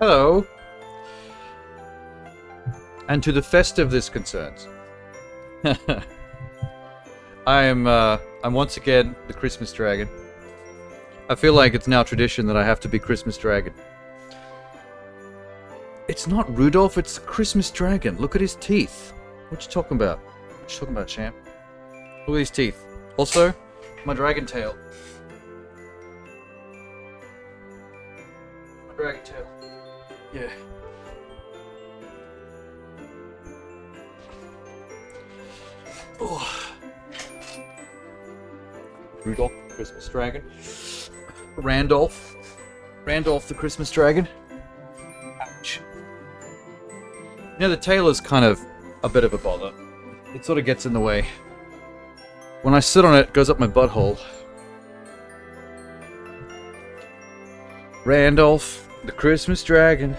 Hello. And to the festive this concerns. I'm once again the Christmas dragon. I feel like it's now tradition that I have to be Christmas dragon. It's not Rudolph, it's Christmas dragon. Look at his teeth. What you talking about? What you talking about, champ? Look at his teeth. Also, my dragon tail. My dragon tail. Yeah. Oh. Rudolph, Christmas dragon. Randolph the Christmas dragon. Ouch. You know, the tail is kind of a bit of a bother. It sort of gets in the way. When I sit on it, it goes up my butthole. Randolph, the Christmas dragon.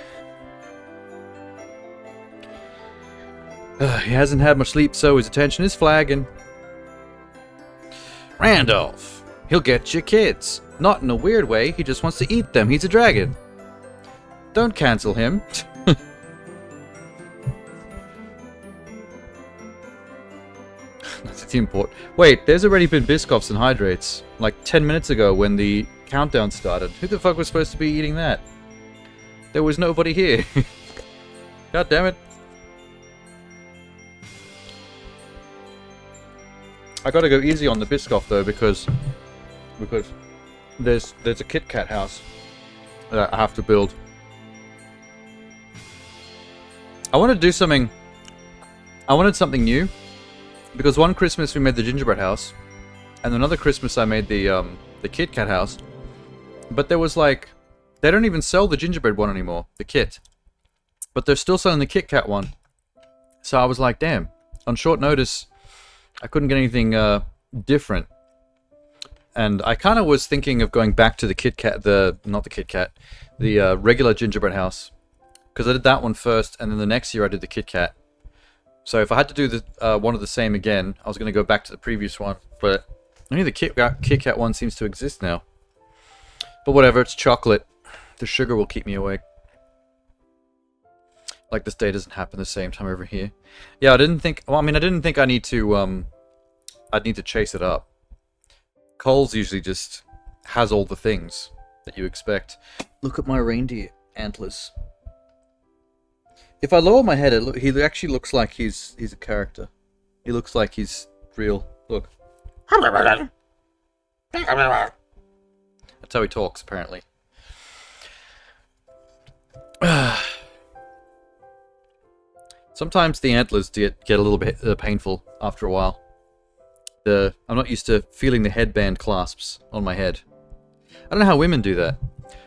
He hasn't had much sleep, so his attention is flagging. Randolph, he'll get your kids. Not in a weird way, he just wants to eat them. He's a dragon. Don't cancel him. That's a team port. Wait, there's already been Biscoffs and Hydrates. Like 10 minutes ago when the countdown started. Who the fuck was supposed to be eating that? There was nobody here. God damn it. I gotta go easy on the Biscoff though because there's a KitKat house that I have to build. I want to do something. I wanted something new because one Christmas we made the gingerbread house, and another Christmas I made the KitKat house. But there was like, they don't even sell the gingerbread one anymore, the kit. But they're still selling the KitKat one. So I was like, damn, on short notice, I couldn't get anything different. And I kind of was thinking of going back to the KitKat, not the KitKat, the regular gingerbread house. Because I did that one first, and then the next year I did the KitKat. So if I had to do the one of the same again, I was going to go back to the previous one. But only the KitKat one seems to exist now. But whatever, it's chocolate. The sugar will keep me awake. Like this day doesn't happen the same time over here. Yeah, I didn't think... Well, I mean, I didn't think I need to... I'd need to chase it up. Coles usually just has all the things that you expect. Look at my reindeer antlers. If I lower my head, he actually looks like he's a character. He looks like he's real. Look. That's how he talks, apparently. Sometimes the antlers get a little bit painful after a while. I'm not used to feeling the headband clasps on my head. I don't know how women do that.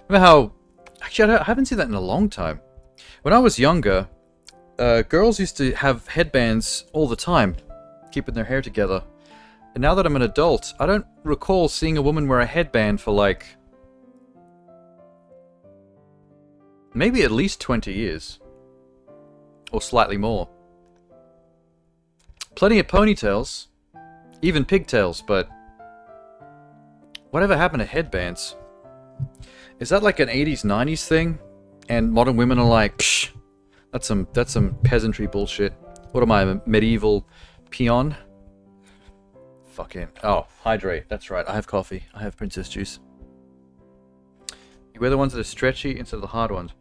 Remember how... Actually, I haven't seen that in a long time. When I was younger, girls used to have headbands all the time, keeping their hair together. And now that I'm an adult, I don't recall seeing a woman wear a headband for like... maybe at least 20 years. Or slightly more. Plenty of ponytails. Even pigtails, but... whatever happened to headbands? Is that like an 80s, 90s thing? And modern women are like, psh, that's some peasantry bullshit. What am I, a medieval peon? Fucking... oh, hydrate. That's right, I have coffee. I have princess juice. You wear the ones that are stretchy instead of the hard ones.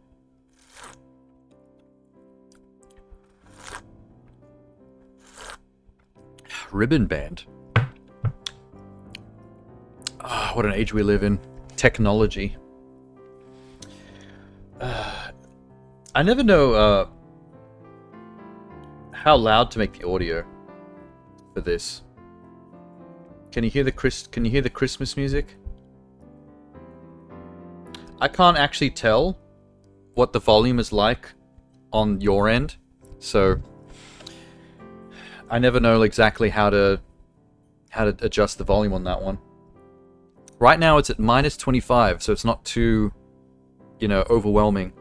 Ribbon band. Ah, what an age we live in. Technology. I never know how loud to make the audio for this. Can you hear the Christmas music? I can't actually tell what the volume is like on your end, so I never know exactly how to adjust the volume on that one. Right now it's at -25, so it's not too, overwhelming.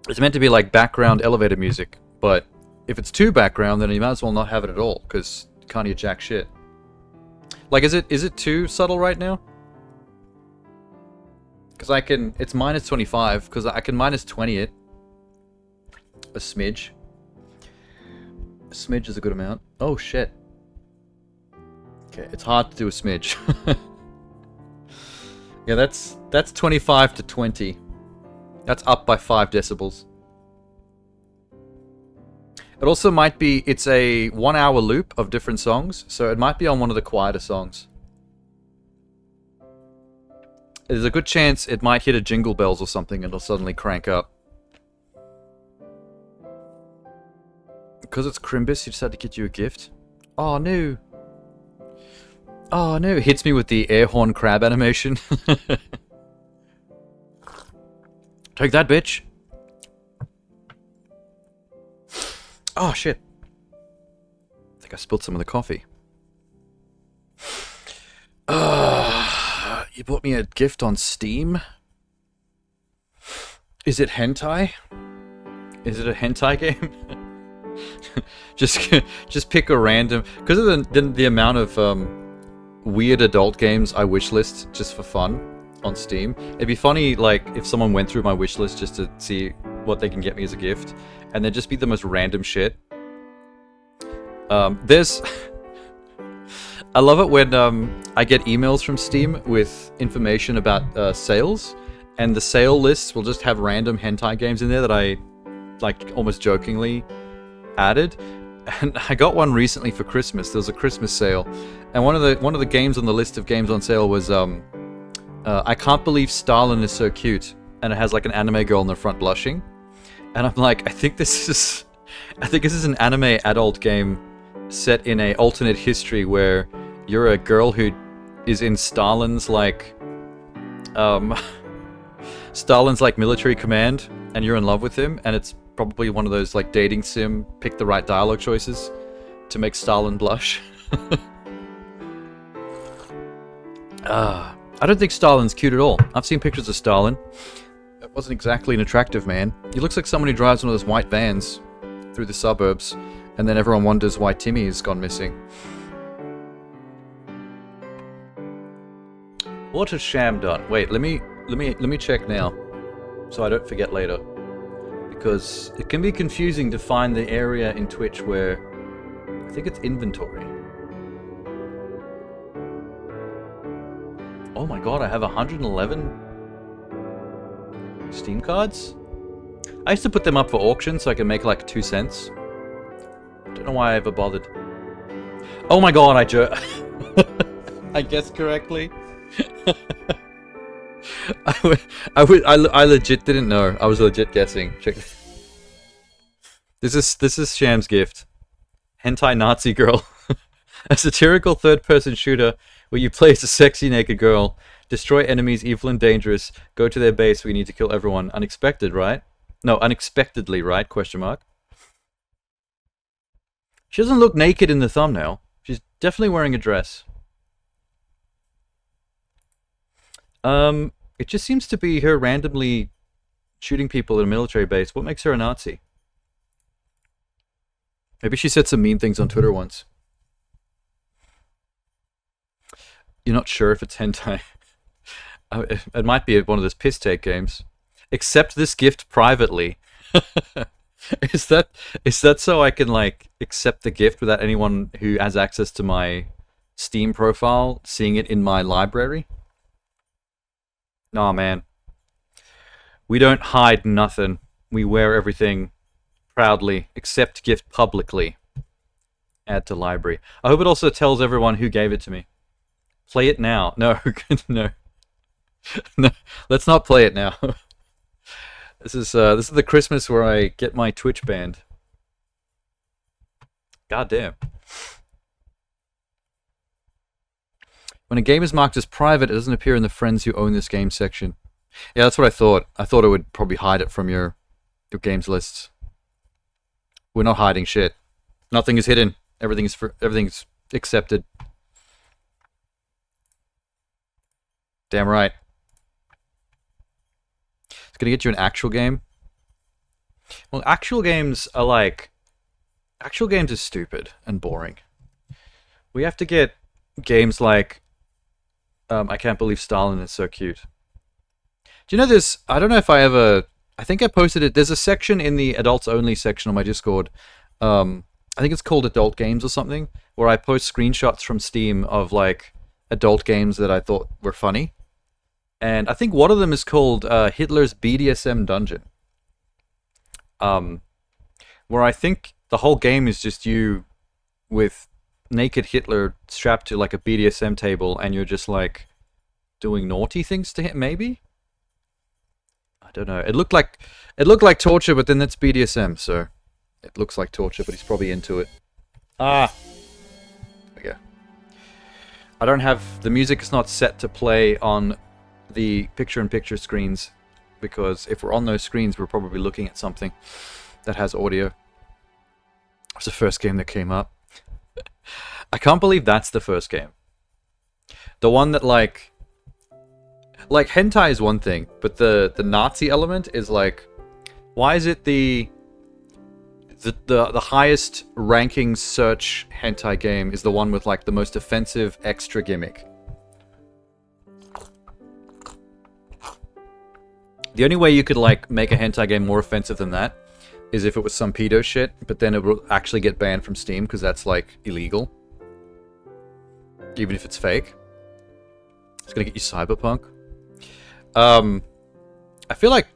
It's meant to be like background elevator music, but if it's too background, then you might as well not have it at all, because you can't hear jack shit. Like, is it too subtle right now? Because I can... It's minus 25, because I can minus 20 it. A smidge. A smidge is a good amount. Oh, shit. Okay, it's hard to do a smidge. Yeah, that's 25 to 20. That's up by 5 decibels. It also might be... It's a 1 hour loop of different songs, so it might be on one of the quieter songs. There's a good chance it might hit a Jingle Bells or something and it'll suddenly crank up. Because it's Crimbus, he decided to get you a gift. Oh no. Oh no, it hits me with the air horn crab animation. Take that, bitch. Oh shit. I think I spilled some of the coffee. You bought me a gift on Steam? Is it hentai? Is it a hentai game? just pick a random... Because of the amount of weird adult games I wishlist just for fun on Steam, it'd be funny like if someone went through my wishlist just to see what they can get me as a gift, and there'd just be the most random shit. There's... I love it when I get emails from Steam with information about sales, and the sale lists will just have random hentai games in there that I, like, almost jokingly added. And I got one recently for Christmas. There was a Christmas sale, and one of the games on the list of games on sale was I Can't Believe Stalin Is So Cute, and it has like an anime girl in the front blushing, and I'm like, I think this is an anime adult game set in a alternate history where you're a girl who is in Stalin's like military command, and you're in love with him, and it's probably one of those like dating sim, pick the right dialogue choices to make Stalin blush. I don't think Stalin's cute at all. I've seen pictures of Stalin. It wasn't exactly an attractive man. He looks like someone who drives one of those white vans through the suburbs, and then everyone wonders why Timmy has gone missing. What has Sham done? Wait, let me check now, so I don't forget later. Because it can be confusing to find the area in Twitch where... I think it's inventory. Oh my god, I have 111 Steam cards? I used to put them up for auction so I could make like 2 cents. Don't know why I ever bothered. Oh my god, I guessed correctly. I legit didn't know. I was legit guessing. Check. This is Sham's gift. Hentai Nazi girl. A satirical third-person shooter where you play as a sexy naked girl, destroy enemies evil and dangerous, go to their base where you need to kill everyone. Unexpected, right? No, unexpectedly, right? Question mark. She doesn't look naked in the thumbnail. She's definitely wearing a dress. It just seems to be her randomly shooting people at a military base. What makes her a Nazi? Maybe she said some mean things on Twitter once. You're not sure if it's hentai. It might be one of those piss take games. Accept this gift privately. Is that so I can like accept the gift without anyone who has access to my Steam profile seeing it in my library? Nah, man. We don't hide nothing. We wear everything proudly. Accept gift publicly. Add to library. I hope it also tells everyone who gave it to me. Play it now. No, no. No, let's not play it now. This is the Christmas where I get my Twitch banned. God damn. When a game is marked as private, it doesn't appear in the friends who own this game section. Yeah, that's what I thought. I thought it would probably hide it from your games lists. We're not hiding shit. Nothing is hidden. Everything's accepted. Damn right. It's gonna get you an actual game. Well, actual games are like... Actual games are stupid and boring. We have to get games like... I Can't Believe Stalin Is So Cute. Do you know this? I don't know if I ever... I think I posted it. There's a section in the adults only section on my Discord. I think it's called Adult Games or something, where I post screenshots from Steam of like adult games that I thought were funny. And I think one of them is called Hitler's BDSM Dungeon. Where I think the whole game is just you with naked Hitler strapped to like a BDSM table, and you're just like doing naughty things to him, maybe? I don't know. It looked like torture, but then that's BDSM, so it looks like torture, but he's probably into it. Ah. Okay. I don't have... The music is not set to play on the picture-in-picture screens, because if we're on those screens, we're probably looking at something that has audio. It was the first game that came up. I can't believe that's the first game. The one that, like hentai is one thing, but the Nazi element is like... Why is it the highest ranking search hentai game is the one with like the most offensive extra gimmick? The only way you could like make a hentai game more offensive than that is if it was some pedo shit, but then it will actually get banned from Steam because that's like illegal. Even if it's fake. It's gonna get you Cyberpunk. I feel like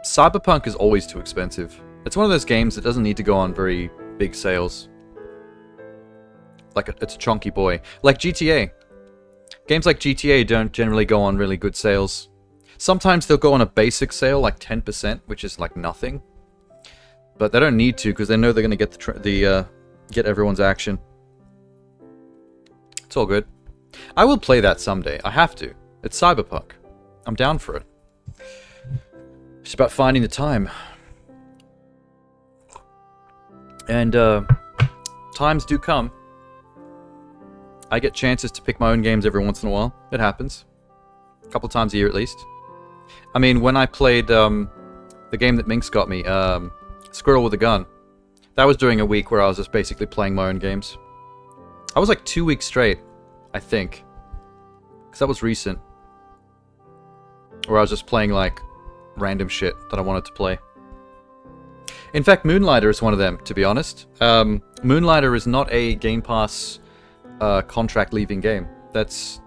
Cyberpunk is always too expensive. It's one of those games that doesn't need to go on very big sales. Like, it's a chunky boy. Like GTA. Games like GTA don't generally go on really good sales. Sometimes they'll go on a basic sale, like 10%, which is like nothing. But they don't need to, because they know they're going to get get everyone's action. It's all good. I will play that someday. I have to. It's Cyberpunk. I'm down for it. It's about finding the time. And times do come. I get chances to pick my own games every once in a while. It happens. A couple times a year at least. I mean, when I played the game that Minx got me, Squirrel with a Gun, that was during a week where I was just basically playing my own games. I was like 2 weeks straight, I think. Because that was recent. Where I was just playing like random shit that I wanted to play. In fact, Moonlighter is one of them, to be honest. Moonlighter is not a Game Pass contract-leaving game. That's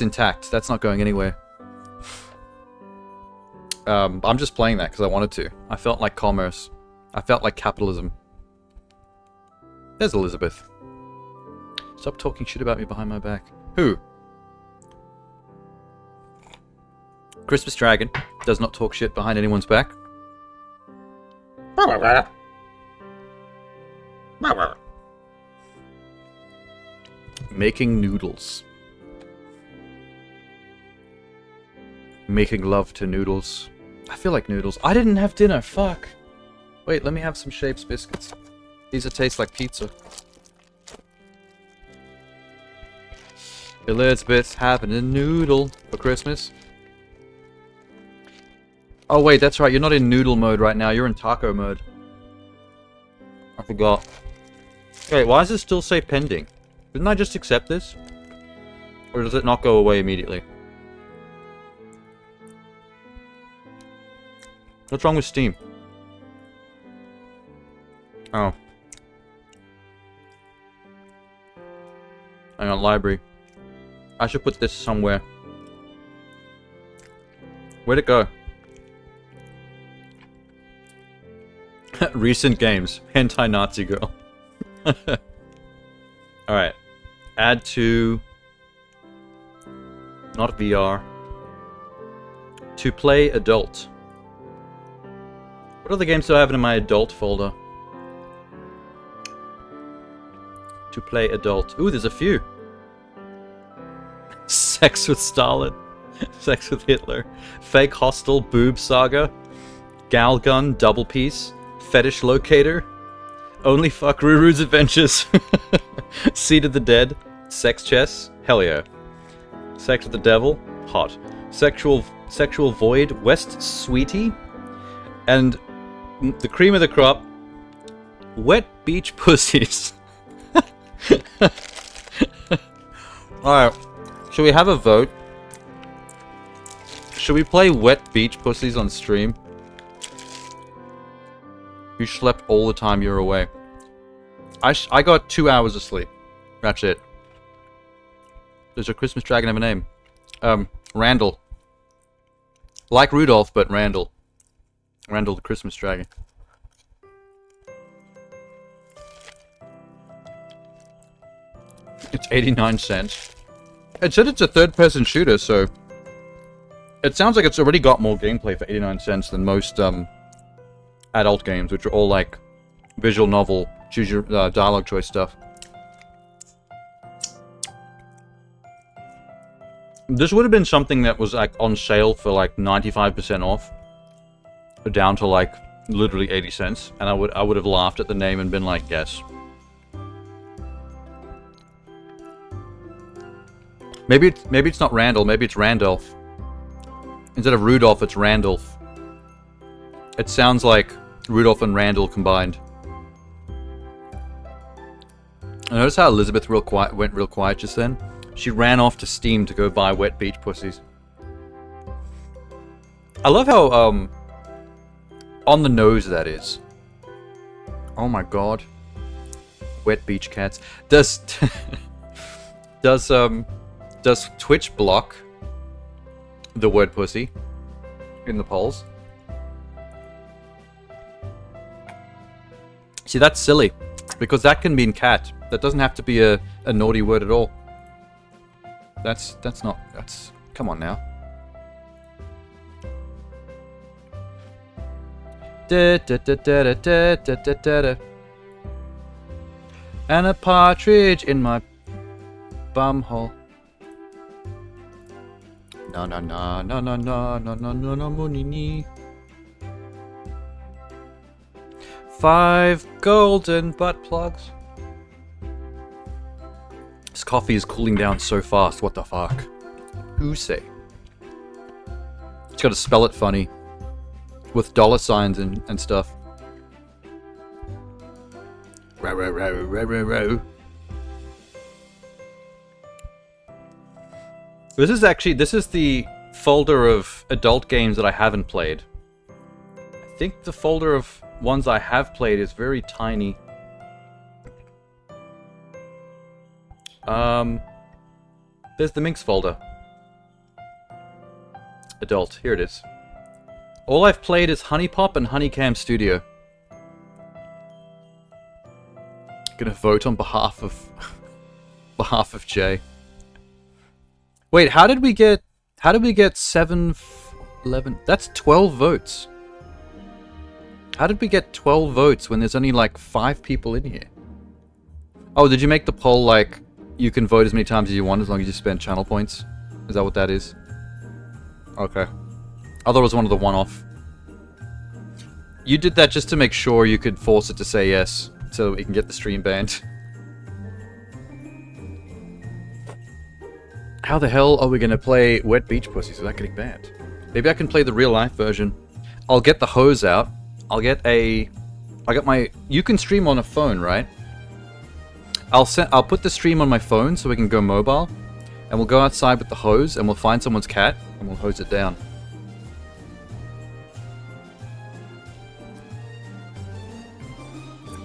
intact. That's not going anywhere. I'm just playing that because I wanted to. I felt like commerce. I felt like capitalism. There's Elizabeth. Stop talking shit about me behind my back. Who? Christmas Dragon does not talk shit behind anyone's back. Making noodles. Making love to noodles. I feel like noodles. I didn't have dinner, fuck. Wait, let me have some Shapes biscuits. These are taste like pizza. Elizabeth's having a noodle for Christmas. Oh wait, that's right, you're not in noodle mode right now, you're in taco mode. I forgot. Wait, why does it still say pending? Didn't I just accept this? Or does it not go away immediately? What's wrong with Steam? Oh. Hang on, library. I should put this somewhere. Where'd it go? Recent games. Hentai Nazi girl. Alright. Add to... Not VR. To play adult. What other games do I have in my adult folder? To play adult. Ooh, there's a few. Sex with Stalin. Sex with Hitler. Fake Hostel Boob Saga. Galgun Double Piece. Fetish Locator. Only Fuck Ruru's Adventures. Seed of the Dead. Sex Chess. Hell yeah. Sex with the Devil. Hot. Sexual Void. West Sweetie. And the cream of the crop. Wet Beach Pussies. Alright. Should we have a vote? Should we play Wet Beach Pussies on stream? You slept all the time you were away. I got 2 hours of sleep. That's it. Does your Christmas dragon have a name? Randall. Like Rudolph, but Randall. Randall the Christmas dragon. It's 89 cents. It said it's a third-person shooter, so... It sounds like it's already got more gameplay for 89 cents than most, adult games, which are all, like, visual novel, choose your dialogue choice stuff. This would have been something that was, like, on sale for, like, 95% off. Down to, like, literally 80 cents. And I would have laughed at the name and been like, yes. Maybe it's not Randall, maybe it's Randolph. Instead of Rudolph, it's Randolph. It sounds like Rudolph and Randall combined. I notice how Elizabeth went real quiet just then. She ran off to Steam to go buy Wet Beach Pussies. I love how, on the nose that is. Oh my god. Wet Beach Cats. Does Twitch block the word pussy in the polls? See, that's silly. Because that can mean cat. That doesn't have to be a naughty word at all. That's not... That's... Come on now. Da, da, da, da, da, da, da, da, da. And a partridge in my bumhole. No, no, no, no, no, no, no, no, no, no, money. 5 golden butt plugs. This coffee is cooling down so fast. What the fuck? Who say? It's got to spell it funny. With dollar signs and stuff. Row, row, row, row, row, row. This is the folder of adult games that I haven't played. I think the folder of ones I have played is very tiny. There's the Minx folder. Adult, here it is. All I've played is Honey Pop and Honeycam Studio. Gonna vote on behalf of Jay. Wait, how did we get 7, 11? That's 12 votes. How did we get 12 votes when there's only like 5 people in here? Oh, did you make the poll like you can vote as many times as you want as long as you spend channel points? Is that what that is? Okay. I thought it was one of the one-off. You did that just to make sure you could force it to say yes, so we can get the stream banned. How the hell are we gonna play Wet Beach Pussies without getting banned? Maybe I can play the real-life version. I'll get the hose out. I got my... You can stream on a phone, right? I'll put the stream on my phone so we can go mobile. And we'll go outside with the hose and we'll find someone's cat and we'll hose it down.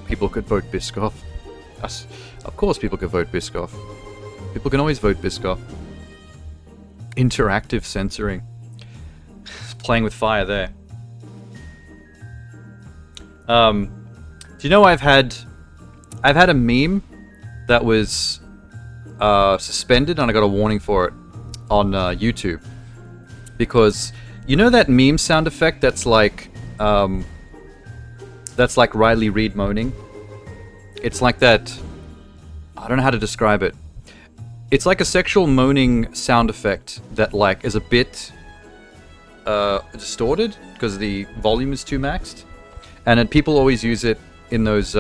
People could vote Biscoff. Of course people could vote Biscoff. People can always vote Biscoff. Interactive censoring. Playing with fire there. Do you know I've had a meme that was suspended and I got a warning for it on YouTube. Because you know that meme sound effect that's like Riley Reid moaning? It's like that... I don't know how to describe it. It's like a sexual moaning sound effect that like is a bit distorted because the volume is too maxed. And then people always use it in those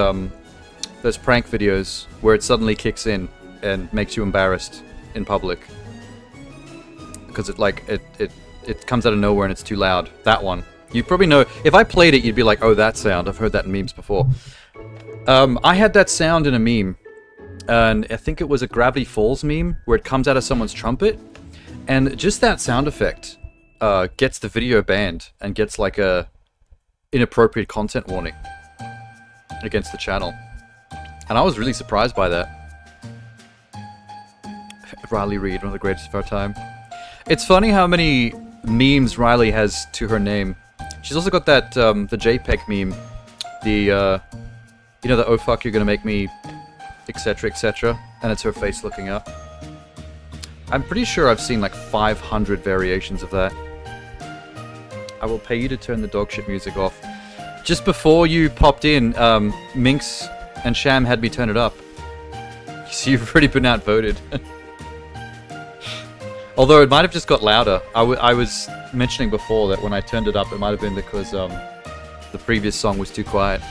prank videos where it suddenly kicks in and makes you embarrassed in public. Because it comes out of nowhere and it's too loud. That one. You probably know, if I played it, you'd be like, oh, that sound. I've heard that in memes before. I had that sound in a meme. And I think it was a Gravity Falls meme where it comes out of someone's trumpet. And just that sound effect gets the video banned and gets like a inappropriate content warning against the channel. And I was really surprised by that. Riley Reid, one of the greatest of our time. It's funny how many memes Riley has to her name. She's also got that, the JPEG meme. The, you know, the oh fuck, you're gonna make me, etc, etc. And it's her face looking up. I'm pretty sure I've seen like 500 variations of that. I will pay you to turn the dog shit music off. Just before you popped in, Minx and Sham had me turn it up. So you've already been outvoted. Although it might have just got louder. I was mentioning before that when I turned it up, it might have been because the previous song was too quiet.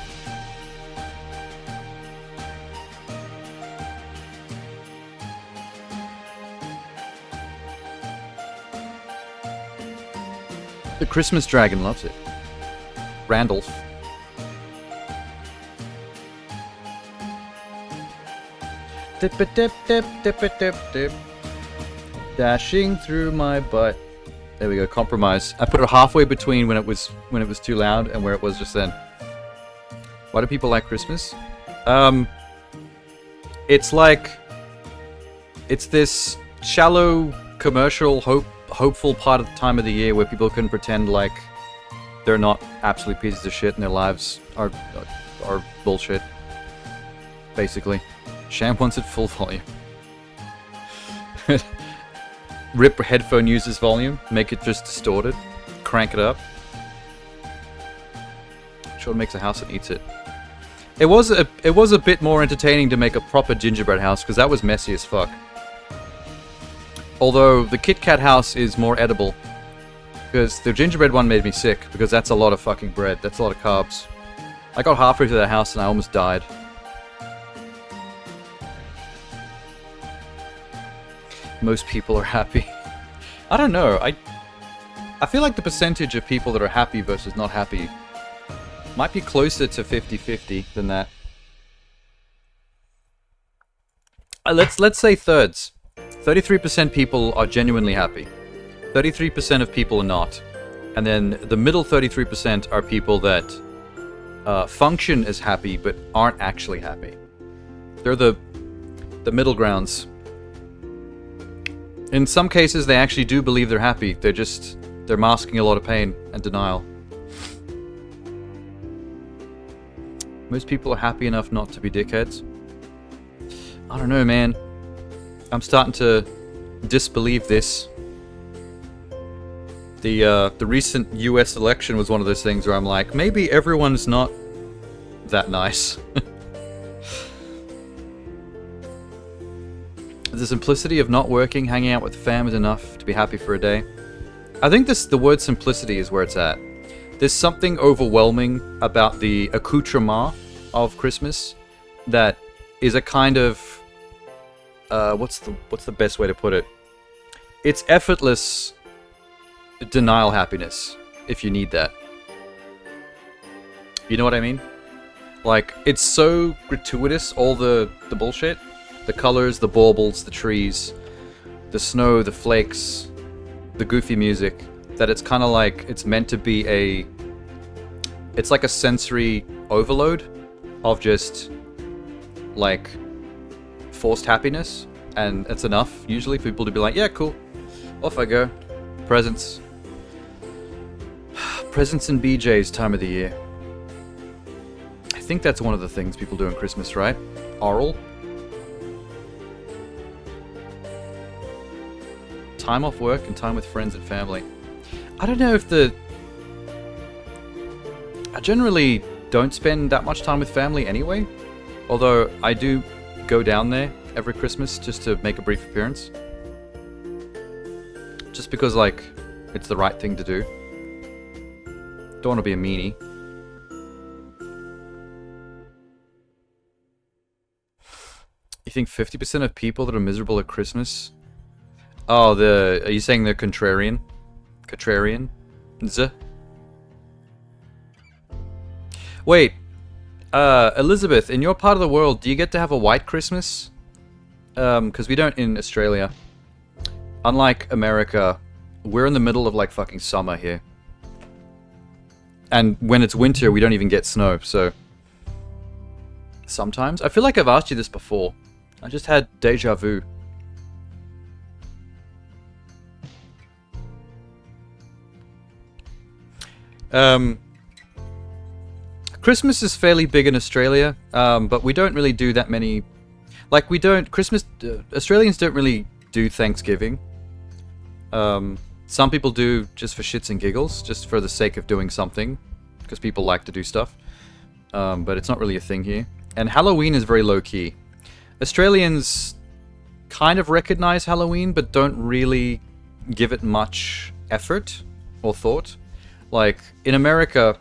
The Christmas Dragon loves it. Randolph. Dip it dip dip dip it dip dip. Dashing through my butt. There we go, compromise. I put it halfway between when it was too loud and where it was just then. Why do people like Christmas? It's like it's this shallow commercial hopeful part of the time of the year where people can pretend like they're not absolute pieces of shit and their lives are bullshit. Basically. Sham wants it full volume. Rip headphone users volume, make it just distorted, crank it up. Sean makes a house and eats it. It was a bit more entertaining to make a proper gingerbread house because that was messy as fuck. Although the KitKat House is more edible because the gingerbread one made me sick because that's a lot of fucking bread. That's a lot of carbs. I got halfway through the house and I almost died. Most people are happy. I don't know. I feel like the percentage of people that are happy versus not happy might be closer to 50-50 than that. Let's say thirds. 33% people are genuinely happy. 33% of people are not. And then the middle 33% are people that function as happy but aren't actually happy. They're the middle grounds. In some cases, they actually do believe they're happy. They're masking a lot of pain and denial. Most people are happy enough not to be dickheads. I don't know, man. I'm starting to disbelieve this. The recent US election was one of those things where I'm like, maybe everyone's not that nice. The simplicity of not working, hanging out with the fam is enough to be happy for a day. I think the word simplicity is where it's at. There's something overwhelming about the accoutrement of Christmas that is a kind of what's the best way to put it? It's effortless denial happiness if you need that. You know what I mean? Like, it's so gratuitous, all the bullshit. The colors, the baubles, the trees, the snow, the flakes, the goofy music, that it's kind of like it's meant to be it's like a sensory overload of just like forced happiness, and it's enough usually for people to be like, yeah, cool, off I go. Presents. Presents and BJ's time of the year. I think that's one of the things people do on Christmas, right? Oral. Time off work and time with friends and family. I don't know if I generally don't spend that much time with family anyway. Although I do go down there every Christmas just to make a brief appearance. Just because, like, it's the right thing to do. Don't want to be a meanie. You think 50% of people that are miserable at Christmas... Oh, are you saying they're contrarian? Contrarian? Z? Wait, Elizabeth, in your part of the world, do you get to have a white Christmas? Because we don't in Australia. Unlike America, we're in the middle of like fucking summer here. And when it's winter, we don't even get snow, so... Sometimes. I feel like I've asked you this before. I just had deja vu. Christmas is fairly big in Australia, but we don't really do that many... Like, we don't... Australians don't really do Thanksgiving. Some people do just for shits and giggles, just for the sake of doing something, because people like to do stuff. But it's not really a thing here. And Halloween is very low-key. Australians kind of recognize Halloween, but don't really give it much effort or thought. Like, in America,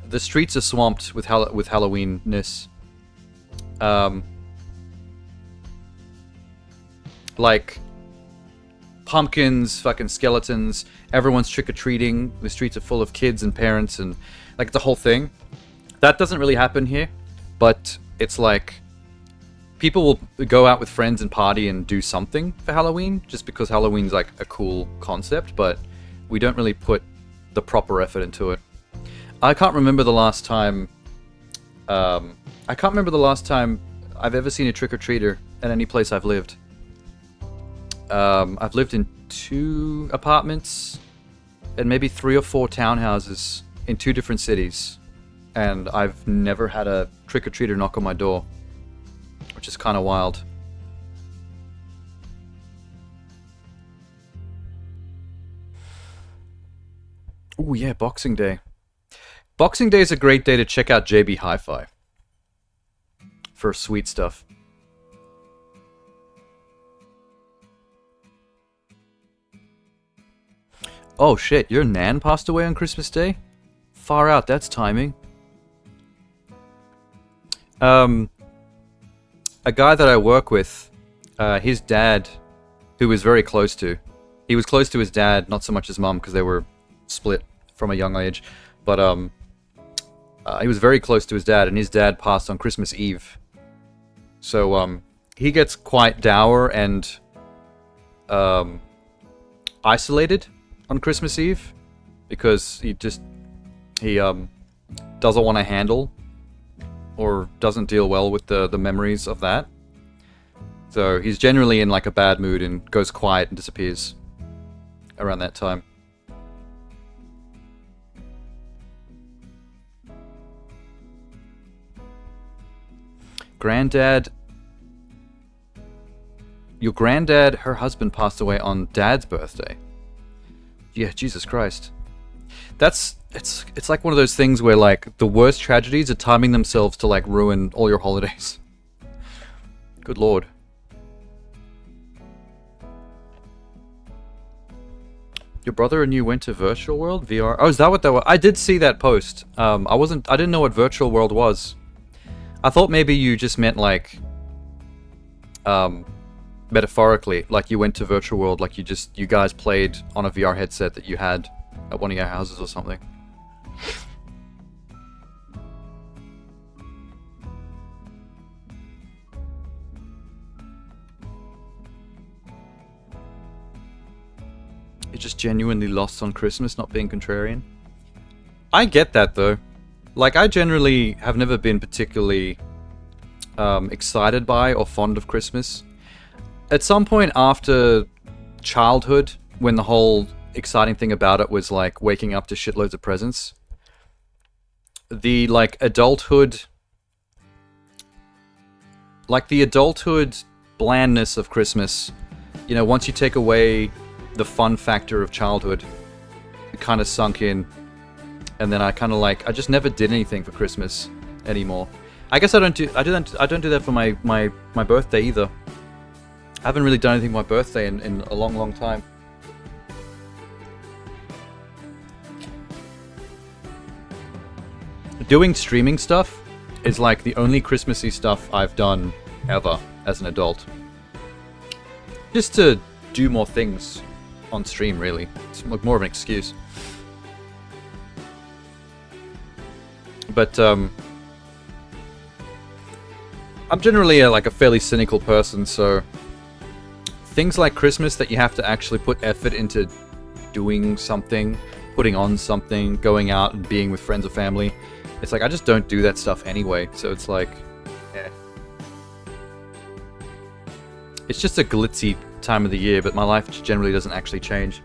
the streets are swamped with Halloween-ness. Like, pumpkins, fucking skeletons, everyone's trick-or-treating, the streets are full of kids and parents and, like, the whole thing. That doesn't really happen here, but it's like, people will go out with friends and party and do something for Halloween, just because Halloween's, like, a cool concept, but we don't really put the proper effort into it. I can't remember the last time, I've ever seen a trick-or-treater at any place I've lived. I've lived in 2 apartments and maybe 3 or 4 townhouses in 2 different cities, and I've never had a trick-or-treater knock on my door, which is kind of wild. Oh yeah, Boxing Day. Boxing Day is a great day to check out JB Hi-Fi for sweet stuff. Oh shit, your nan passed away on Christmas Day? Far out, that's timing. A guy that I work with, his dad, who was very close to, he was close to his dad, not so much his mum, because they were split from a young age, but he was very close to his dad, and his dad passed on Christmas Eve. So he gets quite dour and isolated on Christmas Eve, because he doesn't want to handle or doesn't deal well with the memories of that. So he's generally in like a bad mood and goes quiet and disappears around that time. Granddad... Your granddad, her husband passed away on Dad's birthday. Yeah, Jesus Christ. It's like one of those things where like the worst tragedies are timing themselves to like ruin all your holidays. Good lord. Your brother and you went to Virtual World? VR? Oh, is that what that was? I did see that post. I didn't know what Virtual World was. I thought maybe you just meant like metaphorically, like you went to Virtual World, like you guys played on a VR headset that you had at one of your houses or something. You're just genuinely lost on Christmas, not being contrarian. I get that though. Like, I generally have never been particularly excited by or fond of Christmas. At some point after childhood, when the whole exciting thing about it was like waking up to shitloads of presents, the like adulthood blandness of Christmas, you know, once you take away the fun factor of childhood, it kind of sunk in. And then I kind of like, I just never did anything for Christmas anymore. I guess I don't do that for my birthday either. I haven't really done anything for my birthday in a long, long time. Doing streaming stuff is like the only Christmassy stuff I've done ever as an adult. Just to do more things on stream, really. It's like more of an excuse. But I'm generally like a fairly cynical person, so things like Christmas that you have to actually put effort into doing something, putting on something, going out and being with friends or family. It's like I just don't do that stuff anyway, so it's like, yeah. It's just a glitzy time of the year, but my life generally doesn't actually change.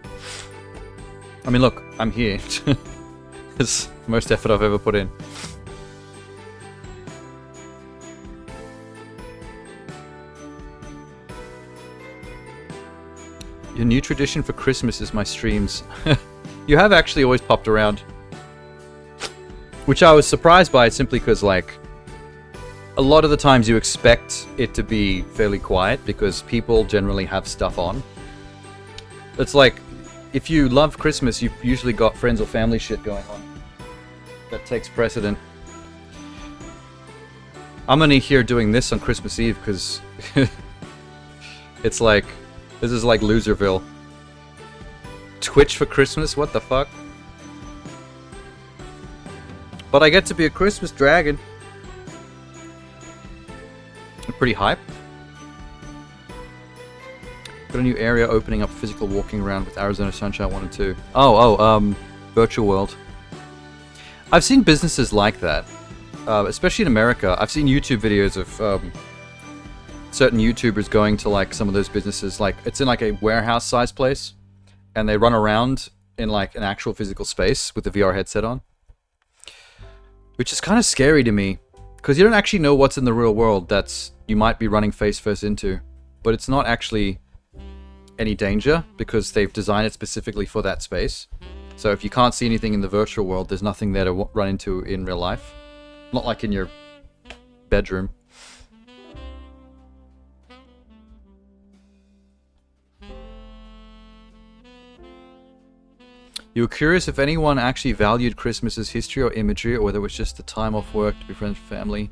I mean, look, I'm here. It's the most effort I've ever put in. Your new tradition for Christmas is my streams. You have actually always popped around. Which I was surprised by simply because, like, a lot of the times you expect it to be fairly quiet because people generally have stuff on. It's like, if you love Christmas, you've usually got friends or family shit going on. That takes precedent. I'm only here doing this on Christmas Eve because it's like, this is like Loserville. Twitch for Christmas? What the fuck? But I get to be a Christmas dragon. I'm pretty hyped. Got a new area opening up physical walking around with Arizona Sunshine 1 and 2. Virtual World. I've seen businesses like that. Especially in America. I've seen YouTube videos of certain YouTubers going to like some of those businesses. Like, it's in like a warehouse-sized place. And they run around in like an actual physical space with the VR headset on. Which is kind of scary to me. Because you don't actually know what's in the real world that's you might be running face first into. But it's not actually any danger because they've designed it specifically for that space. So if you can't see anything in the virtual world, there's nothing there to run into in real life. Not like in your bedroom. You were curious if anyone actually valued Christmas's history or imagery, or whether it was just a time off work to be friends with family.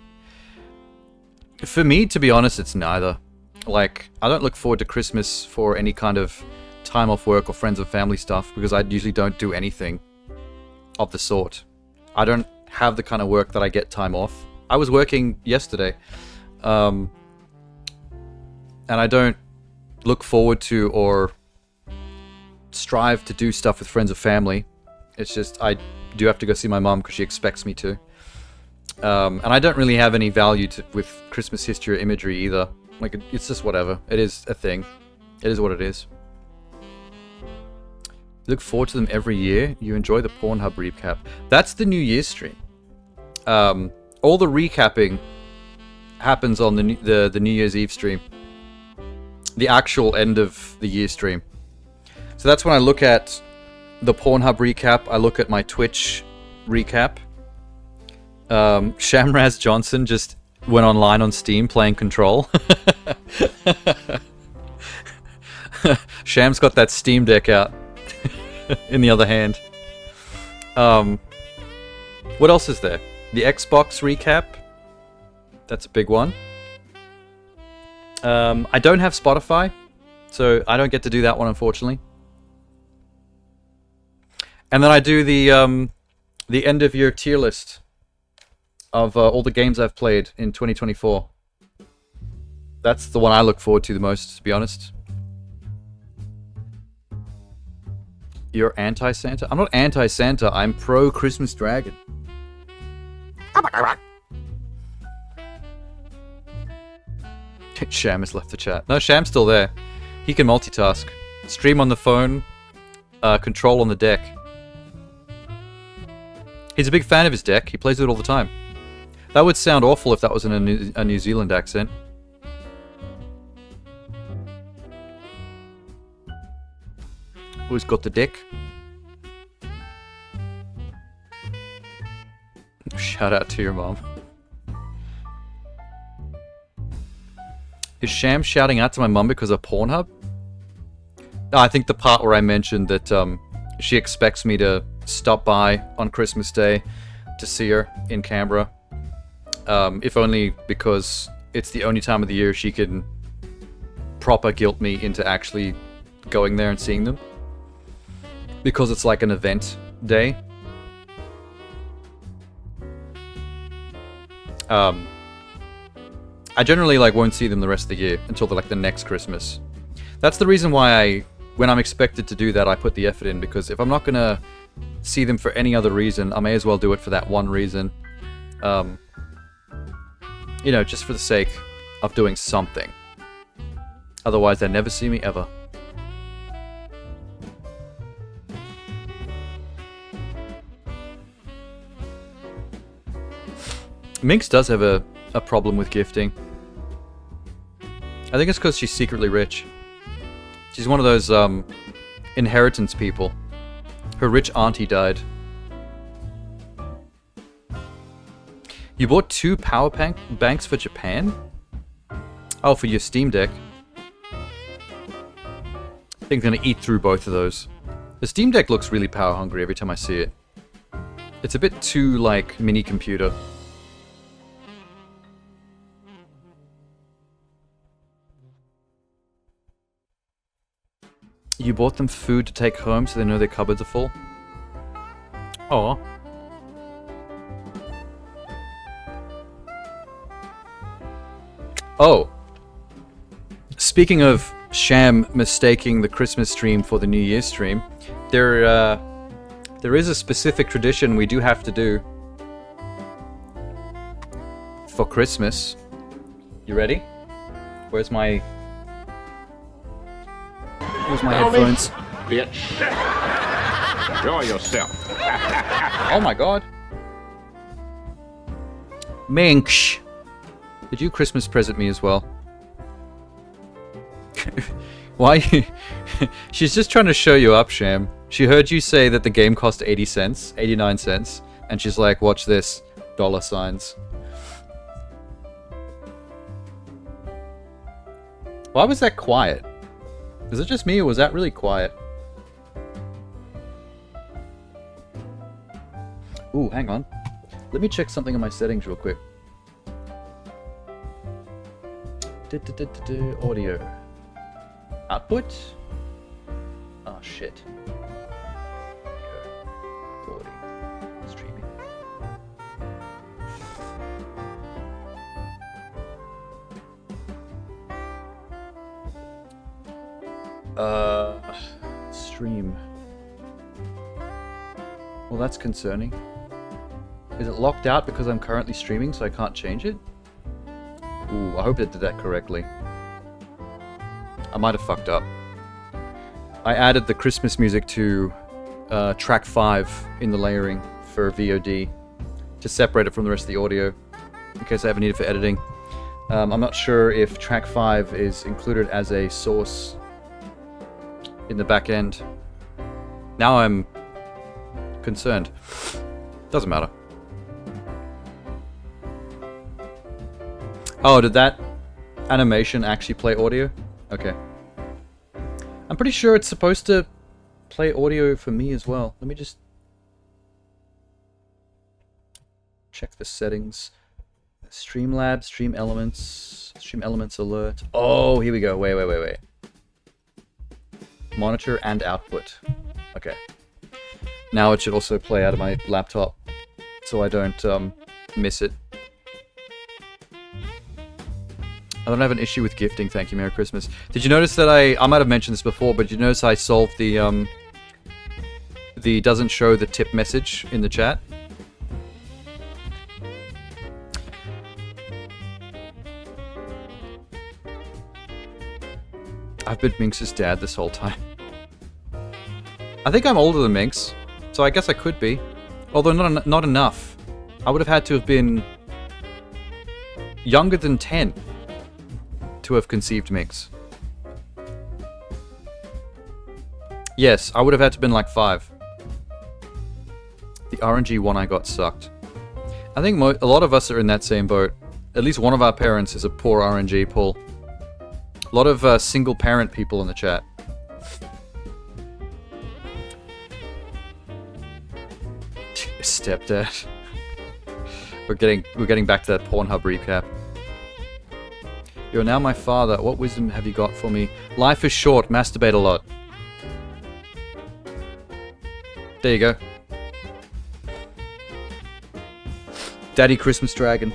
For me, to be honest, it's neither. Like, I don't look forward to Christmas for any kind of time off work or friends and family stuff, because I usually don't do anything of the sort. I don't have the kind of work that I get time off. I was working yesterday, and I don't look forward to or strive to do stuff with friends or family. It's just I do have to go see my mom because she expects me to. And I don't really have any value with Christmas history or imagery either. Like, it's just whatever. It is a thing. It is what it is. You look forward to them every year. You enjoy the Pornhub recap. That's the New Year's stream. All the recapping happens on the New Year's Eve stream. The actual end of the year stream. So that's when I look at the Pornhub recap. I look at my Twitch recap. Shamraz Johnson just went online on Steam playing Control. Sham's got that Steam Deck out in the other hand. What else is there? The Xbox recap. That's a big one. I don't have Spotify, so I don't get to do that one, unfortunately. And then I do the end of year tier list of all the games I've played in 2024. That's the one I look forward to the most, to be honest. You're anti-Santa? I'm not anti-Santa, I'm pro-Christmas Dragon. Sham has left the chat. No, Sham's still there. He can multitask. Stream on the phone, control on the deck. He's a big fan of his deck. He plays with it all the time. That would sound awful if that was in a New Zealand accent. Who's got the deck? Shout out to your mom. Is Sham shouting out to my mum because of Pornhub? No, I think the part where I mentioned that she expects me to stop by on Christmas Day to see her in Canberra. If only because it's the only time of the year she can proper guilt me into actually going there and seeing them. Because it's like an event day. I generally won't see them the rest of the year until the next Christmas. That's the reason why when I'm expected to do that, I put the effort in, because if I'm not gonna see them for any other reason, I may as well do it for that one reason. You know, just for the sake of doing something. Otherwise, they never see me ever. Minx does have a problem with gifting. I think it's because she's secretly rich. She's one of those inheritance people. Her rich auntie died. You bought 2 power banks for Japan? Oh, for your Steam Deck. I think I'm gonna eat through both of those. The Steam Deck looks really power hungry every time I see it. It's a bit too, like, mini computer. You bought them food to take home so they know their cupboards are full? Aw. Oh. Speaking of Sham mistaking the Christmas stream for the New Year's stream, there is a specific tradition we do have to do for Christmas. You ready? Where's my headphones? Bitch. Enjoy yourself. Oh my god. Minx. Did you Christmas present me as well? Why? She's just trying to show you up, Sham. She heard you say that the game cost 80 cents, 89 cents, and she's like, watch this, $signs. Why was that quiet? Is it just me, or was that really quiet? Ooh, hang on. Let me check something on my settings real quick. Audio. Output. Oh shit. Recording. Streaming. Stream. Well, that's concerning. Is it locked out because I'm currently streaming, so I can't change it? Ooh, I hope it did that correctly. I might have fucked up. I added the Christmas music to track 5 in the layering for VOD to separate it from the rest of the audio in case I ever need it for editing. I'm not sure if track 5 is included as a source in the back end. Now I'm concerned. Doesn't matter. Oh, did that animation actually play audio? Okay. I'm pretty sure it's supposed to play audio for me as well. Let me just check the settings. Streamlabs, Stream Elements alert. Oh, here we go. Wait. Monitor and output. Okay. Now it should also play out of my laptop, so I don't miss it. I don't have an issue with gifting, thank you, Merry Christmas. Did you notice that I might have mentioned this before, but did you notice I solved the doesn't show the tip message in the chat? I've been Minx's dad this whole time. I think I'm older than Minx, so I guess I could be. Although not enough. I would have had to have been younger than 10 to have conceived Minx. Yes, I would have had to have been like 5. The RNG one I got sucked. I think a lot of us are in that same boat. At least one of our parents is a poor RNG pull. A lot of single parent people in the chat. Stepdad. We're getting back to that Pornhub recap. You're now my father. What wisdom have you got for me? Life is short. Masturbate a lot. There you go. Daddy Christmas Dragon.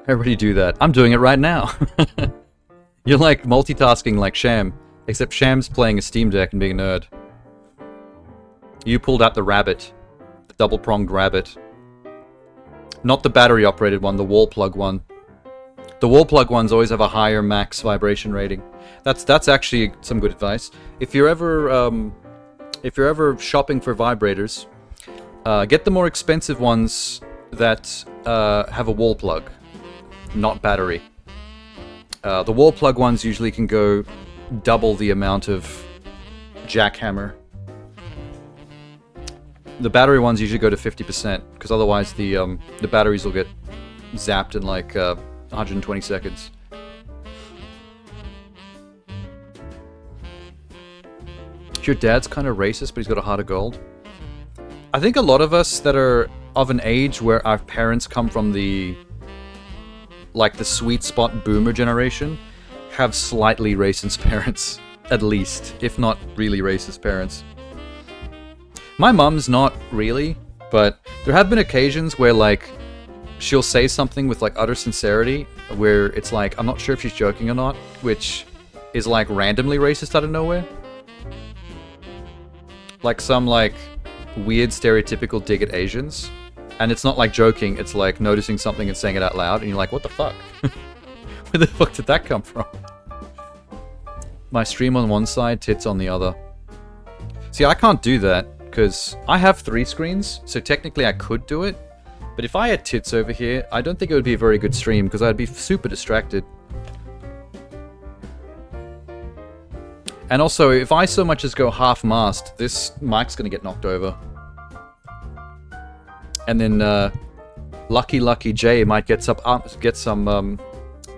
I already do that. I'm doing it right now. You're like multitasking like Sham, except Sham's playing a Steam Deck and being a nerd. You pulled out the rabbit. The double-pronged rabbit. Not the battery-operated one, the wall plug one. The wall plug ones always have a higher max vibration rating. That's actually some good advice. If you're ever shopping for vibrators, get the more expensive ones that have a wall plug, not battery. The wall plug ones usually can go double the amount of jackhammer. The battery ones usually go to 50%, because otherwise the batteries will get zapped in like 120 seconds. Your dad's kind of racist, but he's got a heart of gold. I think a lot of us that are of an age where our parents come from the sweet spot boomer generation have slightly racist parents, at least, if not really racist parents. My mum's not really, but there have been occasions where like she'll say something with like utter sincerity where it's like I'm not sure if she's joking or not, which is like randomly racist out of nowhere. Like some like weird stereotypical dig at Asians. And it's not like joking, it's like noticing something and saying it out loud and you're like, what the fuck? Where the fuck did that come from? My stream on one side, tits on the other. See, I can't do that because I have 3 screens, so technically I could do it. But if I had tits over here, I don't think it would be a very good stream because I'd be super distracted. And also, if I so much as go half-mast, this mic's gonna get knocked over. And then, Lucky Jay might get some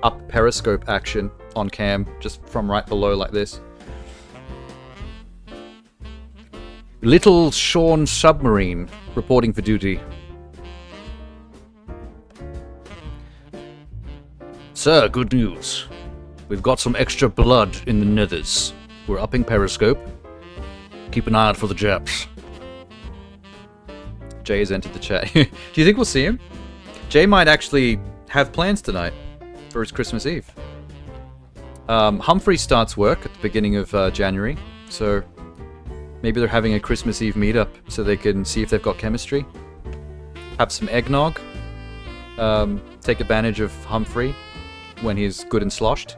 up periscope action on cam, just from right below like this. Little Sean Submarine, reporting for duty. Sir, good news. We've got some extra blood in the nethers. We're upping periscope. Keep an eye out for the Japs. Jay has entered the chat. Do you think we'll see him? Jay might actually have plans tonight for his Christmas Eve. Humphrey starts work at the beginning of January, so maybe they're having a Christmas Eve meetup so they can see if they've got chemistry. Have some eggnog. Take advantage of Humphrey when he's good and sloshed.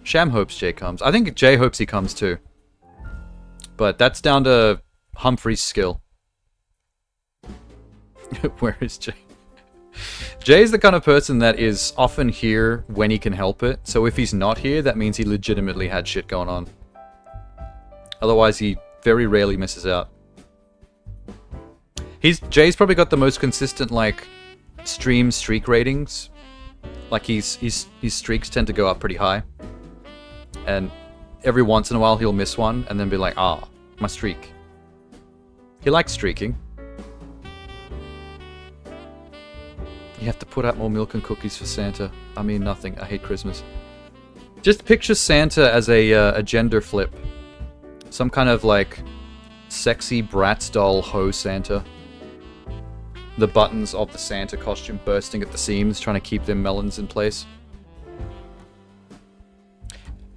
Sham hopes Jay comes. I think Jay hopes he comes too. But that's down to Humphrey's skill. Where is Jay? Jay's the kind of person that is often here when he can help it. So if he's not here, that means he legitimately had shit going on. Otherwise, he very rarely misses out. Jay's probably got the most consistent, like, streak ratings. Like, his streaks tend to go up pretty high. And every once in a while he'll miss one and then be like, ah, my streak. He likes streaking. You have to put out more milk and cookies for Santa. I mean nothing. I hate Christmas. Just picture Santa as a gender flip. Some kind of like sexy Bratz doll hoe Santa. The buttons of the Santa costume bursting at the seams, trying to keep their melons in place.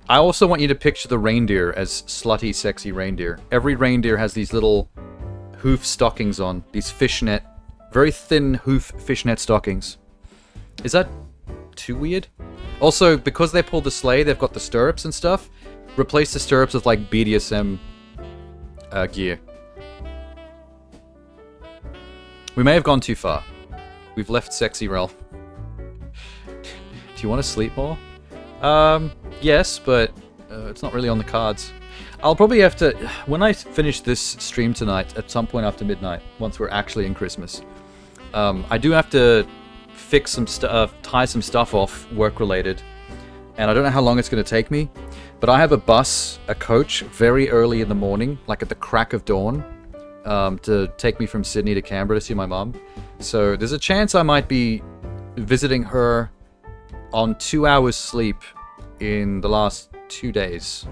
I also want you to picture the reindeer as slutty, sexy reindeer. Every reindeer has these little hoof stockings on. These fishnet, very thin hoof fishnet stockings. Is that too weird? Also, because they pull the sleigh, they've got the stirrups and stuff. Replace the stirrups with like BDSM gear. We may have gone too far. We've left sexy realm. Do you want to sleep more? Yes, but it's not really on the cards. I'll probably have to, when I finish this stream tonight, at some point after midnight, once we're actually in Christmas, I do have to fix some stuff, tie some stuff off, work-related, and I don't know how long it's going to take me, but I have a coach, very early in the morning, like at the crack of dawn, to take me from Sydney to Canberra to see my mum. So there's a chance I might be visiting her on 2 hours sleep in the last 2 days.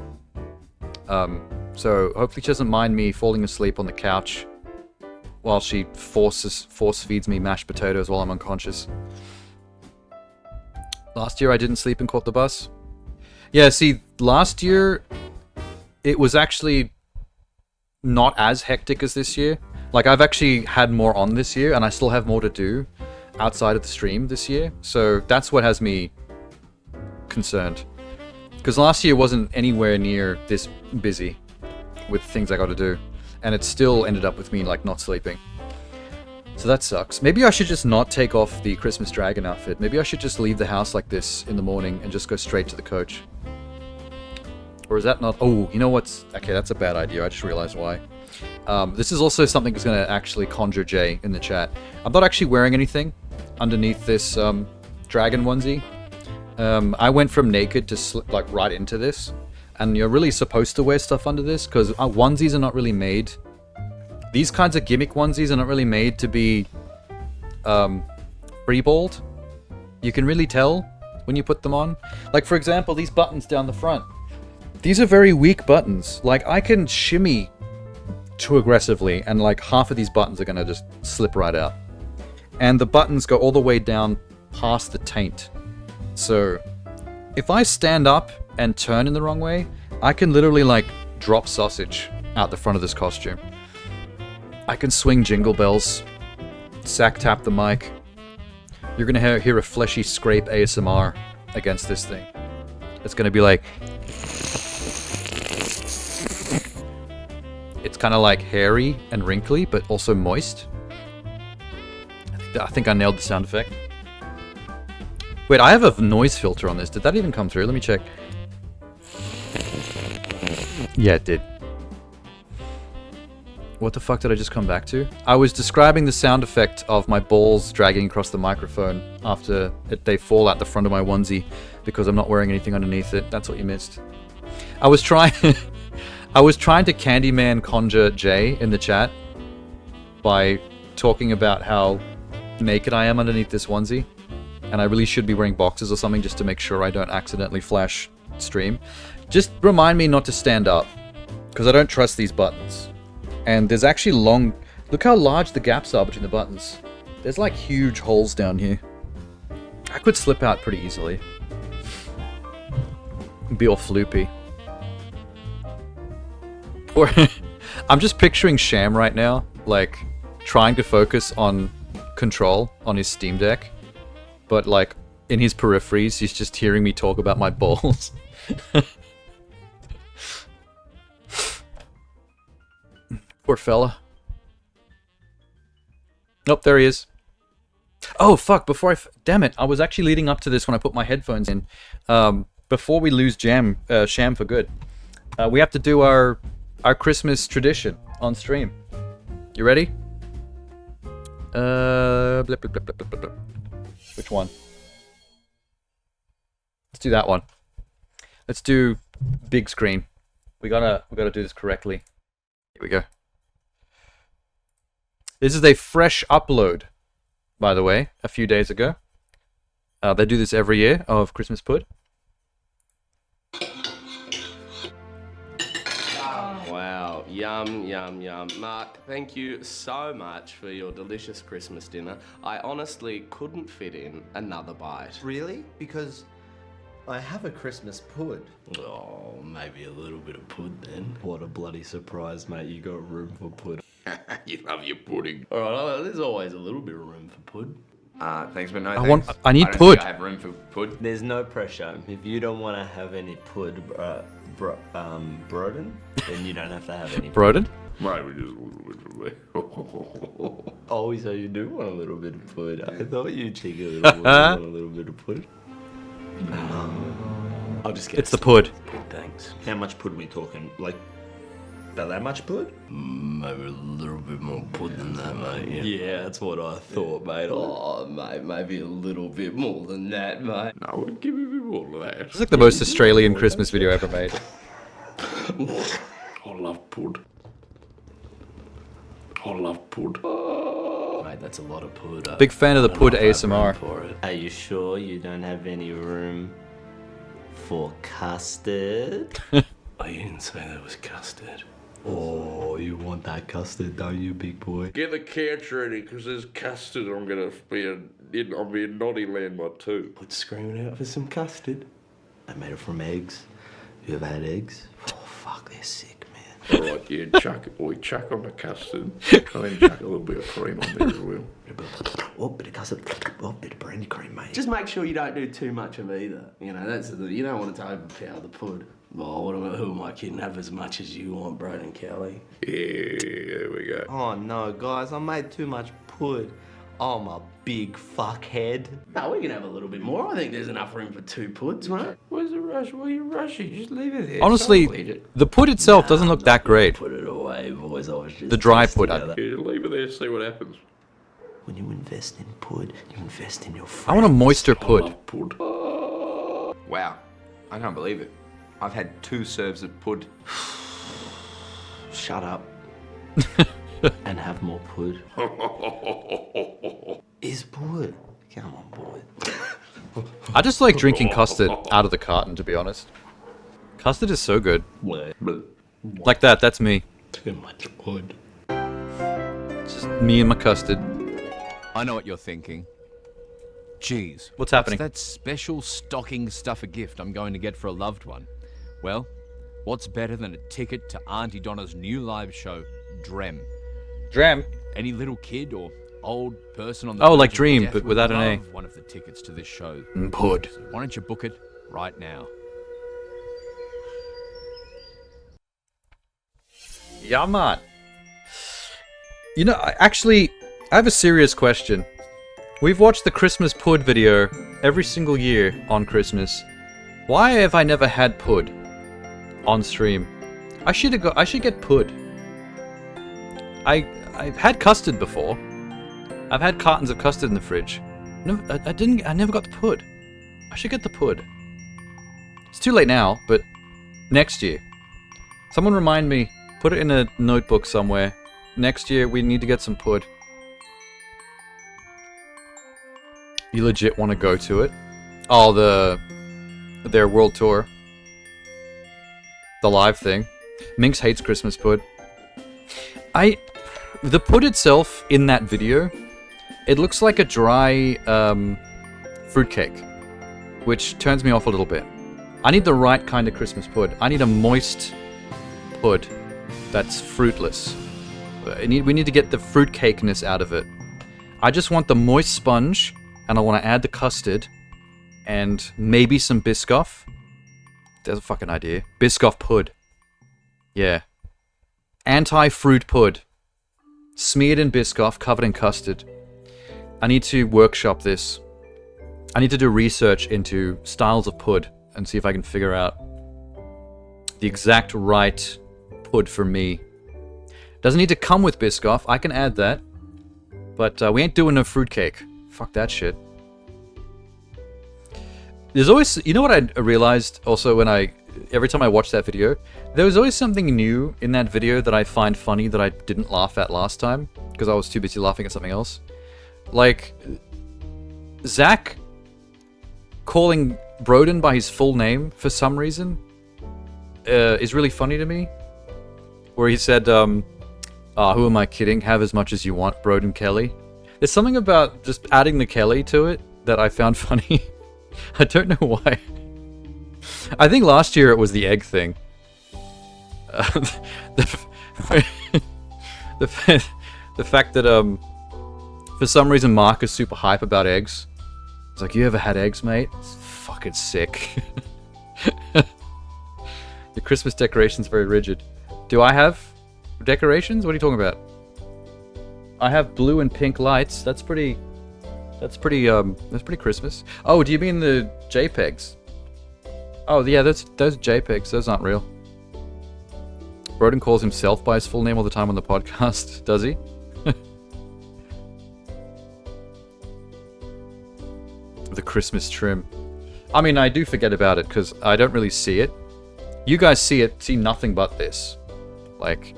So hopefully she doesn't mind me falling asleep on the couch while she force feeds me mashed potatoes while I'm unconscious. Last year I didn't sleep and caught the bus. Yeah, see, last year it was actually not as hectic as this year. Like, I've actually had more on this year, and I still have more to do outside of the stream this year. So that's what has me concerned. Because last year wasn't anywhere near this busy with things I got to do. And it still ended up with me, like, not sleeping. So that sucks. Maybe I should just not take off the Christmas dragon outfit. Maybe I should just leave the house like this in the morning and just go straight to the coach. Or is that not... Oh, you know what's... Okay, that's a bad idea. I just realized why. This is also something that's going to actually conjure Jay in the chat. I'm not actually wearing anything underneath this dragon onesie. I went from naked to like right into this. And you're really supposed to wear stuff under this because onesies are not really made... These kinds of gimmick onesies are not really made to be freeballed. You can really tell when you put them on. Like, for example, these buttons down the front. These are very weak buttons. Like, I can shimmy too aggressively, and like half of these buttons are gonna just slip right out. And the buttons go all the way down past the taint. So, if I stand up and turn in the wrong way, I can literally like drop sausage out the front of this costume. I can swing jingle bells, sack tap the mic. You're gonna hear a fleshy scrape ASMR against this thing. It's gonna be like... It's kind of like hairy and wrinkly, but also moist. I think I nailed the sound effect. Wait, I have a noise filter on this. Did that even come through? Let me check. Yeah, it did. What the fuck did I just come back to? I was describing the sound effect of my balls dragging across the microphone after they fall out the front of my onesie because I'm not wearing anything underneath it. That's what you missed. I was trying to Candyman conjure Jay in the chat by talking about how naked I am underneath this onesie, and I really should be wearing boxes or something just to make sure I don't accidentally flash stream. Just remind me not to stand up, because I don't trust these buttons. And there's actually long... Look how large the gaps are between the buttons. There's like huge holes down here. I could slip out pretty easily. Be all floopy. Or I'm just picturing Sham right now, like, trying to focus on control on his Steam Deck. But, like, in his peripheries, he's just hearing me talk about my balls. Poor fella. Nope, there he is. Oh, fuck, damn it, I was actually leading up to this when I put my headphones in. Before we lose Sham for good. We have to do our Christmas tradition on stream. You ready? Blip, blip, blip, blip, blip, blip. Which one? Let's do that one. Let's do big screen. We gotta do this correctly. Here we go. This is a fresh upload, by the way, a few days ago. They do this every year of Xmas Pud. Wow, yum, yum, yum. Mark, thank you so much for your delicious Christmas dinner. I honestly couldn't fit in another bite. Really? Because I have a Christmas Pud. Oh, maybe a little bit of pud then. What a bloody surprise, mate. You got room for Pud. You love your pudding. All right, there's always a little bit of room for pud. Thanks, but no I thanks. need don't pud. think I have room for pud. There's no pressure. If you don't want to have any Pud, Broden, then you don't have to have any Broden? Right, we just a little bit. Oh, so you do want a little bit of Pud. I thought you cheeky little boy want a little bit of Pud. I'll just get It's the Pud. Pud, thanks. How much Pud we talking? Like, about that much Pud? Maybe a little bit more pud than that, mate. Yeah, that's what I thought, mate. Oh, mate, maybe a little bit more than that, mate. No, give me a bit more of that. This is like the most Australian Christmas video ever made. I love pud. I love pud. Mate, that's a lot of pud. Big fan of the I don't Pud know if I have ASMR. room for it. Are you sure you don't have any room for custard? Oh, you didn't say there was custard. Oh, you want that custard, don't you, big boy? Get the couch ready, because there's custard. I'm gonna be in naughty land mod too. Put screaming out for some custard. I made it from eggs. You ever had eggs? Oh, fuck, they're sick, man. All right, yeah, chuck it, boy. Chuck on the custard, and then chuck a little bit of cream on there as well. Oh, bit of custard. Oh, bit of brandy cream, mate. Just make sure you don't do too much of either. You know, you don't want it to overpower the pud. Well, who am I kidding? Have as much as you want, Broden Kelly. Yeah, there we go. Oh, no, guys, I made too much pud. I'm a big fuckhead. No, we can have a little bit more. I think there's enough room for 2 puds, mate. Where's the rush? Why are you rushing? Just leave it there. Honestly, Someone eat it. the pud itself doesn't look that great. Put it away, boys. I was just The dry testing pud, I out mean. Yeah, leave it there, see what happens. When you invest in pud, you invest in your friends. I want a moister I pud. love pud. Wow, I can't believe it. I've had 2 serves of pud. Shut up. And have more pud. Is pud. Come on, boy. I just like drinking custard out of the carton, to be honest. Custard is so good. Like that, that's me. Too much pud. It's just me and my custard. I know what you're thinking. Geez, What's happening? that special stocking stuffer gift I'm going to get for a loved one? Well, what's better than a ticket to Auntie Donna's new live show, Drem? Dram. Any little kid or old person on the Oh, like verge of Dream, death but would without an A. love one of the tickets to this show. Pud. So why don't you book it right now? Yeah, man. You know, I have a serious question. We've watched the Christmas Pud video every single year on Christmas. Why have I never had Pud on stream? I should get Pud. I've had custard before. I've had cartons of custard in the fridge. I never got the Pud. I should get the Pud. It's too late now, but next year. Someone remind me, put it in a notebook somewhere. Next year we need to get some Pud. You legit want to go to it? Oh, their world tour. The live thing. Minx hates Christmas Pud. The Pud itself in that video, it looks like a dry fruitcake, which turns me off a little bit. I need the right kind of Christmas Pud. I need a moist Pud that's fruitless. We need to get the fruitcakeness out of it. I just want the moist sponge, and I want to add the custard, and maybe some Biscoff. There's a fucking idea. Biscoff Pud. Yeah. Anti-fruit Pud. Smeared in Biscoff, covered in custard. I need to workshop this. I need to do research into styles of Pud and see if I can figure out the exact right Pud for me. Doesn't need to come with Biscoff. I can add that. But we ain't doing no fruitcake. Fuck that shit. There's always... You know what I realized also every time I watch that video? There was always something new in that video that I find funny that I didn't laugh at last time. Because I was too busy laughing at something else. Like... Zach calling Broden by his full name for some reason is really funny to me. Where he said, who am I kidding? Have as much as you want, Broden Kelly. There's something about just adding the Kelly to it that I found funny. I don't know why. I think last year it was the egg thing. The fact that for some reason Mark is super hype about eggs. It's like, you ever had eggs, mate? It's fucking sick. Your Christmas decoration's very rigid. Do I have decorations? What are you talking about? I have blue and pink lights. That's pretty Christmas. Oh, do you mean the JPEGs? Oh, yeah, those JPEGs. Those aren't real. Broden calls himself by his full name all the time on the podcast, does he? The Christmas trim. I mean, I do forget about it because I don't really see it. You guys see nothing but this. Like,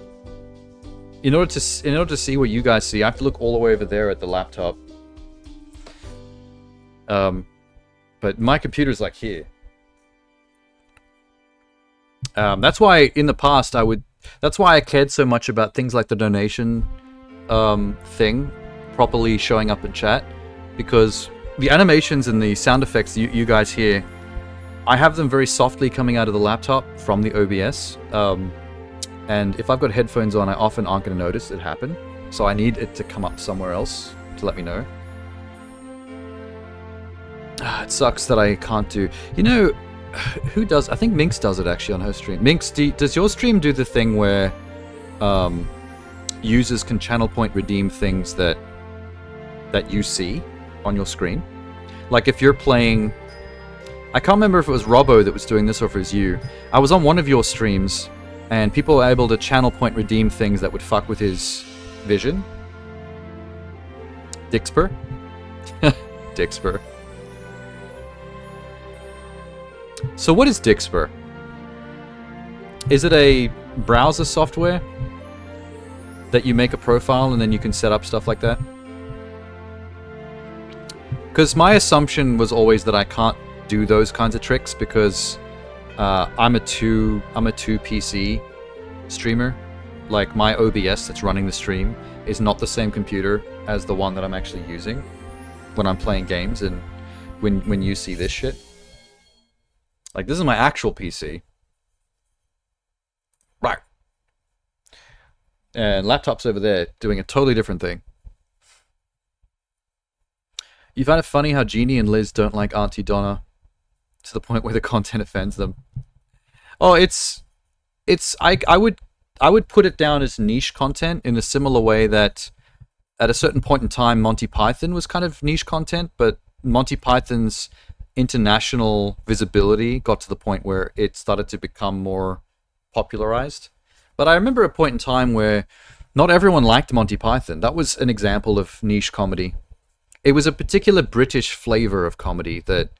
in order to see what you guys see, I have to look all the way over there at the laptop. But my computer's like here. That's why in the past I would That's why I cared so much about things like the donation thing properly showing up in chat, because the animations and the sound effects you guys hear, I have them very softly coming out of the laptop from the OBS, and if I've got headphones on, I often aren't going to notice it happen, so I need it to come up somewhere else to let me know. It sucks that I can't do... You know, who does... I think Minx does it actually on her stream. Minx, does your stream do the thing where users can channel point redeem things that you see on your screen? Like if you're playing... I can't remember if it was Robbo that was doing this or if it was you. I was on one of your streams and people were able to channel point redeem things that would fuck with his vision. Dixper? Dixper. So what is Dixper? Is it a browser software that you make a profile and then you can set up stuff like that? Because my assumption was always that I can't do those kinds of tricks because I'm a two PC streamer. Like my OBS that's running the stream is not the same computer as the one that I'm actually using when I'm playing games and when you see this shit. Like, this is my actual PC. Right. And laptop's over there doing a totally different thing. You find it funny how Jeannie and Liz don't like Auntie Donna to the point where the content offends them. Oh, I would put it down as niche content in a similar way that at a certain point in time Monty Python was kind of niche content, but Monty Python's international visibility got to the point where it started to become more popularized. But I remember a point in time where not everyone liked Monty Python. That was an example of niche comedy. It was a particular British flavor of comedy that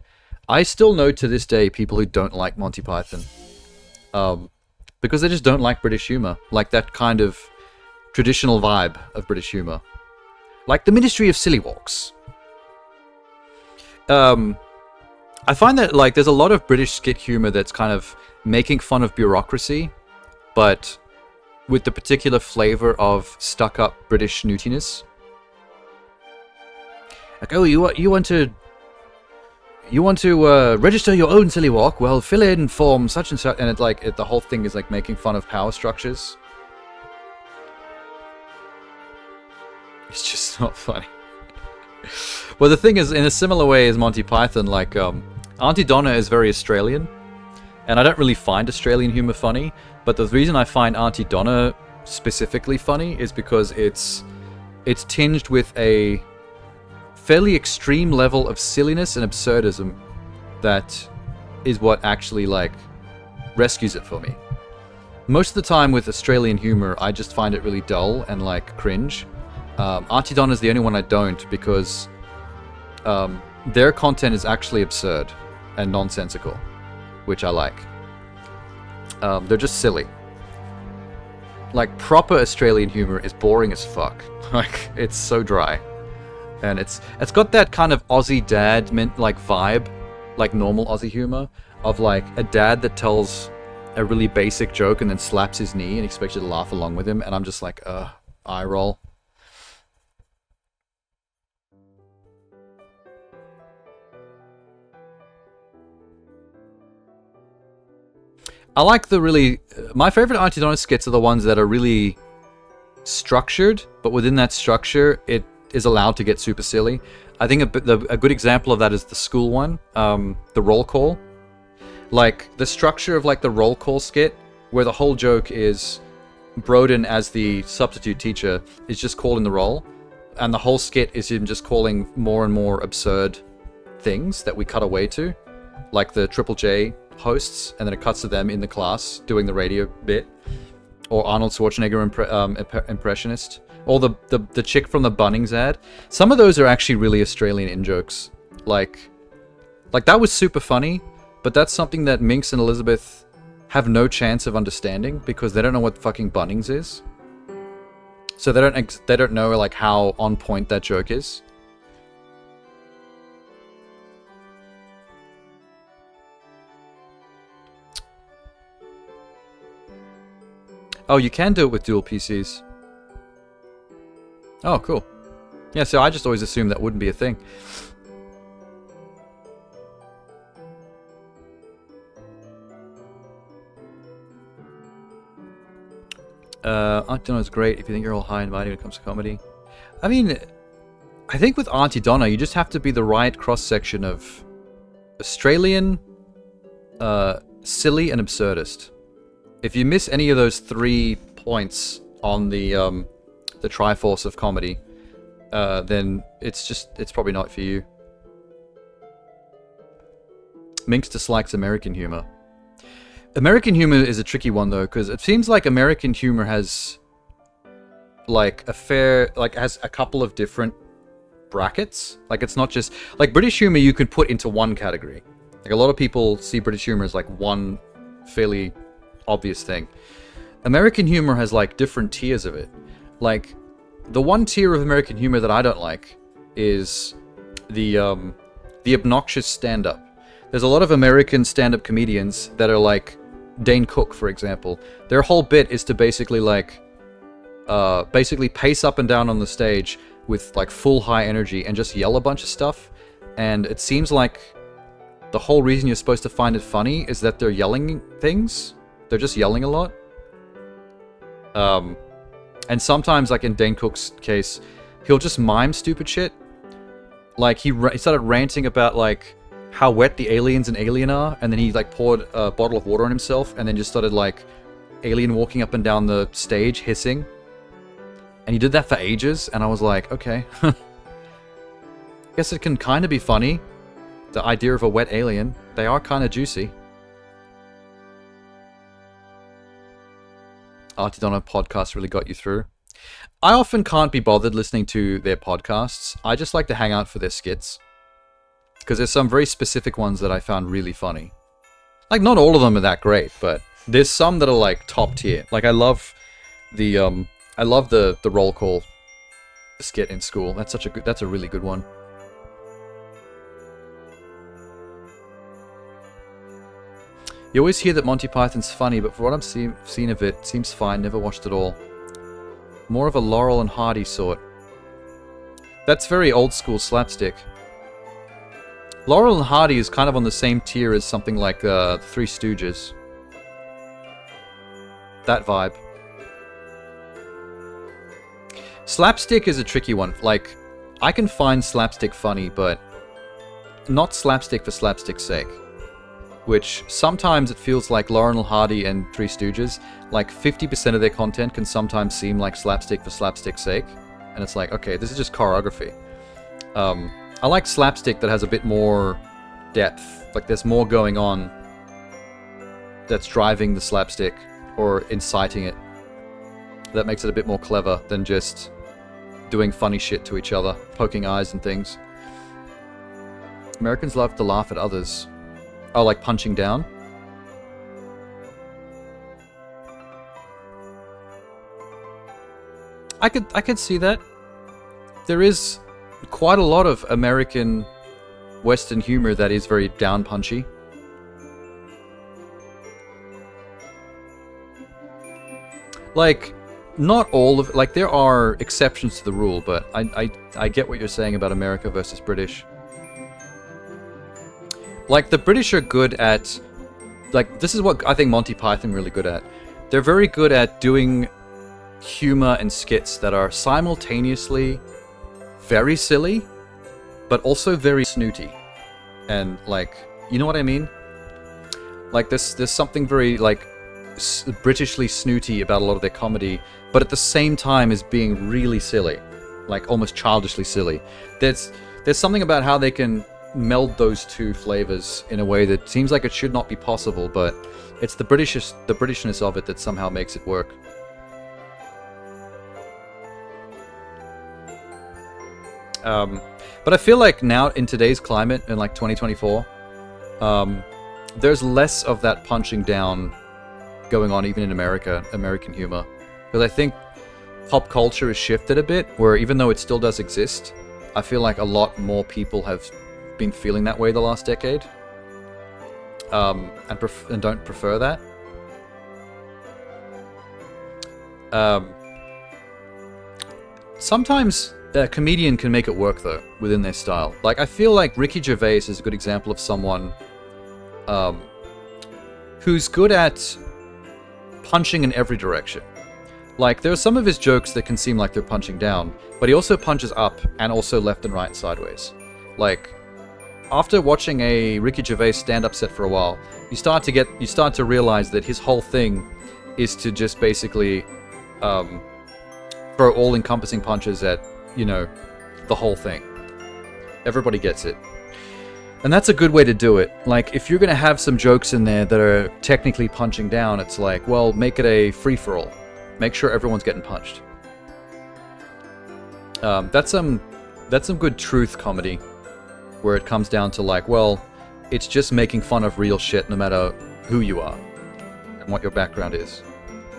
I still know to this day people who don't like Monty Python. Because they just don't like British humor. Like that kind of traditional vibe of British humor. Like the Ministry of Silly Walks. I find that like there's a lot of British skit humor that's kind of making fun of bureaucracy, but with the particular flavor of stuck-up British snootiness. Like, oh, you want to register your own silly walk? Well, fill in form such and such, and it's like the whole thing is like making fun of power structures. It's just not funny. Well, the thing is, in a similar way as Monty Python, like Auntie Donna is very Australian, and I don't really find Australian humor funny. But the reason I find Auntie Donna specifically funny is because it's tinged with a fairly extreme level of silliness and absurdism that is what actually like rescues it for me. Most of the time with Australian humor, I just find it really dull and like cringe. Auntie Donna is the only one I don't, because their content is actually absurd and nonsensical, which I like. They're just silly. Like proper Australian humor is boring as fuck. Like it's so dry. And it's got that kind of Aussie dad like vibe, like normal Aussie humor, of like a dad that tells a really basic joke and then slaps his knee and expects you to laugh along with him, and I'm just like, eye roll. I like the really... my favorite Auntie Donna skits are the ones that are really structured, but within that structure, it is allowed to get super silly. I think a good example of that is the school one, the roll call. Like, the structure of like the roll call skit, where the whole joke is Broden as the substitute teacher is just calling the roll, and the whole skit is him just calling more and more absurd things that we cut away to, like the Triple J hosts, and then it cuts to them in the class doing the radio bit, or Arnold Schwarzenegger impressionist, or the chick from the Bunnings ad. Some of those are actually really Australian in-jokes. Like that was super funny, but that's something that Minx and Elizabeth have no chance of understanding because they don't know what fucking Bunnings is. So they don't know like how on point that joke is. Oh, you can do it with dual PCs. Oh, cool. Yeah, so I just always assumed that wouldn't be a thing. Auntie Donna's great if you think you're all high and mighty when it comes to comedy. I mean, I think with Auntie Donna, you just have to be the right cross-section of Australian, silly, and absurdist. If you miss any of those 3 points on the Triforce of comedy, then it's probably not for you. Minx dislikes American humor. American humor is a tricky one though, because it seems like American humor has has a couple of different brackets. Like it's not just like British humor you can put into one category. Like a lot of people see British humor as like one fairly obvious thing. American humor has like different tiers of it. Like the one tier of American humor that I don't like is the obnoxious stand-up. There's a lot of American stand-up comedians that are like Dane Cook, for example. Their whole bit is to basically pace up and down on the stage with like full high energy and just yell a bunch of stuff. And it seems like the whole reason you're supposed to find it funny is that they're yelling things. They're just yelling a lot. And sometimes, like in Dane Cook's case, he'll just mime stupid shit. Like he started ranting about like how wet the aliens in Alien are, and then he like poured a bottle of water on himself, and then just started like Alien walking up and down the stage hissing. And he did that for ages, and I was like, okay. Guess it can kind of be funny. The idea of a wet alien. They are kind of juicy. Auntie Donna podcast really got you through. I often can't be bothered listening to their podcasts. I just like to hang out for their skits. Because there's some very specific ones that I found really funny. Like, not all of them are that great, but there's some that are, like, top tier. Like, I love the roll call skit in school. That's a really good one. You always hear that Monty Python's funny, but for what I've seen of it, seems fine, never watched it all. More of a Laurel and Hardy sort. That's very old school slapstick. Laurel and Hardy is kind of on the same tier as something like the Three Stooges. That vibe. Slapstick is a tricky one. Like, I can find slapstick funny, but not slapstick for slapstick's sake. Which, sometimes it feels like Laurel and Hardy and Three Stooges, like 50% of their content can sometimes seem like slapstick for slapstick's sake. And it's like, okay, this is just choreography. I like slapstick that has a bit more depth. Like there's more going on that's driving the slapstick or inciting it. That makes it a bit more clever than just doing funny shit to each other, poking eyes and things. Americans love to laugh at others. Oh, like punching down? I could see that. There is quite a lot of American Western humor that is very down punchy. Like, not all of... Like, there are exceptions to the rule, but I get what you're saying about America versus British. Like, the British are good at... Like, this is what I think Monty Python are really good at. They're very good at doing humor and skits that are simultaneously very silly, but also very snooty. And, like, you know what I mean? Like, there's something very, like, Britishly snooty about a lot of their comedy, but at the same time is being really silly. Like, almost childishly silly. There's something about how they can meld those two flavors in a way that seems like it should not be possible, but it's the Britishness of it that somehow makes it work. But I feel like now in today's climate, in like 2024, there's less of that punching down going on even in American humor. Because I think pop culture has shifted a bit, where even though it still does exist, I feel like a lot more people have been feeling that way the last decade. And don't prefer that. Sometimes a comedian can make it work, though, within their style. Like, I feel like Ricky Gervais is a good example of someone who's good at punching in every direction. Like, there are some of his jokes that can seem like they're punching down, but he also punches up and also left and right and sideways. Like, after watching a Ricky Gervais stand-up set for a while, you start to realize that his whole thing is to just basically throw all-encompassing punches at, you know, the whole thing. Everybody gets it. And that's a good way to do it. Like, if you're going to have some jokes in there that are technically punching down, it's like, well, make it a free-for-all. Make sure everyone's getting punched. That's some good truth comedy, where it comes down to like, well, it's just making fun of real shit no matter who you are and what your background is.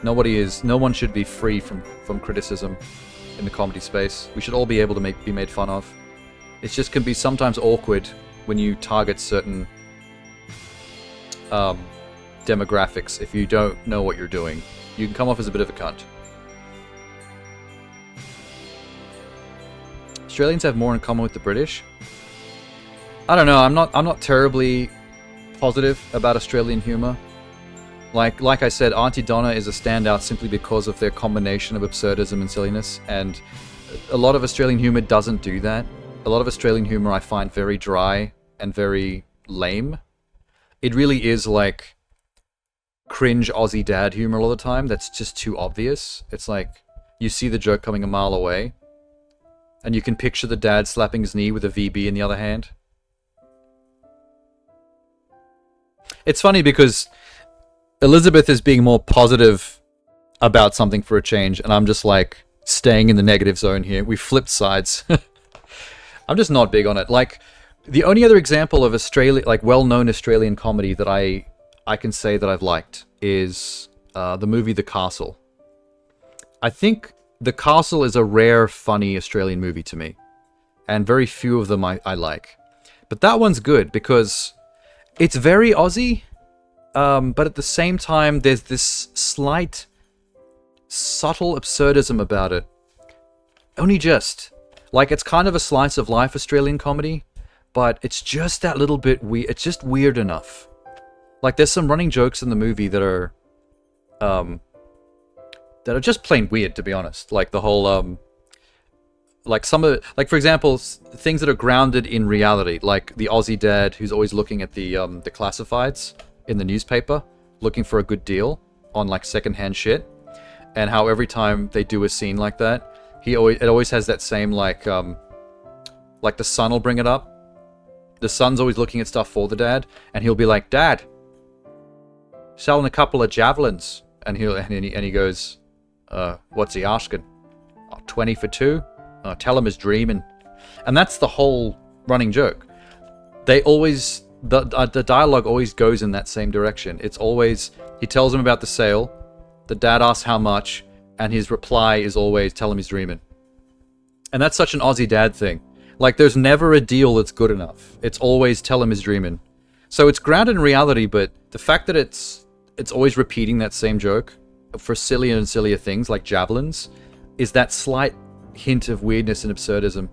No one should be free from criticism in the comedy space. We should all be able to be made fun of. It just can be sometimes awkward when you target certain demographics if you don't know what you're doing. You can come off as a bit of a cunt. Australians have more in common with the British. I don't know. I'm not terribly positive about Australian humor. Like I said, Auntie Donna is a standout simply because of their combination of absurdism and silliness, and a lot of Australian humor doesn't do that. A lot of Australian humor I find very dry and very lame. It really is like cringe Aussie dad humor all the time that's just too obvious. It's like you see the joke coming a mile away, and you can picture the dad slapping his knee with a VB in the other hand. It's funny because Elizabeth is being more positive about something for a change, and I'm just like staying in the negative zone here. We flipped sides. I'm just not big on it. Like, the only other example of well-known Australian comedy that I can say that I've liked is the movie The Castle. I think The Castle is a rare, funny Australian movie to me, and very few of them I like. But that one's good because it's very Aussie, but at the same time, there's this slight, subtle absurdism about it. Only just. Like, it's kind of a slice of life Australian comedy, but it's just that little bit weird. It's just weird enough. Like, there's some running jokes in the movie that are just plain weird, to be honest. Like the whole, like for example, things that are grounded in reality, like the Aussie dad who's always looking at the classifieds in the newspaper, looking for a good deal on like secondhand shit, and how every time they do a scene like that, it always has that same like the son will bring it up. The son's always looking at stuff for the dad, and he'll be like, "Dad, selling a couple of javelins," and he goes, "What's he asking? 20 for 2? Tell him he's dreaming." And that's the whole running joke. They always the dialogue always goes in that same direction. It's always, he tells him about the sale, the dad asks how much, and his reply is always, "Tell him he's dreaming." And that's such an Aussie dad thing. Like, there's never a deal that's good enough. It's always, "Tell him he's dreaming." So it's grounded in reality, but the fact that it's always repeating that same joke for sillier and sillier things like javelins is that slight hint of weirdness and absurdism.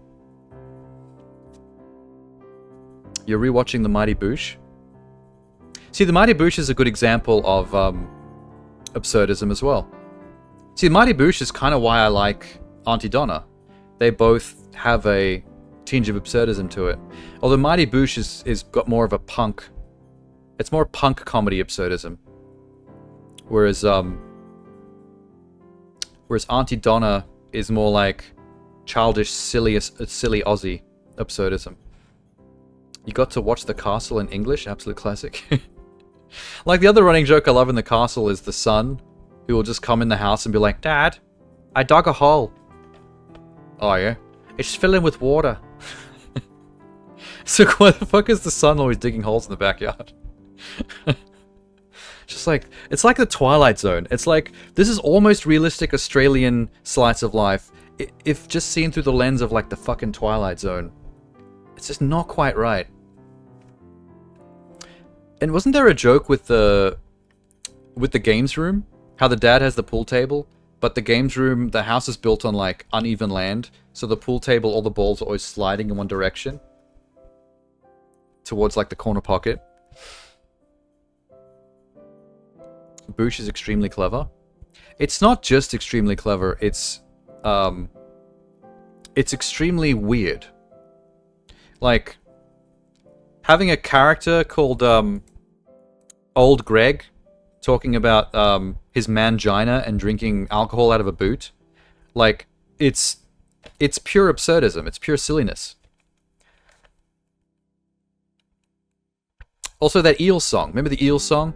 You're rewatching The Mighty Boosh? See, The Mighty Boosh is a good example of absurdism as well. See, The Mighty Boosh is kind of why I like Auntie Donna. They both have a tinge of absurdism to it. Although Mighty Boosh is got more of a punk. It's more punk comedy absurdism. Whereas Auntie Donna is more like childish, silly Aussie absurdism. You got to watch The Castle in English? Absolute classic. Like, the other running joke I love in The Castle is the son who will just come in the house and be like, "Dad, I dug a hole." "Oh yeah? It's filling with water." So why the fuck is the son always digging holes in the backyard? Just like, it's like the Twilight Zone. It's like, this is almost realistic Australian slice of life, if just seen through the lens of like the fucking Twilight Zone. It's just not quite right. And wasn't there a joke with the games room? How the dad has the pool table, but the games room, the house is built on like uneven land, so the pool table, all the balls are always sliding in one direction towards like the corner pocket. Boosh is extremely clever. It's not just extremely clever, it's extremely weird. Like, having a character called Old Greg talking about his mangina and drinking alcohol out of a boot, like, it's pure absurdism, it's pure silliness. Also, that Eels song. Remember the Eels song?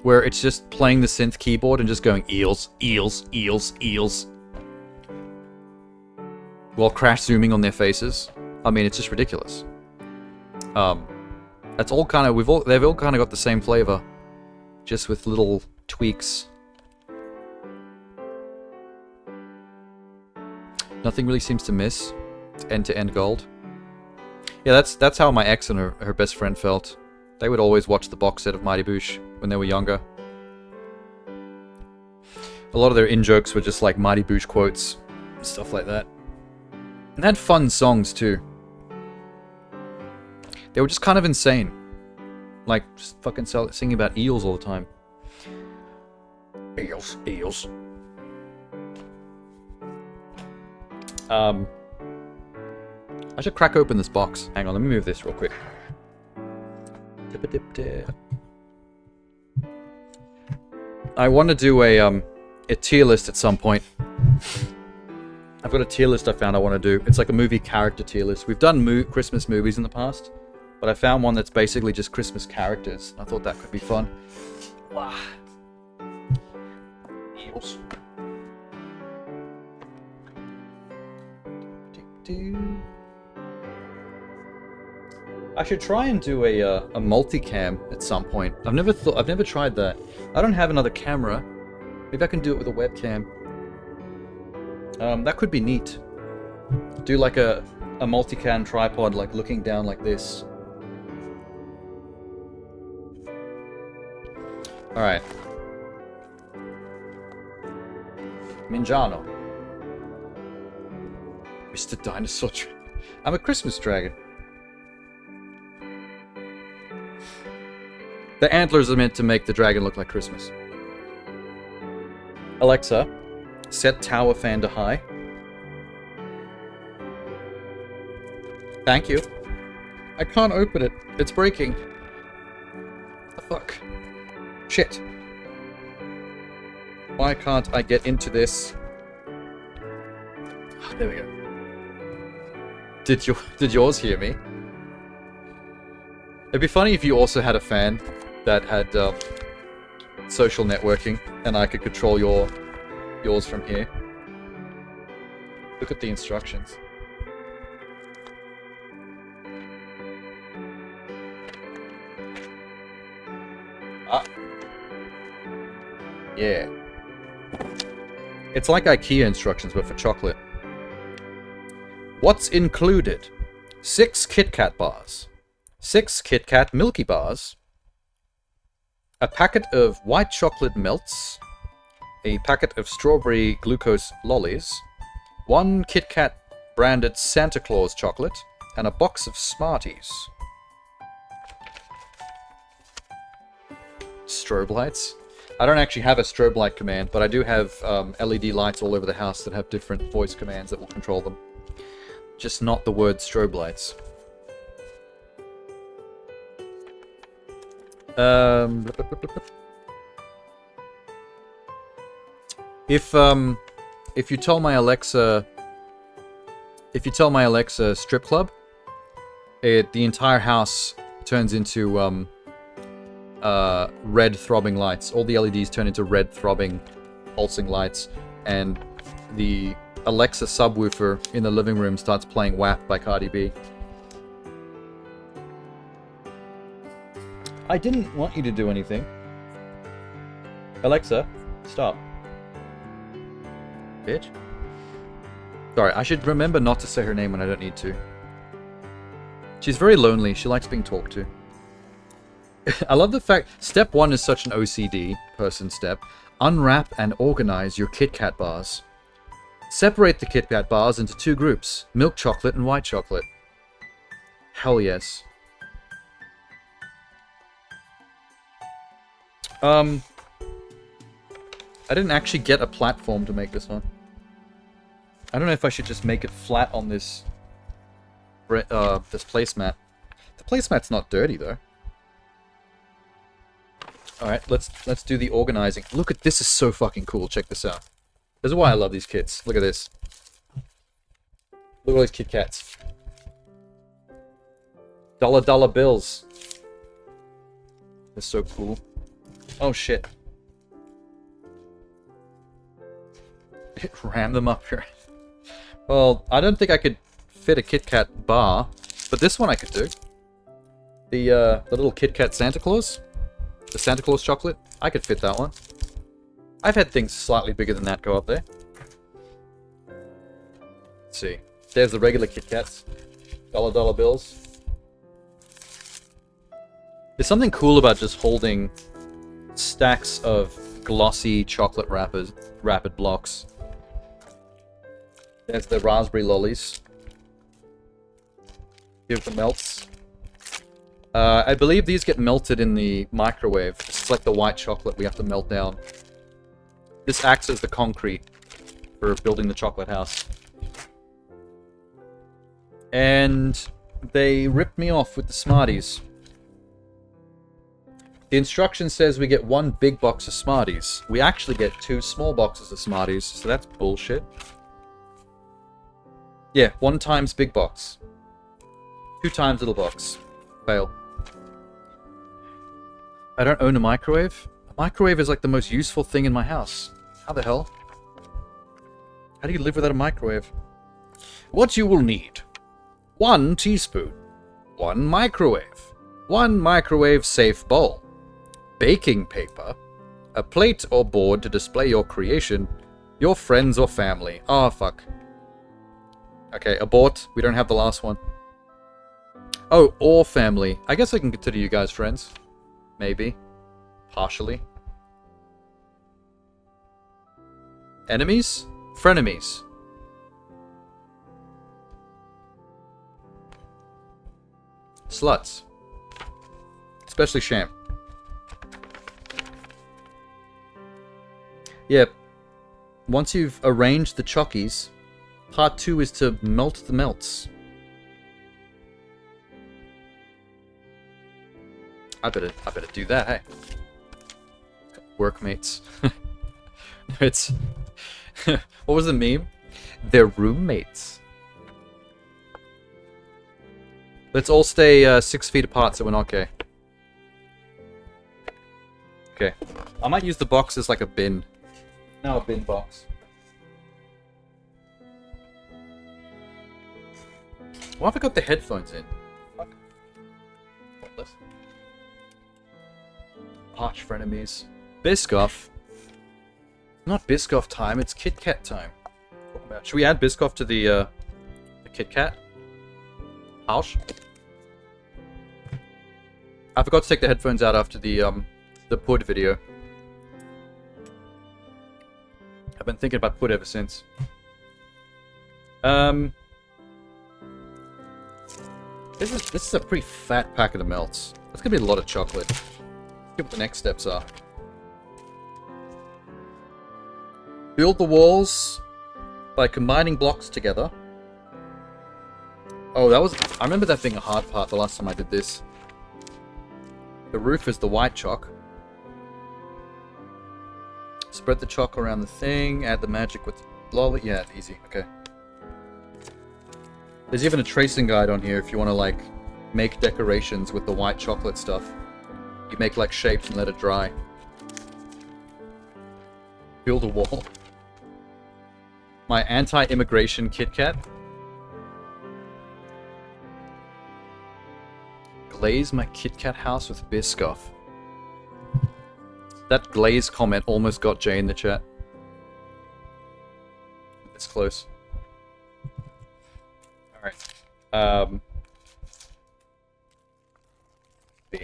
Where it's just playing the synth keyboard and just going eels, eels, eels, eels. While crash zooming on their faces. I mean, it's just ridiculous. That's all kind of, they've all kind of got the same flavor. Just with little tweaks. Nothing really seems to miss. It's end-to-end gold. Yeah, that's how my ex and her best friend felt. They would always watch the box set of Mighty Boosh when they were younger. A lot of their in-jokes were just like Mighty Boosh quotes, stuff like that. And they had fun songs too. They were just kind of insane. Like, just fucking singing about eels all the time. Eels, eels. I should crack open this box. Hang on, let me move this real quick. I want to do a tier list at some point. I've got a tier list I found I want to do. It's like a movie character tier list. We've done Christmas movies in the past, but I found one that's basically just Christmas characters. I thought that could be fun. Wow. Eels. I should try and do a multicam at some point. I've never tried that. I don't have another camera. Maybe I can do it with a webcam. That could be neat. Do like a multicam tripod, like looking down like this. Alright. Minjano. Mr. Dinosaur. I'm a Christmas dragon. The antlers are meant to make the dragon look like Christmas. Alexa, set tower fan to high. Thank you. I can't open it. It's breaking. The fuck? Shit. Why can't I get into this? Oh, there we go. Did yours hear me? It'd be funny if you also had a fan that had social networking, and I could control yours from here. Look at the instructions. Ah. Yeah. It's like IKEA instructions, but for chocolate. What's included? 6 KitKat bars. 6 KitKat Milky Bars, a packet of white chocolate melts, a packet of strawberry glucose lollies, 1 KitKat branded Santa Claus chocolate, and a box of Smarties. Strobe lights? I don't actually have a strobe light command, but I do have LED lights all over the house that have different voice commands that will control them. Just not the word strobe lights. If you tell my Alexa strip club, the entire house turns into red throbbing lights. All the LEDs turn into red throbbing pulsing lights, and the Alexa subwoofer in the living room starts playing WAP by Cardi B. I didn't want you to do anything. Alexa, stop. Bitch. Sorry, I should remember not to say her name when I don't need to. She's very lonely. She likes being talked to. I love the fact... Step 1 is such an OCD person step. unwrap and organize your KitKat bars. Separate the KitKat bars into 2 groups, milk chocolate and white chocolate. Hell yes. I didn't actually get a platform to make this one. I don't know if I should just make it flat on this this placemat. The placemat's not dirty though. All right, let's do the organizing. Look at this, is so fucking cool. Check this out. This is why I love these kits. Look at this. Look at all these KitKats. Dollar bills. They're so cool. Oh shit. It rammed them up here. Well, I don't think I could fit a KitKat bar, but this one I could do. The little KitKat Santa Claus. The Santa Claus chocolate. I could fit that one. I've had things slightly bigger than that go up there. Let's see. There's the regular KitKats. Dollar bills. There's something cool about just holding stacks of glossy chocolate wrapped blocks. There's the raspberry lollies. Give the melts. I believe these get melted in the microwave. It's like the white chocolate we have to melt down. This acts as the concrete for building the chocolate house. And they ripped me off with the Smarties. The instruction says we get 1 big box of Smarties. We actually get 2 small boxes of Smarties, so that's bullshit. Yeah, 1 times big box. 2 times little box. Fail. I don't own a microwave. A microwave is like the most useful thing in my house. How the hell? How do you live without a microwave? What you will need. 1 teaspoon. 1 microwave. 1 microwave safe bowl. Baking paper. A plate or board to display your creation. Your friends or family. Oh, fuck. Okay, abort. We don't have the last one. Oh, or family. I guess I can consider you guys friends. Maybe. Partially. Enemies? Frenemies. Sluts. Especially Sham. Yep. Once you've arranged the chockies, part 2 is to melt the melts. I better do that, hey. Workmates. It's... what was the meme? They're roommates. Let's all stay 6 feet apart so we're not okay. Okay. I might use the box as like a bin. No, a bin box. Why have I got the headphones in? Fuck. Pointless. Arch frenemies. Biscoff. Not Biscoff time, it's KitKat time. Should we add Biscoff to the KitKat House? I forgot to take the headphones out after the Pud video. I've been thinking about Pud ever since. This is a pretty fat packet of melts. That's gonna be a lot of chocolate. Let's see what the next steps are. Build the walls by combining blocks together. Oh, I remember that being a hard part the last time I did this. The roof is the white chalk. Spread the chalk around the thing, add the magic with lolly. Yeah, easy, okay. There's even a tracing guide on here if you want to, like, make decorations with the white chocolate stuff. You make, like, shapes and let it dry. Build a wall. My anti-immigration KitKat. Glaze my KitKat house with Biscoff. That glaze comment almost got Jay in the chat. It's close. Alright. B.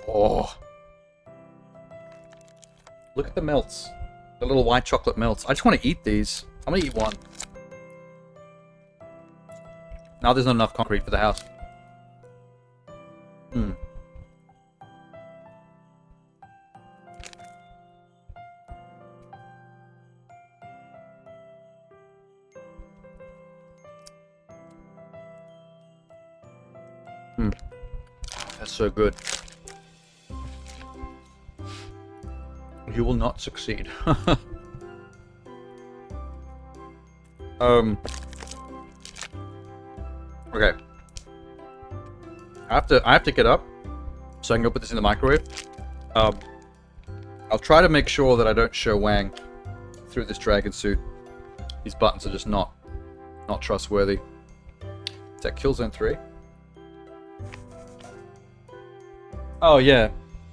Oh. Look at the melts. The little white chocolate melts. I just want to eat these. I'm going to eat one. Now there's not enough concrete for the house. Hmm. Hmm. That's so good. You will not succeed. Okay. I have to get up so I can go put this in the microwave. I'll try to make sure that I don't show Wang through this dragon suit. These buttons are just not trustworthy. Is that Killzone 3? Oh yeah,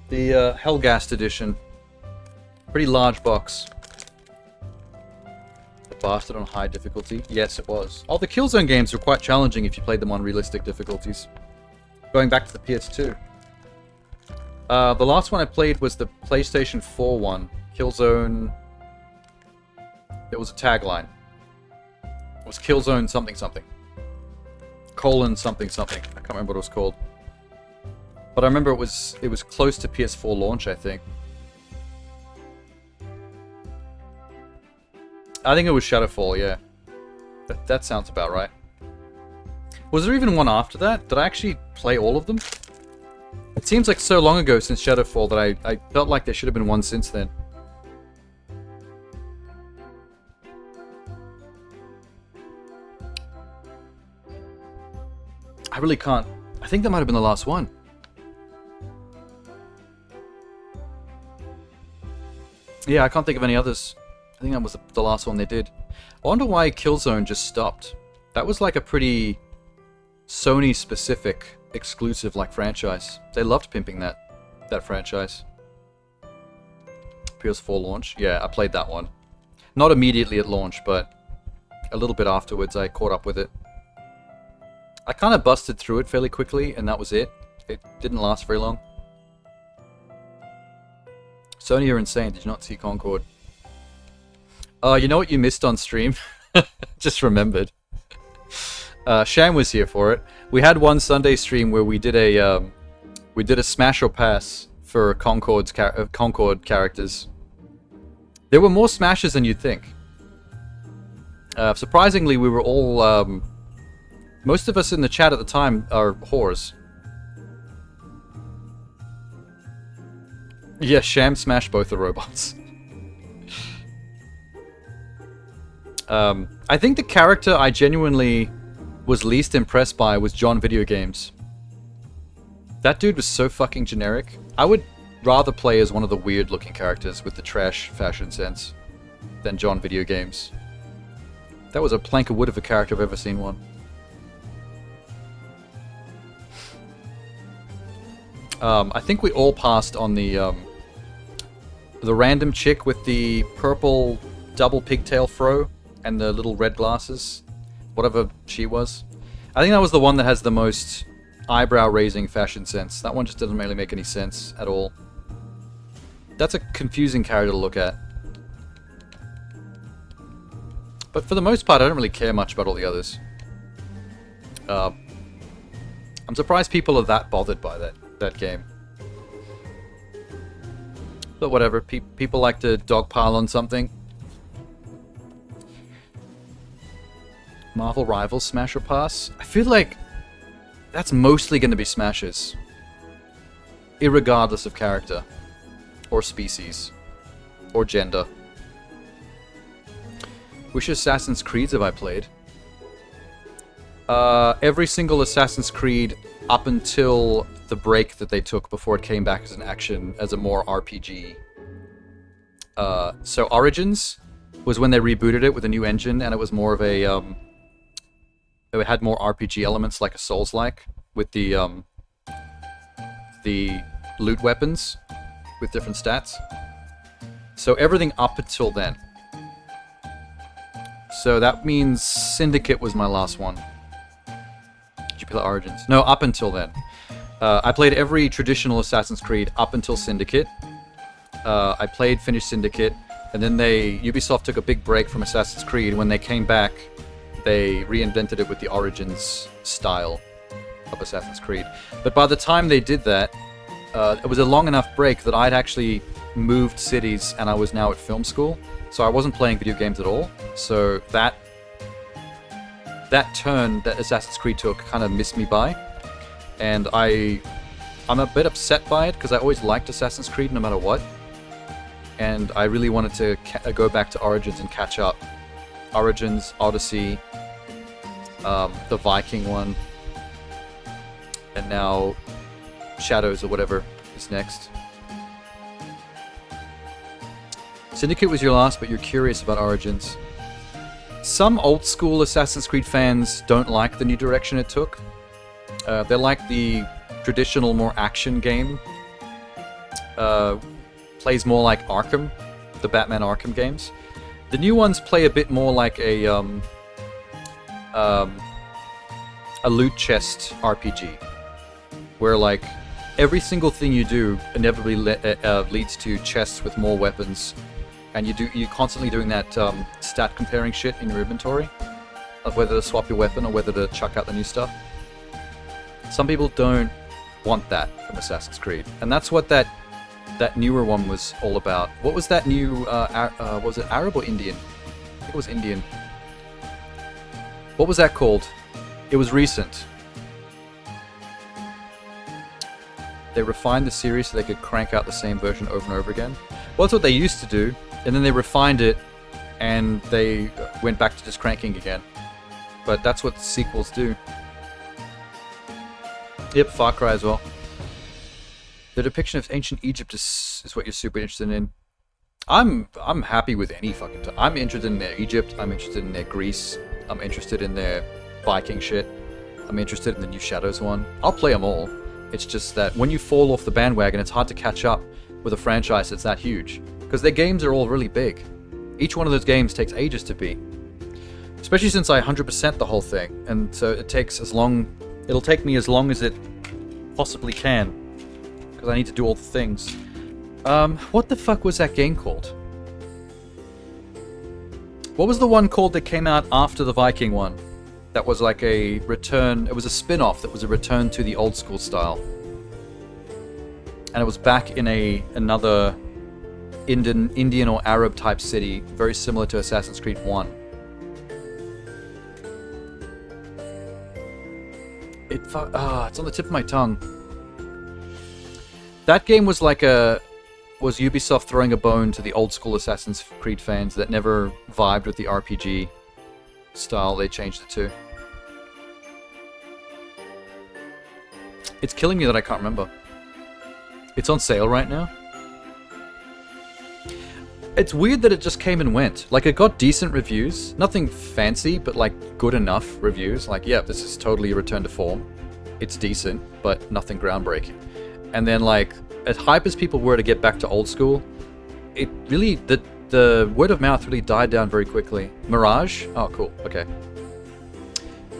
the Hellgast edition. Pretty large box. The bastard on high difficulty. Yes, it was. All the Killzone games were quite challenging if you played them on realistic difficulties. Going back to the PS2. The last one I played was the PlayStation 4 one. Killzone... There was a tagline. It was Killzone something something. Colon something something. I can't remember what it was called. But I remember it was close to PS4 launch, I think. I think it was Shadowfall, yeah. That sounds about right. Was there even one after that? Did I actually play all of them? It seems like so long ago since Shadowfall that I felt like there should have been one since then. I really can't. I think that might have been the last one. Yeah, I can't think of any others. I think that was the last one they did. I wonder why Killzone just stopped. That was like a pretty Sony-specific, exclusive like franchise. They loved pimping that franchise. PS4 launch. Yeah, I played that one. Not immediately at launch, but a little bit afterwards I caught up with it. I kind of busted through it fairly quickly, and that was it. It didn't last very long. Sony, you're insane. Did you not see Concord? You know what you missed on stream? Just remembered. Sham was here for it. We had one Sunday stream where we did a smash or pass for Concord characters. There were more smashes than you'd think. Surprisingly, we were all... most of us in the chat at the time are whores. Yeah, Sham smashed both the robots. I think the character I genuinely was least impressed by was John Video Games. That dude was so fucking generic. I would rather play as one of the weird looking characters with the trash fashion sense than John Video Games. That was a plank of wood of a character I've ever seen one. I think we all passed on the random chick with the purple double pigtail fro and the little red glasses, whatever she was. I think that was the one that has the most eyebrow-raising fashion sense. That one just doesn't really make any sense at all. That's a confusing character to look at. But for the most part, I don't really care much about all the others. I'm surprised people are that bothered by that game. But whatever, people like to dogpile on something. Marvel Rivals Smash or Pass? I feel like that's mostly going to be smashes. Irregardless of character. Or species. Or gender. Which Assassin's Creeds have I played? Every single Assassin's Creed up until the break that they took before it came back as an action, as a more RPG. So Origins was when they rebooted it with a new engine, and it was more of a, it had more RPG elements like a Souls-like, with the loot weapons with different stats. So everything up until then. So that means Syndicate was my last one. Did you play Origins? No, up until then. I played every traditional Assassin's Creed up until Syndicate. I finished Syndicate, and then Ubisoft took a big break from Assassin's Creed. When they came back, they reinvented it with the Origins style of Assassin's Creed. But by the time they did that, it was a long enough break that I'd actually moved cities and I was now at film school, so I wasn't playing video games at all. So that turn that Assassin's Creed took kind of missed me by, and I'm a bit upset by it because I always liked Assassin's Creed no matter what, and I really wanted to go back to Origins and catch up. Origins, Odyssey, the Viking one, and now Shadows or whatever is next. Syndicate was your last, but you're curious about Origins. Some old school Assassin's Creed fans don't like the new direction it took. They like the traditional, more action game. Plays more like Arkham, the Batman Arkham games. The new ones play a bit more like a loot chest RPG, where like every single thing you do inevitably leads to chests with more weapons, and you're constantly doing that stat comparing shit in your inventory of whether to swap your weapon or whether to chuck out the new stuff. Some people don't want that from Assassin's Creed, and that's what that newer one was all about. What was that new, was it Arab or Indian? I think it was Indian. What was that called? It was recent. They refined the series so they could crank out the same version over and over again. Well, that's what they used to do, and then they refined it, and they went back to just cranking again. But that's what sequels do. Yep, Far Cry as well. The depiction of ancient Egypt is what you're super interested in. I'm happy with any fucking time. I'm interested in their Egypt. I'm interested in their Greece. I'm interested in their Viking shit. I'm interested in the new Shadows one. I'll play them all. It's just that when you fall off the bandwagon, it's hard to catch up with a franchise that's that huge. Because their games are all really big. Each one of those games takes ages to beat. Especially since I 100% the whole thing. And so it'll take me as long as it possibly can. Because I need to do all the things. What the fuck was that game called? What was the one called that came out after the Viking one? That was like a return, it was a spin-off that was a return to the old school style. And it was back in another Indian or Arab type city, very similar to Assassin's Creed 1. It's on the tip of my tongue. That game was was Ubisoft throwing a bone to the old school Assassin's Creed fans that never vibed with the RPG style they changed it to. It's killing me that I can't remember. It's on sale right now. It's weird that it just came and went. Like, it got decent reviews. Nothing fancy, but like good enough reviews. Like, yeah, this is totally a return to form. It's decent, but nothing groundbreaking. And then, like, as hype as people were to get back to old school, it really, the word of mouth really died down very quickly. Mirage? Oh, cool. Okay.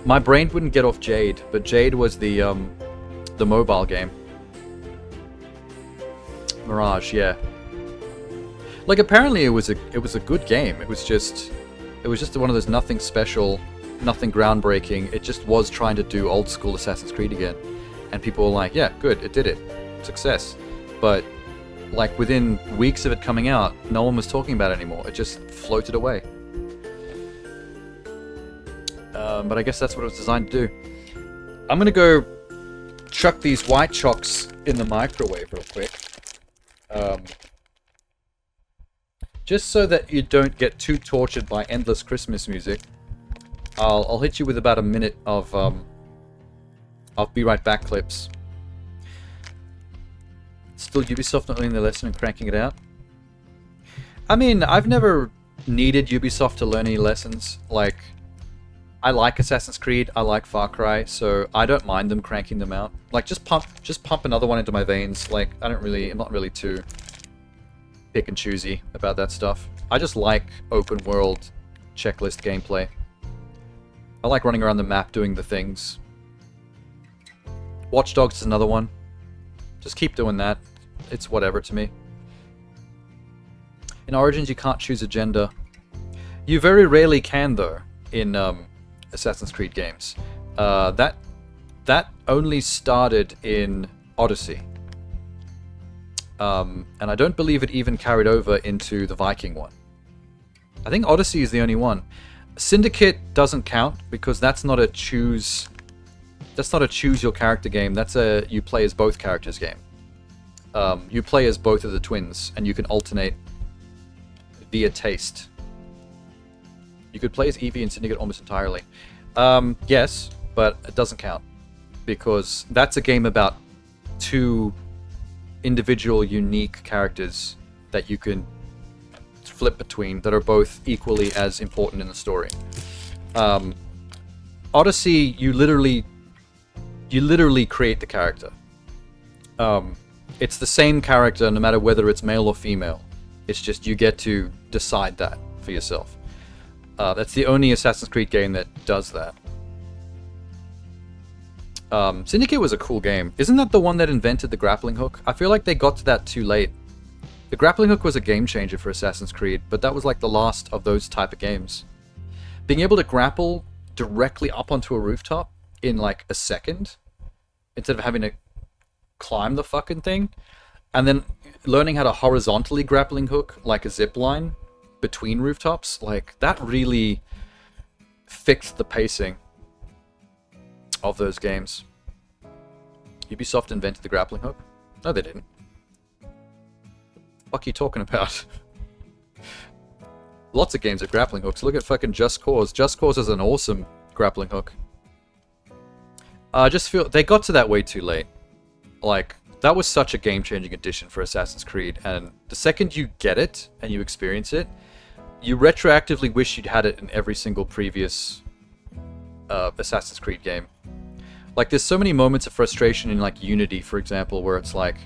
My brain wouldn't get off Jade, but Jade was the mobile game. Mirage, yeah. Like, apparently it was a good game. It was just one of those nothing special, nothing groundbreaking. It just was trying to do old school Assassin's Creed again. And people were like, yeah, good, it did it. Success. But, like, within weeks of it coming out, no one was talking about it anymore. It just floated away. But I guess that's what it was designed to do. I'm gonna go chuck these white chocks in the microwave real quick. Just so that you don't get too tortured by endless Christmas music. I'll hit you with about a minute of I'll be right back clips. Still Ubisoft not learning their lesson and cranking it out? I mean, I've never needed Ubisoft to learn any lessons. Like, I like Assassin's Creed, I like Far Cry, so I don't mind them cranking them out. Like, just pump another one into my veins. Like, I'm not really too pick and choosy about that stuff. I just like open world checklist gameplay. I like running around the map doing the things. Watch Dogs is another one. Just keep doing that. It's whatever to me. In Origins, you can't choose a gender. You very rarely can, though, in Assassin's Creed games. That only started in Odyssey. And I don't believe it even carried over into the Viking one. I think Odyssey is the only one. Syndicate doesn't count because that's not a choose. That's not a choose your character game. That's a you play as both characters game. You play as both of the twins, and you can alternate via taste. You could play as Evie and Syndicate almost entirely. Yes, but it doesn't count because that's a game about two individual, unique characters that you can flip between that are both equally as important in the story. Odyssey, you literally create the character. It's the same character no matter whether it's male or female. It's just you get to decide that for yourself. That's the only Assassin's Creed game that does that. Syndicate was a cool game. Isn't that the one that invented the grappling hook? I feel like they got to that too late. The grappling hook was a game changer for Assassin's Creed, but that was like the last of those type of games. Being able to grapple directly up onto a rooftop in like a second, instead of having to climb the fucking thing, and then learning how to horizontally grappling hook like a zip line between rooftops, like that really fixed the pacing of those games. Ubisoft invented the grappling hook? No, they didn't. What are you talking about? Lots of games have grappling hooks. Look at fucking Just Cause. Just Cause is an awesome grappling hook. I just feel they got to that way too late. Like, that was such a game-changing addition for Assassin's Creed, and the second you get it and you experience it, you retroactively wish you'd had it in every single previous Assassin's Creed game. Like, there's so many moments of frustration in, like, Unity, for example, where it's like,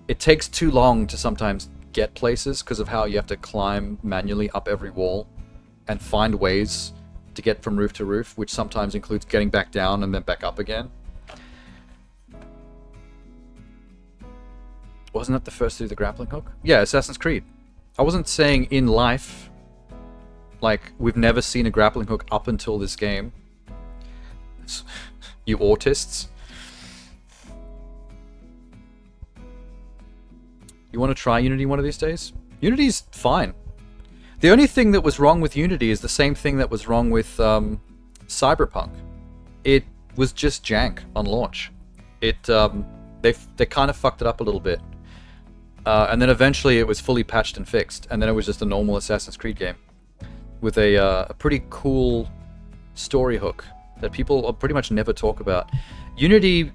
it takes too long to sometimes get places because of how you have to climb manually up every wall and find ways to get from roof to roof, which sometimes includes getting back down and then back up again. Wasn't that the first to do the grappling hook? Yeah, Assassin's Creed. I wasn't saying in life, like, we've never seen a grappling hook up until this game. You autists. You want to try Unity one of these days? Unity's fine. The only thing that was wrong with Unity is the same thing that was wrong with Cyberpunk. It was just jank on launch. They kind of fucked it up a little bit. And then eventually it was fully patched and fixed, and then it was just a normal Assassin's Creed game with a pretty cool story hook that people pretty much never talk about. Unity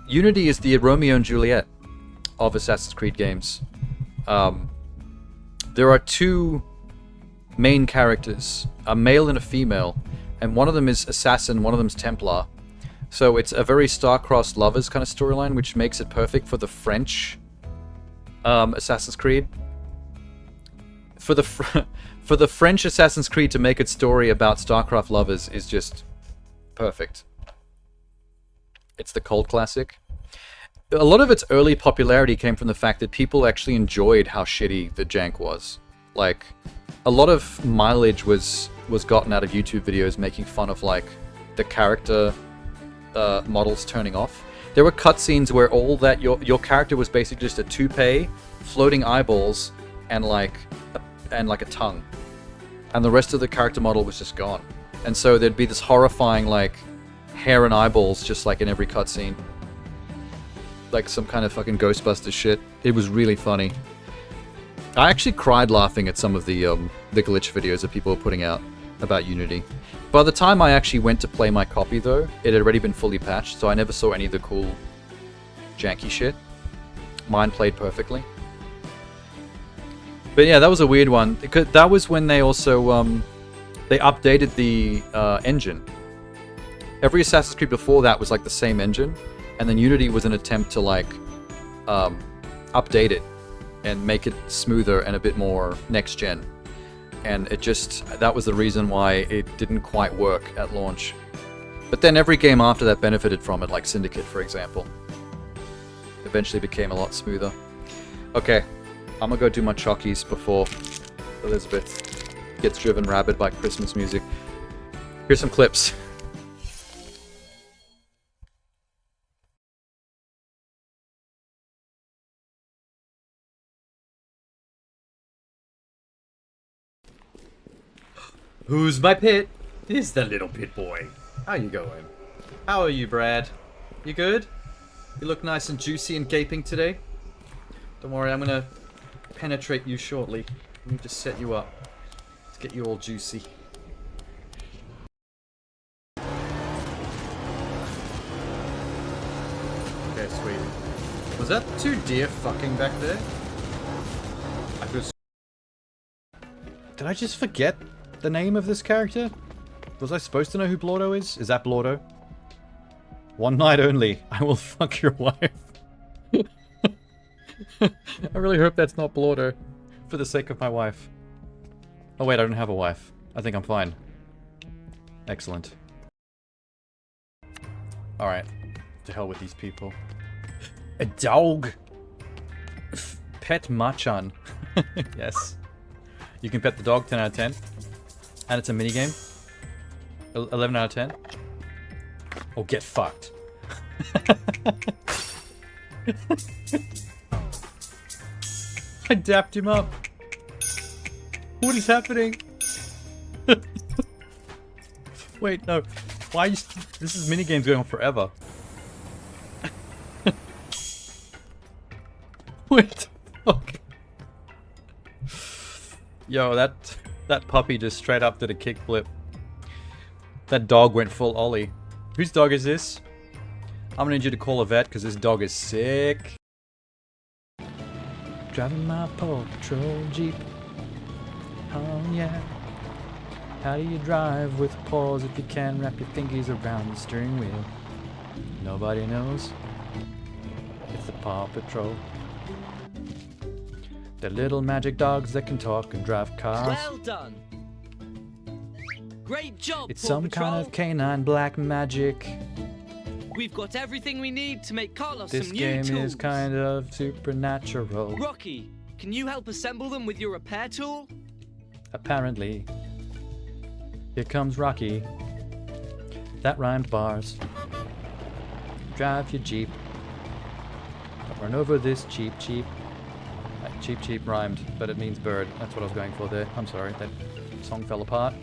is the Romeo and Juliet of Assassin's Creed games. There are two main characters, a male and a female, and one of them is assassin, one of them's Templar. So it's a very star-crossed lovers kind of storyline, which makes it perfect for the French Assassin's Creed. For the French Assassin's Creed to make its story about star-crossed lovers is just perfect. It's the cult classic. A lot of its early popularity came from the fact that people actually enjoyed how shitty the jank was. Like, a lot of mileage was gotten out of YouTube videos making fun of, like, the character models turning off. There were cutscenes where all that your character was basically just a toupee, floating eyeballs, and like a tongue, and the rest of the character model was just gone. And so there'd be this horrifying like hair and eyeballs just like in every cutscene, like some kind of fucking Ghostbusters shit. It was really funny. I actually cried laughing at some of the glitch videos that people were putting out about Unity. By the time I actually went to play my copy, though, it had already been fully patched, so I never saw any of the cool, janky shit. Mine played perfectly. But yeah, that was a weird one. Because that was when they also, they updated the engine. Every Assassin's Creed before that was like the same engine, and then Unity was an attempt to like, update it and make it smoother and a bit more next-gen. And it just, that was the reason why it didn't quite work at launch. But then every game after that benefited from it, like Syndicate, for example. eventually became a lot smoother. Okay, I'm gonna go do my chockies before Elizabeth gets driven rabid by Christmas music. Here's some clips. Who's my pit? Here's the little pit boy. How you going? How are you, Brad? You good? You look nice and juicy and gaping today. Don't worry, I'm gonna penetrate you shortly. Let me just set you up. Let's get you all juicy. Okay, sweet. Was that two deer fucking back there? I could. Did I just forget the name of this character? Was I supposed to know who Blordo is? Is that Blordo? One night only. I will fuck your wife. I really hope that's not Blordo. For the sake of my wife. Oh wait, I don't have a wife. I think I'm fine. Excellent. Alright. To hell with these people. A dog! Pet Machan. Yes. You can pet the dog 10 out of 10. And it's a minigame. 11 out of 10. Oh, get fucked. I dapped him up. What is happening? Wait, no. Why are you... This is minigames going on forever. What the fuck? Yo, that puppy just straight up did a kickflip. That dog went full ollie. Whose dog is this? I'm gonna need you to call a vet because this dog is sick. Driving my Paw Patrol Jeep. Oh yeah. How do you drive with paws if you can't wrap your fingies around the steering wheel? Nobody knows. It's the Paw Patrol. They're little magic dogs that can talk and drive cars. Well done. Great job, It's Paw some Patrol. kind of canine black magic. We've got everything we need to make Carlos This some new game tools. is kind of supernatural. Rocky, can you help assemble them with your repair tool? Apparently. Here comes Rocky. That rhymed bars. Drive your Jeep. Run over this cheap. Cheap rhymed, but it means bird. That's what I was going for there. I'm sorry, that song fell apart.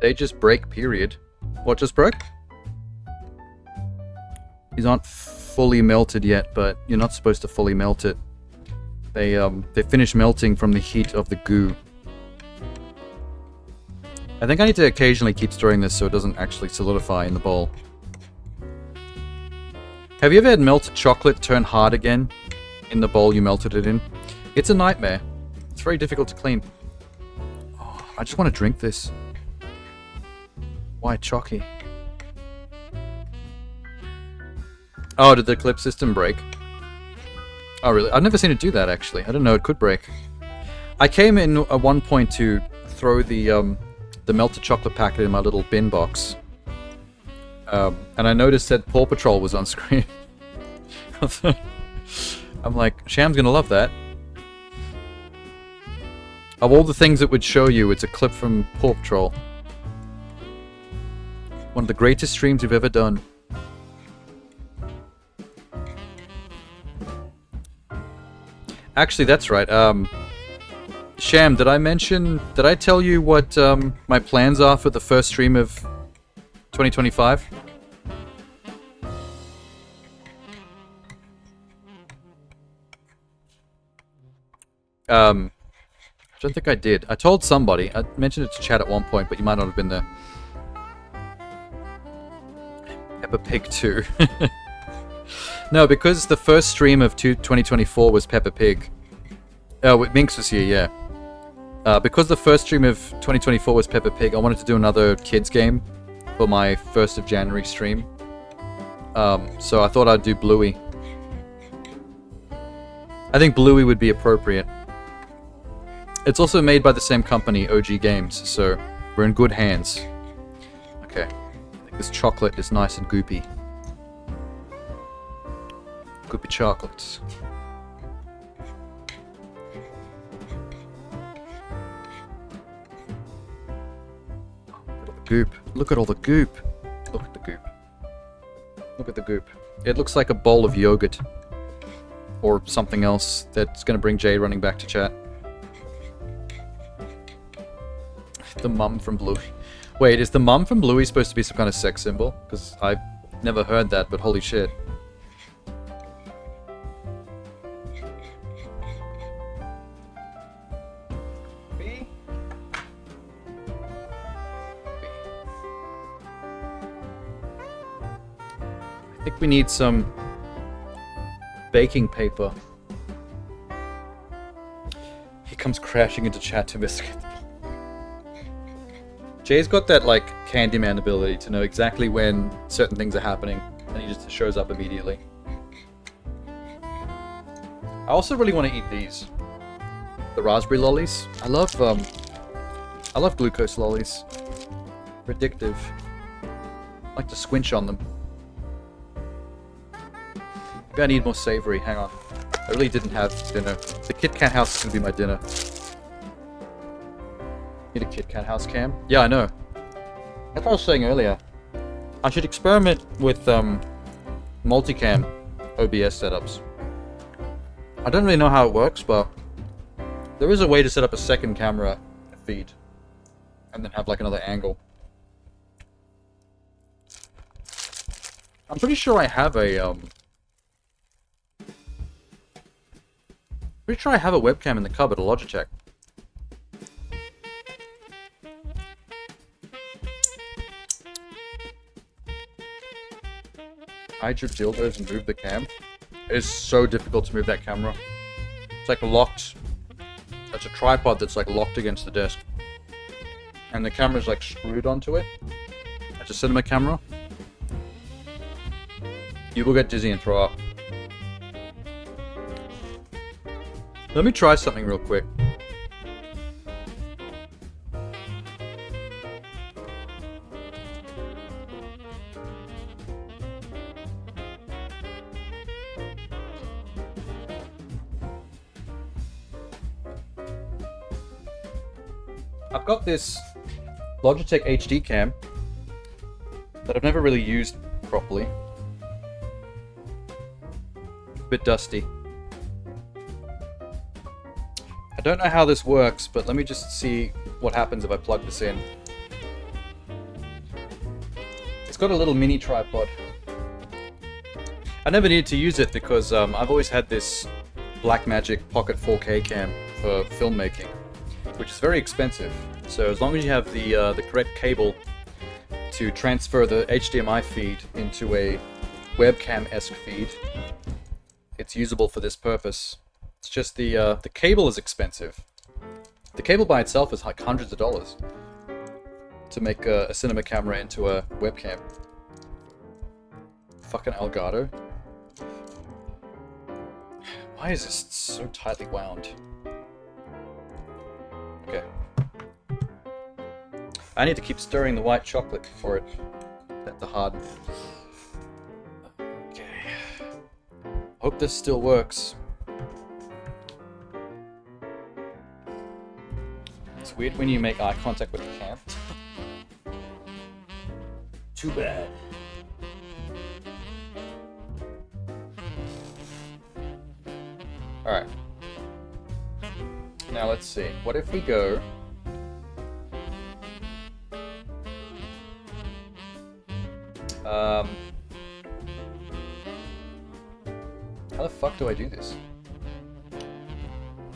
They just break, period. What just broke? These aren't fully melted yet, but you're not supposed to fully melt it. They finish melting from the heat of the goo. I think I need to occasionally keep stirring this so it doesn't actually solidify in the bowl. Have you ever had melted chocolate turn hard again in the bowl you melted it in? It's a nightmare. It's very difficult to clean. Oh, I just want to drink this. Why chalky? Oh, did the clip system break? Oh, really? I've never seen it do that, actually. I didn't know it could break. I came in at one point to throw the melted chocolate packet in my little bin box. And I noticed that Paw Patrol was on screen. I'm like, Sham's gonna love that. Of all the things it would show you, it's a clip from Paw Patrol. One of the greatest streams we've ever done. Actually, that's right. Sham, did I tell you what my plans are for the first stream of 2025? I don't think I did. I told somebody. I mentioned it to chat at one point, but you might not have been there. Peppa Pig 2. No, because the first stream of 2024 was Peppa Pig. Oh, Minx was here, yeah. Because the first stream of 2024 was Peppa Pig, I wanted to do another kids game for my 1st of January stream. So I thought I'd do Bluey. I think Bluey would be appropriate. It's also made by the same company, OG Games, so we're in good hands. Okay. I think this chocolate is nice and goopy. Goopy chocolates. Goop. Look at all the goop. Look at the goop. Look at the goop. It looks like a bowl of yogurt. Or something else that's going to bring Jay running back to chat. The mum from Bluey. Wait, is the mum from Bluey supposed to be some kind of sex symbol? Because I've never heard that, but holy shit. I think we need some baking paper. He comes crashing into chat to miss. Jay's got that, like, Candyman ability to know exactly when certain things are happening, and he just shows up immediately. I also really want to eat these. The raspberry lollies. I love glucose lollies. They're addictive. I like to squinch on them. Maybe I need more savory. Hang on. I really didn't have dinner. The KitKat House is going to be my dinner. Need a KitKat House cam? Yeah, I know. That's what I was saying earlier. I should experiment with multicam OBS setups. I don't really know how it works, but there is a way to set up a second camera feed and then have like another angle. I'm pretty sure I have a webcam in the cupboard, a Logitech. Hide your dildos and move the cam. It is so difficult to move that camera. It's like locked. It's a tripod that's like locked against the desk. And the camera's like screwed onto it. It's a cinema camera. You will get dizzy and throw up. Let me try something real quick. I've got this Logitech HD cam that I've never really used properly. A bit dusty. I don't know how this works, but let me just see what happens if I plug this in. It's got a little mini tripod. I never needed to use it because I've always had this Blackmagic Pocket 4K cam for filmmaking, which is very expensive. So as long as you have the correct cable to transfer the HDMI feed into a webcam-esque feed, it's usable for this purpose. It's just the cable is expensive. The cable by itself is like hundreds of dollars to make a cinema camera into a webcam. Fucking Elgato. Why is this so tightly wound? Okay. I need to keep stirring the white chocolate for it That's a hard. Okay. Hope this still works. It's weird when you make eye contact with the cam. Too bad. Alright. Now let's see. What if we go... How the fuck do I do this?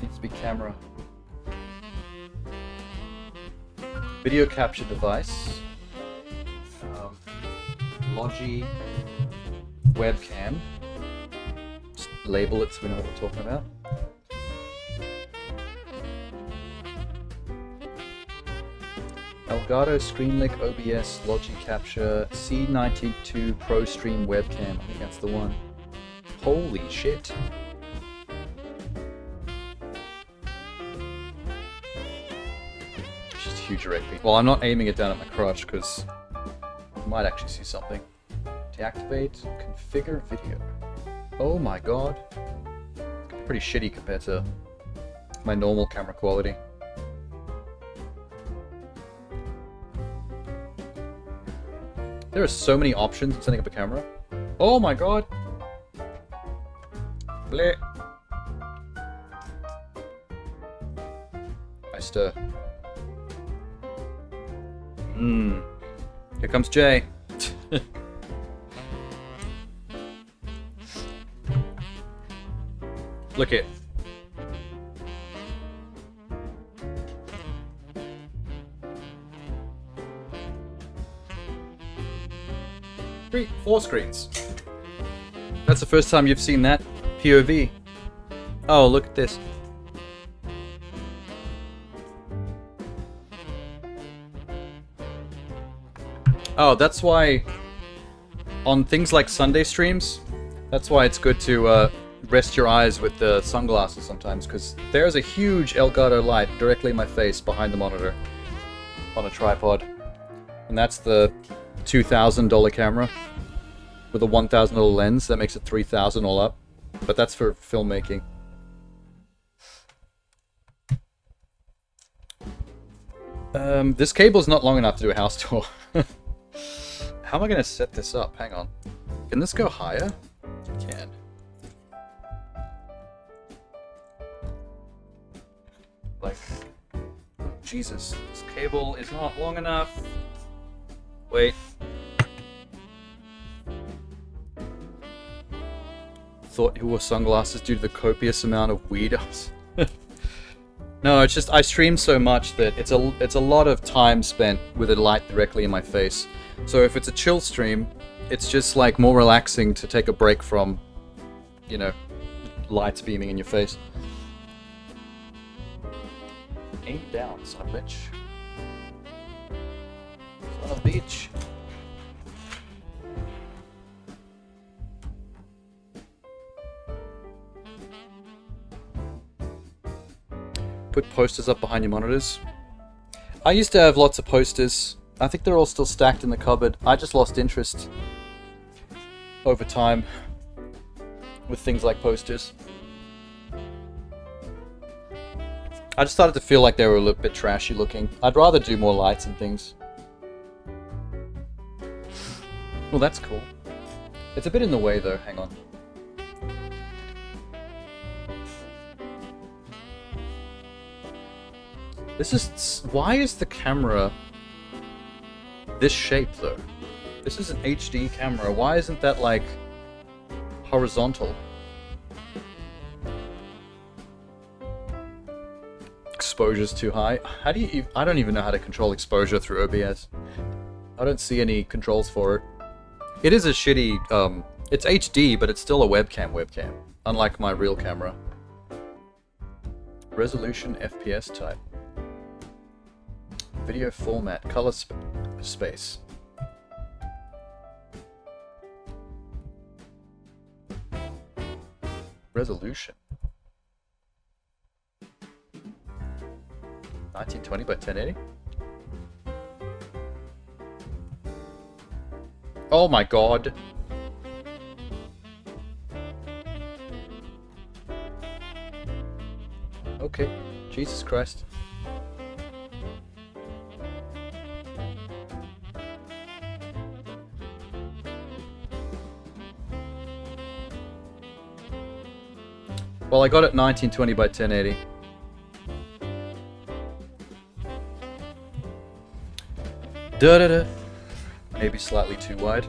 Needs to be camera. Video capture device. Logi webcam. Just label it so we know what we're talking about. Elgato Screenlink OBS Logi Capture C92 Pro Stream webcam. I think that's the one. Holy shit. It's just a huge wreck. Well, I'm not aiming it down at my crotch because I might actually see something. Deactivate, configure video. Oh my god. It's pretty shitty compared to my normal camera quality. There are so many options in setting up a camera. Oh my god. Bleh. I stir. Here comes Jay. Look it. Four screens. That's the first time you've seen that POV. Oh, look at this. Oh, that's why on things like Sunday streams, that's why it's good to rest your eyes with the sunglasses sometimes, because there's a huge Elgato light directly in my face behind the monitor on a tripod. And that's the $2,000 camera with a $1,000 lens. That makes it $3,000 all up. But that's for filmmaking. This cable's not long enough to do a house tour. How am I going to set this up? Hang on. Can this go higher? It can. Like, Jesus, this cable is not long enough. Wait. Thought it wore sunglasses due to the copious amount of weed. No, it's just I stream so much that it's a lot of time spent with a light directly in my face. So if it's a chill stream, it's just like more relaxing to take a break from, you know, lights beaming in your face. Aim down, son of a bitch. Son of a bitch. Put posters up behind your monitors. I used to have lots of posters. I think they're all still stacked in the cupboard. I just lost interest over time with things like posters. I just started to feel like they were a little bit trashy looking. I'd rather do more lights and things. Well, that's cool. It's a bit in the way though, hang on. This is... why is the camera this shape though? This is an HD camera. Why isn't that like horizontal? Exposure's too high. How do you... I don't even know how to control exposure through OBS. I don't see any controls for it. It is a shitty... it's HD, but it's still a webcam, unlike my real camera. Resolution FPS type. Video format, color space. Resolution. 1920 by 1080. Oh my god. Okay. Jesus Christ. Well, I got it 1920 by 1080. Da-da-da. Maybe slightly too wide.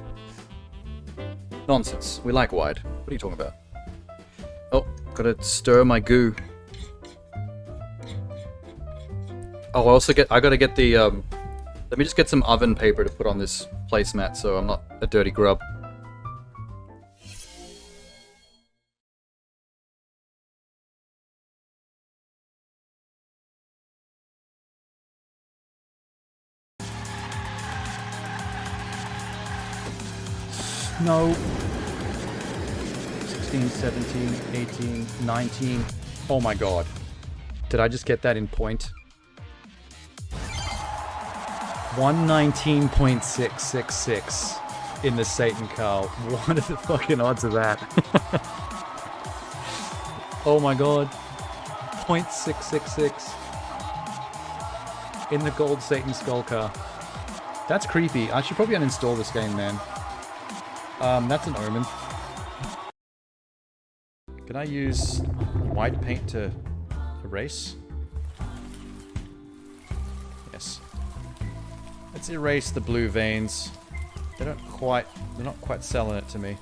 Nonsense. We like wide. What are you talking about? Oh, gotta stir my goo. Oh, I gotta get the, let me just get some oven paper to put on this placemat so I'm not a dirty grub. No. 16, 17, 18, 19. Oh my god. Did I just get that in point? 119.666 in the Satan Carl. What are the fucking odds of that? Oh my god. 0.666 in the gold Satan Skull car. That's creepy. I should probably uninstall this game, man. That's an omen. Can I use white paint to erase? Yes. Let's erase the blue veins. They're not quite selling it to me.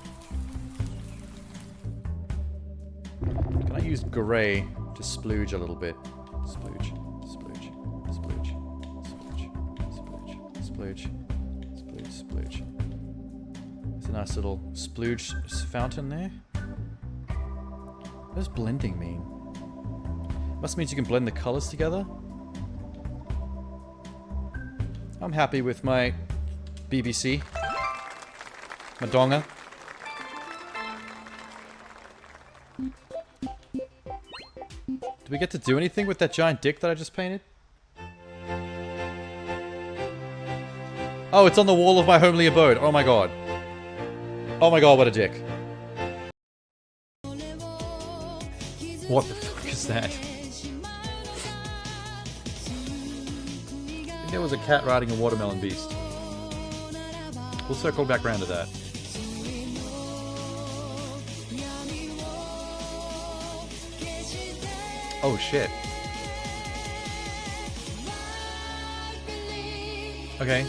Can I use gray to splooge a little bit? Splooge, splooge, splooge, splooge, splooge, splooge, splooge, splooge. There's a nice little splooge fountain there. What does blending mean? Must mean you can blend the colors together. I'm happy with my BBC. Madonga. Do we get to do anything with that giant dick that I just painted? Oh, it's on the wall of my homely abode. Oh my god. Oh my god, what a dick. What the fuck is that? I think there was a cat riding a watermelon beast. We'll circle back around to that. Oh shit. Okay.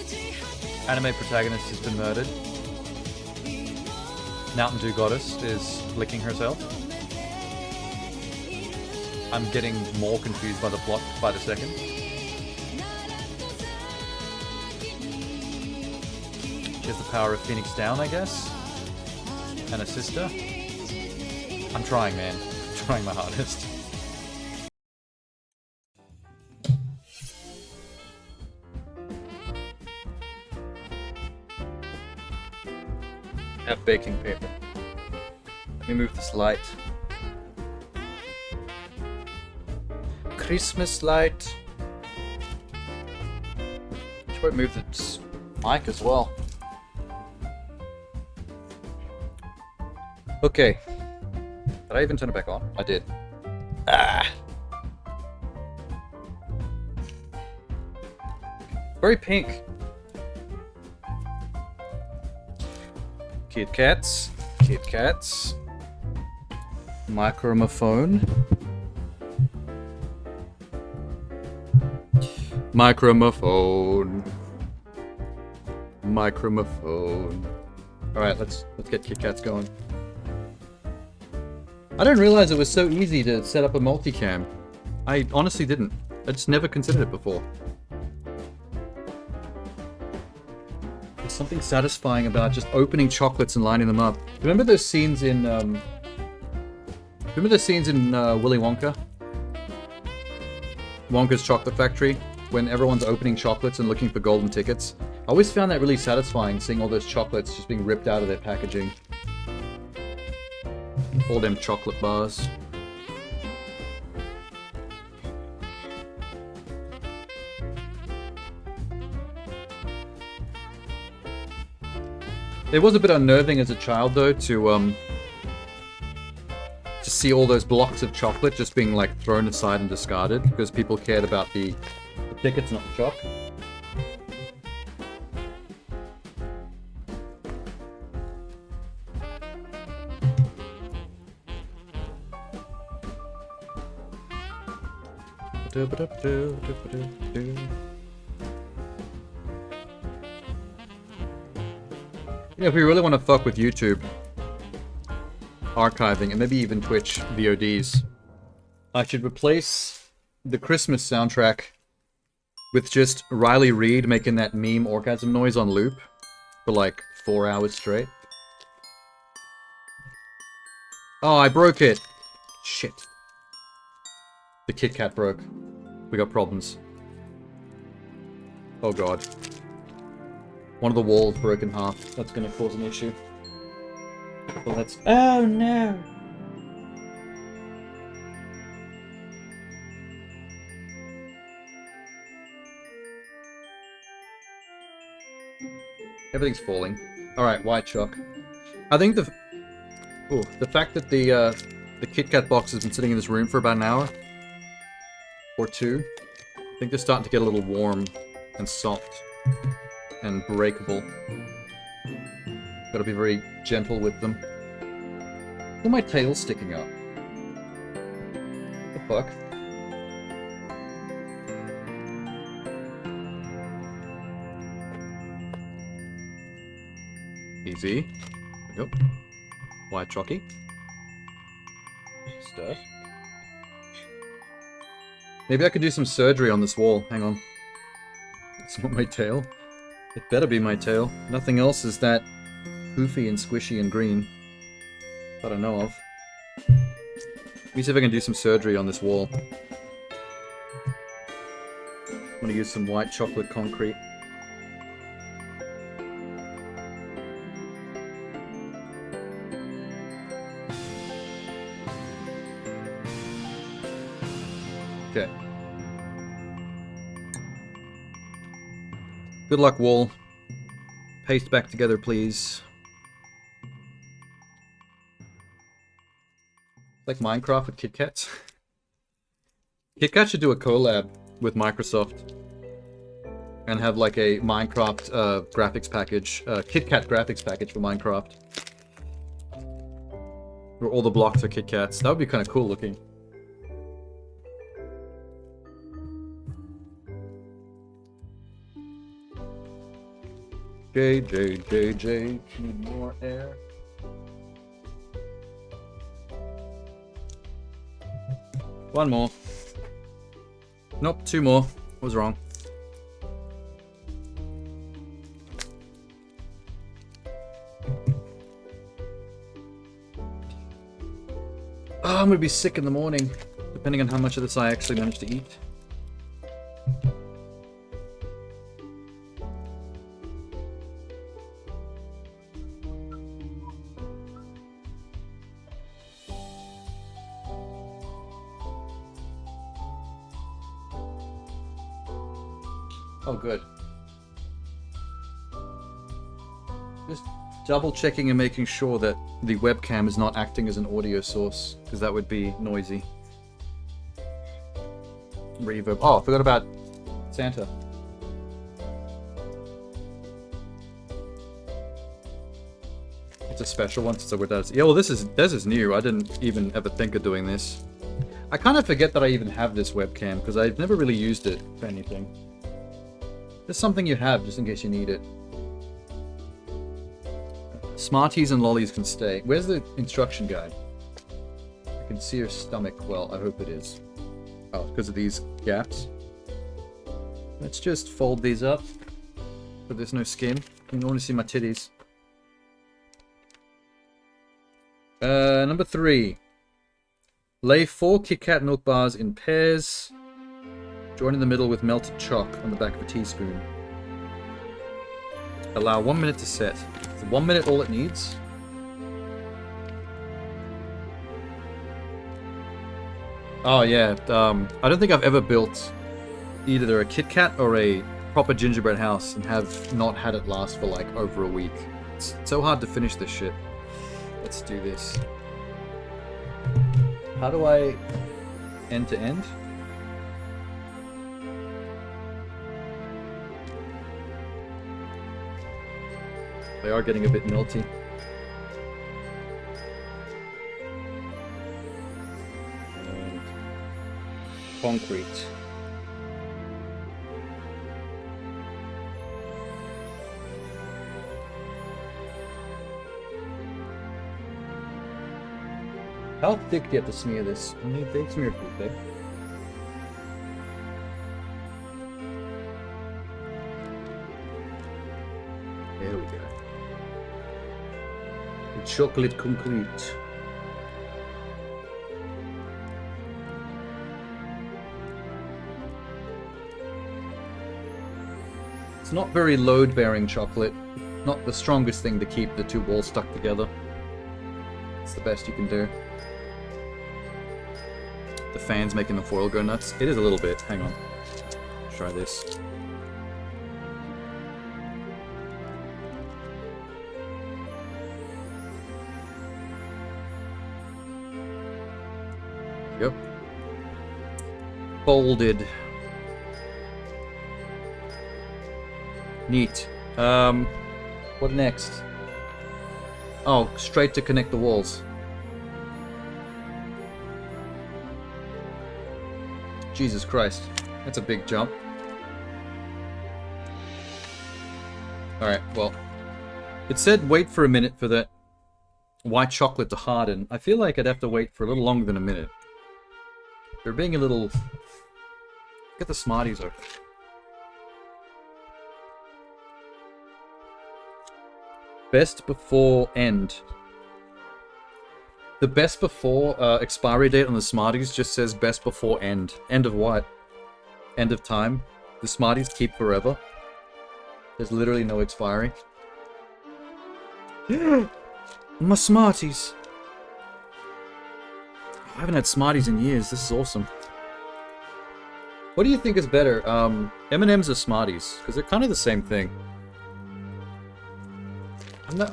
Anime protagonist has been murdered. Mountain Dew Goddess is licking herself. I'm getting more confused by the plot by the second. She has the power of Phoenix Down, I guess. And a sister. I'm trying, man. I'm trying my hardest. Have baking paper. Let me move this light. Christmas light. Should probably move the mic as well. Okay. Did I even turn it back on? I did. Ah. Very pink. KitKats. KitKats. Microphone. Microphone. Microphone. Alright, let's get KitKats going. I didn't realize it was so easy to set up a multicam. I honestly didn't. I just never considered it before. There's something satisfying about just opening chocolates and lining them up. Remember those scenes in Willy Wonka? Wonka's Chocolate Factory, when everyone's opening chocolates and looking for golden tickets. I always found that really satisfying, seeing all those chocolates just being ripped out of their packaging. All them chocolate bars. It was a bit unnerving as a child, though, to see all those blocks of chocolate just being, like, thrown aside and discarded, because people cared about the tickets, not the chalk. You know, if we really want to fuck with YouTube archiving and maybe even Twitch VODs, I should replace the Christmas soundtrack with just Riley Reid making that meme orgasm noise on loop for like 4 hours straight. Oh, I broke it. Shit. The KitKat broke. We got problems. Oh god. One of the walls broke in half. That's gonna cause an issue. Well, that's... Oh no! Everything's falling. Alright, white chalk. I think the fact that the KitKat box has been sitting in this room for about an hour or two, I think they're starting to get a little warm and soft and breakable. Gotta be very gentle with them. Look at my tail sticking up. What the fuck? Easy. There we go. White chalky. Stuff. Maybe I could do some surgery on this wall. Hang on. It's not my tail. It better be my tail. Nothing else is that poofy and squishy and green that I know of. Let me see if I can do some surgery on this wall. I'm gonna use some white chocolate concrete. Okay. Good luck, wall. Paste back together, please. Like Minecraft with KitKats. KitKat should do a collab with Microsoft and have like a Minecraft graphics package, KitKat graphics package for Minecraft, where all the blocks are KitKats. That would be kind of cool looking. J, need more air. One more. Nope, two more. What was wrong? Oh, I'm gonna be sick in the morning, depending on how much of this I actually manage to eat. Oh, good. Just double checking and making sure that the webcam is not acting as an audio source, because that would be noisy. Reverb. Oh, I forgot about Santa. It's a special one, so with that. Yeah, well, this is new. I didn't even ever think of doing this. I kind of forget that I even have this webcam, because I've never really used it for anything. There's something you have, just in case you need it. Smarties and lollies can stay. Where's the instruction guide? I can see her stomach well. I hope it is. Oh, because of these gaps. Let's just fold these up, but there's no skin. You don't want to see my titties. Number 3. Lay 4 KitKat milk bars in pairs. Join in the middle with melted chalk on the back of a teaspoon. Allow 1 minute to set. Is 1 minute all it needs? Oh yeah, I don't think I've ever built either a KitKat or a proper gingerbread house and have not had it last for like over a week. It's so hard to finish this shit. Let's do this. How do I end to end? They are getting a bit melty. And concrete. How thick do you have to smear this? I mean, they smear pretty thick. There we go. The chocolate concrete. It's not very load-bearing chocolate. Not the strongest thing to keep the two walls stuck together. It's the best you can do. The fan's making the foil go nuts. It is a little bit. Hang on. Let's try this. Yep. Folded. Neat. What next? Oh, straight to connect the walls. Jesus Christ. That's a big jump. Alright, well. It said wait for a minute for that white chocolate to harden. I feel like I'd have to wait for a little longer than a minute. They're being a little... Get the Smarties open. Best before end. The best before expiry date on the Smarties just says best before end. End of what? End of time. The Smarties keep forever. There's literally no expiry. My Smarties. I haven't had Smarties in years. This is awesome. What do you think is better? M&M's or Smarties? Because they're kind of the same thing.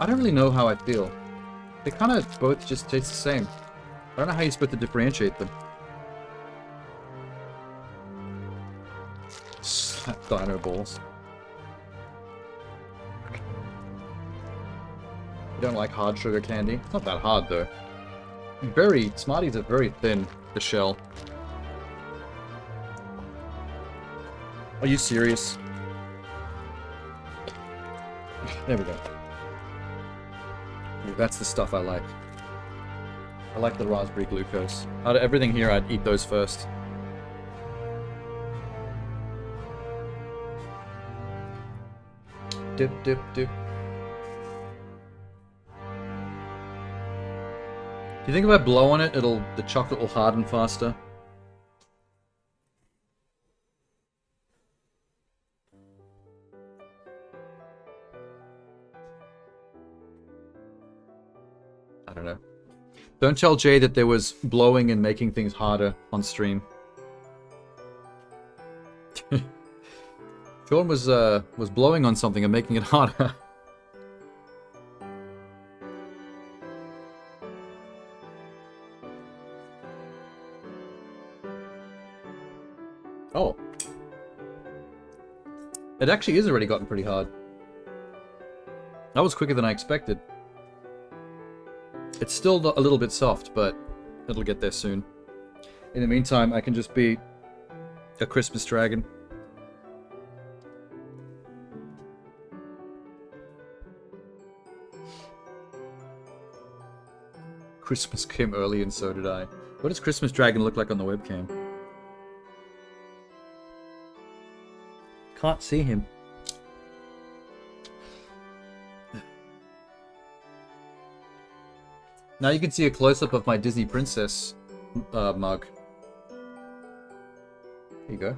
I don't really know how I feel. They kind of both just taste the same. I don't know how you're supposed to differentiate them. Slap dino balls. You don't like hard sugar candy? It's not that hard though. Smarties are very thin, the shell. Are you serious? There we go. Ooh, that's the stuff I like. I like the raspberry glucose. Out of everything here, I'd eat those first. Dip, dip, dip. Do you think if I blow on it, the chocolate will harden faster? I don't know. Don't tell Jay that there was blowing and making things harder on stream. Sean was blowing on something and making it harder. Oh. It actually is already gotten pretty hard. That was quicker than I expected. It's still a little bit soft, but it'll get there soon. In the meantime, I can just be a Christmas dragon. Christmas came early and so did I. What does Christmas dragon look like on the webcam? Can't see him. Now you can see a close-up of my Disney Princess mug. Here you go.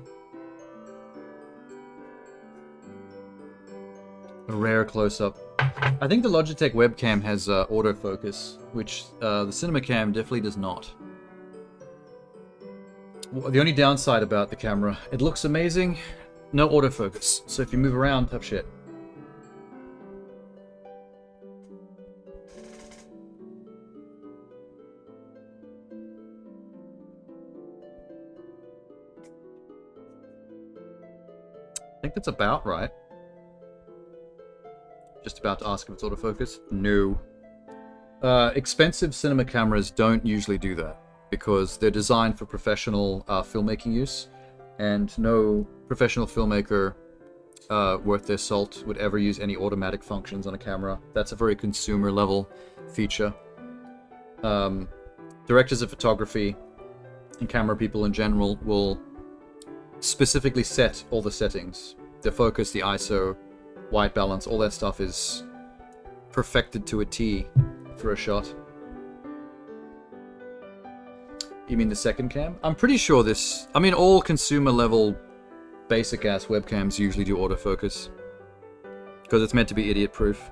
A rare close-up. I think the Logitech webcam has autofocus, which the CinemaCam definitely does not. The only downside about the camera, it looks amazing, no autofocus. So if you move around, tough shit. think that's about right. Just about to ask if it's autofocus. No. Expensive cinema cameras don't usually do that because they're designed for professional filmmaking use, and no professional filmmaker worth their salt would ever use any automatic functions on a camera. That's a very consumer level feature. Directors of photography and camera people in general will specifically set all the settings. The focus, the ISO, white balance, all that stuff is perfected to a T for a shot. You mean the second cam? I'm pretty sure this... I mean, all consumer level basic ass webcams usually do autofocus. Because it's meant to be idiot proof.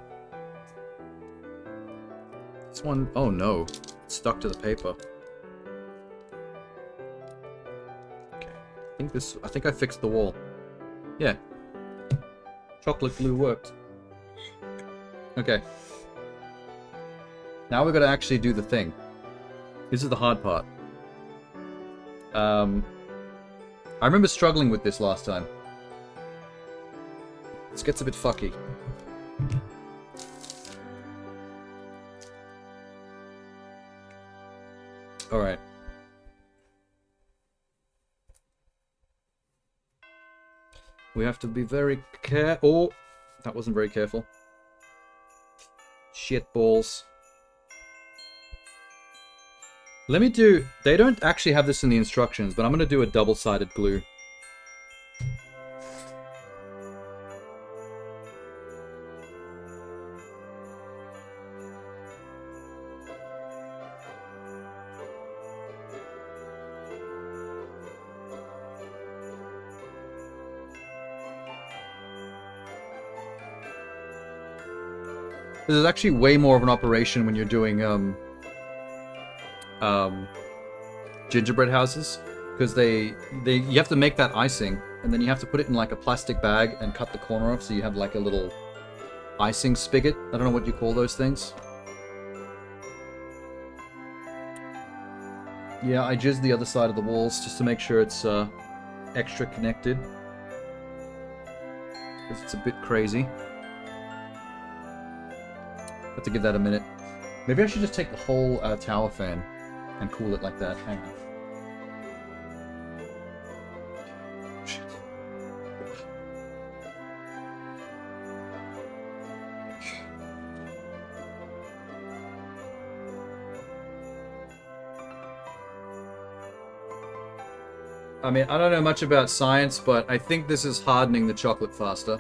This one... Oh no. It's stuck to the paper. Okay. I think I fixed the wall. Yeah. Chocolate glue worked. Okay. Now we're gonna actually do the thing. This is the hard part. I remember struggling with this last time. This gets a bit fucky. Alright. We have to be very Oh! That wasn't very careful. Shit balls. Let me do... They don't actually have this in the instructions, but I'm going to do a double-sided glue. This is actually way more of an operation when you're doing, gingerbread houses, because you have to make that icing, and then you have to put it in like a plastic bag and cut the corner off so you have like a little icing spigot. I don't know what you call those things. Yeah, I jizzed the other side of the walls just to make sure it's extra connected, because it's a bit crazy. Have to give that a minute. Maybe I should just take the whole tower fan and cool it like that. Hang on. Shit. I mean, I don't know much about science, but I think this is hardening the chocolate faster.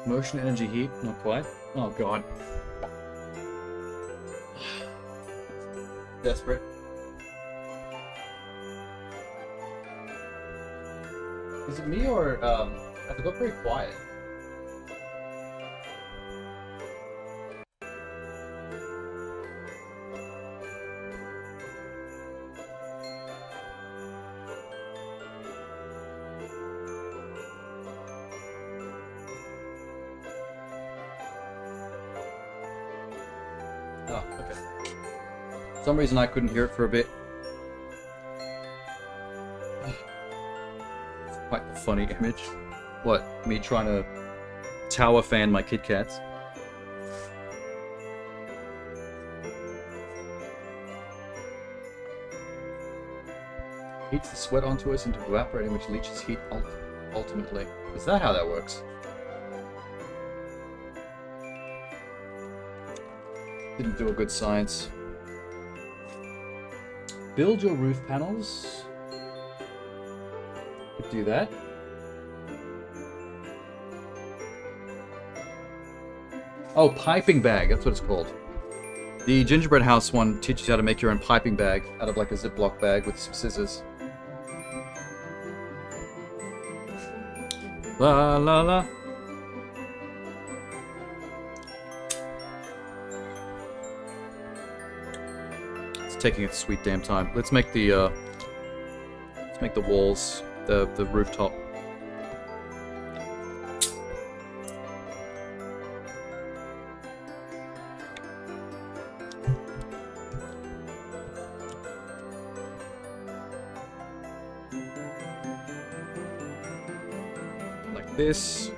Motion, energy, heat, not quite. Oh god. Desperate. Is it me or have I got very quiet? Oh, okay. For some reason I couldn't hear it for a bit. It's quite a funny image. What? Me trying to tower fan my KitKats? Heats the sweat onto us into evaporating, which leaches heat ultimately. Is that how that works? Didn't do a good science. Build your roof panels. Could do that. Oh, piping bag. That's what it's called. The gingerbread house one teaches you how to make your own piping bag out of like a Ziploc bag with some scissors. La la la. It's taking its sweet damn time. Let's make the walls, the rooftop. Like this.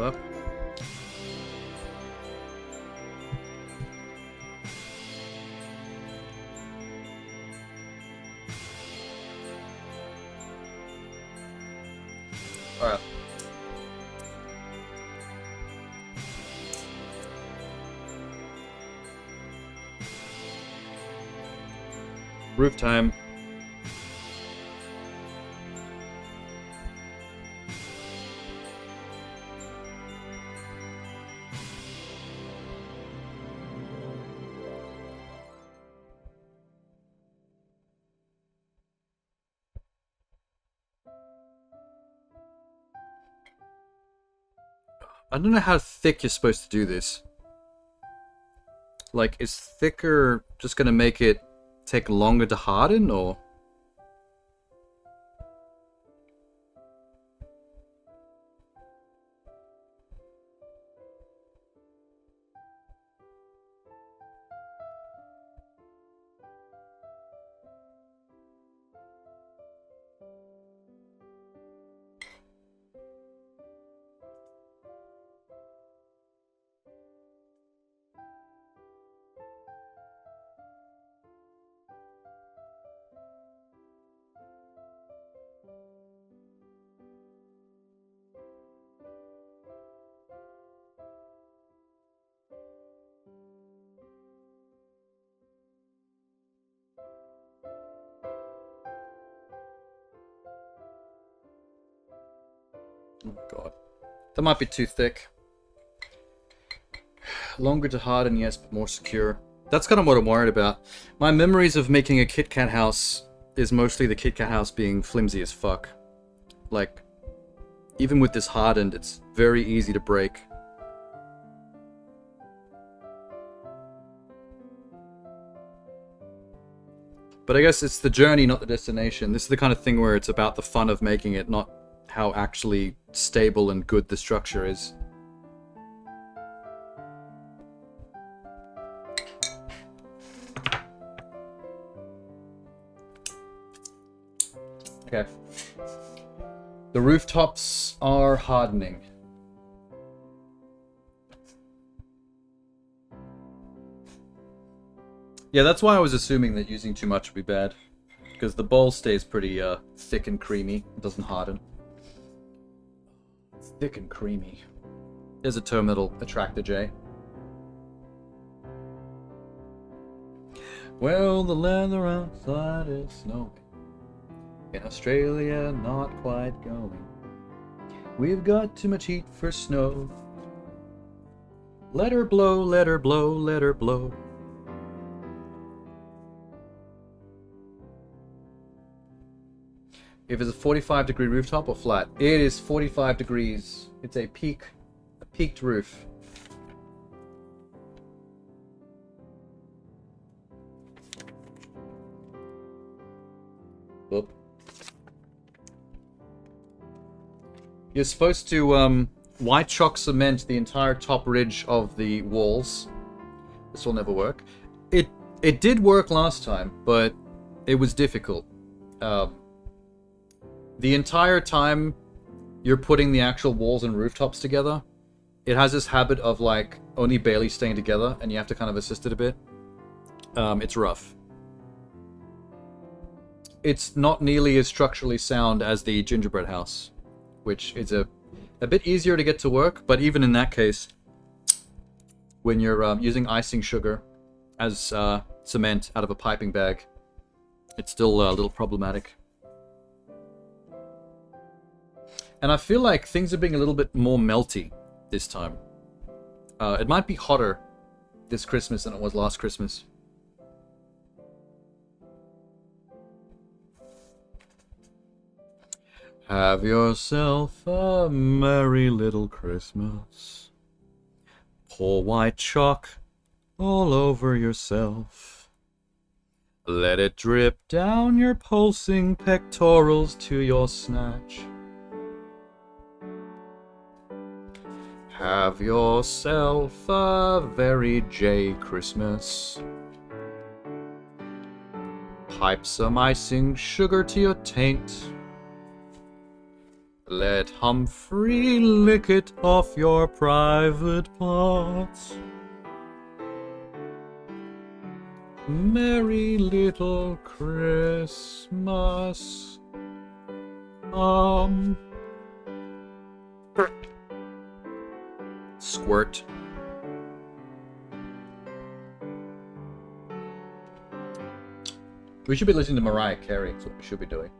Up. Alright. Roof time. I don't know how thick you're supposed to do this. Like, is thicker just gonna make it take longer to harden, or? Oh god. That might be too thick. Longer to harden, yes, but more secure. That's kind of what I'm worried about. My memories of making a KitKat house is mostly the KitKat house being flimsy as fuck. Like, even with this hardened, it's very easy to break. But I guess it's the journey, not the destination. This is the kind of thing where it's about the fun of making it, not how actually stable and good the structure is. Okay. The rooftops are hardening. Yeah, that's why I was assuming that using too much would be bad. Because the bowl stays pretty thick and creamy. It doesn't harden. Thick and creamy. There's a term that'll attract the J. Well, the leather outside is snowing. In Australia, not quite going. We've got too much heat for snow. Let her blow, let her blow, let her blow. If it's a 45-degree rooftop or flat, it is 45 degrees. It's a peaked roof. Whoop. You're supposed to white chalk cement the entire top ridge of the walls. This will never work. It did work last time, but it was difficult. The entire time you're putting the actual walls and rooftops together, it has this habit of like only barely staying together, and you have to kind of assist it a bit. It's rough. It's not nearly as structurally sound as the gingerbread house, which is a bit easier to get to work, but even in that case, when you're using icing sugar as cement out of a piping bag, it's still a little problematic. And I feel like things are being a little bit more melty this time. It might be hotter this Christmas than it was last Christmas. Have yourself a merry little Christmas. Pour white chalk all over yourself. Let it drip down your pulsing pectorals to your snatch. Have yourself a very J Christmas. Pipe some icing sugar to your taint. Let Humphrey lick it off your private parts. Merry little Christmas. Squirt. We should be listening to Mariah Carey. That's what we should be doing.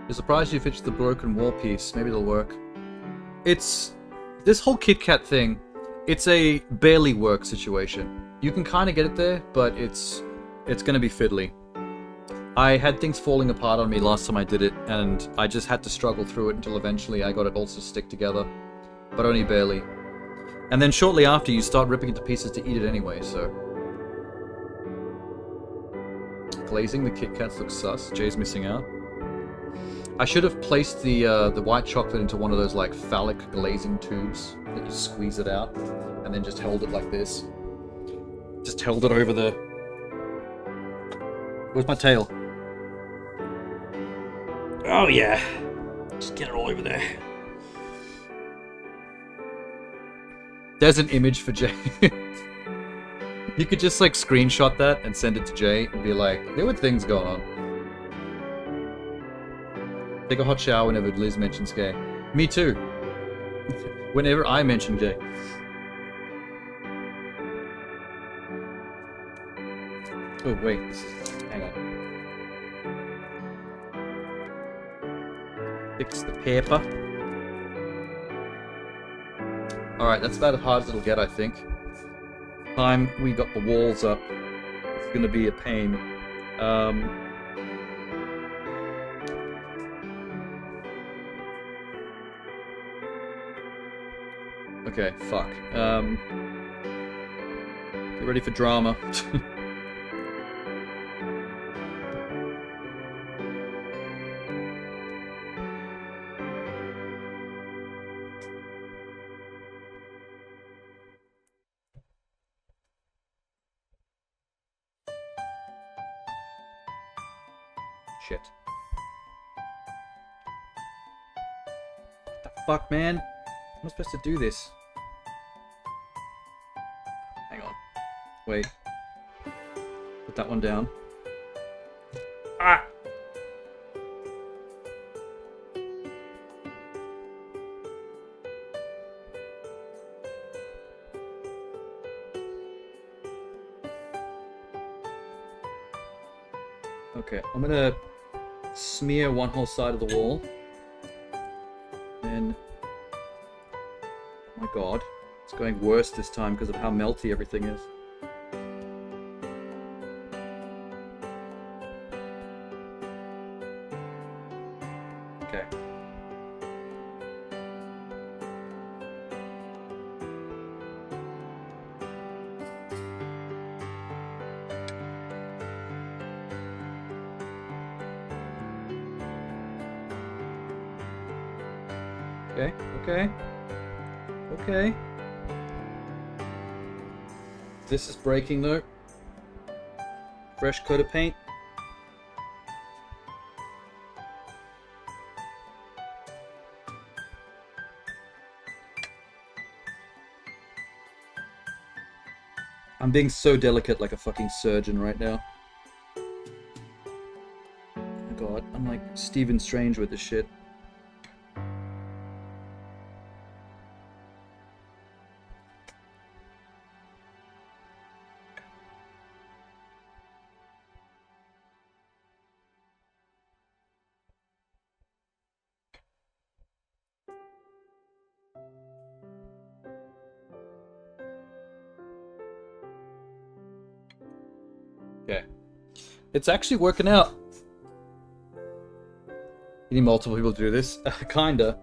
You're surprised you fixed the broken wall piece. Maybe it'll work. It's... This whole KitKat thing, it's a barely work situation. You can kind of get it there, but it's gonna be fiddly. I had things falling apart on me last time I did it, and I just had to struggle through it until eventually I got it all to stick together. But only barely. And then shortly after, you start ripping it to pieces to eat it anyway, so... Glazing the KitKats looks sus. Jay's missing out. I should have placed the white chocolate into one of those like phallic glazing tubes that you squeeze it out, and then just held it like this. Just held it over the... Where's my tail? Oh yeah! Just get it all over there. There's an image for Jay. You could just like screenshot that and send it to Jay and be like, there were things going on. Take a hot shower whenever Liz mentions gay. Me too. Whenever I mention gay. Oh wait, this is... hang on. Fix the paper. Alright, that's about as hard as it'll get, I think. Time we got the walls up. It's gonna be a pain. Okay, fuck. Get ready for drama. Shit. What the fuck, man? How am I supposed to do this? Hang on. Wait. Put that one down. Ah! Okay, I'm gonna smear one whole side of the wall. Then... oh my god. It's going worse this time because of how melty everything is. Okay. Okay, okay. Okay. This is breaking though. Fresh coat of paint. I'm being so delicate like a fucking surgeon right now. Oh my god, I'm like Stephen Strange with this shit. Okay. It's actually working out. You need multiple people to do this? Kinda.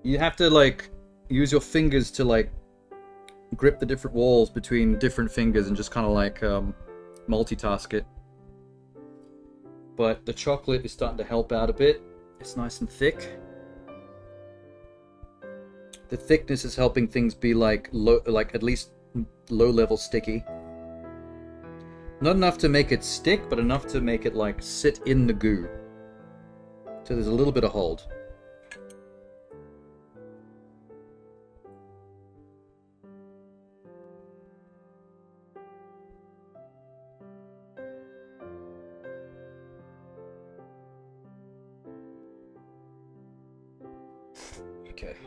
You have to, like, use your fingers to, like, grip the different walls between different fingers and just kind of, like, multitask it. But the chocolate is starting to help out a bit. It's nice and thick. The thickness is helping things be, like, low, like, at least low-level sticky. Not enough to make it stick, but enough to make it, like, sit in the goo. So there's a little bit of hold. Okay.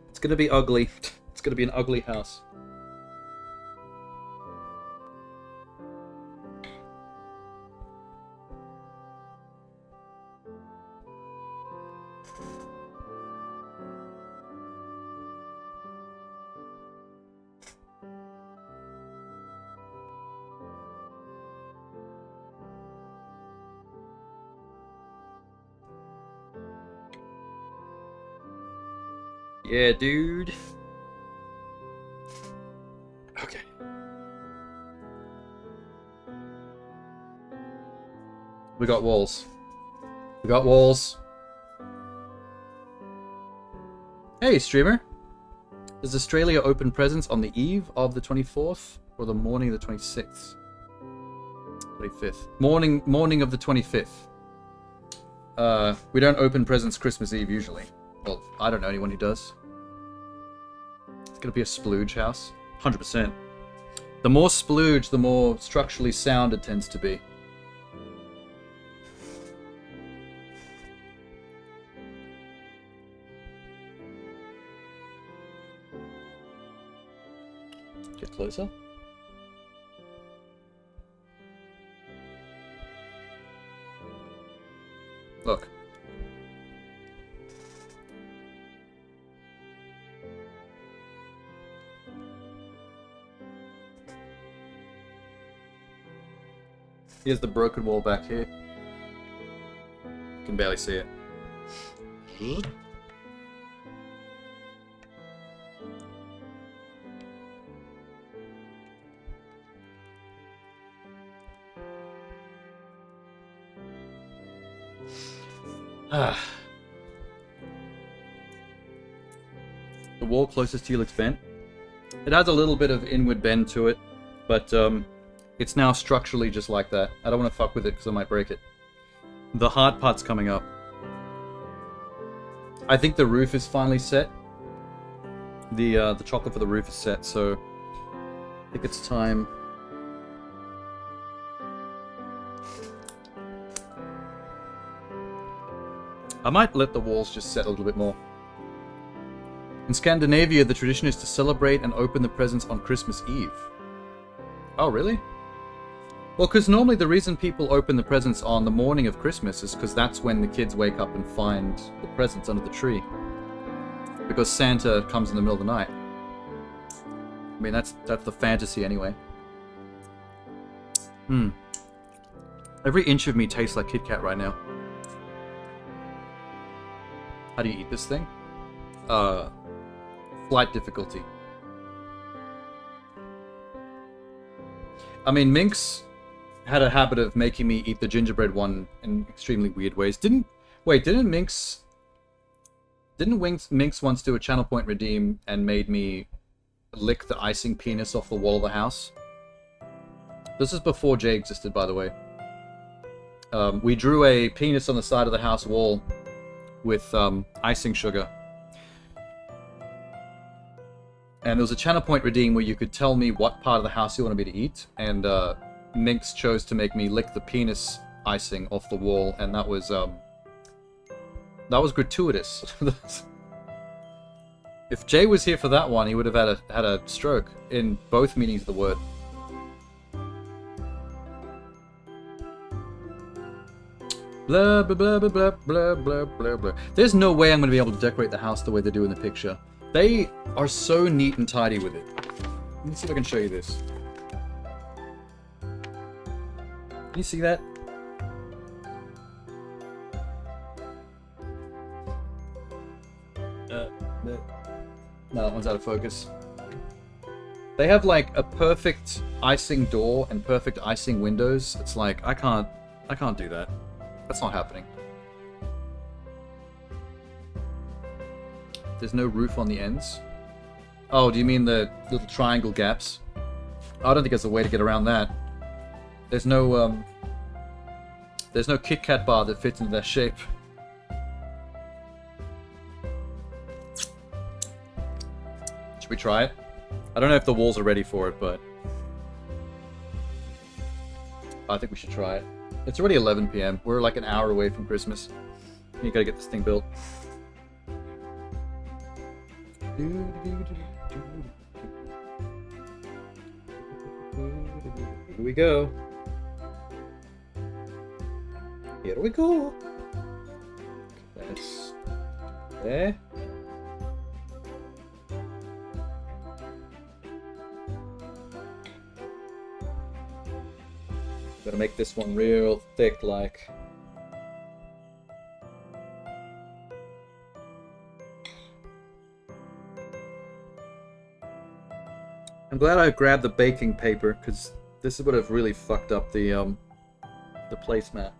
It's gonna be ugly. It's gonna be an ugly house. Yeah, dude. Okay. We got walls. We got walls. Hey, streamer. Does Australia open presents on the eve of the 24th or the morning of the 26th? 25th. Morning of the 25th. We don't open presents Christmas Eve usually. Well, I don't know anyone who does. It's gonna be a splooge house. 100%. The more splooge, the more structurally sound it tends to be. Get closer. Look. Here's the broken wall back here. You can barely see it. The wall closest to you looks bent. It has a little bit of inward bend to it, but it's now structurally just like that. I don't want to fuck with it because I might break it. The hard part's coming up. I think the roof is finally set. The chocolate for the roof is set, so I think it's time. I might let the walls just set a little bit more. In Scandinavia, the tradition is to celebrate and open the presents on Christmas Eve. Oh, really? Well, because normally the reason people open the presents on the morning of Christmas is because that's when the kids wake up and find the presents under the tree. Because Santa comes in the middle of the night. I mean, that's the fantasy anyway. Every inch of me tastes like KitKat right now. How do you eat this thing? Flight difficulty. I mean, Minx had a habit of making me eat the gingerbread one in extremely weird ways. Didn't Minx once do a channel point redeem and made me lick the icing penis off the wall of the house? This is before Jay existed, by the way. We drew a penis on the side of the house wall with icing sugar. And there was a channel point redeem where you could tell me what part of the house you wanted me to eat, and Minx chose to make me lick the penis icing off the wall, and that was gratuitous. If Jay was here for that one, he would have had a stroke in both meanings of the word. Blah blah blah blah blah blah blah blah. There's no way I'm going to be able to decorate the house the way they do in the picture. They are so neat and tidy with it. Let me see if I can show you this. Can you see that? No, that one's out of focus. They have like a perfect icing door and perfect icing windows. It's like I can't do that. That's not happening. There's no roof on the ends. Oh, do you mean the little triangle gaps? I don't think there's a way to get around that. There's no KitKat bar that fits into that shape. Should we try it? I don't know if the walls are ready for it, but I think we should try it. It's already 11 PM. We're like an hour away from Christmas. You gotta get this thing built. Here we go. Here we go. That's there. Gotta make this one real thick, like. I'm glad I grabbed the baking paper, because this would have really fucked up the placemat.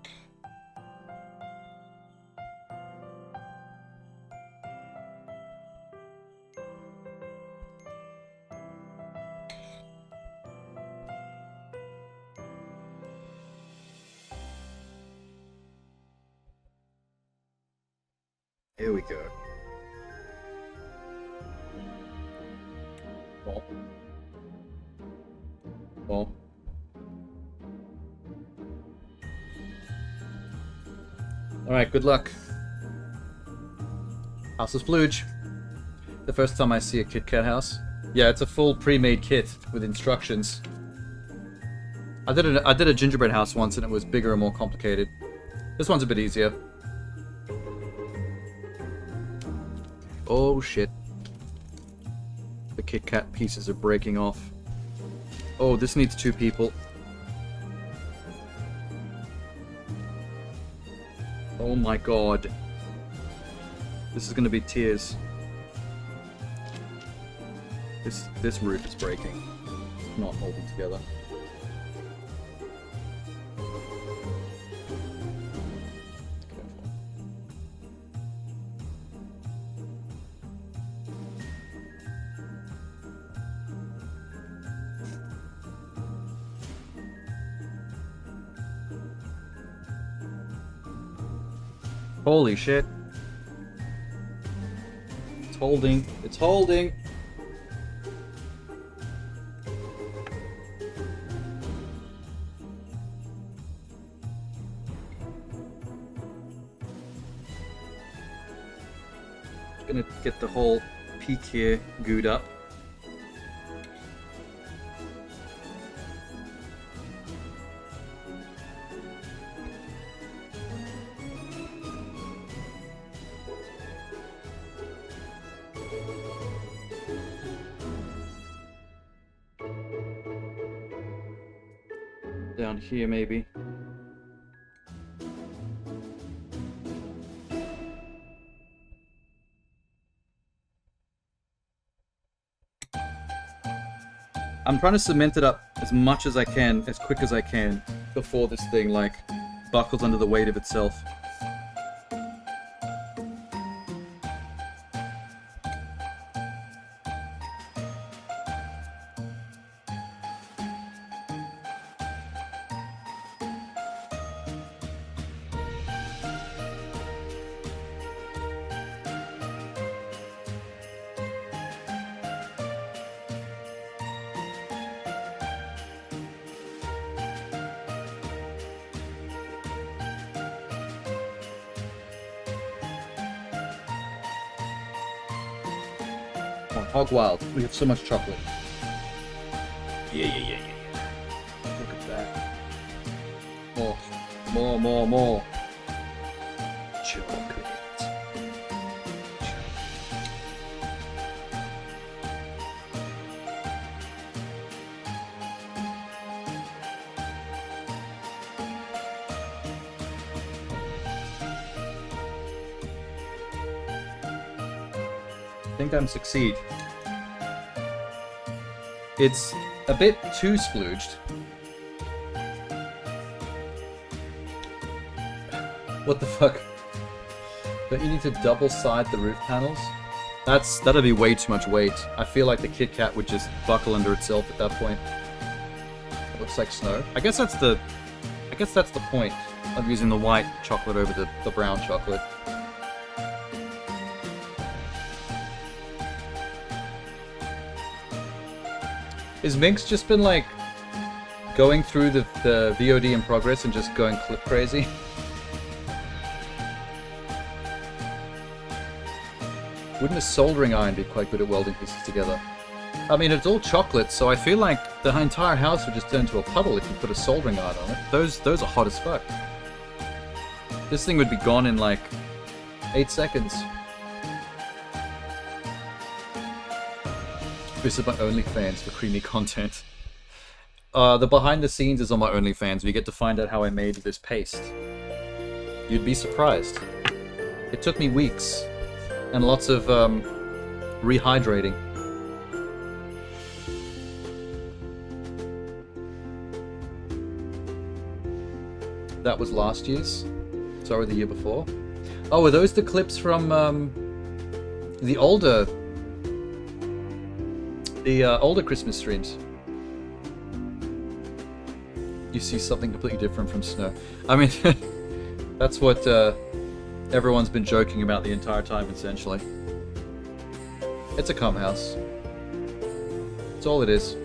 Here we go. Well. Well. Alright, good luck. House of Splooge. The first time I see a KitKat house. Yeah, it's a full pre-made kit with instructions. I did a gingerbread house once and it was bigger and more complicated. This one's a bit easier. Oh shit. The KitKat pieces are breaking off. Oh, this needs 2 people. Oh my god. This is gonna be tears. This roof is breaking. It's not holding together. Holy shit. It's holding. It's holding. Just gonna get the whole peak here gooed up. Down here, maybe. I'm trying to cement it up as much as I can, as quick as I can, before this thing, like, buckles under the weight of itself. Hog Wild. We have so much chocolate. Yeah. Look at that. More. Chocolate. think I'm succeed. It's a bit too splooged. What the fuck? Don't you need to double side the roof panels? That'd be way too much weight. I feel like the KitKat would just buckle under itself at that point. It looks like snow. I guess that's the point of using the white chocolate over the brown chocolate. Is Minx just been like going through the VOD in progress and just going clip crazy? Wouldn't a soldering iron be quite good at welding pieces together? I mean, it's all chocolate, so I feel like the entire house would just turn into a puddle if you put a soldering iron on it. Those are hot as fuck. This thing would be gone in like 8 seconds. Visit my OnlyFans for creamy content. The behind the scenes is on my OnlyFans. We get to find out how I made this paste. You'd be surprised. It took me weeks. And lots of rehydrating. That was last year's. Sorry, the year before. Oh, were those the clips from the older Christmas streams? You see something completely different from snow. I mean, that's what everyone's been joking about the entire time, essentially. It's a cum house. That's all it is.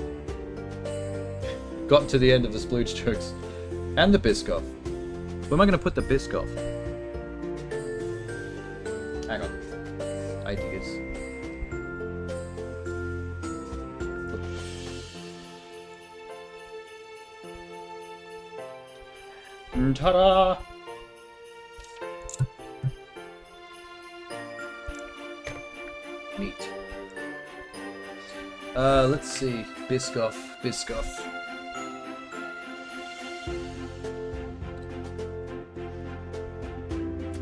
Gotten to the end of the splooge jokes. And the Biscoff. Where am I going to put the Biscoff? Hang on. Ideas. Ta-da! Neat. Let's see. Biscoff.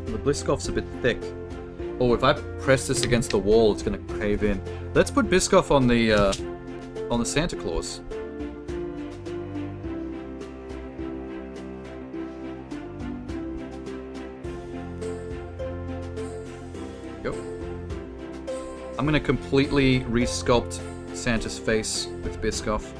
The Biscoff's a bit thick. Oh, if I press this against the wall, it's gonna cave in. Let's put Biscoff on the Santa Claus. I'm gonna completely resculpt Santa's face with Biscoff.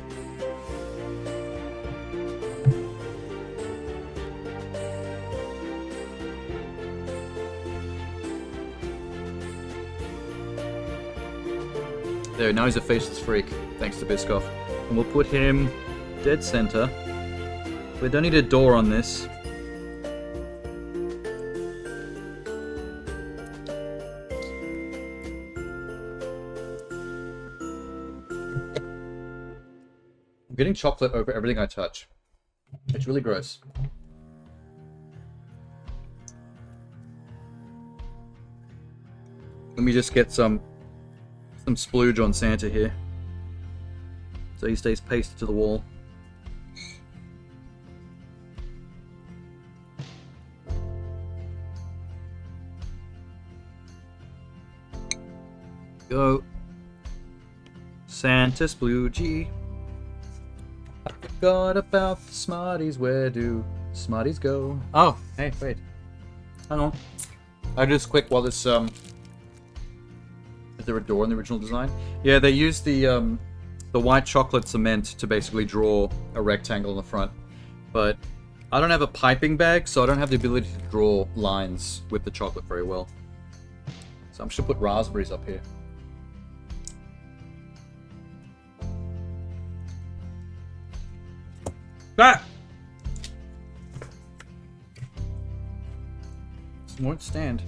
There, now he's a faceless freak, thanks to Biscoff. And we'll put him dead center. We don't need a door on this. I'm getting chocolate over everything I touch. It's really gross. Let me just get some splooge on Santa here, so he stays pasted to the wall. Go, Santa sploogey. I forgot about the Smarties. Where do Smarties go? Oh, hey, wait. Hang on. I just quick while this Is there a door in the original design? Yeah, they used the white chocolate cement to basically draw a rectangle in the front. But I don't have a piping bag, so I don't have the ability to draw lines with the chocolate very well. So I'm just gonna put raspberries up here. Ah! This won't stand.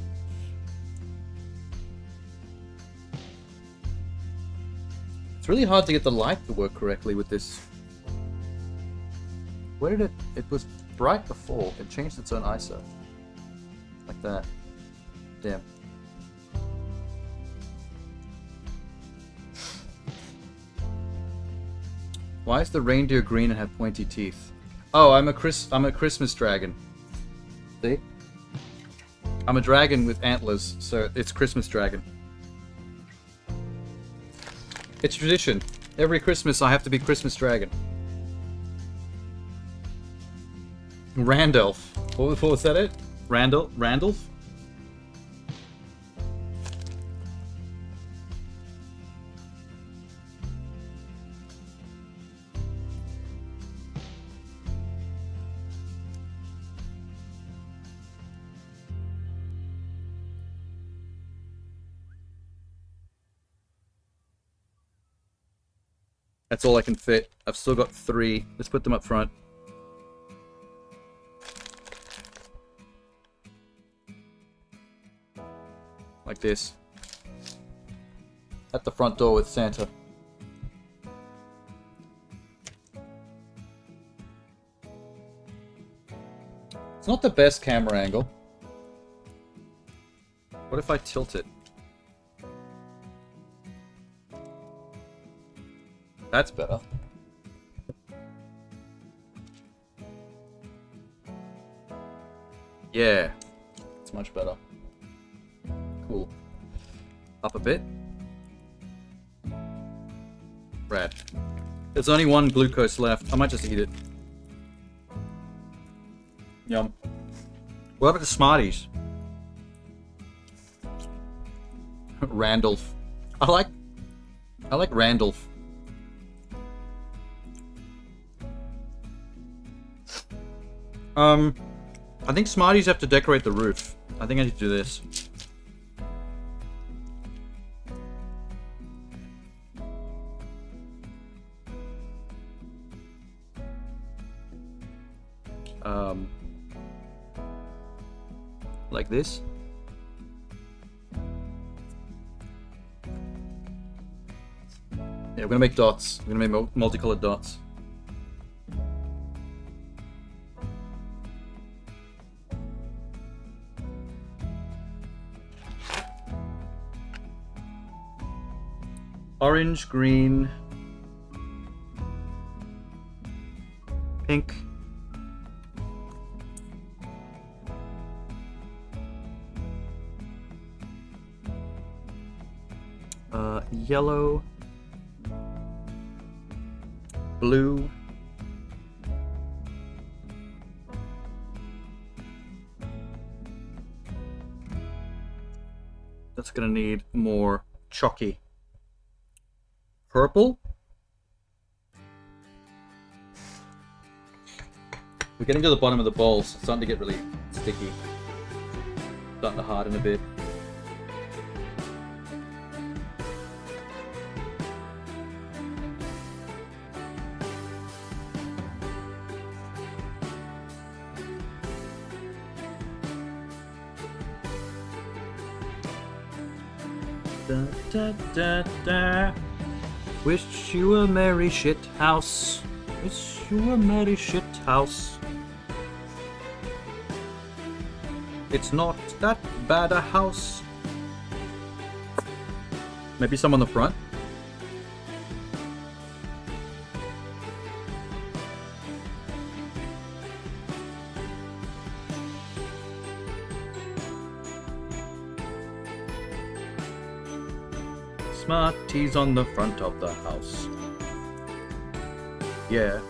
It's really hard to get the light to work correctly with this. Where did it was bright before. It changed its own ISO. Like that. Damn. Why is the reindeer green and have pointy teeth? Oh, I'm a Christmas dragon. See? I'm a dragon with antlers, so it's Christmas dragon. It's tradition. Every Christmas I have to be Christmas Dragon. Randolph. What was that it? Randolph? That's all I can fit. I've still got 3. Let's put them up front. Like this. At the front door with Santa. It's not the best camera angle. What if I tilt it? That's better. Yeah. It's much better. Cool. Up a bit. Rad. There's only 1 glucose left. I might just eat it. Yum. What about the Smarties? Randolph. I like Randolph. I think Smarties have to decorate the roof. I think I need to do this. Like this. Yeah, we're gonna make dots. We're gonna make multicolored dots. Orange, green, pink, yellow, blue, that's gonna need more chalky. Purple. We're getting to the bottom of the bowl, so it's starting to get really sticky. Starting to harden a bit. Da, da, da, da. Wish you a merry shit house. Wish you a merry shit house. It's not that bad a house. Maybe some on the front. Smarties on the front of the house. Yeah.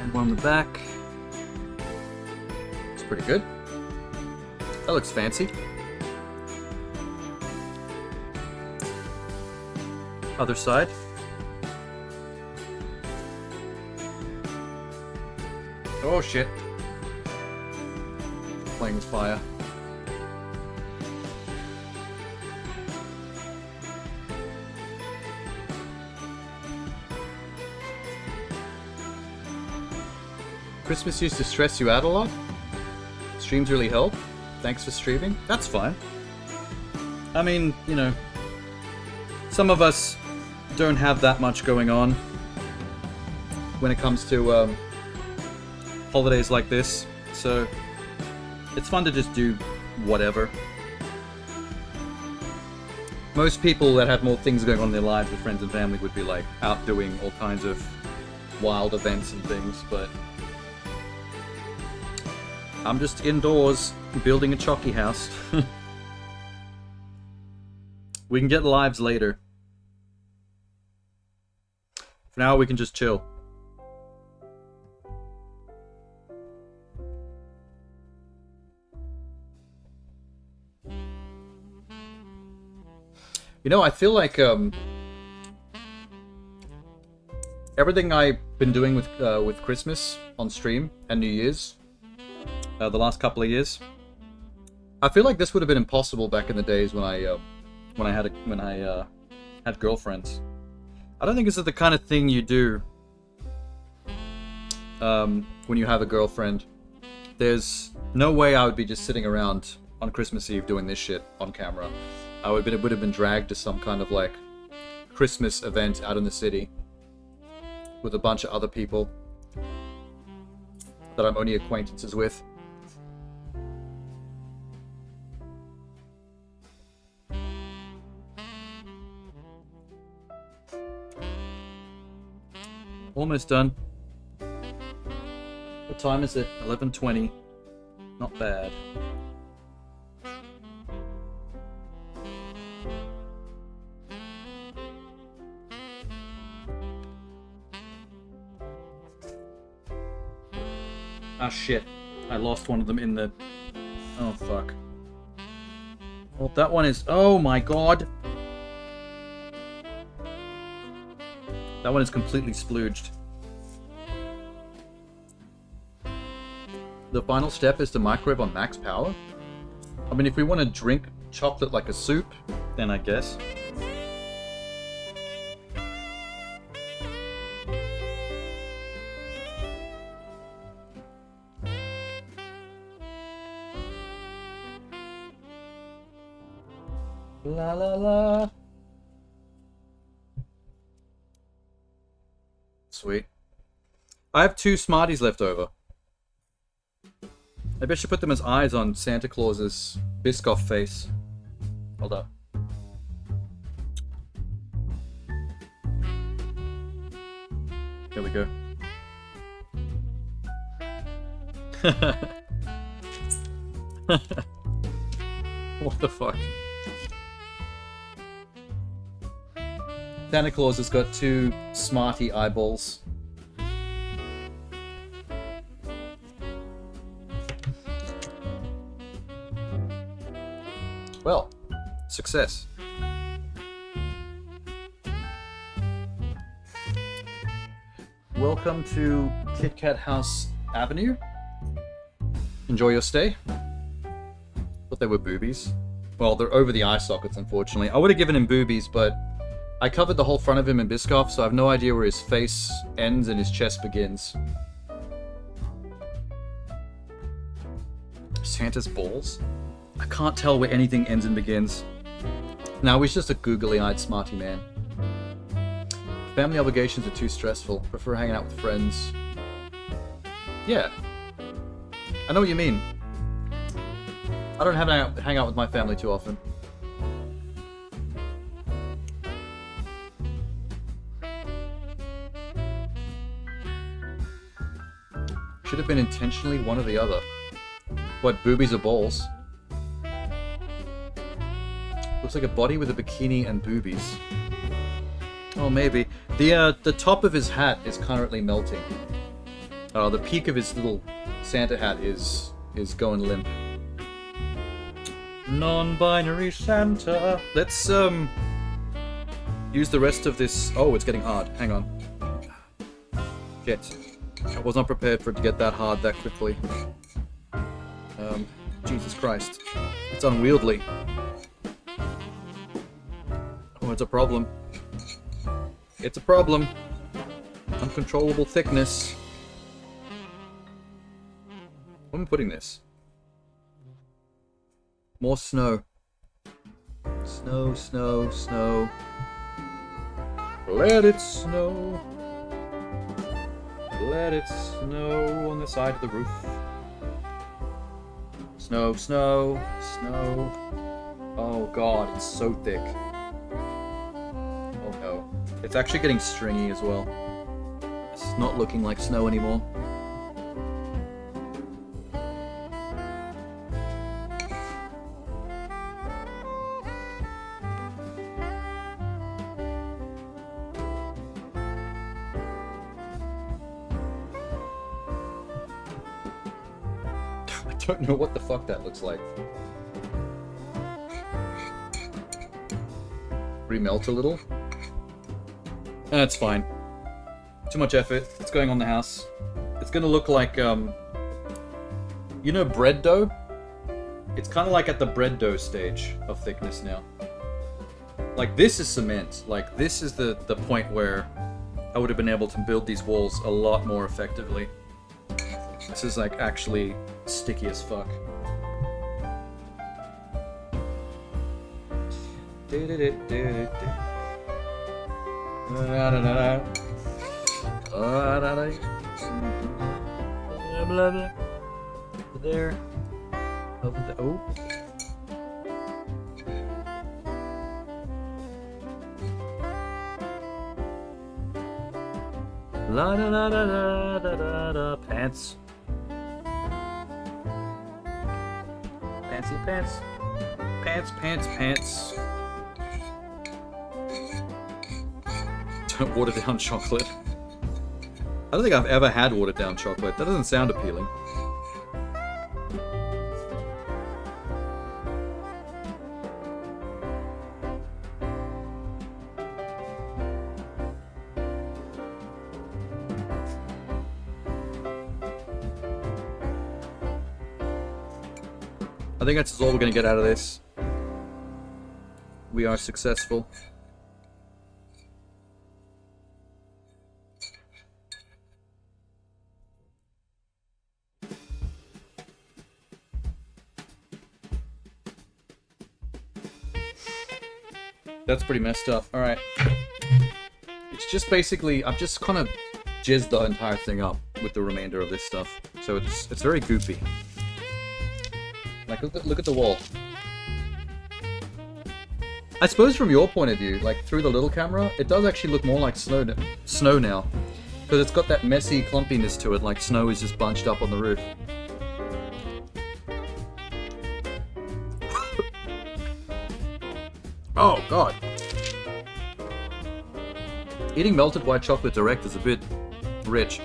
And one on the back. It's pretty good. That looks fancy. Other side. Oh shit. Playing with fire. Christmas used to stress you out a lot? Streams really help? Thanks for streaming? That's fine. I mean, you know, some of us don't have that much going on when it comes to holidays like this, so it's fun to just do whatever. Most people that have more things going on in their lives with friends and family would be like out doing all kinds of wild events and things, but I'm just indoors building a chalky house. We can get lives later. For now, we can just chill. You know, I feel like everything I've been doing with Christmas on stream and New Year's, the last couple of years, I feel like this would have been impossible back in the days when I had girlfriends. I don't think this is the kind of thing you do when you have a girlfriend. There's no way I would be just sitting around on Christmas Eve doing this shit on camera. It would have been dragged to some kind of like Christmas event out in the city with a bunch of other people that I'm only acquaintances with. Almost done. What time is it? 11:20. Not bad. Ah shit. I lost one of them in the... Oh fuck. Well, that one is... Oh my god! That one is completely splooged. The final step is to microwave on max power? I mean, if we want to drink chocolate like a soup, then I guess. La la la. Sweet. I have 2 Smarties left over. Maybe I should put them as eyes on Santa Claus's Biscoff face. Hold up. There we go. What the fuck? Santa Claus has got 2 Smartie eyeballs. Well, success. Welcome to KitKat House Avenue. Enjoy your stay. Thought they were boobies. Well, they're over the eye sockets, unfortunately. I would have given him boobies, but I covered the whole front of him in Biscoff, so I have no idea where his face ends and his chest begins. Santa's balls? I can't tell where anything ends and begins. No, he's just a googly-eyed smarty man. Family obligations are too stressful. Prefer hanging out with friends. Yeah. I know what you mean. I don't hang out with my family too often. Should have been intentionally one or the other. What, boobies or balls? Looks like a body with a bikini and boobies. Oh, maybe. The top of his hat is currently melting. The peak of his little Santa hat is going limp. Non-binary Santa. Let's use the rest of this. Oh, it's getting hard. Hang on. Shit. I was not prepared for it to get that hard that quickly. Jesus Christ. It's unwieldy. Oh, it's a problem. It's a problem. Uncontrollable thickness. Where am I putting this? More snow. Snow, snow, snow. Let it snow. Let it snow on the side of the roof. Snow, snow, snow. Oh god, it's so thick. Oh no. It's actually getting stringy as well. It's not looking like snow anymore. I don't know what the fuck that looks like. Remelt a little. That's fine. Too much effort. It's going on the house. It's gonna look like, you know bread dough? It's kind of like at the bread dough stage of thickness now. Like, this is cement. Like, this is the point where I would have been able to build these walls a lot more effectively. This is, like, actually sticky as fuck. There. Over the La da da da da da da da pants. Fancy pants. Pants, pants, pants. Don't water down chocolate. I don't think I've ever had watered down chocolate. That doesn't sound appealing. I think that's all we're going to get out of this. We are successful. That's pretty messed up. Alright. It's just basically, I've just kind of jizzed the entire thing up with the remainder of this stuff. So it's very goofy. Like, look at the wall. I suppose from your point of view, like through the little camera, it does actually look more like snow now. Because it's got that messy clumpiness to it, like snow is just bunched up on the roof. Oh, God. Eating melted white chocolate direct is a bit rich.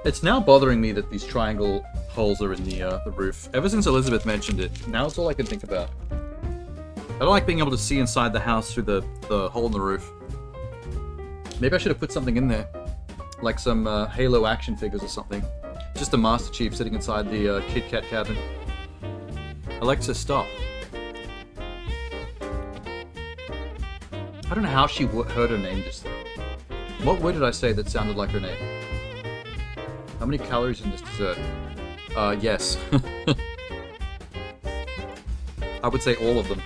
It's now bothering me that these triangle holes are in the roof. Ever since Elizabeth mentioned it, now it's all I can think about. I don't like being able to see inside the house through the hole in the roof. Maybe I should have put something in there. Like some Halo action figures or something. Just a Master Chief sitting inside the KitKat cabin. Alexa, stop. I don't know how she heard her name just then. What word did I say that sounded like her name? How many calories in this dessert? Yes. I would say all of them.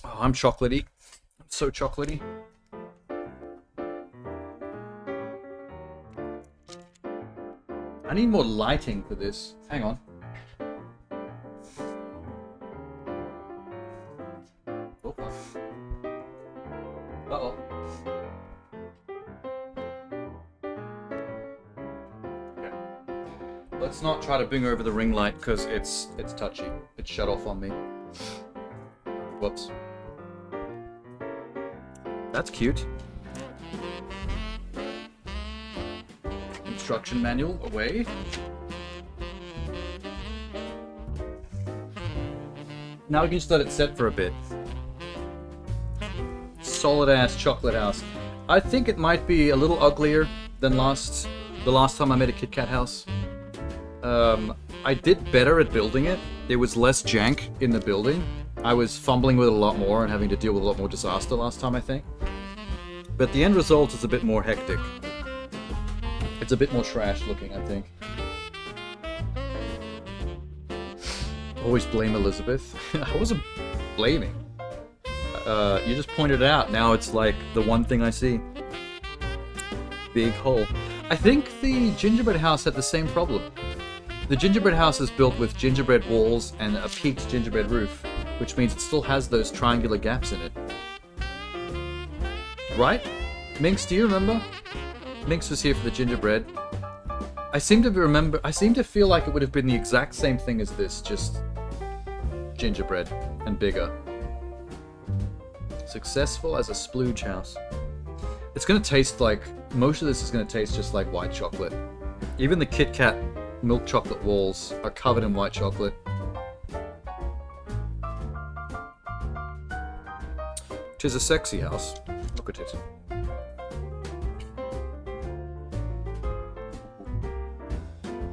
Oh, I'm chocolatey. I'm so chocolatey. I need more lighting for this. Hang on. Oh, uh-oh. Okay. Let's not try to bring over the ring light because it's touchy. It's shut off on me. Whoops. That's cute. Instruction manual away. Now we can just let it set for a bit. Solid ass chocolate house. I think it might be a little uglier than the last time I made a KitKat house. I did better at building it. There was less jank in the building. I was fumbling with it a lot more and having to deal with a lot more disaster last time, I think. But the end result is a bit more hectic. It's a bit more trash looking, I think. Always blame Elizabeth. I wasn't blaming. You just pointed it out. Now it's like the one thing I see. Big hole. I think the gingerbread house had the same problem. The gingerbread house is built with gingerbread walls and a peaked gingerbread roof, which means it still has those triangular gaps in it. Right? Minx, do you remember? Minx was here for the gingerbread. I seem to feel like it would have been the exact same thing as this, just gingerbread and bigger. Successful as a splooge house. It's gonna taste like, most of this is gonna taste just like white chocolate. Even the KitKat milk chocolate walls are covered in white chocolate. Tis a sexy house. Look at it.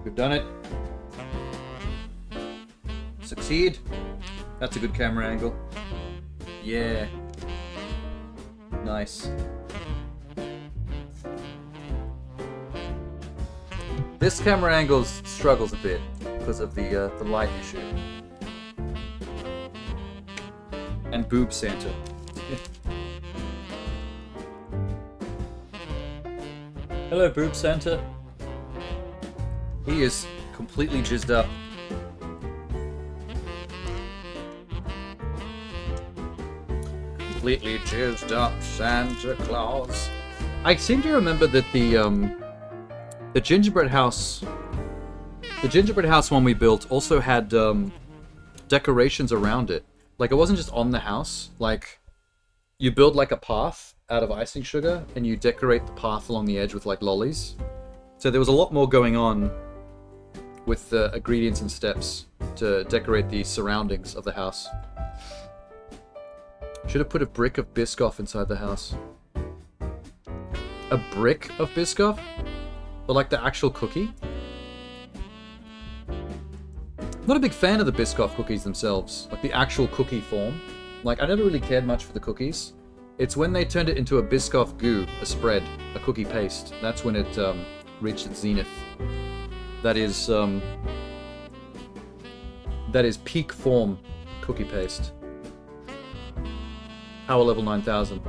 We've done it. Succeed. That's a good camera angle. Yeah. Nice. This camera angle struggles a bit because of the light issue. And Boob Santa. Hello, Boob Santa. He is completely jizzed up. Completely jizzed up Santa Claus. I seem to remember that the gingerbread house one we built also had decorations around it. Like, it wasn't just on the house. Like, you build like a path out of icing sugar and you decorate the path along the edge with like lollies. So there was a lot more going on with the ingredients and steps to decorate the surroundings of the house. Should have put a brick of Biscoff inside the house. A brick of Biscoff? Or like the actual cookie? I'm not a big fan of the Biscoff cookies themselves. Like the actual cookie form. Like, I never really cared much for the cookies. It's when they turned it into a Biscoff goo, a spread, a cookie paste. That's when it reached its zenith. That is peak form cookie paste. Power level 9000.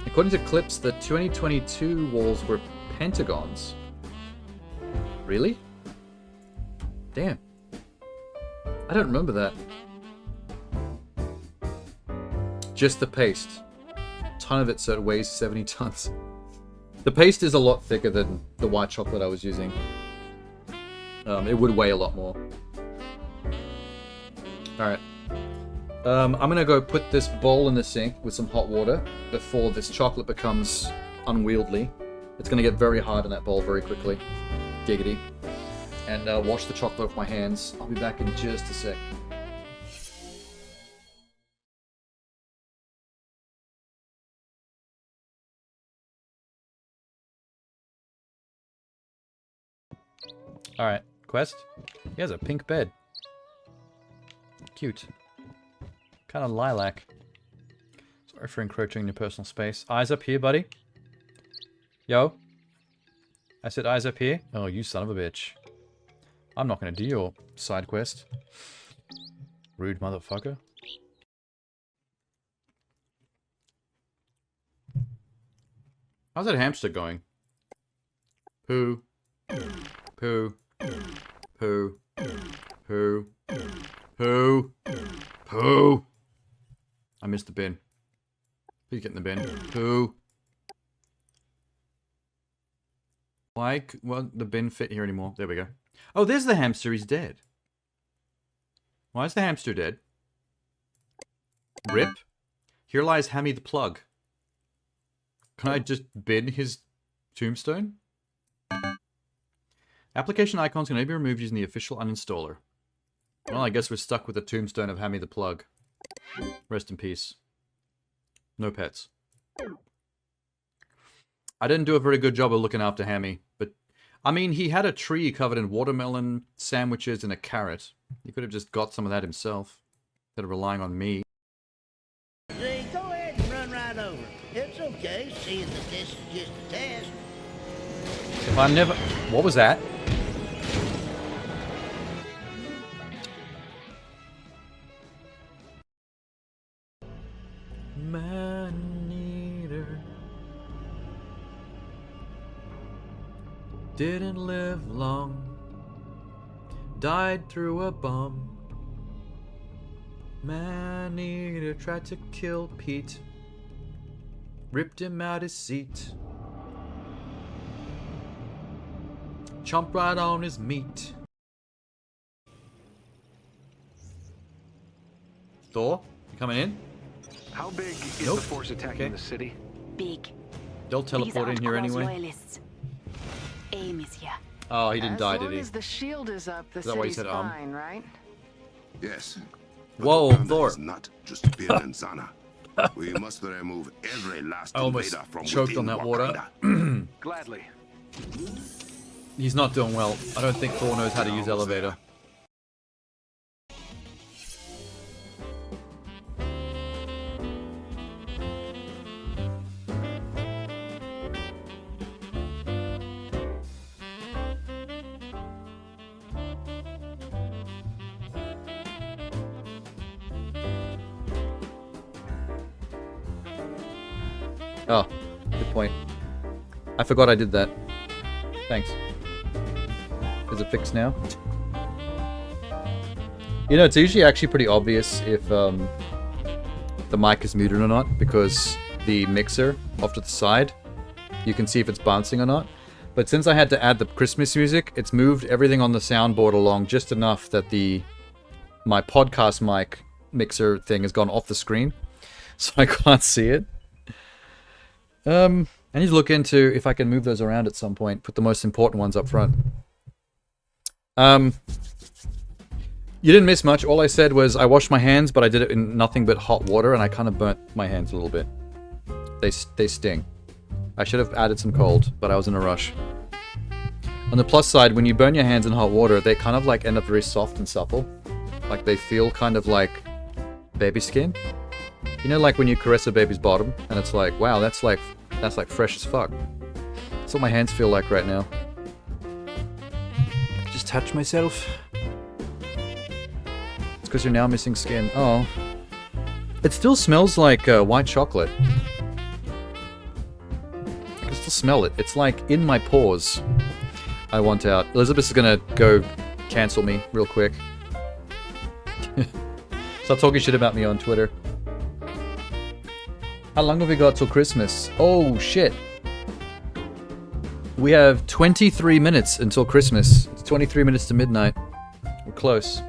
According to clips, the 2022 walls were pentagons. Really? Damn. I don't remember that. Just the paste. A ton of it, so it weighs 70 tons. The paste is a lot thicker than the white chocolate I was using. It would weigh a lot more. Alright. I'm gonna go put this bowl in the sink with some hot water before this chocolate becomes unwieldy. It's gonna get very hard in that bowl very quickly. Giggity. And wash the chocolate off my hands. I'll be back in just a sec. Alright, Quest. He has a pink bed. Cute. Kind of lilac. Sorry for encroaching on your personal space. Eyes up here, buddy. Yo. I said eyes up here. Oh, you son of a bitch. I'm not going to do your side quest. Rude motherfucker. How's that hamster going? Poo. Poo. Poo. Poo. Poo. Poo. I missed the bin. Please get in the bin. Poo. Why won't the bin fit here anymore? There we go. Oh, there's the hamster. He's dead. Why is the hamster dead? Rip. Here lies Hammy the plug. Can I just bin his tombstone? Application icons can only be removed using the official uninstaller. Well, I guess we're stuck with the tombstone of Hammy the plug. Rest in peace. No pets. I didn't do a very good job of looking after Hammy, but I mean, he had a tree covered in watermelon sandwiches and a carrot. He could have just got some of that himself, instead of relying on me. See, go ahead and run right over. It's okay, seeing that this is just a test. If I never... What was that? Man-eater. didn't live long. Died through a bomb. Man-eater tried to kill Pete. Ripped him out his seat. Chomped right on his meat. Thor, you coming in? How big is Nope. the force attacking Okay. the city? Big. They'll These teleport in aren't here Cause anyway. loyalists. Aim is here. Oh, he didn't die, As did long he? as the shield is up, the Is that why he city's said, fine, right? Yes. Whoa, Uganda Thor. is not just Zana. We must remove every last I almost invader from choked within on that water. Wakanda. Gladly. He's not doing well. I don't think Thor knows how to use elevator. Oh, good point. I forgot I did that. Thanks. Is it fixed now? You know, it's usually actually pretty obvious if the mic is muted or not, because the mixer off to the side, you can see if it's bouncing or not. But since I had to add the Christmas music, it's moved everything on the soundboard along just enough that my podcast mic mixer thing has gone off the screen, so I can't see it. I need to look into if I can move those around at some point. Put the most important ones up front. You didn't miss much. All I said was I washed my hands, but I did it in nothing but hot water, and I kind of burnt my hands a little bit. They sting. I should have added some cold, but I was in a rush. On the plus side, when you burn your hands in hot water, they kind of like end up very soft and supple. Like they feel kind of like baby skin. You know, like when you caress a baby's bottom, and it's like, wow, that's like fresh as fuck. That's what my hands feel like right now. Just touch myself. It's because you're now missing skin. Oh. It still smells like white chocolate. I can still smell it. It's like in my pores. I want out. Elizabeth is gonna go cancel me real quick. Start talking shit about me on Twitter. How long have we got till Christmas? Oh, shit. We have 23 minutes until Christmas. It's 23 minutes to midnight. We're close.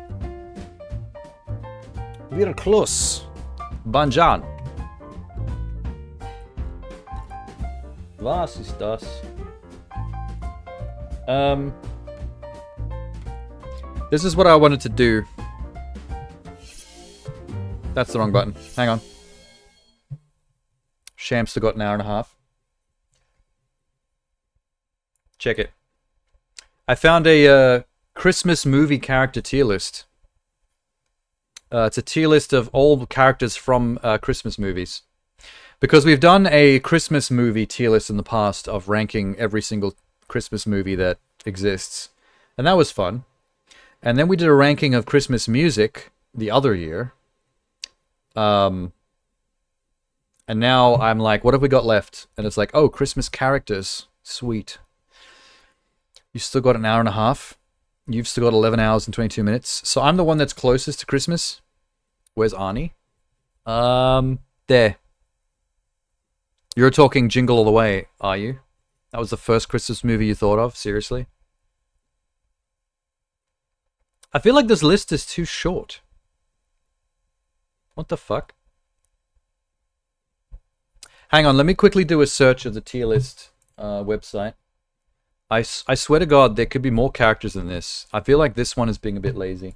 We're close. Banjan. Was ist das? This is what I wanted to do. That's the wrong button. Hang on. Sham still got an hour and a half. Check it. I found a Christmas movie character tier list. It's a tier list of all characters from Christmas movies. Because we've done a Christmas movie tier list in the past of ranking every single Christmas movie that exists. And that was fun. And then we did a ranking of Christmas music the other year. And now I'm like, what have we got left? And it's like, oh, Christmas characters. Sweet. You still got an hour and a half. You've still got 11 hours and 22 minutes. So I'm the one that's closest to Christmas. Where's Arnie? There. You're talking Jingle All the Way, are you? That was the first Christmas movie you thought of? Seriously? I feel like this list is too short. What the fuck? Hang on, let me quickly do a search of the tier list website. I swear to God, there could be more characters than this. I feel like this one is being a bit lazy.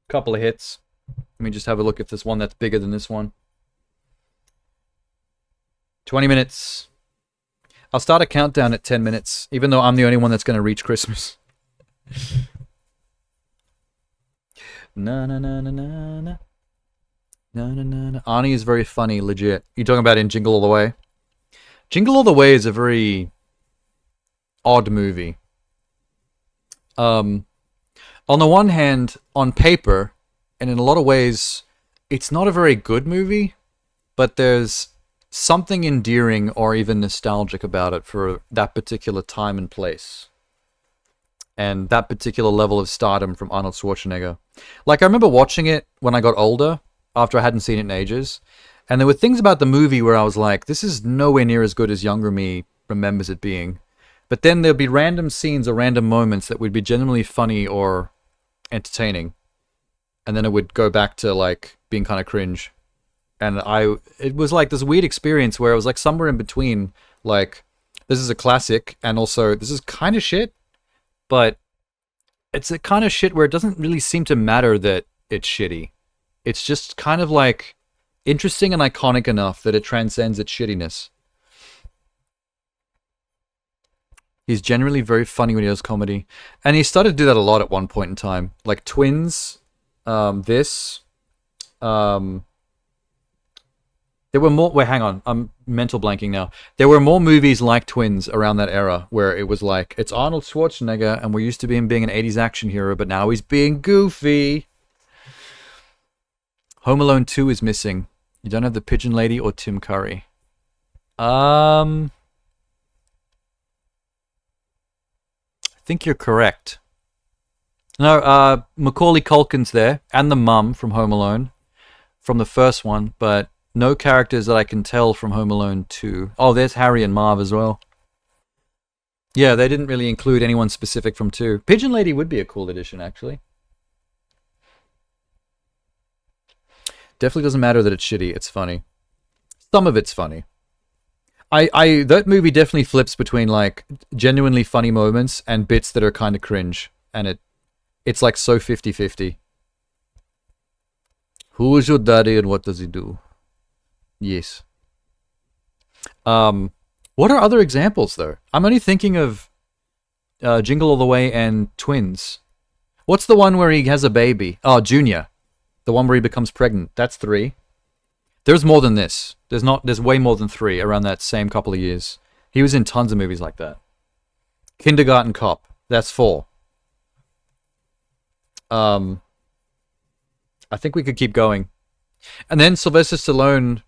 Couple of hits. Let me just have a look if there's one that's bigger than this one. 20 minutes. I'll start a countdown at 10 minutes, even though I'm the only one that's going to reach Christmas. Na na na na na na. Na na na na. Arnie is very funny, legit. You talking about in Jingle All the Way? Jingle All the Way is a very odd movie. On the one hand, on paper, and in a lot of ways, it's not a very good movie, but there's something endearing or even nostalgic about it for that particular time and place. And that particular level of stardom from Arnold Schwarzenegger. Like, I remember watching it when I got older, after I hadn't seen it in ages, and there were things about the movie where I was like, this is nowhere near as good as younger me remembers it being. But then there'd be random scenes or random moments that would be genuinely funny or entertaining. And then it would go back to, like, being kind of cringe. And it was like this weird experience where it was like somewhere in between, like, this is a classic, and also this is kind of shit, but it's a kind of shit where it doesn't really seem to matter that it's shitty. It's just kind of like interesting and iconic enough that it transcends its shittiness. He's generally very funny when he does comedy. And he started to do that a lot at one point in time. Like Twins, this. There were more... Wait, hang on. I'm mental blanking now. There were more movies like Twins around that era where it was like, it's Arnold Schwarzenegger and we're used to him being an 80s action hero, but now he's being goofy. Home Alone 2 is missing. You don't have the Pigeon Lady or Tim Curry. I think you're correct. No, Macaulay Culkin's there, and the mum from Home Alone, from the first one, but no characters that I can tell from Home Alone 2. Oh, there's Harry and Marv as well. Yeah, they didn't really include anyone specific from 2. Pigeon Lady would be a cool addition, actually. Definitely doesn't matter that it's shitty, it's funny. Some of it's funny. That movie definitely flips between, like, genuinely funny moments and bits that are kind of cringe. And it's like so 50-50. Who is your daddy and what does he do? Yes. What are other examples, though? I'm only thinking of Jingle All the Way and Twins. What's the one where he has a baby? Oh, Junior. The one where he becomes pregnant. That's 3. There's more than this. There's way more than 3 around that same couple of years. He was in tons of movies like that. Kindergarten Cop. That's 4. I think we could keep going. And then Sylvester Stallone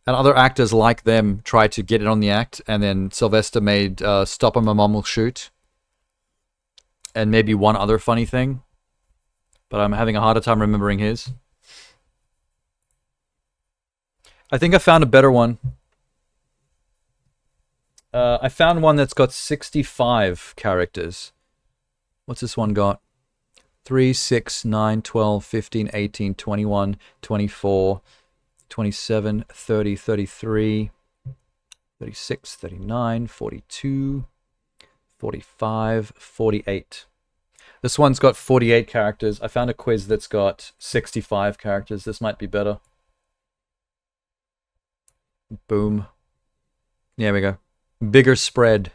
and other actors like them tried to get it on the act, and then Sylvester made Stop or My Mom Will Shoot. And maybe one other funny thing. But I'm having a harder time remembering his. I think I found a better one. I found one that's got 65 characters. What's this one got? 3, 6, 9, 12, 15, 18, 21, 24, 27, 30, 33, 36, 39, 42, 45, 48. This one's got 48 characters. I found a quiz that's got 65 characters. This might be better. Boom. There we go. Bigger spread.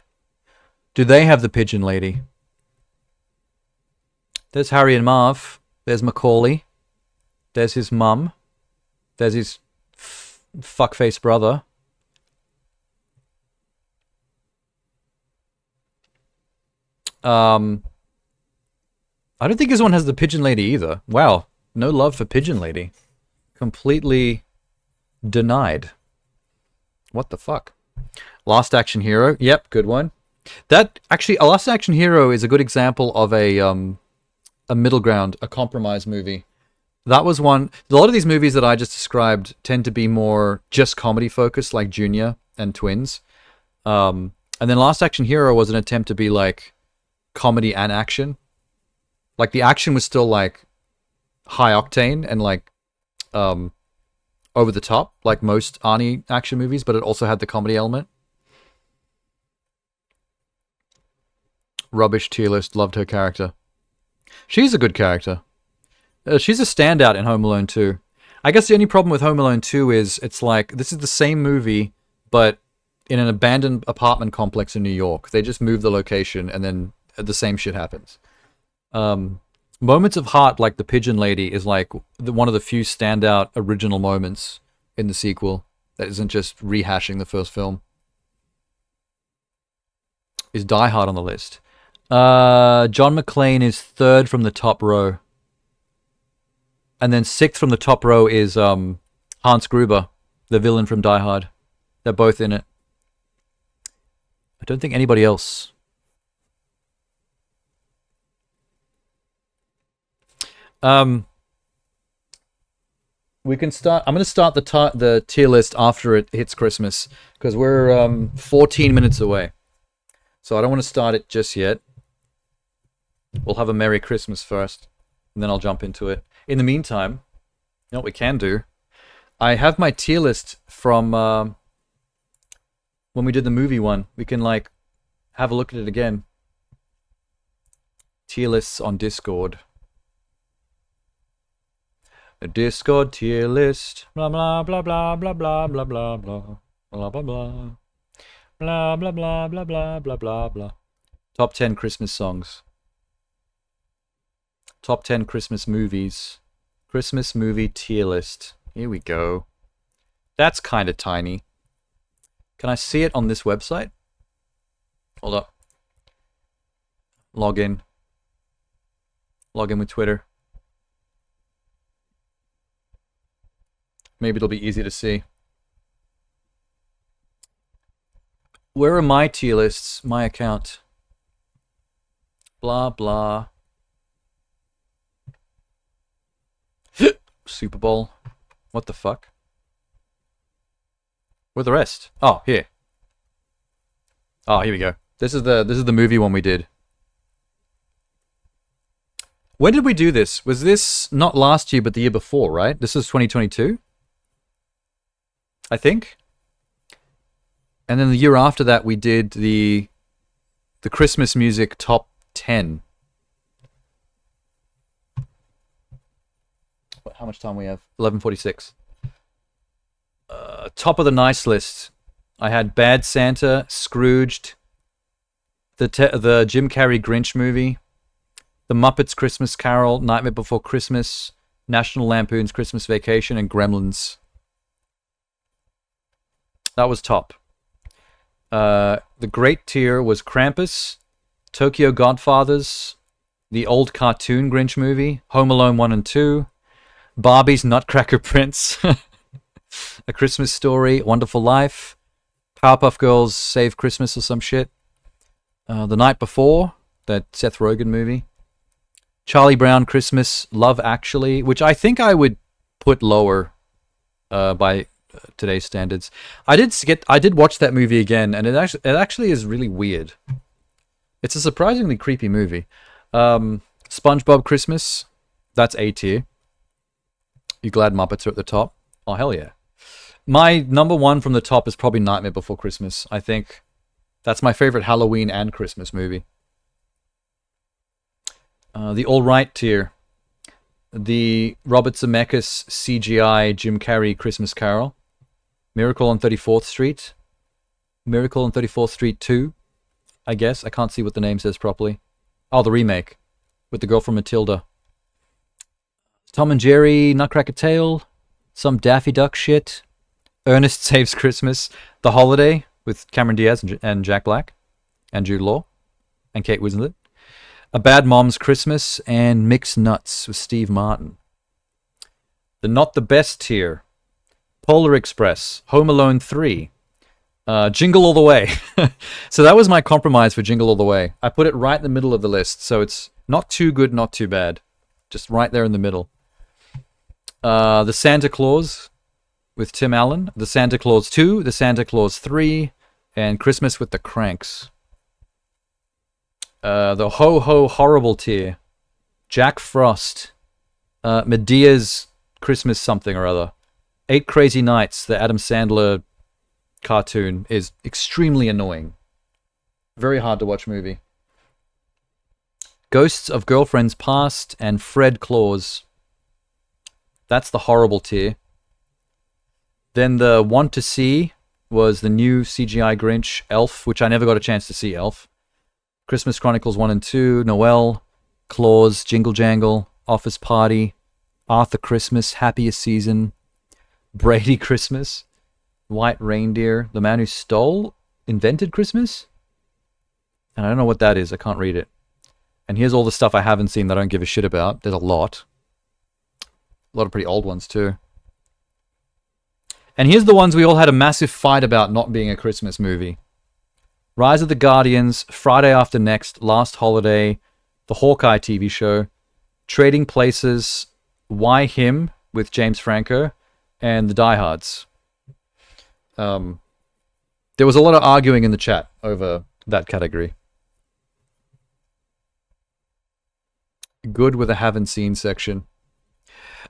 Do they have the Pigeon Lady? There's Harry and Marv. There's Macaulay. There's his mum. There's his fuckface brother. I don't think this one has the Pigeon Lady either. Wow. No love for Pigeon Lady. Completely denied. What the fuck? Last Action Hero. Yep, good one. That actually, a Last Action Hero is a good example of a middle ground, a compromise movie. That was one. A lot of these movies that I just described tend to be more just comedy focused, like Junior and Twins. And then Last Action Hero was an attempt to be like comedy and action. Like the action was still like high octane and like over the top, like most Arnie action movies, but it also had the comedy element. Rubbish tier list. Loved her character. She's a good character. She's a standout in Home Alone 2. I guess the only problem with Home Alone 2 is it's like, this is the same movie, but in an abandoned apartment complex in New York. They just move the location and then the same shit happens. Moments of heart like the Pigeon Lady is like one of the few standout original moments in the sequel that isn't just rehashing the first film. Is Die Hard on the list? John McClane is 3rd from the top row. And then 6th from the top row is Hans Gruber, the villain from Die Hard. They're both in it. I don't think anybody else. We can start. I'm going to start the tier list after it hits Christmas because we're 14 minutes away. So I don't want to start it just yet. We'll have a Merry Christmas first, and then I'll jump into it. In the meantime, you know what we can do? I have my tier list from when we did the movie one. We can like have a look at it again. Tier lists on Discord. A Discord tier list. Blah blah blah blah blah blah blah blah blah blah blah blah blah blah blah blah blah blah blah blah. Top 10 Christmas songs. Top 10 Christmas movies. Christmas movie tier list. Here we go. That's kind of tiny. Can I see it on this website? Hold up. Log in. Log in with Twitter. Maybe it'll be easy to see. Where are my tier lists? My account. Blah, blah. Super Bowl. What the fuck? Where are the rest? Oh, here. Oh, here we go. This is the movie one we did. When did we do this? Was this not last year, but the year before, right? This is 2022? I think. And then the year after that, we did the Christmas music top 10. How much time we have? 11:46. Top of the nice list. I had Bad Santa, Scrooged, the Jim Carrey Grinch movie, The Muppets Christmas Carol, Nightmare Before Christmas, National Lampoon's Christmas Vacation, and Gremlins. That was top. The great tier was Krampus, Tokyo Godfathers, the old cartoon Grinch movie, Home Alone 1 and 2, Barbie's Nutcracker Prince, A Christmas Story, Wonderful Life, Powerpuff Girls Save Christmas or some shit, The Night Before, that Seth Rogen movie, Charlie Brown Christmas, Love Actually, which I think I would put lower by today's standards. I did watch that movie again, and it actually is really weird. It's a surprisingly creepy movie. SpongeBob Christmas, that's A tier. You glad Muppets are at the top? Oh, hell yeah. My number one from the top is probably Nightmare Before Christmas. I think that's my favorite Halloween and Christmas movie. The all-right tier. The Robert Zemeckis CGI Jim Carrey Christmas Carol. Miracle on 34th Street. Miracle on 34th Street 2, I guess. I can't see what the name says properly. Oh, the remake. With the girl from Matilda. Tom and Jerry, Nutcracker Tale, some Daffy Duck shit, Ernest Saves Christmas, The Holiday with Cameron Diaz and Jack Black, and Jude Law, and Kate Winslet, A Bad Mom's Christmas, and Mixed Nuts with Steve Martin. The not the best tier, Polar Express, Home Alone 3, Jingle All the Way. So that was my compromise for Jingle All the Way. I put it right in the middle of the list, so it's not too good, not too bad. Just right there in the middle. The Santa Claus with Tim Allen, The Santa Claus 2, The Santa Claus 3, and Christmas with the Cranks. The Ho Ho Horrible tier, Jack Frost, Medea's Christmas something or other, 8 Crazy Nights, the Adam Sandler cartoon, is extremely annoying. Very hard to watch movie. Ghosts of Girlfriends Past and Fred Claus. That's the horrible tier. Then the want to see was the new CGI Grinch, Elf, which I never got a chance to see, Elf. Christmas Chronicles 1 and 2, Noel, Claus, Jingle Jangle, Office Party, Arthur Christmas, Happiest Season, Brady Christmas, White Reindeer, The Man Who Invented Christmas? And I don't know what that is, I can't read it. And here's all the stuff I haven't seen that I don't give a shit about. There's a lot. A lot of pretty old ones too. And here's the ones we all had a massive fight about not being a Christmas movie. Rise of the Guardians, Friday After Next, Last Holiday, the Hawkeye TV show, Trading Places, Why Him with James Franco, and the Die Hards. There was a lot of arguing in the chat over that category. Good with a haven't seen section.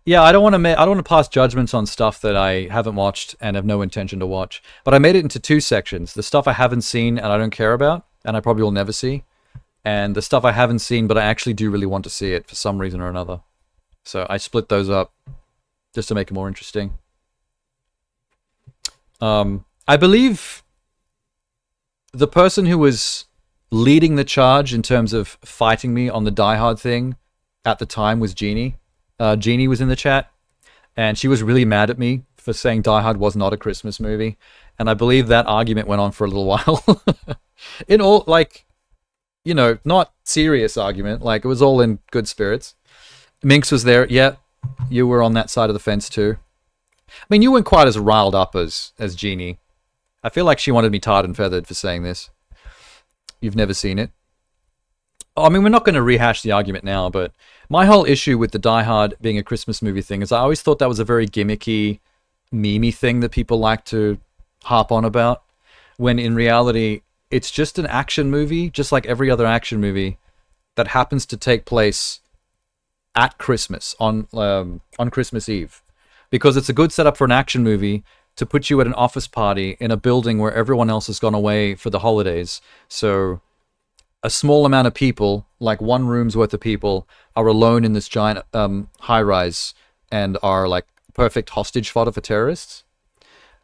Yeah, I don't want to pass judgments on stuff that I haven't watched and have no intention to watch. But I made it into two sections. The stuff I haven't seen and I don't care about, and I probably will never see. And the stuff I haven't seen, but I actually do really want to see it for some reason or another. So I split those up just to make it more interesting. I believe the person who was leading the charge in terms of fighting me on the Die Hard thing at the time was Jeannie. Jeannie was in the chat, and she was really mad at me for saying Die Hard was not a Christmas movie. And I believe that argument went on for a little while. In all, like, you know, not serious argument. Like, it was all in good spirits. Minx was there. Yeah, you were on that side of the fence too. I mean, you weren't quite as riled up as Jeannie. I feel like she wanted me tarred and feathered for saying this. You've never seen it. I mean, we're not going to rehash the argument now, but my whole issue with the Die Hard being a Christmas movie thing is I always thought that was a very gimmicky, memey thing that people like to harp on about, when in reality, it's just an action movie, just like every other action movie, that happens to take place at Christmas, on Christmas Eve. Because it's a good setup for an action movie to put you at an office party in a building where everyone else has gone away for the holidays. So a small amount of people, like one room's worth of people, are alone in this giant high-rise and are like perfect hostage fodder for terrorists.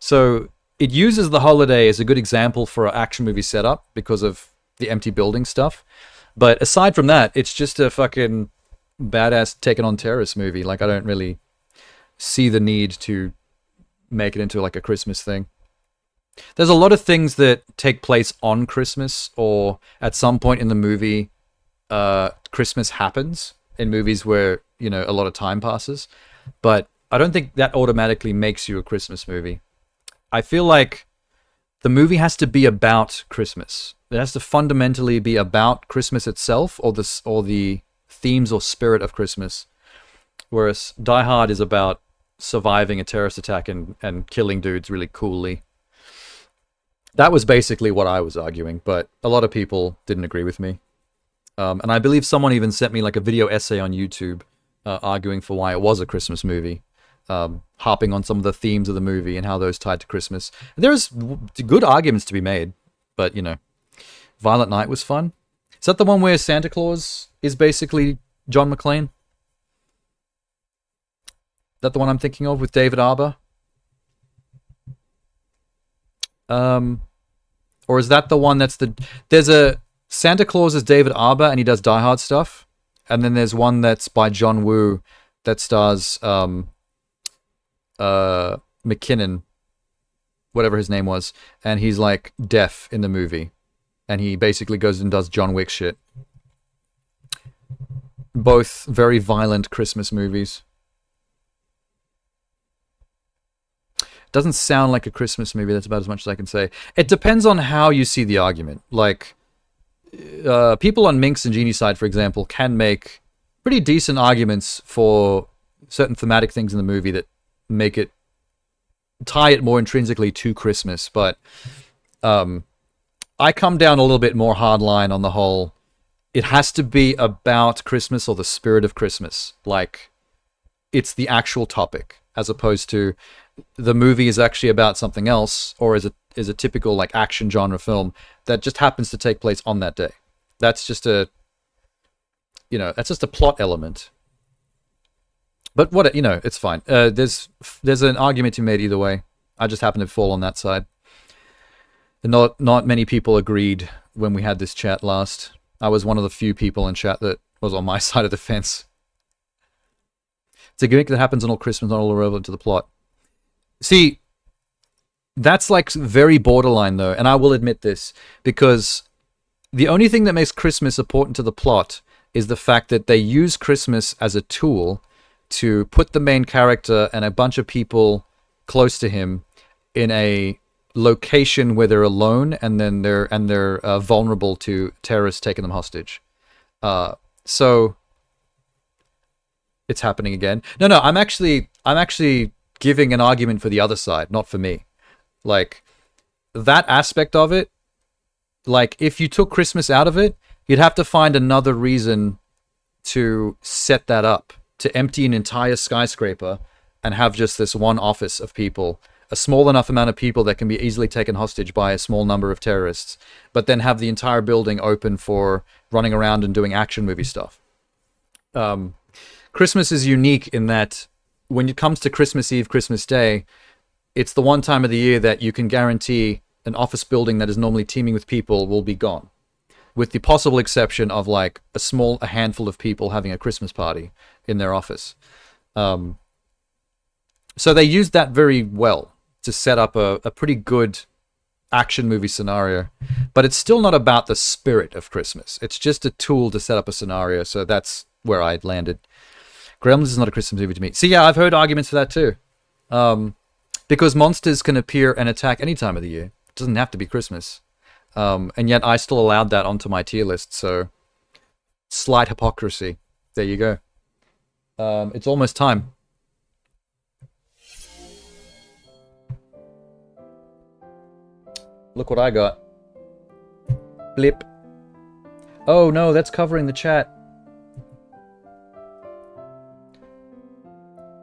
So it uses the holiday as a good example for an action movie setup because of the empty building stuff. But aside from that, it's just a fucking badass taken on terrorist movie. Like, I don't really see the need to make it into like a Christmas thing. There's a lot of things that take place on Christmas or at some point in the movie. Christmas happens in movies where, you know, a lot of time passes, but I don't think that automatically makes you a Christmas movie. I feel like the movie has to be about Christmas. It has to fundamentally be about Christmas itself, or the themes or spirit of Christmas. Whereas Die Hard is about surviving a terrorist attack and killing dudes really coolly. That was basically what I was arguing, but a lot of people didn't agree with me. And I believe someone even sent me like a video essay on YouTube arguing for why it was a Christmas movie, harping on some of the themes of the movie and how those tied to Christmas. There's good arguments to be made, but, you know, Violent Night was fun. Is that the one where Santa Claus is basically John McClane? Is that the one I'm thinking of with David Arbor? Or is that the one that's there's a Santa Claus is David Arbor and he does Die Hard stuff, and then there's one that's by John Woo that stars McKinnon, whatever his name was, and he's like deaf in the movie, and he basically goes and does John Wick shit. Both very violent Christmas movies. Doesn't sound like a Christmas movie. That's about as much as I can say. It depends on how you see the argument. Like, people on Minx and Genie's side, for example, can make pretty decent arguments for certain thematic things in the movie that make it, tie it more intrinsically to Christmas. But I come down a little bit more hardline on the whole, it has to be about Christmas or the spirit of Christmas. Like, it's the actual topic, as opposed to the movie is actually about something else, or is a typical like action genre film that just happens to take place on that day. That's just a plot element. But what, you know, it's fine. There's an argument to be made either way. I just happen to fall on that side. And not many people agreed when we had this chat last. I was one of the few people in chat that was on my side of the fence. It's a gimmick that happens on all Christmas, not all relevant to the plot. See, that's like very borderline though, and I will admit this, because the only thing that makes Christmas important to the plot is the fact that they use Christmas as a tool to put the main character and a bunch of people close to him in a location where they're alone and then they're vulnerable to terrorists taking them hostage. So it's happening again. No, I'm actually giving an argument for the other side, not for me. Like, that aspect of it, like, if you took Christmas out of it, you'd have to find another reason to set that up, to empty an entire skyscraper and have just this one office of people, a small enough amount of people that can be easily taken hostage by a small number of terrorists, but then have the entire building open for running around and doing action movie stuff. Christmas is unique in that when it comes to Christmas Eve, Christmas Day, it's the one time of the year that you can guarantee an office building that is normally teeming with people will be gone, with the possible exception of like a handful of people having a Christmas party in their office. So they used that very well to set up a pretty good action movie scenario, but it's still not about the spirit of Christmas. It's just a tool to set up a scenario, so that's where I landed. Gremlins is not a Christmas movie to me. See, yeah, I've heard arguments for that too. Because monsters can appear and attack any time of the year. It doesn't have to be Christmas. And yet I still allowed that onto my tier list, so slight hypocrisy. There you go. It's almost time. Look what I got. Blip. Oh no, that's covering the chat.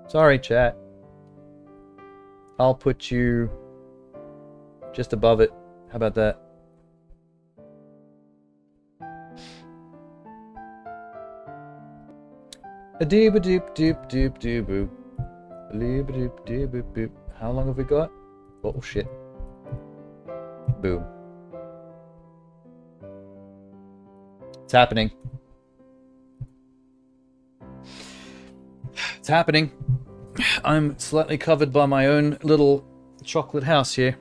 Sorry, chat. I'll put you just above it. How about that? A deep deep deep deep deep boop. Deep deep deep boop boop. How long have we got? Oh shit. Boom. It's happening. It's happening. I'm slightly covered by my own little chocolate house here.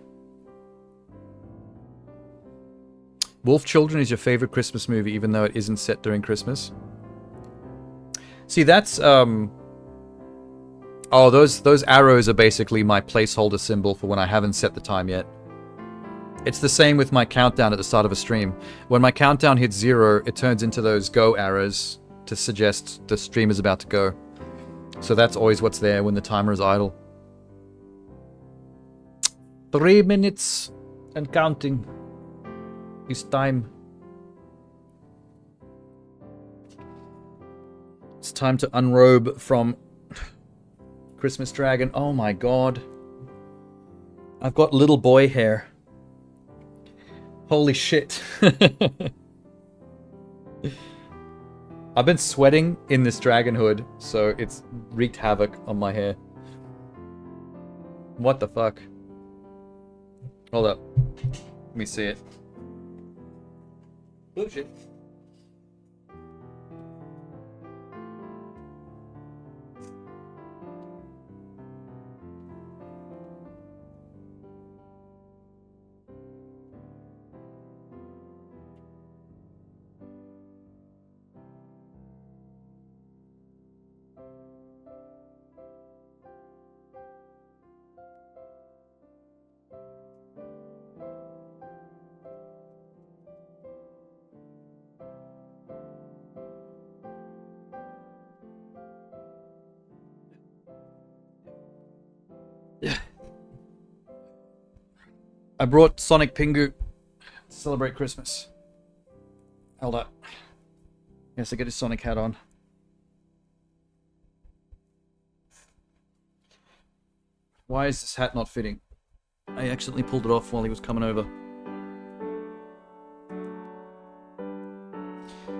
Wolf Children is your favorite Christmas movie, even though it isn't set during Christmas. See, that's oh, those arrows are basically my placeholder symbol for when I haven't set the time yet. It's the same with my countdown at the start of a stream. When my countdown hits 0, it turns into those go arrows to suggest the stream is about to go. So that's always what's there when the timer is idle. 3 minutes and counting. It's time. It's time to unrobe from Christmas Dragon. Oh my god. I've got little boy hair. Holy shit. I've been sweating in this dragon hood, so it's wreaked havoc on my hair. What the fuck? Hold up. Let me see it. Oh shit. I brought Sonic Pingu to celebrate Christmas. Hold up. Yes, I get his Sonic hat on. Why is this hat not fitting? I accidentally pulled it off while he was coming over.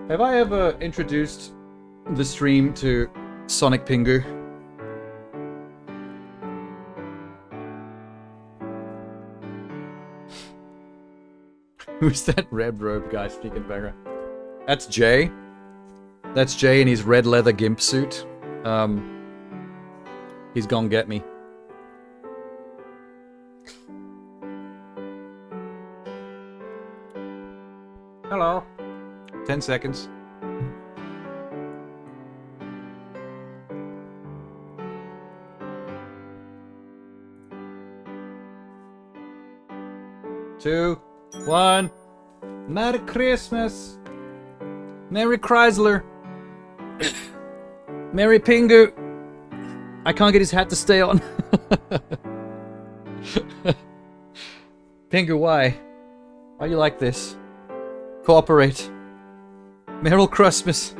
Have I ever introduced the stream to Sonic Pingu? Who's that red robe guy speaking background? That's Jay. That's Jay in his red leather gimp suit. He's gonna get me. Hello. 10 seconds. 2, 1. Merry Christmas. Merry Chrysler. Merry Pingu. I can't get his hat to stay on. Pingu, why? Why you like this? Cooperate. Merry Christmas.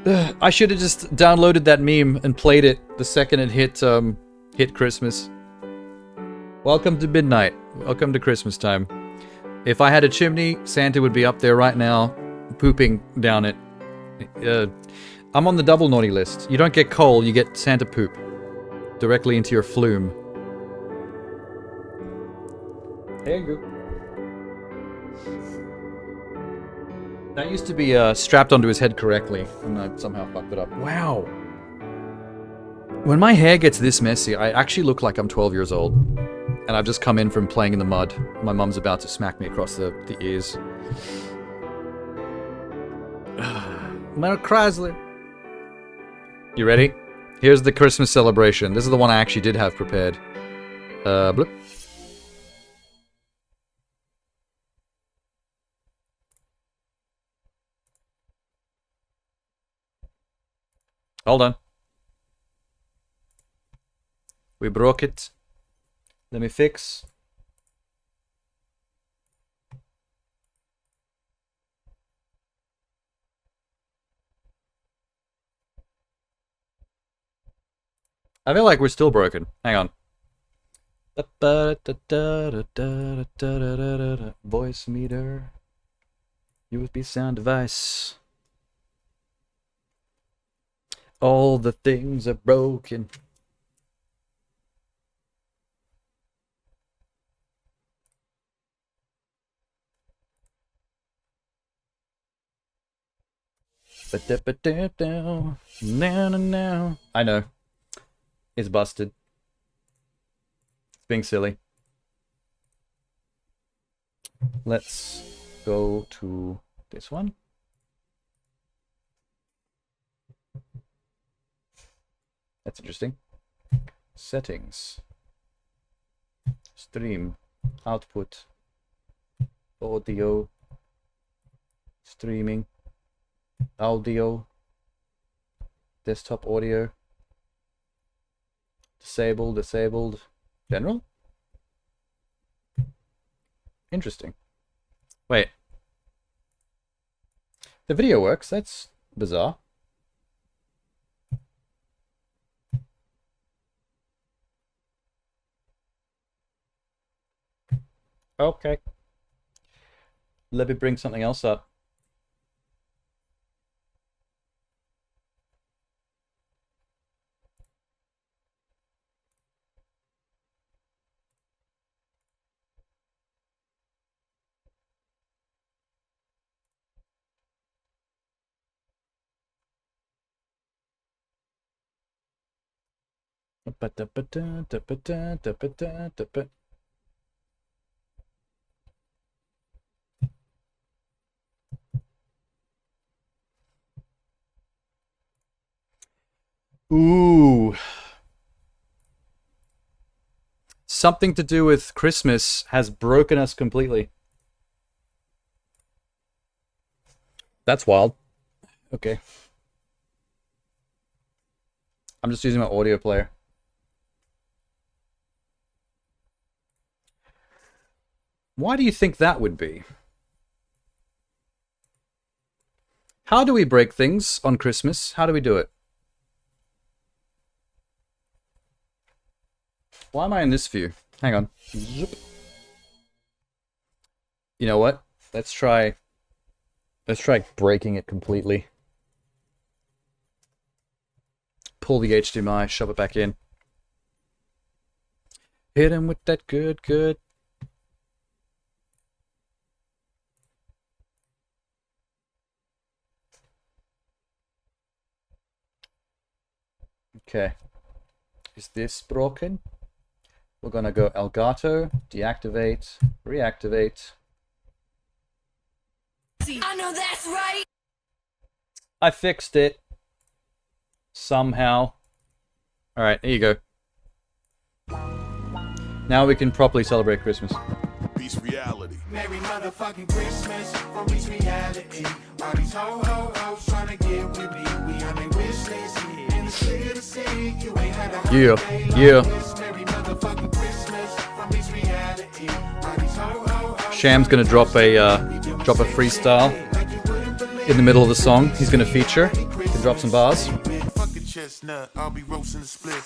I should have just downloaded that meme and played it the second it hit Christmas. Welcome to midnight. Welcome to Christmas time. If I had a chimney, Santa would be up there right now, pooping down it. I'm on the double naughty list. You don't get coal, you get Santa poop. Directly into your flume. There you go. That used to be strapped onto his head correctly, and I somehow fucked it up. Wow. When my hair gets this messy, I actually look like I'm 12 years old. And I've just come in from playing in the mud. My mum's about to smack me across the ears. Merry Chrysler. You ready? Here's the Christmas celebration. This is the one I actually did have prepared. Bloop. Hold on. We broke it. Let me fix. I feel like we're still broken. Hang on. Voice meter. USB sound device. All the things are broken. I know. It's busted. It's being silly. Let's go to this one. That's interesting. Settings. Stream. Output. Audio. Streaming. Audio. Desktop audio. Disabled. General? Interesting. Wait. The video works. That's bizarre. Okay. Let me bring something else up. Ooh. Something to do with Christmas has broken us completely. That's wild. Okay. I'm just using my audio player. Why do you think that would be? How do we break things on Christmas? How do we do it? Why am I in this view? Hang on. Zip. You know what? Let's try breaking it completely. Pull the HDMI, shove it back in. Hit him with that good. Okay. Is this broken? We're gonna go Elgato, deactivate, reactivate. I know that's right. I fixed it. Somehow. Alright, here you go. Now we can properly celebrate Christmas. Peace reality. Merry motherfucking Christmas from Peace reality. All these ho-ho-hos trying to get with me. We on a wish list. And it's clear to see you ain't had a holiday like this. Merry motherfucking Christmas from Peace reality. All these ho-ho-hos. Sham's gonna drop a freestyle in the middle of the song. He's gonna feature. He can drop some bars. Fuck a chestnut, I'll be roasting the split.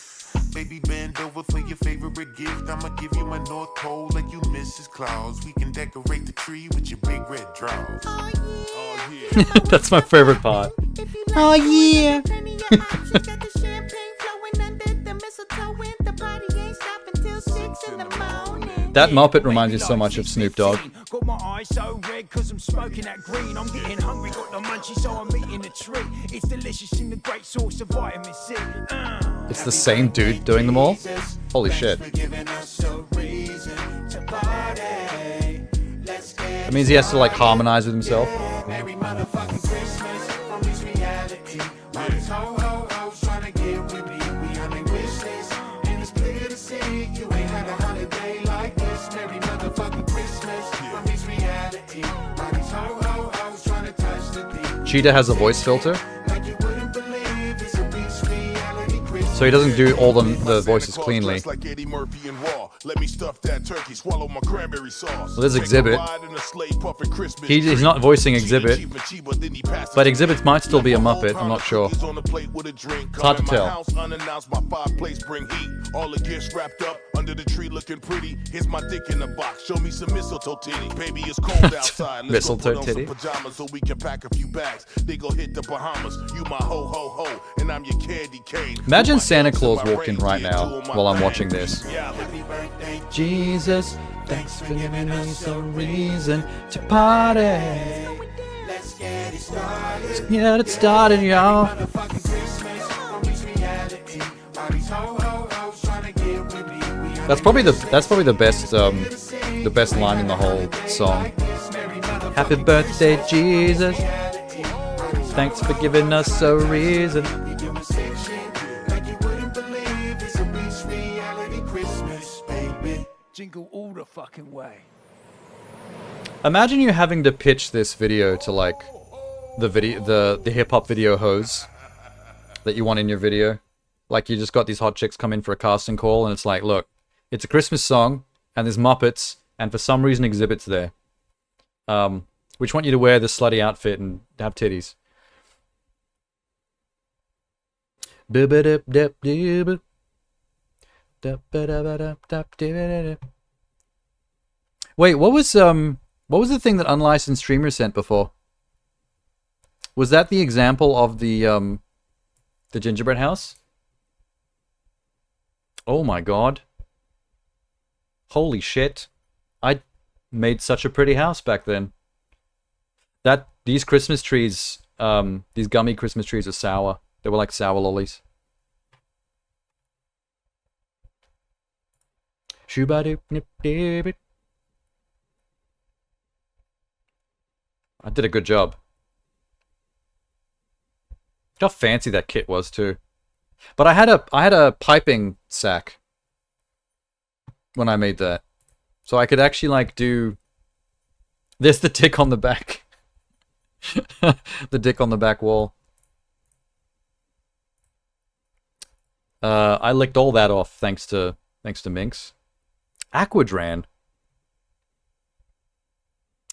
Baby, bend over for your favorite gift. I'ma give you my North Pole like you Mrs. Claus. We can decorate the tree with your big red drawers. Oh yeah. That's my favorite part. Oh yeah. That Muppet reminds me so much of Snoop Dogg. Got my eyes so red cause I'm smoking that green. I'm getting hungry, got the munchies, so I'm eating a tree. It's delicious in the great source of vitamin C. It's the same dude doing them all? Holy shit. That means he has to like harmonize with himself. Merry motherfucking Christmas from Peace reality. All these ho-ho-hos trying to get with me. We on a wish list. And it's clear to see you ain't had a holiday like this. Merry motherfucking Christmas from Peace reality. All these ho-ho-hos trying to touch the beat. Cheetah has a voice filter, Like you wouldn't believe it's a Peace reality Christmas. so he doesn't do all the voices cleanly. Like Eddie Murphy and Raw. Let me stuff that turkey, swallow my cranberry sauce. Well, there's Exhibit. He's not voicing Exhibit, but Exhibit might still be a Muppet, I'm not sure. It's hard to tell. All the gifts wrapped up under the tree looking pretty. Here's my dick in the box. Show me some mistletoe titty. Baby, it's cold outside. Let's go Mistletoe put on titty? some pajamas so we can pack a few bags. They go hit the Bahamas. You my ho ho ho, and I'm your candy cane. Imagine Santa Claus walked in right now while I'm watching this. Jesus, thanks for giving us a reason to party. Let's get it started. Let's get it started, y'all. Motherfucking Christmas from Peace reality. All these ho-ho-hos trying to get with me. We on That's probably the best line in the whole song. Happy birthday, Jesus. Thanks for giving us a reason. Jingle all the fucking way. Imagine you having to pitch this video to like the hip hop video hose that you want in your video. Like you just got these hot chicks come in for a casting call and it's like, look, it's a Christmas song and there's Muppets and for some reason Exhibit's there. We just want you to wear this slutty outfit and have titties. Wait, what was the thing that unlicensed streamers sent before? Was that the example of the gingerbread house? Oh my god. Holy shit. I made such a pretty house back then. These Christmas trees, these gummy Christmas trees are sour. They were like sour lollies. I did a good job. How fancy that kit was too. But I had a piping sack when I made that. So I could actually like do... There's the dick on the back. The dick on the back wall. I licked all that off thanks to Minx. Aquadran.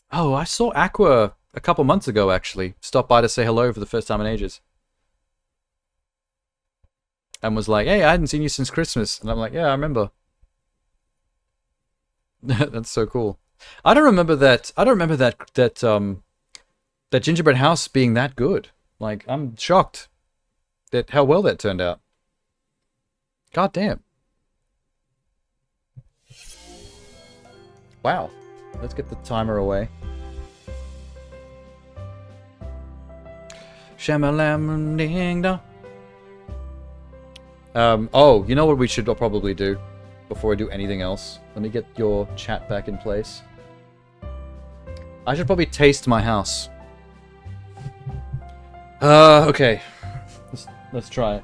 Oh, I saw Aqua a couple months ago actually. Stopped by to say hello for the first time in ages. And was like, hey, I hadn't seen you since Christmas. And I'm like, yeah, I remember. That's so cool. I don't remember that gingerbread house being that good. Like, I'm shocked at how well that turned out. God damn. Wow. Let's get the timer away. Shamalam ding dong. Oh, you know what we should probably do before I do anything else? Let me get your chat back in place. I should probably taste my house. Okay. Let's try it.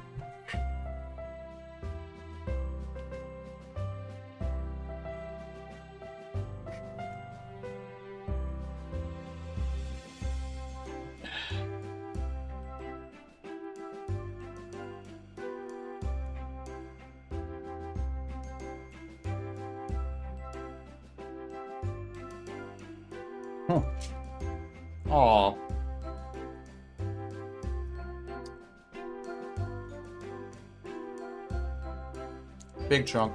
Aw. Big chunk.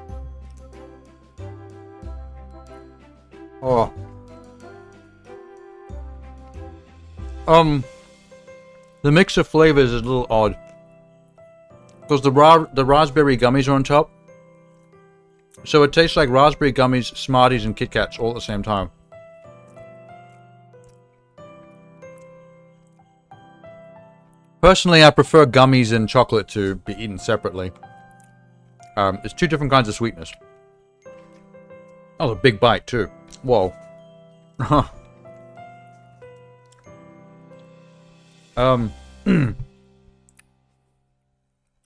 Oh. The mix of flavors is a little odd. Because the raspberry gummies are on top. So it tastes like raspberry gummies, Smarties, and KitKats all at the same time. Personally, I prefer gummies and chocolate to be eaten separately. It's two different kinds of sweetness. That was a big bite too. Whoa.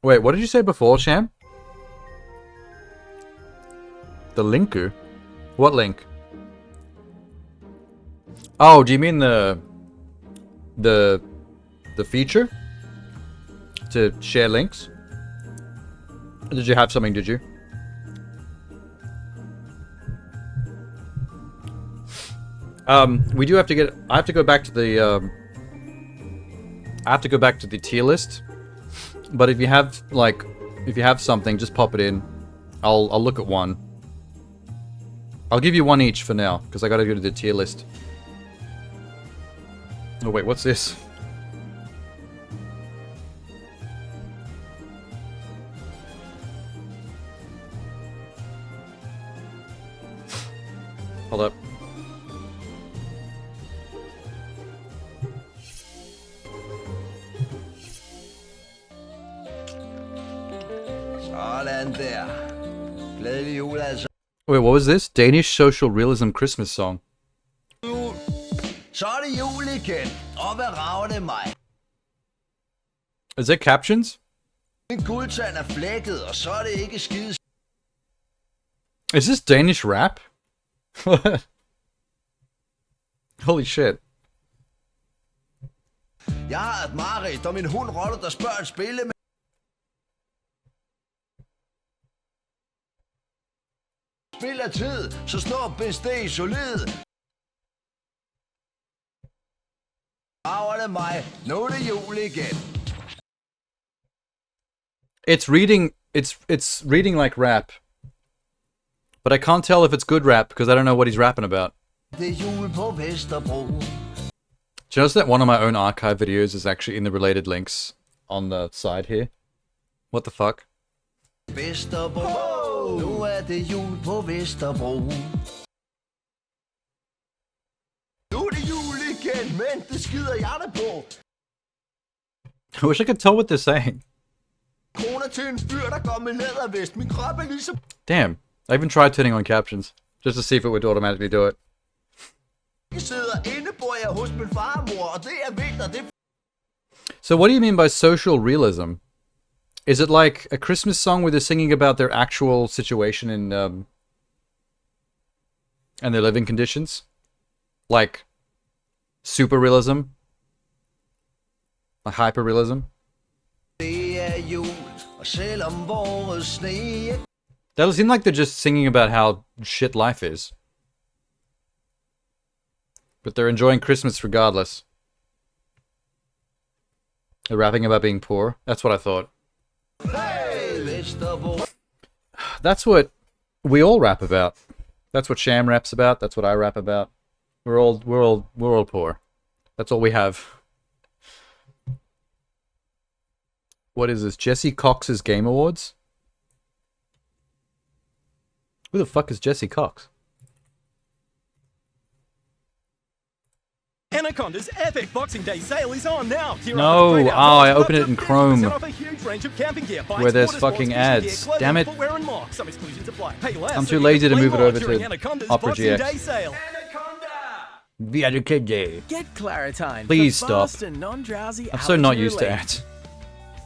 Wait, what did you say before, Sham? The linku? What link? Oh, do you mean the feature? To share links? Did you have something, did you? We do have to get... I have to go back to the... I have to go back to the tier list. But if you have, like... If you have something, just pop it in. I'll look at one. I'll give you one each for now, because I gotta go to the tier list. Oh wait, what's this? Hold up. Sådan der. Glædelig jul altså. Wait, what was this? Danish social realism Christmas song. Så er det jul igen. Og hvad rager det mig? Is there captions? Min guldtand er flækket, og så er det ikke skide... Is this Danish rap? Holy shit. Jeg har et mareridt, og min hund roller, der spørger at spille med... Spil af tid, så slår BSD solid. Rager det mig, nu er det jul igen. It's reading like rap. But I can't tell if it's good rap because I don't know what he's rapping about. Det er jul på Vesterbro. Do you notice that one of my own archive videos is actually in the related links on the side here? What the fuck? Vesterbro, nu er det jul på Vesterbro. Nu er det jul igen, men det skider jeg da på. I wish I could tell what they're saying. Kroner til en fyr, der går med lædervest. Min krop er ligesom... Damn. I even tried turning on captions just to see if it would automatically do it. Jeg sidder inde, bor jeg hos min farmor, og det er vinter, det... So what do you mean by social realism? Is it like a Christmas song where they're singing about their actual situation in, and their living conditions? Like, super realism? Like hyper realism? Det er jul, og selvom vores sne... That does seem like they're just singing about how shit life is. But they're enjoying Christmas regardless. They're rapping about being poor. That's what I thought. That's what we all rap about. That's what Sham raps about. That's what I rap about. We're all poor. That's all we have. What is this? Jesse Cox's Game Awards? Who the fuck is Jesse Cox? Anaconda's epic Boxing Day sale is on now. No, I opened it in Chrome. Where there's fucking ads. Damn it. I'm too lazy to move it over to Opera GX. Get Claritine. Please for stop. fast and non-drowsy I'm so not allergy used to relief. ads.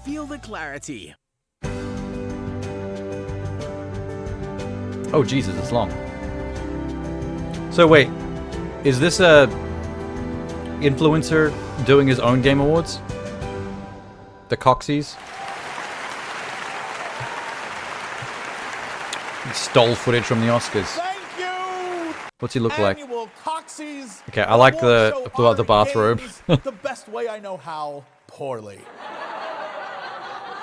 Feel the clarity. Oh Jesus, it's long. So wait, is this a influencer doing his own Game Awards? The Coxies? He stole footage from the Oscars. Thank you! What's he look like? Annual Coxie's Okay, I like the award show bathrobe. games the best way I know how, poorly.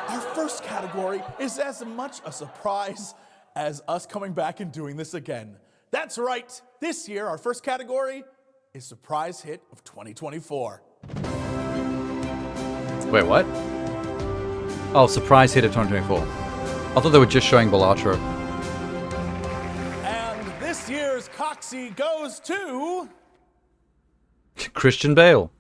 Our first category is as much a surprise as us coming back and doing this again. That's right. This year, our first category is Surprise Hit of 2024. Wait, what? Oh, surprise hit of 2024. I thought they were just showing Balatro. And this year's Coxie goes to Christian Bale.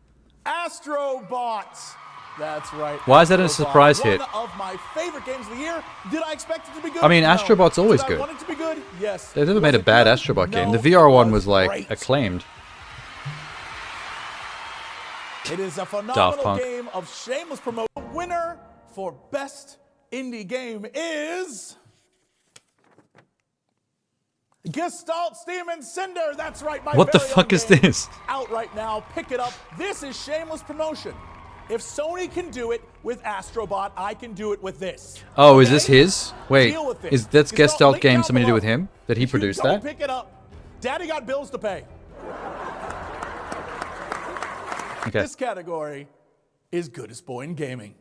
Astrobot. That's right. Why is that a Astrobot, surprise hit? One of my favorite games of the year. Did I expect it to be good? I mean, No. Astrobot's always Did good. I want it to be good? Yes. They've never Was made a it bad good? Astrobot game. No, The VR one it was like great. acclaimed. It is a Daft phenomenal Punk. game of shameless promotion. The winner for best indie game is Gestalt Steam and Cinder. That's right, my What the very own fuck is game. this? Out right now. Pick it up. This is shameless promotion. If Sony can do it with Astrobot, I can do it with this. Oh, is this his? Wait, Deal with it. is that Gestalt, Gestalt link game down something to do below. with him? Did he If produce you don't that? pick it up, Daddy got bills to pay. Okay. This category is Goodest Boy in Gaming.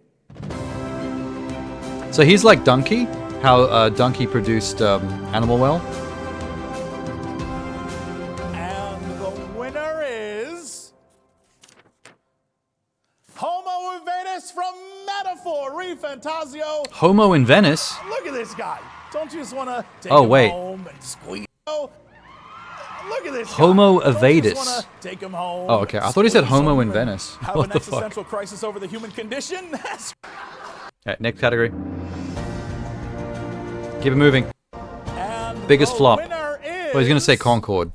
So he's like Donkey? How Donkey produced Animal Well? And the winner is Homo Uvetus from Metaphor Refantasio. Homo in Venice? Look at this guy. Don't you just want to take Oh, him wait. home and squeeze? Oh, look at this guy. Homo Don't you just Evadus. wanna take him home? Oh, okay. I thought he said squeeze Homo him in and Venice. Have What an the fuck? existential crisis over the human condition? That's Okay, next category. Keep it moving. and Biggest the flop. winner is Well, he's gonna say Concord.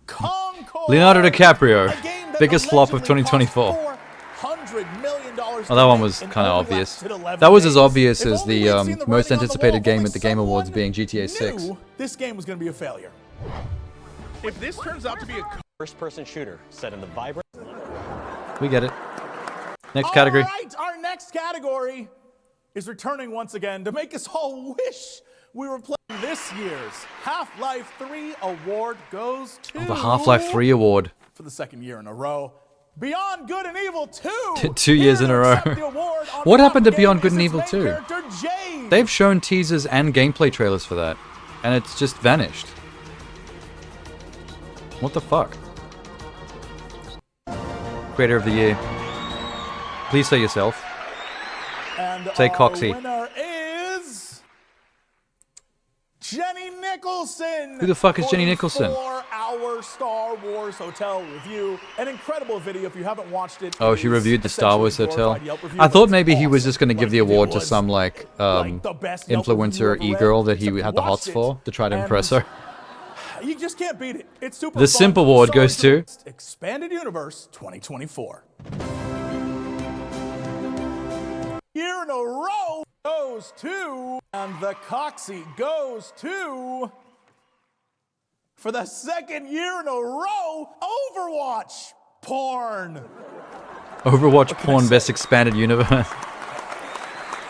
Concord. Leonardo DiCaprio. A game that Biggest flop of allegedly cost 2024. $400 million Oh, that one was and kind of only obvious. lasted 11 That was as days. obvious If as only the we'd seen the most writing on the anticipated wall, game only at the Game Awards someone being GTA 6. knew this game was going to be a failure. If this turns out to be a first-person shooter set in the vibrant... We get it. Next category. All right, our next category is returning once again to make us all wish we were playing this year's Half-Life 3 award goes to... The Half-Life 3 award. For the second year in a row. Beyond Good and Evil 2! 2 years in a row. What happened to Beyond Good and Evil 2? They've shown teasers and gameplay trailers for that, and it's just vanished. What the fuck? Creator of the Year. Please say yourself. And Say our Coxie. winner is Jenny Nicholson. Who the fuck is for Jenny the Nicholson? 4-hour Star Wars Hotel review. An incredible video if you haven't watched it. Oh, it she is reviewed the Star Wars essentially a Hotel. glorified Yelp review, I but thought it's maybe he was awesome. just going to give the But award to was some like the best Yelp review influencer ever e-girl read, that he except had the watched hots it, for to try to and impress her. You just can't beat it. It's super The fun. Simp Award Sorry goes to Expanded Universe 2024. Year in a row goes to, and the Coxie goes to, for the second year in a row, Overwatch porn. Overwatch Porn Best Expanded Universe.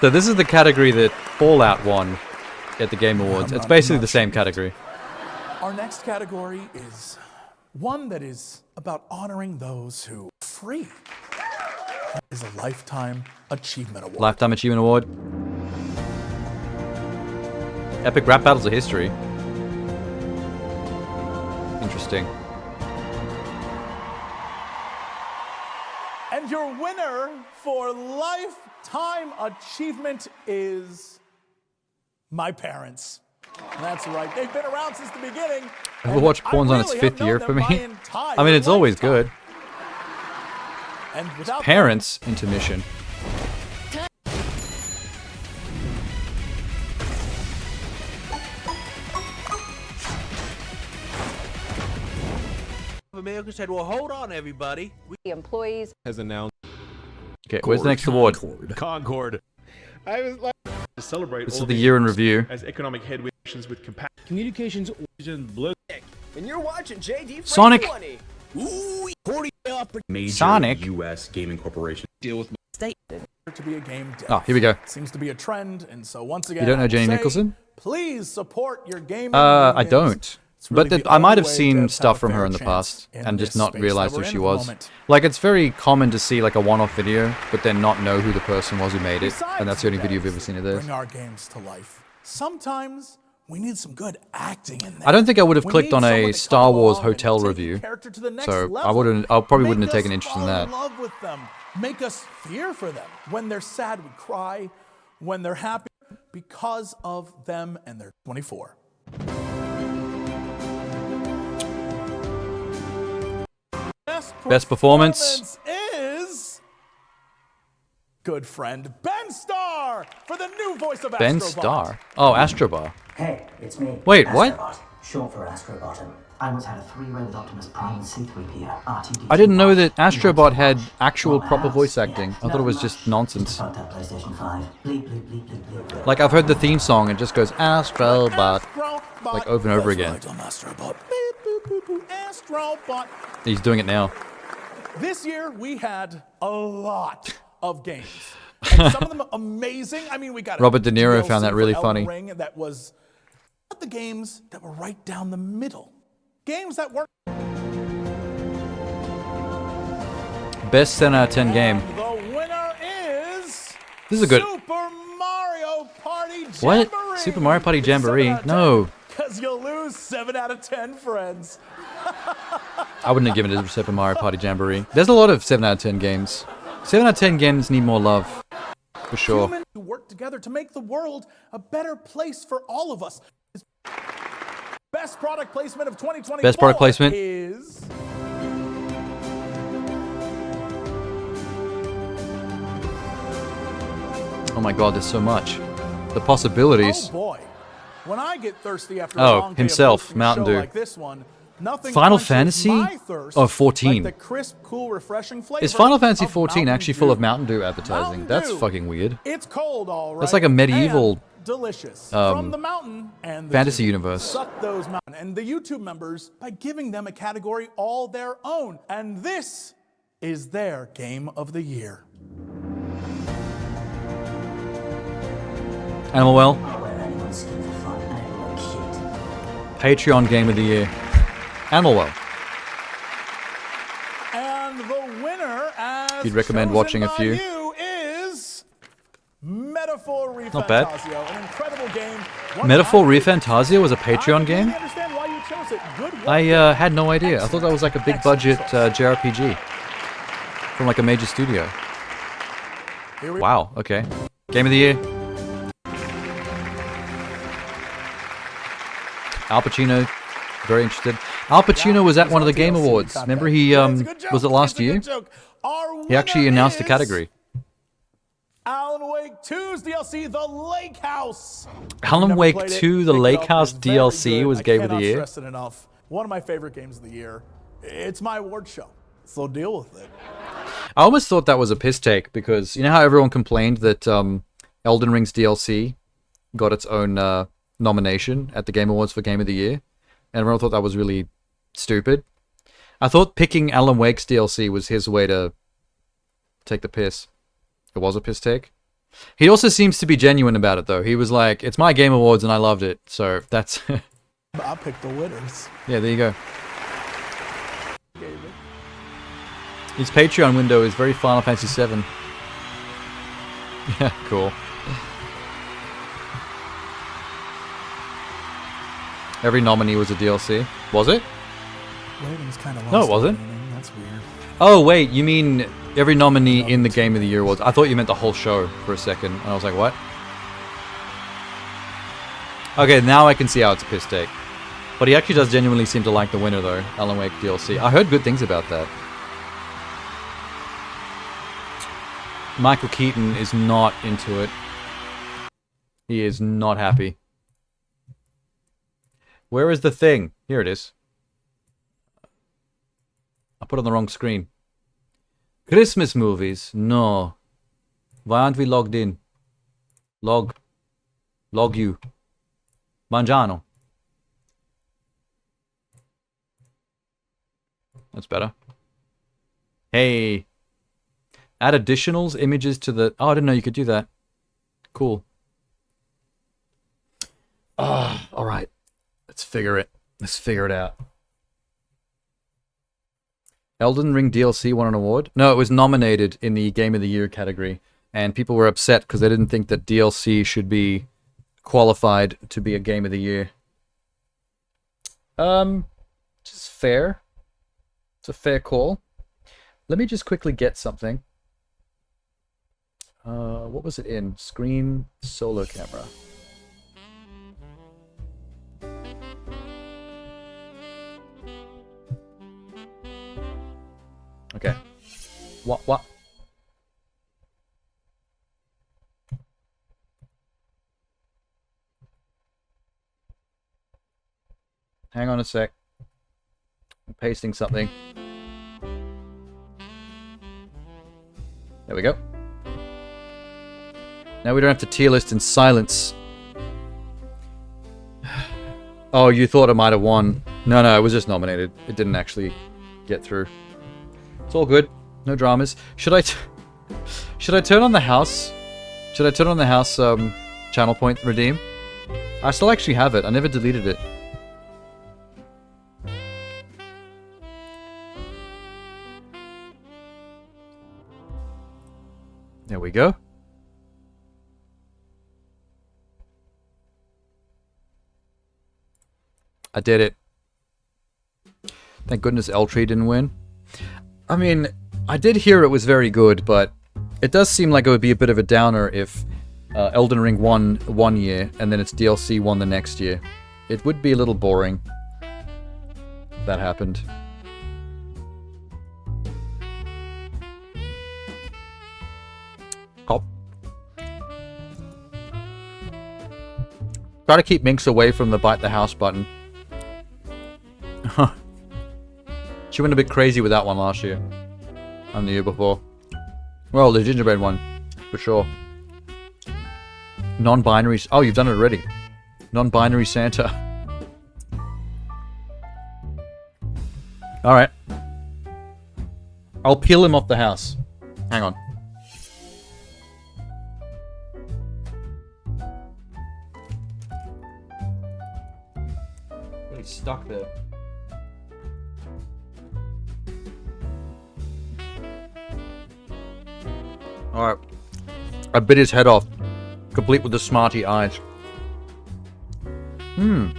So this is the category that Fallout won at the Game Awards. It's basically the same category. Our next category is one that is about honoring those who are free. That is a Lifetime Achievement Award. Lifetime Achievement Award. Epic Rap Battles of History. Interesting. And your winner for Lifetime Achievement is my parents. That's right. They've been around since the beginning. Overwatch Porn's on its 5th year for me. I mean, it's always good. And without Parents, intermission. America said, well, hold on, everybody. The employees has announced. Okay, where's the next award? Concord. I was like to celebrate This all is the these year in efforts review. as economic headwinds with communications origin blue. And you're watching JD Sonic. 20. Ooh, 40 off Major Sonic. U.S. gaming corporation deal with to be a game dev. Oh, here we go. Seems to be a trend, and so once again, You don't know I will Jenny say, Nicholson? Please support your gaming. I unions. don't. It's really But the I might only have way seen devs stuff have a from her fair in the chance past in and just this not space realized that who we're she in at the was. moment. Like, it's very common to see like a one-off video, but then not know who the person was who made it. And that's the only video you've ever seen of this. Bring our games to life. Sometimes we need some good acting in there. I don't think I would have We clicked need on someone a to Star come Wars along and hotel take a review. character to the next So level. I probably wouldn't Make have taken us interest in fall that. love with them. Make us fear for them. When they're sad, we cry. When they're happy, because of them and their 24. Best performance. Is good friend Ben Starr for the new voice of Ben Astrobot. Starr. Oh, Astrobot. Hey, it's me. Wait, what? Astrobot, short for Astrobottom. I once had a three-way with Optimus Prime and C-3PO, R2-D2. I didn't know that Astrobot had actual proper voice acting. I thought it was just nonsense. That PlayStation 5. Bleep, bleep, bleep, bleep, bleep, bleep. Like, I've heard the theme song, it just goes Astrobot, like over and over again. That's right, I'm Astrobot. Beep, boop, boop, boop, Astrobot. He's doing it now. This year we had a lot of games. And some of them amazing. I mean, we got Robert De Niro DLC found that really for Elden funny. Ring that was the games that were right down the middle. Games that weren't. Best 10 out of 10 game. The winner is This is a good. Super Mario Party Jamboree. What? Super Mario Party Jamboree? No. Because you'll lose 7 out of 10 friends. I wouldn't have given it to Super Mario Party Jamboree. There's a lot of 7 out of 10 games. 7 out of 10 games need more love. For sure. Humans who work together to make the world a better place for all of us. Best product placement of 2024 Best product placement. is Oh my god, there's so much. The possibilities. Oh boy. When I get thirsty after a Oh, long day himself, of hosting a Mountain show Dew. like this one, nothing Final quenches Fantasy? my thirst Oh, 14. like the crisp, cool, refreshing flavor Is Final Fantasy of 14 Mountain actually full of Dew. Mountain Dew advertising? Mountain That's Dew. fucking weird. It's cold, all right. That's like a medieval, and delicious. um, From the mountain and the fantasy dew. universe. Suck those mountain and the YouTube members by giving them a category all their own. And this is their game of the year. Animal Well. Where anyone's skin for fun and it'll look cute. Patreon Game of the Year. Animal Well. And the winner, as You'd recommend chosen watching a by few? you, is Metaphor ReFantazio. Not bad. An incredible game. One Metaphor I ReFantazio was a Patreon game? understand why you chose it. Good work. I had no idea. I thought that was like a big budget JRPG. From like a major studio. Here we Wow, okay. Game of the Year. Al Pacino, very interested. Al Pacino was at one of the Game Awards. Remember he, was it last year? He actually announced a category. Alan Wake 2's DLC, The Lake House. Alan Never Wake played it. 2, The Picked it Lake up. House It was very DLC good. was I Game of the cannot Year. stress it enough. One of my favorite games of the year. It's my award show, so deal with it. I almost thought that was a piss take because you know how everyone complained that Elden Ring's DLC got its own nomination at the Game Awards for Game of the Year, and everyone thought that was really stupid. I thought picking Alan Wake's DLC was his way to take the piss. It was a piss take. He also seems to be genuine about it though. He was like, "It's my Game Awards and I loved it." So that's I picked the winners. yeah. There you go. His Patreon window is very Final Fantasy VII. Yeah, cool. Every nominee was a DLC. Was it? Raven's kind of No, it wasn't. That's weird. Oh, wait, you mean every nominee in the Game of the Year was... I thought you meant the whole show for a second. And I was like, what? Okay, now I can see how it's a piss take. But he actually does genuinely seem to like the winner, though. Alan Wake DLC. I heard good things about that. Michael Keaton is not into it. He is not happy. Where is the thing? Here it is. I put it on the wrong screen. Christmas movies? No. Why aren't we logged in? Log you. Mangiano. That's better. Hey. Add additionals, images to the... Oh, I didn't know you could do that. Cool. Ah, all right. Let's figure it. Let's figure it out. Elden Ring DLC won an award? No, it was nominated in the Game of the Year category, and people were upset because they didn't think that DLC should be qualified to be a Game of the Year. Just fair. It's a fair call. Let me just quickly get something. What was it in? Screen solo camera. Okay. What? Hang on a sec. I'm pasting something. There we go. Now we don't have to tier list in silence. Oh, you thought it might have won. No, it was just nominated. It didn't actually get through. It's all good. No dramas. Should I turn on the house? Should I turn on the house channel point redeem? I still actually have it. I never deleted it. There we go. I did it. Thank goodness L-Tree didn't win. I mean, I did hear it was very good, but it does seem like it would be a bit of a downer if Elden Ring won one year and then its DLC won the next year. It would be a little boring if that happened. Hop. Try to keep Minx away from the bite the house button. She went a bit crazy with that one last year. And the year before. Well, the gingerbread one. For sure. Non-binary... Oh, you've done it already. Non-binary Santa. Alright. I'll peel him off the house. Hang on. He's stuck there. Alright. I bit his head off. Complete with the smarty eyes. I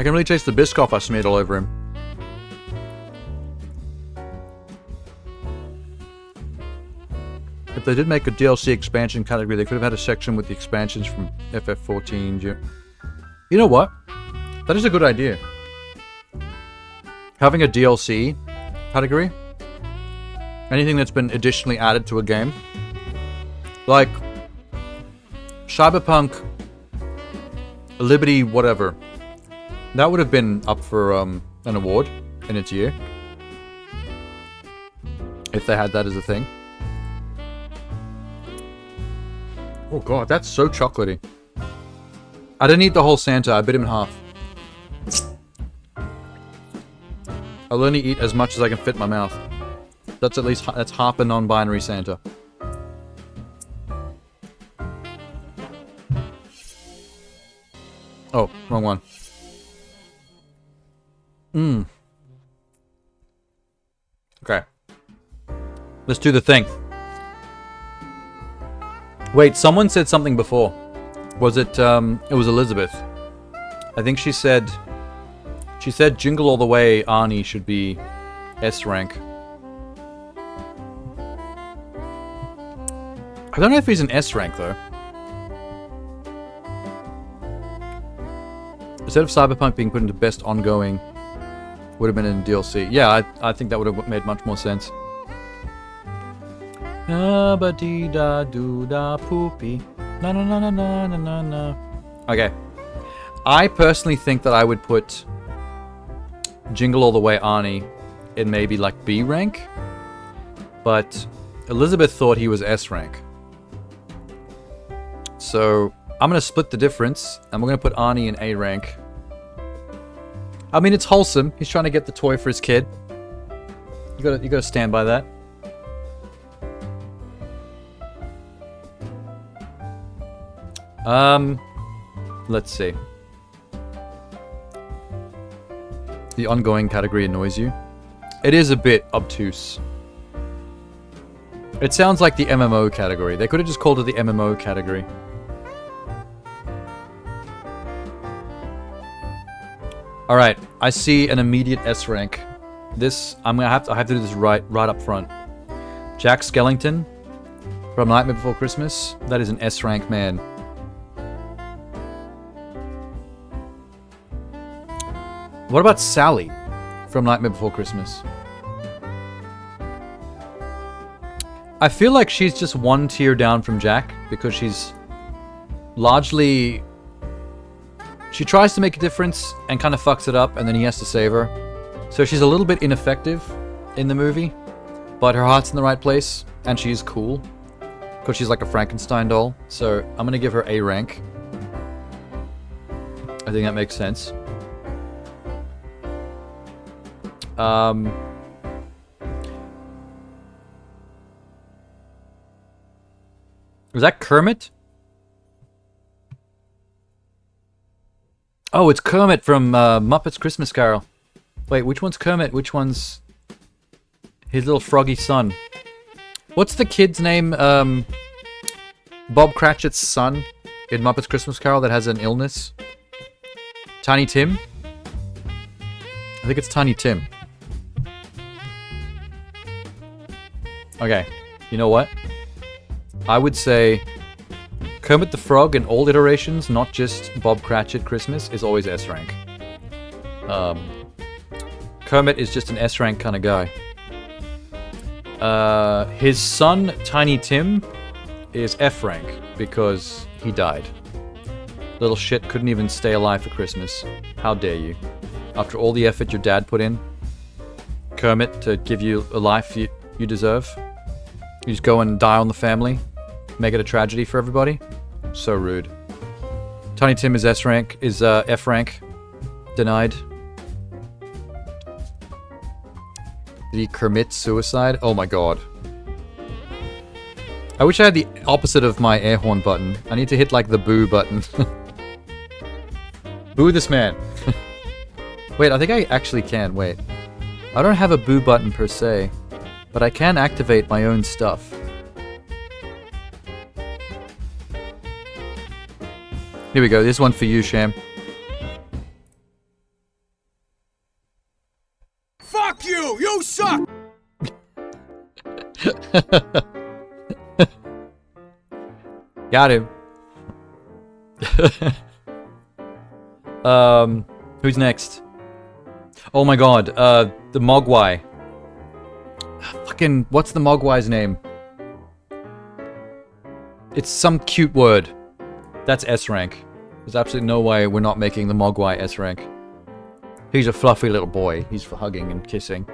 can really taste the Biscoff I smeared all over him. If they did make a DLC expansion category, they could have had a section with the expansions from FF14. You know what? That is a good idea. Having a DLC category. Anything that's been additionally added to a game. Like Cyberpunk, Liberty, whatever. That would have been up for an award in its year. If they had that as a thing. Oh god, that's so chocolatey. I didn't eat the whole Santa, I bit him in half. I'll only eat as much as I can fit in my mouth. That's at least, that's half a non-binary Santa. Oh, wrong one. Okay. Let's do the thing. Wait, someone said something before. Was it, it was Elizabeth. I think she said Jingle All the Way Arnie should be S rank. I don't know if he's an S rank though. Instead of Cyberpunk being put into best ongoing, would have been in DLC. Yeah, I think that would have made much more sense. Ah, ba dee da doo da poopy. Na na na na na na na na. Okay. I personally think that I would put Jingle All the Way Arnie in maybe like B rank. But Elizabeth thought he was S rank. So I'm gonna split the difference and we're gonna put Arnie in A rank. I mean, it's wholesome. He's trying to get the toy for his kid. You gotta stand by that. Let's see. The ongoing category annoys you? It is a bit obtuse. It sounds like the MMO category. They could have just called it the MMO category. Alright, I see an immediate S rank. This, I have to do this right up front. Jack Skellington from Nightmare Before Christmas. That is an S rank man. What about Sally from Nightmare Before Christmas? I feel like she's just one tier down from Jack because she's largely... She tries to make a difference and kind of fucks it up and then he has to save her. So she's a little bit ineffective in the movie, but her heart's in the right place and she's cool because she's like a Frankenstein doll. So I'm going to give her A rank. I think that makes sense. Was that Kermit? Oh, it's Kermit from Muppets Christmas Carol. Wait, which one's Kermit? Which one's his little froggy son? What's the kid's name? Bob Cratchit's son in Muppets Christmas Carol that has an illness? Tiny Tim? I think it's Tiny Tim. Okay, you know what? I would say Kermit the Frog in all iterations, not just Bob Cratchit Christmas, is always S rank. Kermit is just an S rank kind of guy. His son, Tiny Tim, is F rank because he died. Little shit couldn't even stay alive for Christmas. How dare you? After all the effort your dad put in, Kermit, to give you a life you deserve, you just go and die on the family, make it a tragedy for everybody. So rude. Tiny Tim is S rank, is F rank. Denied. Did he commit suicide? Oh my god. I wish I had the opposite of my air horn button. I need to hit like the boo button. Boo this man. Wait, I think I actually can. Wait. I don't have a boo button per se, but I can activate my own stuff. Here we go. This one for you, Sham. Fuck you! You suck! Got him. Who's next? Oh my god, the Mogwai. Fucking, what's the Mogwai's name? It's some cute word. That's S rank. There's absolutely no way we're not making the Mogwai S rank. He's a fluffy little boy. He's for hugging and kissing.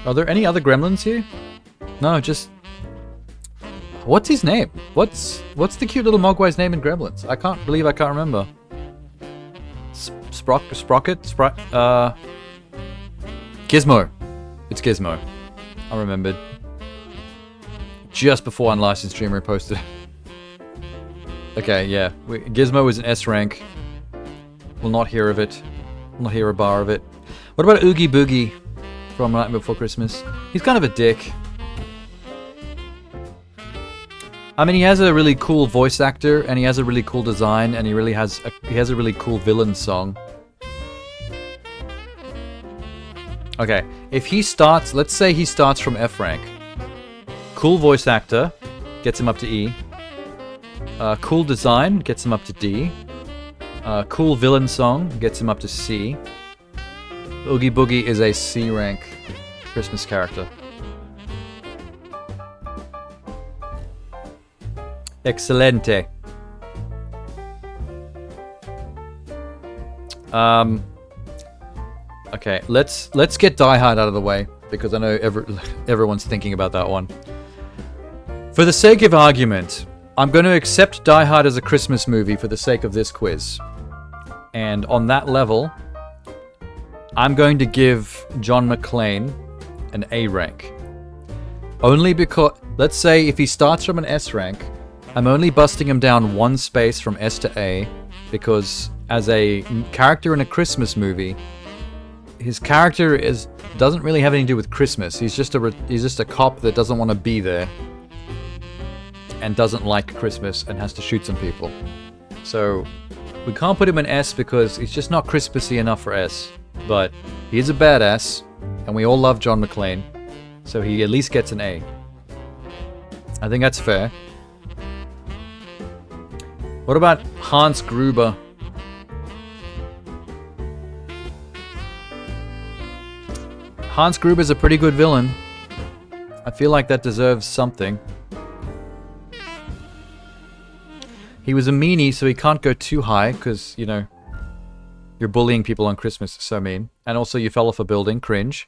Are there any other gremlins here? No, just... What's his name? What's the cute little Mogwai's name in Gremlins? I can't believe I can't remember. Sprocket? Gizmo. It's Gizmo. I remembered. Just before Unlicensed Streamer posted. Okay, yeah. Gizmo is an S rank. We'll not hear of it. We'll not hear a bar of it. What about Oogie Boogie from Nightmare Before Christmas? He's kind of a dick. I mean, he has a really cool voice actor, and he has a really cool design, and he has a really cool villain song. Okay, if he starts, let's say he starts from F rank. Cool voice actor, gets him up to E. Cool design, gets him up to D. Cool villain song, gets him up to C. Oogie Boogie is a C rank Christmas character. Excelente. Okay, let's get Die Hard out of the way because I know everyone's thinking about that one. For the sake of argument, I'm going to accept Die Hard as a Christmas movie for the sake of this quiz. And on that level, I'm going to give John McClane an A rank. Only because, let's say if he starts from an S rank, I'm only busting him down one space from S to A because as a character in a Christmas movie, his character doesn't really have anything to do with Christmas. He's just a cop that doesn't want to be there and doesn't like Christmas and has to shoot some people. So we can't put him in S because he's just not Christmassy enough for S. But he is a badass, and we all love John McClane, so he at least gets an A. I think that's fair. What about Hans Gruber? Hans Gruber's a pretty good villain. I feel like that deserves something. He was a meanie, so he can't go too high, because, you know, you're bullying people on Christmas, so mean. And also, you fell off a building, cringe.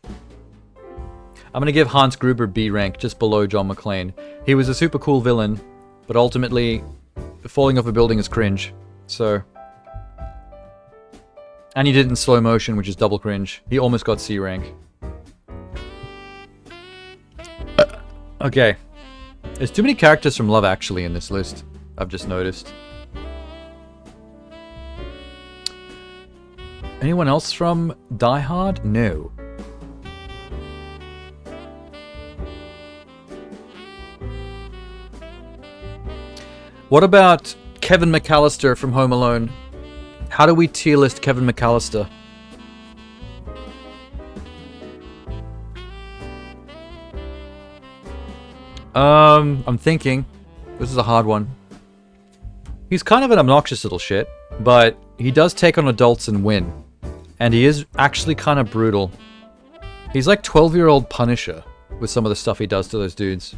I'm gonna give Hans Gruber B rank, just below John McClane. He was a super cool villain, but ultimately, falling off a building is cringe, so... And he did it in slow motion, which is double cringe. He almost got C rank. Okay. There's too many characters from Love Actually in this list, I've just noticed. Anyone else from Die Hard? No. What about Kevin McAllister from Home Alone? How do we tier list Kevin McAllister? I'm thinking. This is a hard one. He's kind of an obnoxious little shit, but he does take on adults and win. And he is actually kind of brutal. He's like 12-year-old Punisher with some of the stuff he does to those dudes.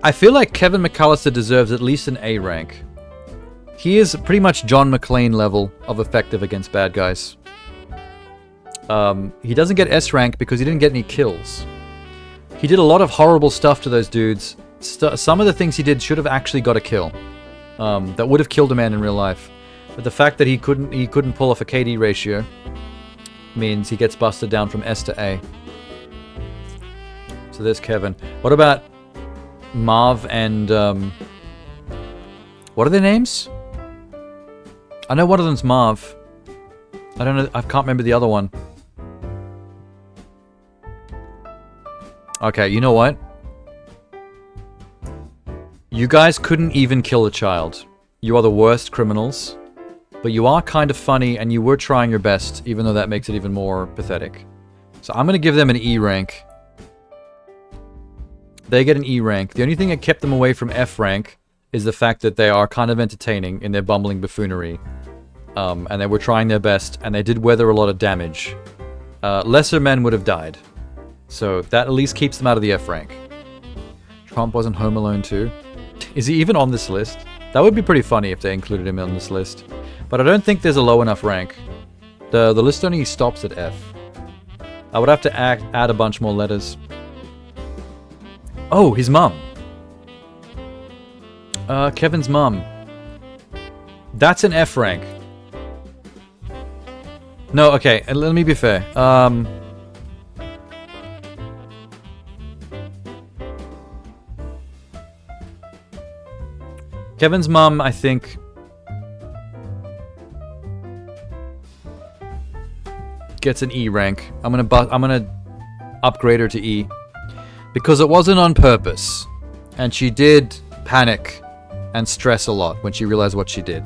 I feel like Kevin McAllister deserves at least an A rank. He is pretty much John McClane level of effective against bad guys. He doesn't get S rank because he didn't get any kills. He did a lot of horrible stuff to those dudes. Some of the things he did should have actually got a kill. That would have killed a man in real life. But the fact that he couldn't pull off a KD ratio means he gets busted down from S to A. So there's Kevin. What about Marv and what are their names? I know one of them's Marv. I don't know. I can't remember the other one. Okay, you know what? You guys couldn't even kill a child. You are the worst criminals. But you are kind of funny and you were trying your best, even though that makes it even more pathetic. So I'm going to give them an E rank. They get an E rank. The only thing that kept them away from F rank is the fact that they are kind of entertaining in their bumbling buffoonery. And they were trying their best, and they did weather a lot of damage. Lesser men would have died. So that at least keeps them out of the F rank. Trump wasn't Home Alone too. Is he even on this list? That would be pretty funny if they included him on this list. But I don't think there's a low enough rank. The list only stops at F. I would have to add a bunch more letters. Oh, his mum. Kevin's mum. That's an F rank. No, okay, let me be fair. Kevin's mum, I think, gets an E rank. I'm gonna upgrade her to E because it wasn't on purpose, and she did panic and stress a lot when she realized what she did.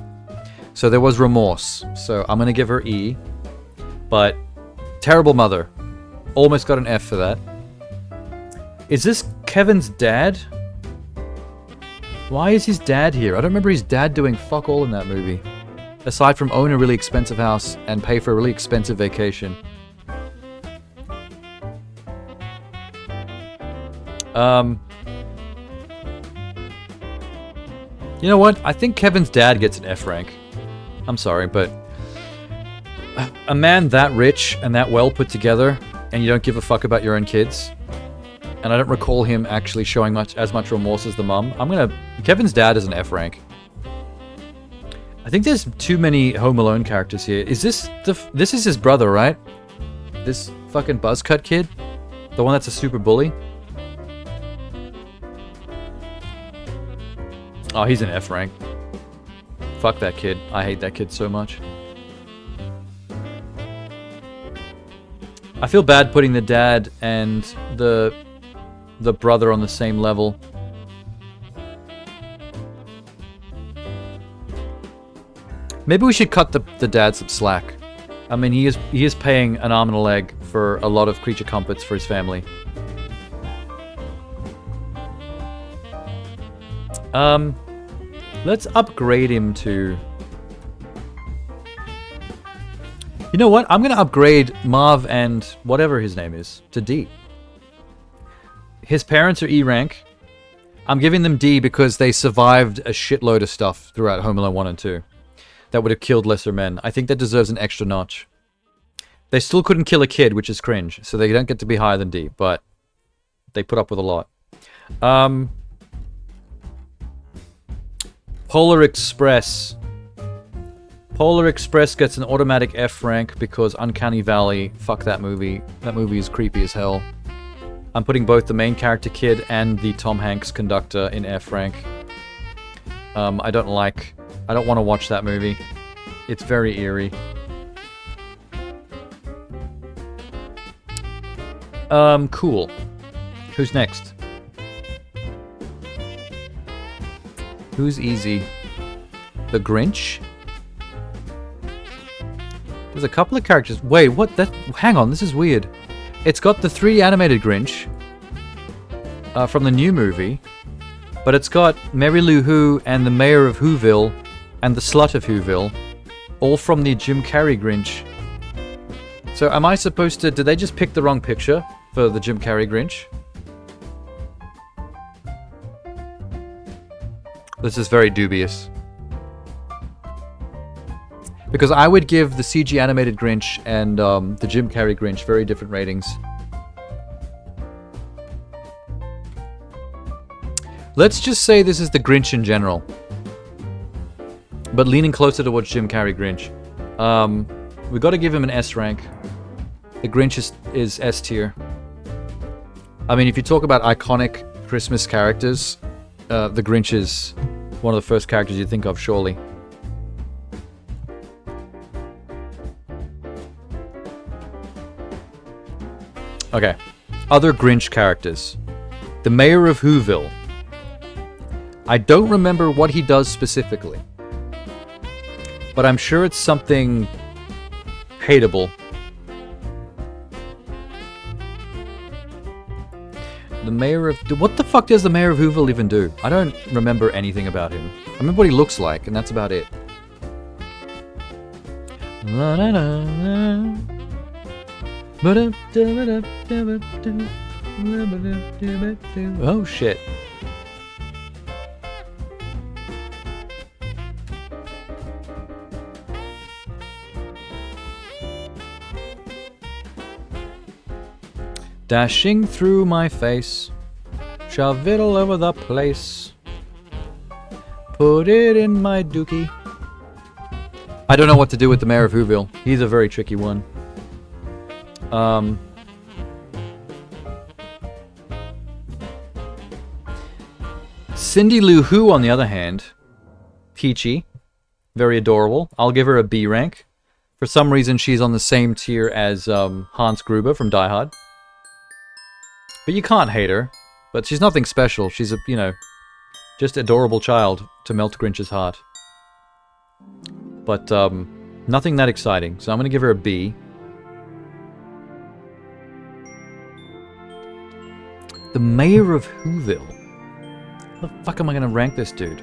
So there was remorse. So I'm gonna give her E. But terrible mother. Almost got an F for that. Is this Kevin's dad? Why is his dad here? I don't remember his dad doing fuck all in that movie. Aside from own a really expensive house and pay for a really expensive vacation. You know what? I think Kevin's dad gets an F rank. I'm sorry, but a man that rich and that well put together, and you don't give a fuck about your own kids, and I don't recall him actually showing as much remorse as the mum. Kevin's dad is an F rank. I think there's too many Home Alone characters here. Is this this is his brother, right? This fucking buzzcut kid? The one that's a super bully? Oh, he's an F rank. Fuck that kid. I hate that kid so much. I feel bad putting the dad and the brother on the same level. Maybe we should cut the dad some slack. I mean, he is paying an arm and a leg for a lot of creature comforts for his family. Let's upgrade him to... You know what? I'm gonna upgrade Marv and whatever his name is to D. His parents are E rank. I'm giving them D because they survived a shitload of stuff throughout Home Alone 1 and 2 that would have killed lesser men. I think that deserves an extra notch. They still couldn't kill a kid, which is cringe, so they don't get to be higher than D, but they put up with a lot. Polar Express. Polar Express gets an automatic F rank because Uncanny Valley, fuck that movie. That movie is creepy as hell. I'm putting both the main character kid and the Tom Hanks conductor in F rank. I don't want to watch that movie. It's very eerie. Cool. Who's next? Who's easy? The Grinch? There's a couple of characters. Wait, what? Hang on, this is weird. It's got the 3D animated Grinch from the new movie, but it's got Mary Lou Who and the Mayor of Whoville and the Slut of Whoville, all from the Jim Carrey Grinch. So am I supposed to... Did they just pick the wrong picture for the Jim Carrey Grinch? This is very dubious. Because I would give the CG animated Grinch and the Jim Carrey Grinch very different ratings. Let's just say this is the Grinch in general. But leaning closer towards Jim Carrey Grinch. We've got to give him an S rank. The Grinch is S tier. I mean, if you talk about iconic Christmas characters, the Grinch is one of the first characters you think of, surely. Okay. Other Grinch characters. The Mayor of Whoville. I don't remember what he does specifically, but I'm sure it's something hateable. The Mayor of... What the fuck does the Mayor of Whoville even do? I don't remember anything about him. I remember what he looks like, and that's about it. Oh shit. Dashing through my face, shove it all over the place, put it in my dookie. I don't know what to do with the Mayor of Whoville. He's a very tricky one. Cindy Lou Who, on the other hand, peachy, very adorable. I'll give her a B rank. For some reason, she's on the same tier as Hans Gruber from Die Hard. But you can't hate her. But she's nothing special. She's a, you know, just adorable child to melt Grinch's heart. But nothing that exciting. So I'm going to give her a B. The Mayor of Whoville. How the fuck am I going to rank this dude?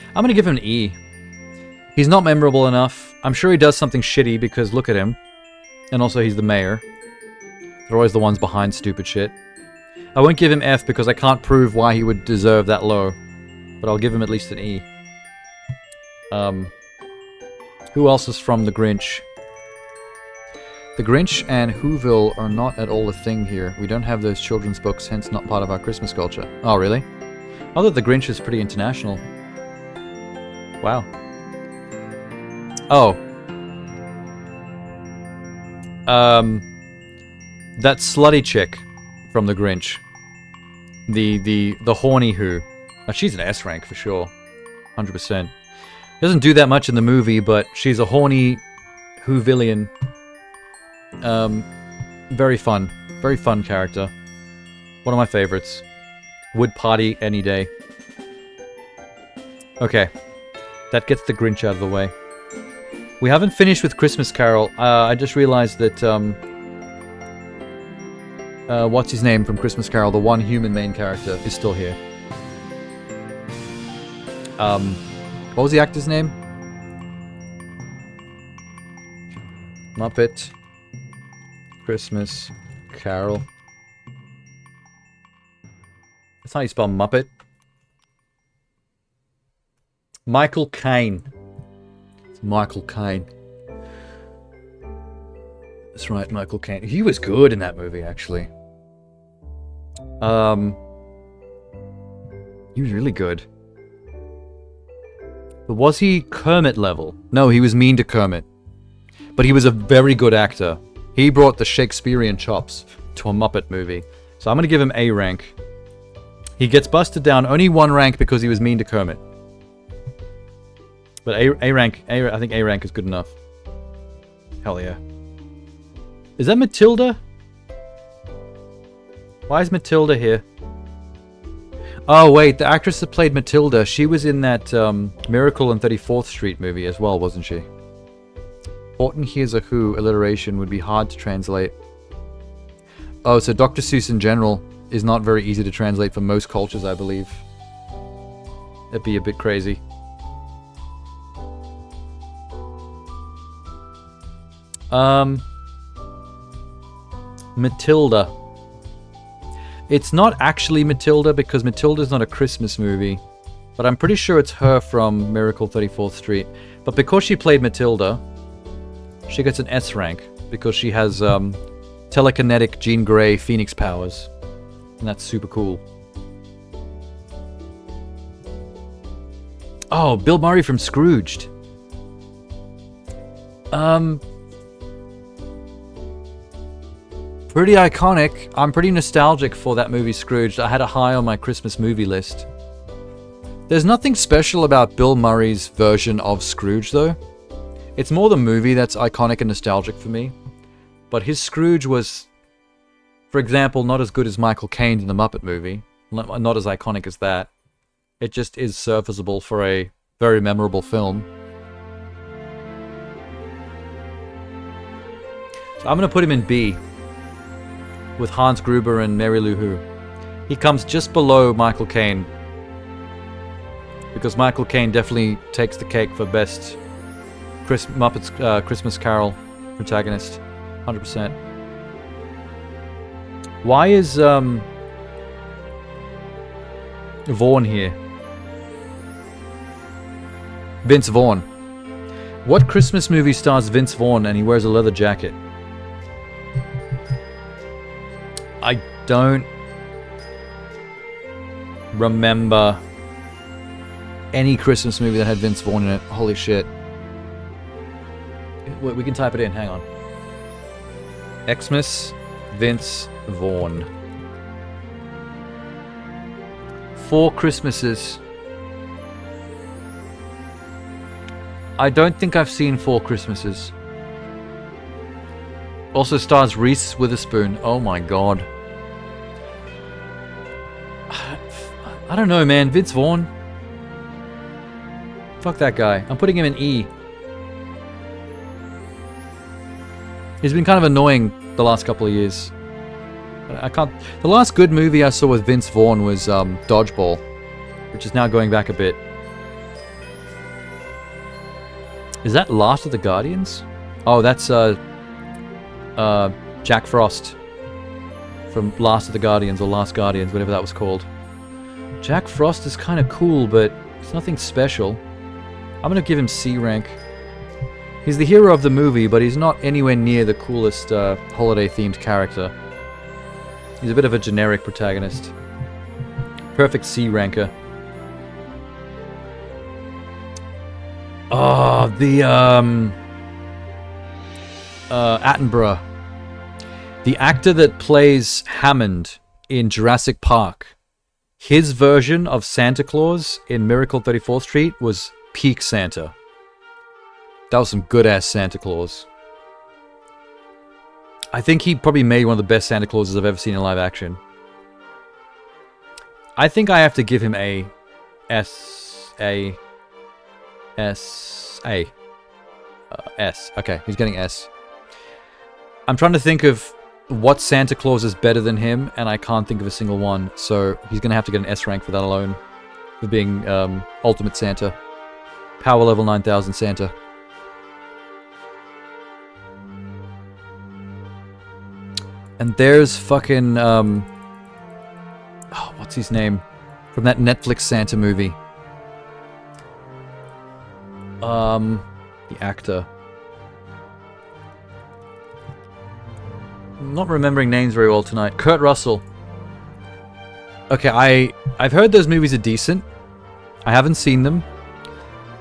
I'm going to give him an E. He's not memorable enough. I'm sure he does something shitty because look at him. And also he's the mayor. They're always the ones behind stupid shit. I won't give him F because I can't prove why he would deserve that low. But I'll give him at least an E. Who else is from The Grinch? The Grinch and Whoville are not at all a thing here. We don't have those children's books, hence not part of our Christmas culture. Oh, really? I thought The Grinch is pretty international. Wow. Oh. That slutty chick from The Grinch. The horny Who. She's an S rank for sure. 100%. Doesn't do that much in the movie, but she's a horny Whovilian. Very fun. Very fun character. One of my favorites. Would party any day. Okay. That gets the Grinch out of the way. We haven't finished with Christmas Carol. I just realized that, what's his name from Christmas Carol? The one human main character is still here. What was the actor's name? Muppet Christmas Carol. That's how you spell Muppet. Michael Caine. It's Michael Caine. That's right, Michael Caine. He was good in that movie, actually. He was really good. But was he Kermit level? No, he was mean to Kermit. But he was a very good actor. He brought the Shakespearean chops to a Muppet movie. So I'm going to give him A rank. He gets busted down only 1 rank because he was mean to Kermit. But A rank, I think A rank is good enough. Hell yeah. Is that Matilda? Why is Matilda here? Oh wait, the actress that played Matilda, she was in that Miracle on 34th Street movie as well, wasn't she? Horton Hears a Who alliteration would be hard to translate. Oh, so Dr. Seuss in general is not very easy to translate for most cultures, I believe. That'd be a bit crazy. Matilda. It's not actually Matilda because Matilda's not a Christmas movie. But I'm pretty sure it's her from Miracle 34th Street. But because she played Matilda, she gets an S rank because she has telekinetic Jean Grey Phoenix powers. And that's super cool. Oh, Bill Murray from Scrooged. Pretty iconic. I'm pretty nostalgic for that movie Scrooged. I had it high on my Christmas movie list. There's nothing special about Bill Murray's version of Scrooge though. It's more the movie that's iconic and nostalgic for me. But his Scrooge was, for example, not as good as Michael Caine in the Muppet movie. Not as iconic as that. It just is serviceable for a very memorable film. So I'm going to put him in B. With Hans Gruber and Mary Lou Who. He comes just below Michael Caine. Because Michael Caine definitely takes the cake for best Muppets Christmas Carol protagonist. 100%. Why is Vaughn here? Vince Vaughn. What Christmas movie stars Vince Vaughn and he wears a leather jacket? I don't remember any Christmas movie that had Vince Vaughn in it. Holy shit. We can type it in, hang on. Xmas Vince Vaughn. 4 Christmases. I don't think I've seen 4 Christmases. Also stars Reese Witherspoon. Oh my god. I don't know, man. Vince Vaughn. Fuck that guy. I'm putting him in E. He's been kind of annoying the last couple of years. I can't... The last good movie I saw with Vince Vaughn was Dodgeball, which is now going back a bit. Is that Last of the Guardians? Oh, that's Jack Frost from Last of the Guardians or Last Guardians, whatever that was called. Jack Frost is kind of cool, but it's nothing special. I'm gonna give him C rank. He's the hero of the movie, but he's not anywhere near the coolest holiday-themed character. He's a bit of a generic protagonist. Perfect C ranker. Oh, the Attenborough. The actor that plays Hammond in Jurassic Park. his version of Santa Claus in Miracle 34th Street was peak Santa. That was some good-ass Santa Claus. I think he probably made one of the best Santa Clauses I've ever seen in live action. I think I have to give him a S. A. S. A. S. Okay, he's getting S. I'm trying to think of what Santa Claus is better than him, and I can't think of a single one. So he's going to have to get an S rank for that alone. For being Ultimate Santa. Power level 9000 Santa. And there's fucking, oh, what's his name? From that Netflix Santa movie. The actor. I'm not remembering names very well tonight. Kurt Russell. Okay, I've heard those movies are decent. I haven't seen them.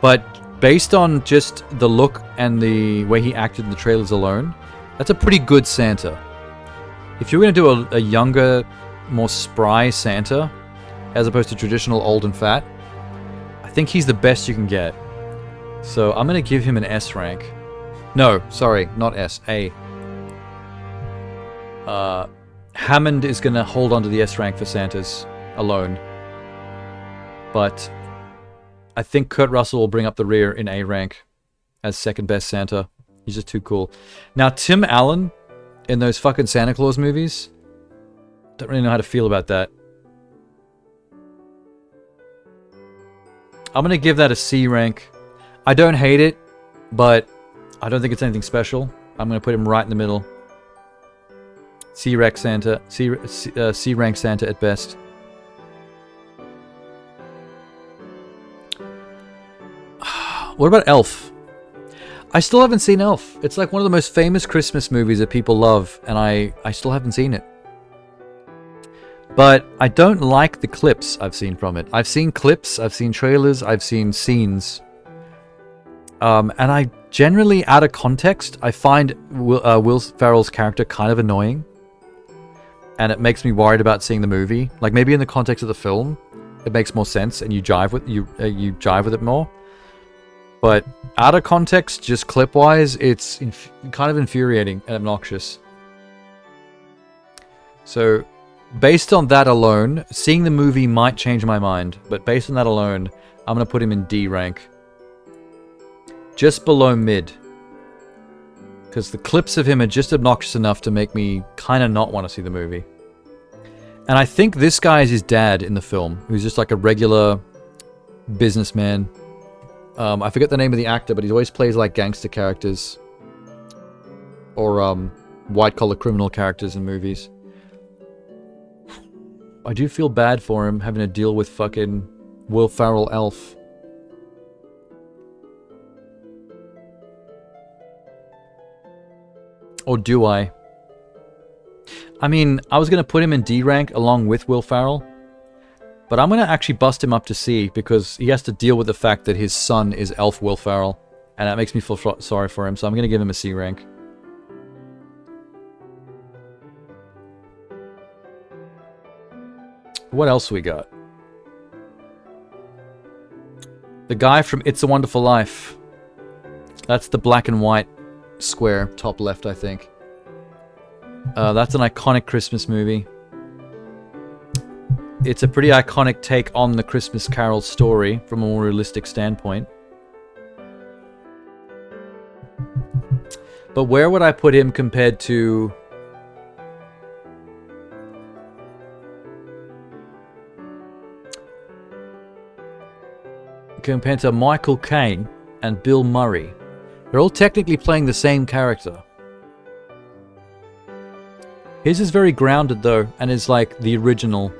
But based on just the look and the way he acted in the trailers alone, that's a pretty good Santa. If you're going to do a younger, more spry Santa, as opposed to traditional old and fat, I think he's the best you can get. So I'm going to give him an S rank. No, sorry, not S, A. Hammond is going to hold on to the S rank for Santas alone. But I think Kurt Russell will bring up the rear in A rank as second best Santa. He's just too cool. Now, Tim Allen in those fucking Santa Claus movies, don't really know how to feel about that. I'm going to give that a C rank. I don't hate it, but I don't think it's anything special. I'm going to put him right in the middle. C rank Santa. C rank Santa at best. What about Elf? I still haven't seen Elf. It's like one of the most famous Christmas movies that people love, and I still haven't seen it. But I don't like the clips I've seen from it. I've seen clips, I've seen trailers, I've seen scenes. And I generally, out of context, I find Will Ferrell's character kind of annoying. And it makes me worried about seeing the movie. Like, maybe in the context of the film, it makes more sense, and you jive with it more. But out of context, just clip-wise, it's kind of infuriating and obnoxious. So, based on that alone, seeing the movie might change my mind. But based on that alone, I'm going to put him in D rank. Just below mid. Because the clips of him are just obnoxious enough to make me kind of not want to see the movie. And I think this guy is his dad in the film, who's just like a regular businessman. I forget the name of the actor, but he always plays like gangster characters. Or white-collar criminal characters in movies. I do feel bad for him having to deal with fucking Will Ferrell Elf. Or do I? I mean, I was going to put him in D rank along with Will Ferrell. But I'm going to actually bust him up to C because he has to deal with the fact that his son is Elf Will Ferrell. And that makes me feel sorry for him, so I'm going to give him a C rank. What else we got? The guy from It's a Wonderful Life. That's the black and white square, top left, I think. That's an iconic Christmas movie. It's a pretty iconic take on the Christmas Carol story from a more realistic standpoint. But where would I put him compared to... compared to Michael Caine and Bill Murray? They're all technically playing the same character. His is very grounded though, and is like the original.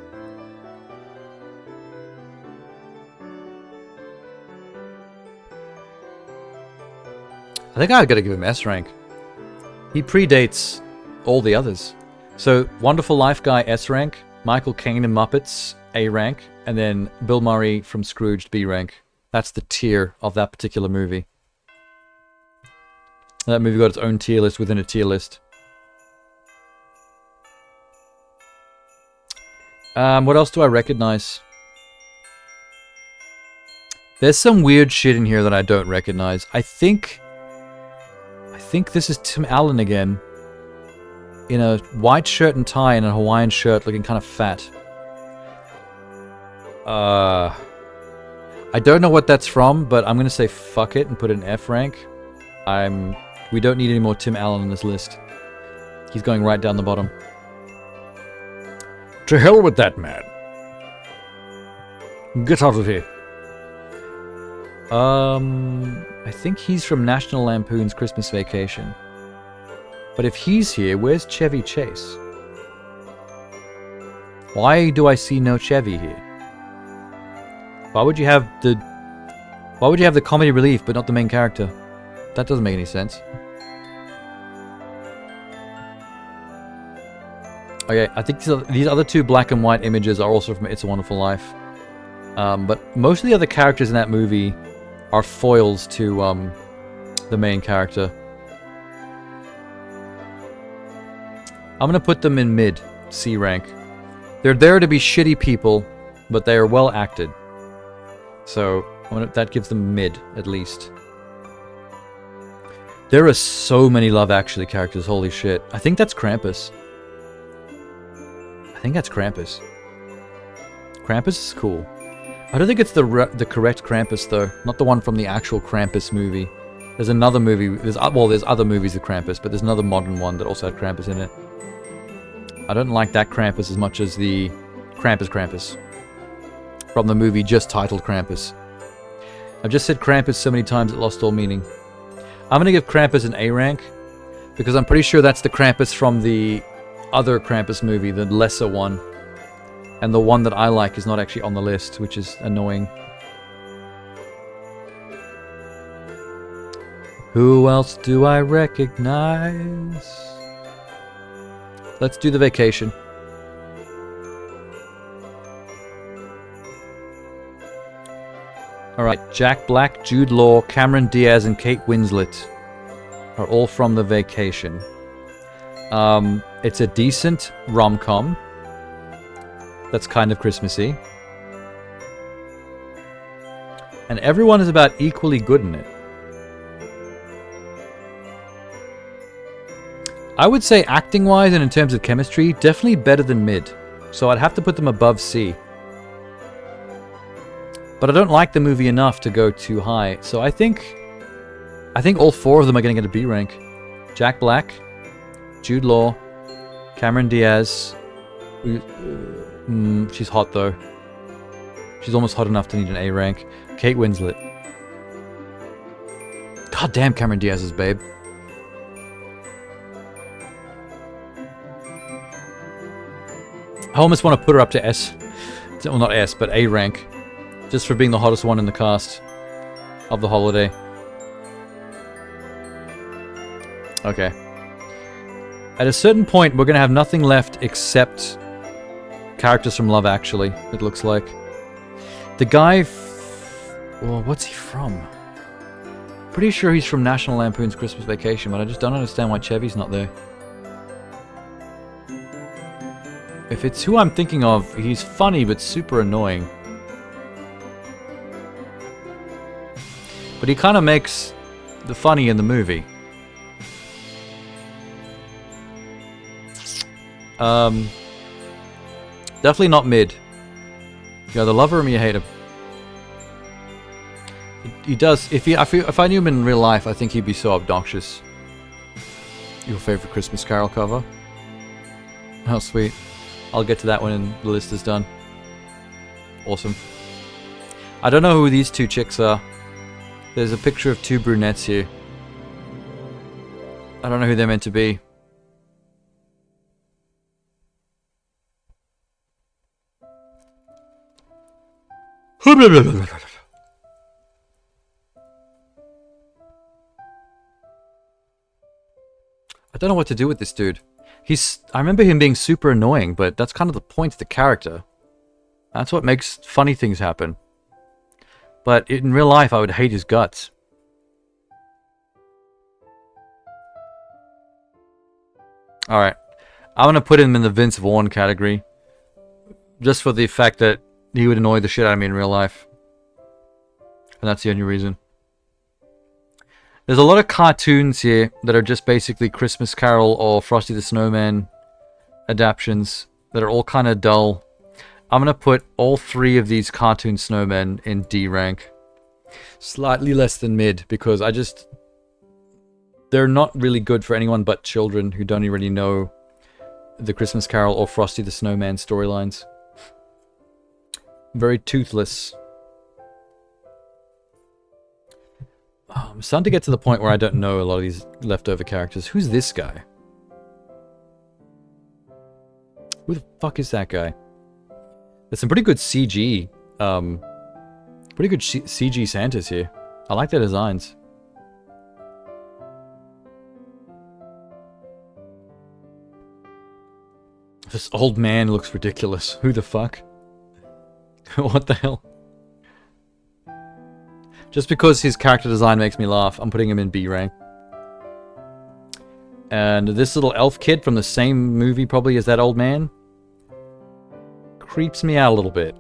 I think I gotta give him S rank. He predates all the others. So, Wonderful Life guy, S rank. Michael Caine and Muppets, A rank. And then Bill Murray from Scrooged, B rank. That's the tier of that particular movie. That movie got its own tier list within a tier list. What else do I recognize? There's some weird shit in here that I don't recognize. I think this is Tim Allen again. In a white shirt and tie and a Hawaiian shirt, looking kind of fat. I don't know what that's from, but I'm gonna say fuck it and put it in F rank. We don't need any more Tim Allen on this list. He's going right down the bottom. To hell with that man. Get out of here. I think he's from National Lampoon's Christmas Vacation. But if he's here, where's Chevy Chase? Why do I see no Chevy here? Why would you have the comedy relief but not the main character? That doesn't make any sense. Okay, I think these other two black and white images are also from It's a Wonderful Life. But most of the other characters in that movie are foils to the main character. I'm gonna put them in mid, C rank. They're there to be shitty people, but they are well acted. So that gives them mid, at least. There are so many Love Actually characters, holy shit. I think that's Krampus. Krampus is cool. I don't think it's the correct Krampus though. Not the one from the actual Krampus movie. There's another movie. There's other movies of Krampus, but there's another modern one that also had Krampus in it. I don't like that Krampus as much as the Krampus from the movie just titled Krampus. I've just said Krampus so many times it lost all meaning. I'm gonna give Krampus an A rank because I'm pretty sure that's the Krampus from the other Krampus movie, the lesser one. And the one that I like is not actually on the list, which is annoying. Who else do I recognize? Let's do The Vacation. Alright, Jack Black, Jude Law, Cameron Diaz, and Kate Winslet are all from The Vacation. It's a decent rom-com. That's kind of Christmassy. And everyone is about equally good in it. I would say acting-wise and in terms of chemistry, definitely better than mid. So I'd have to put them above C. But I don't like the movie enough to go too high. So I think all four of them are going to get a B rank. Jack Black, Jude Law, Cameron Diaz. She's hot though. She's almost hot enough to need an A rank. Kate Winslet. God damn, Cameron Diaz's babe. I almost want to put her up to S. Well, not S, but A rank. Just for being the hottest one in the cast of the holiday. Okay. At a certain point, we're going to have nothing left except characters from Love Actually, it looks like. The guy... well, what's he from? Pretty sure he's from National Lampoon's Christmas Vacation, but I just don't understand why Chevy's not there. If it's who I'm thinking of, he's funny but super annoying. But he kind of makes the funny in the movie. Definitely not mid. You either love him or you hate him. He does. If I knew him in real life, I think he'd be so obnoxious. Your favorite Christmas Carol cover? Oh, sweet. I'll get to that when the list is done. Awesome. I don't know who these two chicks are. There's a picture of two brunettes here. I don't know who they're meant to be. I don't know what to do with this dude. I remember him being super annoying, but that's kind of the point of the character. That's what makes funny things happen. But in real life, I would hate his guts. Alright. I'm going to put him in the Vince Vaughn category. Just for the fact that he would annoy the shit out of me in real life. And that's the only reason. There's a lot of cartoons here that are just basically Christmas Carol or Frosty the Snowman adaptions that are all kind of dull. I'm going to put all 3 of these cartoon snowmen in D rank. Slightly less than mid, because they're not really good for anyone but children who don't really know the Christmas Carol or Frosty the Snowman storylines. Very toothless. Oh, I'm starting to get to the point where I don't know a lot of these leftover characters. Who's this guy? Who the fuck is that guy? There's some pretty good CG. Pretty good CG Santas here. I like their designs. This old man looks ridiculous. Who the fuck? What the hell? Just because his character design makes me laugh, I'm putting him in B rank. And this little elf kid from the same movie probably as that old man creeps me out a little bit.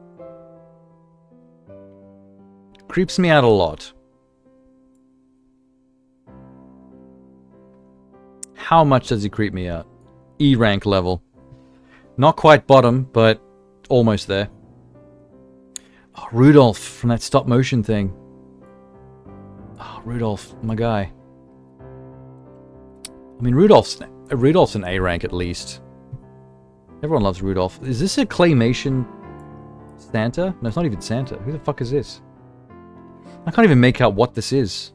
Creeps me out a lot. How much does he creep me out? E rank level. Not quite bottom, but almost there. Oh, Rudolph from that stop motion thing. Oh, Rudolph, my guy. I mean, Rudolph's an A rank at least. Everyone loves Rudolph. Is this a claymation Santa? No, it's not even Santa. Who the fuck is this? I can't even make out what this is.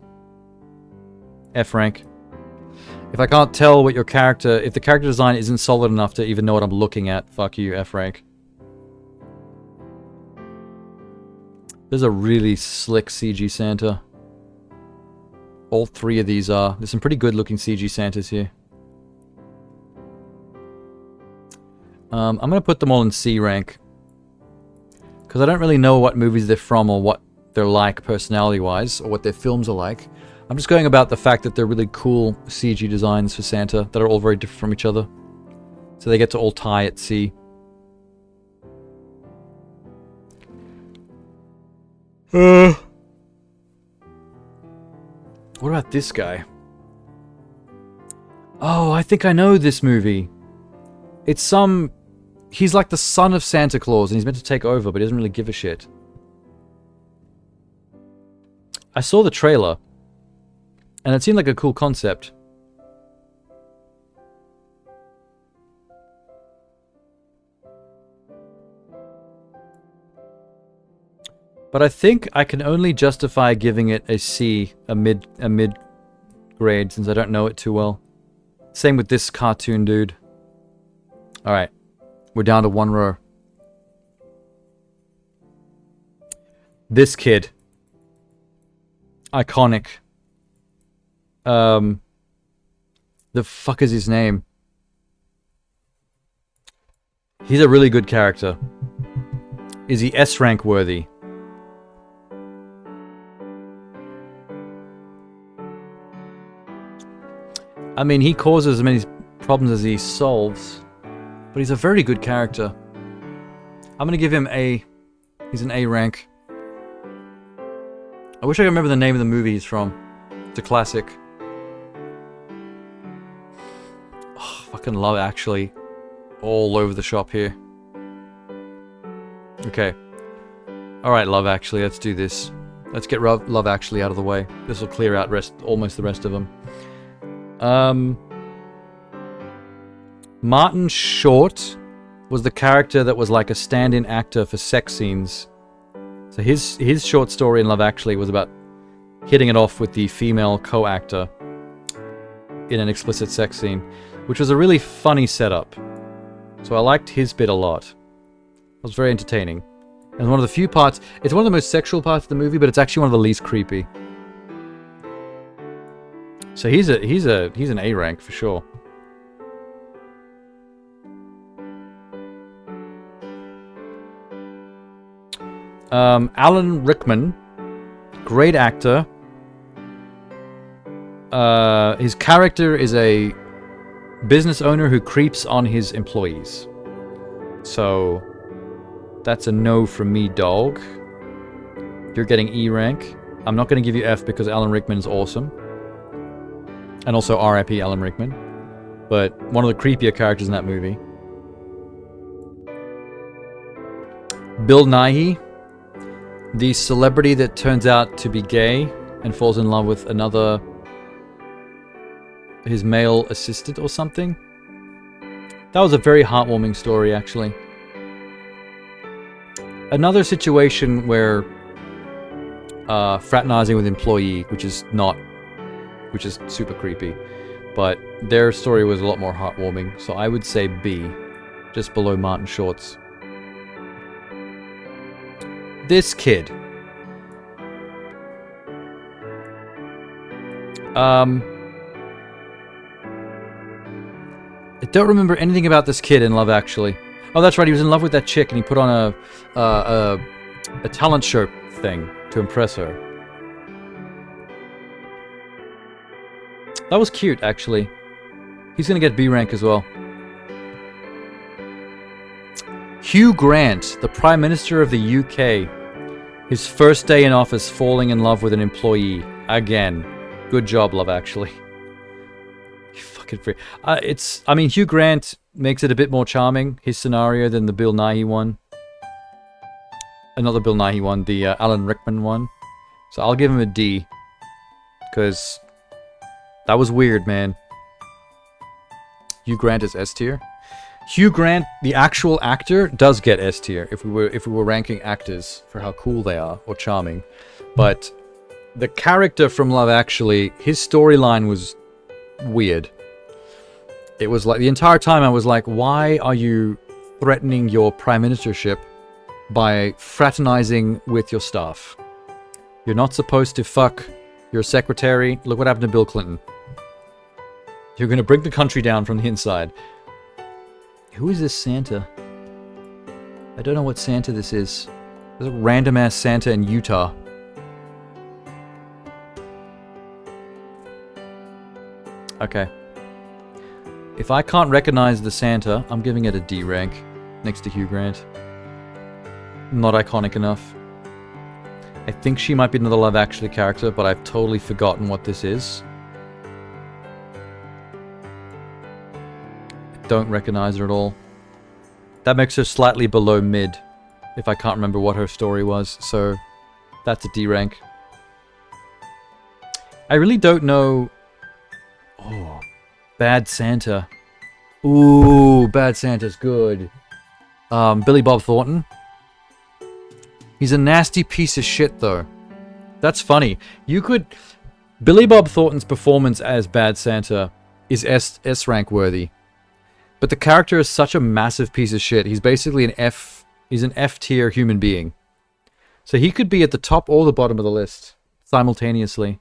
F rank. If I can't tell what your character... If the character design isn't solid enough to even know what I'm looking at, fuck you, F rank. There's a really slick CG Santa. All 3 of these are. There's some pretty good looking CG Santas here. I'm going to put them all in C rank. Because I don't really know what movies they're from or what they're like personality-wise, or what their films are like. I'm just going about the fact that they're really cool CG designs for Santa that are all very different from each other. So they get to all tie at C. What about this guy? Oh, I think I know this movie. It's some... He's like the son of Santa Claus and he's meant to take over, but he doesn't really give a shit. I saw the trailer. And it seemed like a cool concept. But I think I can only justify giving it a C, a mid grade, since I don't know it too well. Same with this cartoon dude. Alright. We're down to 1 row. This kid. Iconic. The fuck is his name? He's a really good character. Is he S rank worthy? I mean, he causes as many problems as he solves, but he's a very good character. I'm gonna give him A. He's an A rank. I wish I could remember the name of the movie he's from. It's a classic. Oh, fucking Love Actually. All over the shop here. Okay. Alright, Love Actually, let's do this. Let's get Love Actually out of the way. This will clear out almost the rest of them. Martin Short was the character that was like a stand-in actor for sex scenes. So his short story in Love Actually was about hitting it off with the female co-actor in an explicit sex scene, which was a really funny setup. So I liked his bit a lot. It was very entertaining. And one of the few parts, it's one of the most sexual parts of the movie, but it's actually one of the least creepy. So he's an A rank for sure. Alan Rickman, great actor. His character is a business owner who creeps on his employees. So That's a no from me, dog. You're getting E rank. I'm not going to give you F because Alan Rickman is awesome. And also RIP Alan Rickman. But one of the creepier characters in that movie. Bill Nighy. The celebrity that turns out to be gay and falls in love with another... his male assistant or something. That was a very heartwarming story, actually. Another situation where fraternizing with employee, which is super creepy, but their story was a lot more heartwarming, so I would say B, just below Martin Short's. This kid. I don't remember anything about this kid in Love Actually. Oh, that's right, he was in love with that chick and he put on a talent show thing to impress her. That was cute, actually. He's gonna get B rank as well. Hugh Grant, the Prime Minister of the UK. His first day in office falling in love with an employee. Again. Good job, Love Actually. You fucking free. I mean, Hugh Grant makes it a bit more charming, his scenario, than the Bill Nighy one. Another Bill Nighy one, the Alan Rickman one. So I'll give him a D. Because that was weird, man. Hugh Grant is S tier. Hugh Grant, the actual actor, does get S tier if we were ranking actors for how cool they are or charming. But the character from Love Actually, his storyline was weird. It was like the entire time I was like, why are you threatening your prime ministership by fraternizing with your staff? You're not supposed to fuck your secretary. Look what happened to Bill Clinton. You're going to bring the country down from the inside. Who is this Santa? I don't know what Santa this is. There's a random ass Santa in Utah. Okay. If I can't recognize the Santa, I'm giving it a D rank next to Hugh Grant. Not iconic enough. I think she might be another Love Actually character, but I've totally forgotten what this is. I don't recognize her at all. That makes her slightly below mid, if I can't remember what her story was, so that's a D rank. I really don't know... Oh, Bad Santa. Ooh, Bad Santa's good. Billy Bob Thornton. He's a nasty piece of shit, though. That's funny. You could... Billy Bob Thornton's performance as Bad Santa is S rank worthy. But the character is such a massive piece of shit. He's basically an F... He's an F tier human being. So he could be at the top or the bottom of the list simultaneously.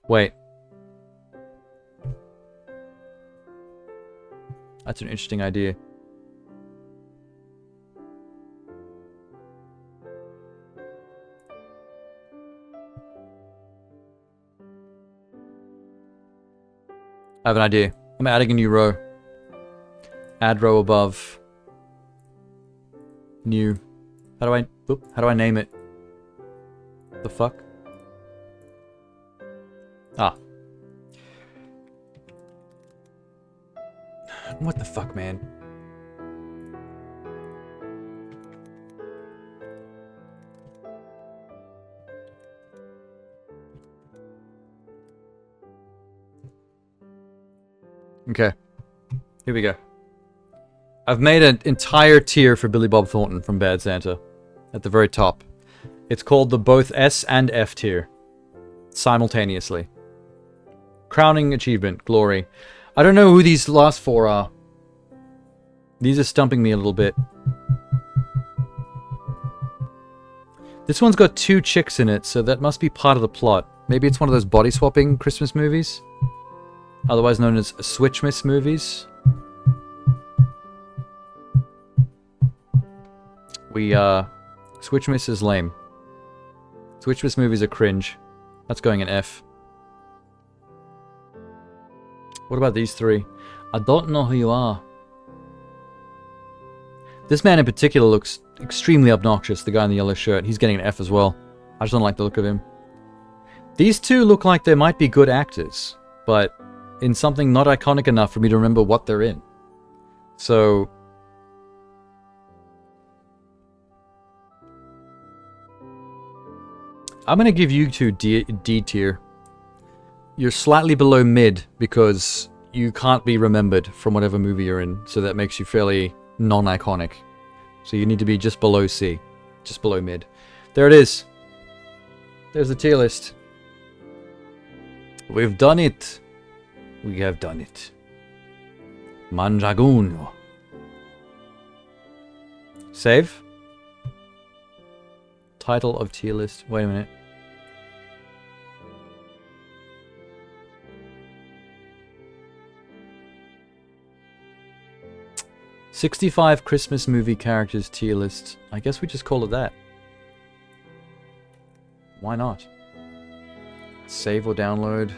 Wait. That's an interesting idea. I have an idea. I'm adding a new row. Add row above. New. How do I name it? The fuck? Ah. What the fuck, man? Okay. Here we go. I've made an entire tier for Billy Bob Thornton from Bad Santa. At the very top. It's called the both S and F tier. Simultaneously. Crowning achievement. Glory. I don't know who these last four are. These are stumping me a little bit. This one's got 2 chicks in it, so that must be part of the plot. Maybe it's one of those body swapping Christmas movies? Otherwise known as Switchmas movies. Switchmas is lame. Switchmas movies are cringe. That's going in F. What about these 3? I don't know who you are. This man in particular looks extremely obnoxious, the guy in the yellow shirt. He's getting an F as well. I just don't like the look of him. These two look like they might be good actors, but in something not iconic enough for me to remember what they're in. So... I'm going to give you two D tier. You're slightly below mid because you can't be remembered from whatever movie you're in, so that makes you fairly non-iconic. So you need to be just below C, just below mid. There it is. There's the tier list. We've done it. We have done it. Mandragono. Save. Title of tier list. Wait a minute. "65 Christmas movie characters tier list." I guess we just call it that. Why not? Save or download.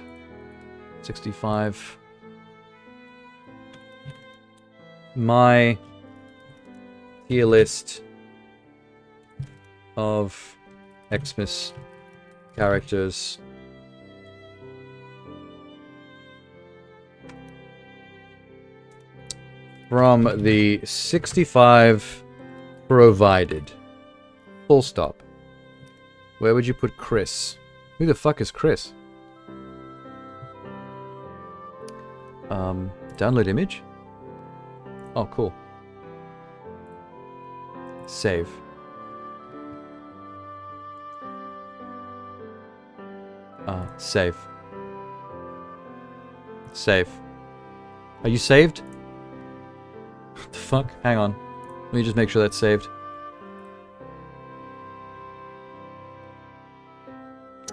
65. My tier list of Xmas characters. From the 65 provided. Full stop. Where would you put Chris? Who the fuck is Chris? Download image? Oh, cool. Save. Save. Save. Are you saved? What the fuck? Hang on. Let me just make sure that's saved.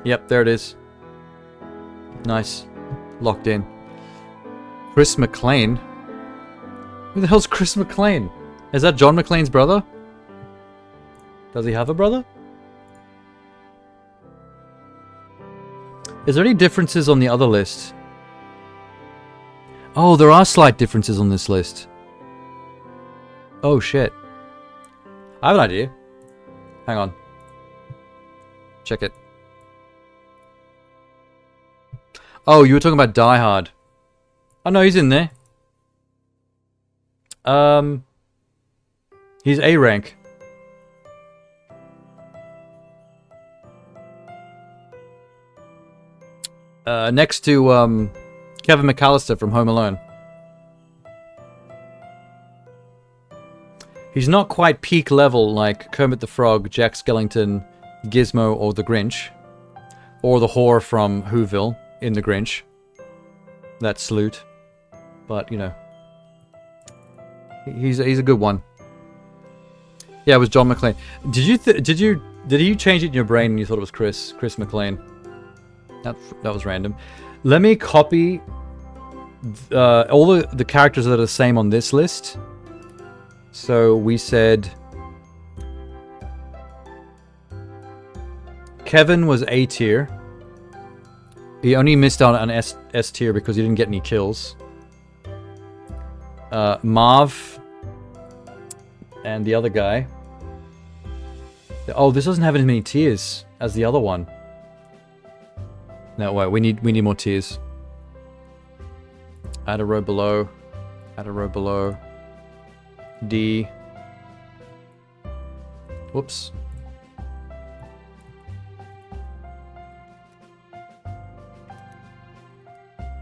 Yep, there it is. Nice. Locked in. Chris McLean? Who the hell's Chris McLean? Is that John McClane's brother? Does he have a brother? Is there any differences on the other list? Oh, there are slight differences on this list. Oh shit. I have an idea. Hang on. Check it. Oh, you were talking about Die Hard. Oh no, he's in there. He's A rank. Next to Kevin McAllister from Home Alone. He's not quite peak level like Kermit the Frog, Jack Skellington, Gizmo, or the Grinch. Or the whore from Whoville in the Grinch. That Sloot. But, you know. He's a good one. Yeah, it was John McClane. Did you change it in your brain and you thought it was Chris McLean? That was random. Let me copy all the characters that are the same on this list. So we said Kevin was A tier. He only missed out on S tier because he didn't get any kills. Marv and the other guy. Oh, this doesn't have as many tiers as the other one. No, wait, we need more tiers. Add a row below. Add a row below. D. Whoops.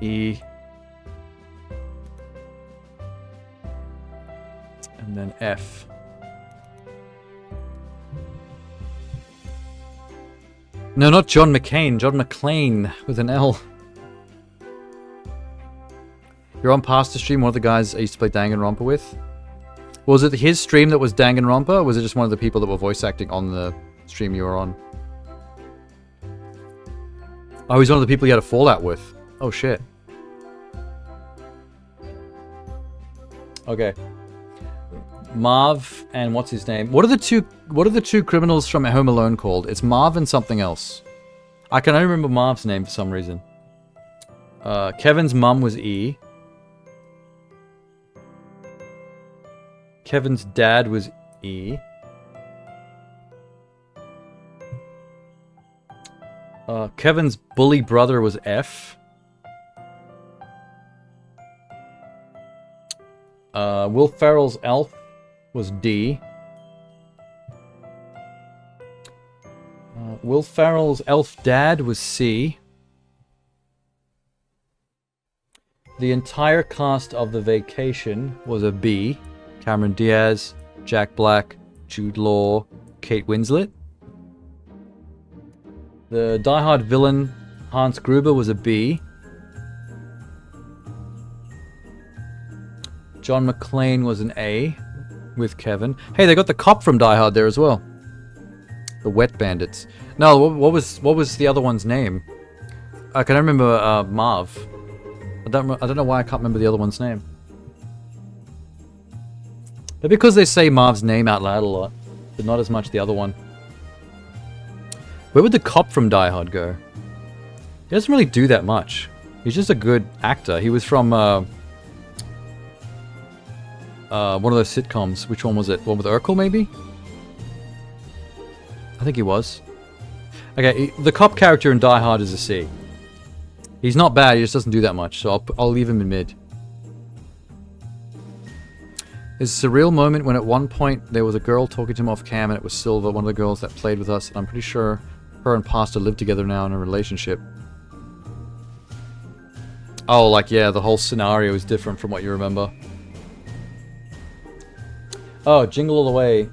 E. And then F. No, not John McCain. John McClane with an L. You're on Pasta stream, one of the guys I used to play Danganronpa with. Was it his stream that was Danganronpa, or was it just one of the people that were voice acting on the stream you were on? Oh, he's one of the people you had a fallout with. Oh shit. Okay. Marv and what's his name? What are the two criminals from Home Alone called? It's Marv and something else. I can only remember Marv's name for some reason. Kevin's mum was E. Kevin's dad was E. Kevin's bully brother was F. Will Ferrell's elf was D. Will Ferrell's elf dad was C. The entire cast of The Vacation was a B. Cameron Diaz, Jack Black, Jude Law, Kate Winslet. The Die Hard villain, Hans Gruber, was a B. John McClane was an A with Kevin. Hey, they got the cop from Die Hard there as well. The Wet Bandits. No, what was the other one's name? I can remember Marv. I don't know why I can't remember the other one's name. But because they say Marv's name out loud a lot, but not as much the other one. Where would the cop from Die Hard go? He doesn't really do that much. He's just a good actor. He was from one of those sitcoms. Which one was it? One with Urkel, maybe? I think he was. Okay, the cop character in Die Hard is a C. He's not bad, he just doesn't do that much, so I'll leave him in mid. There's a surreal moment when at one point there was a girl talking to him off cam and it was Silva, one of the girls that played with us, and I'm pretty sure her and Pasta live together now in a relationship. Oh, like, yeah, the whole scenario is different from what you remember. Oh, Jingle All the Way.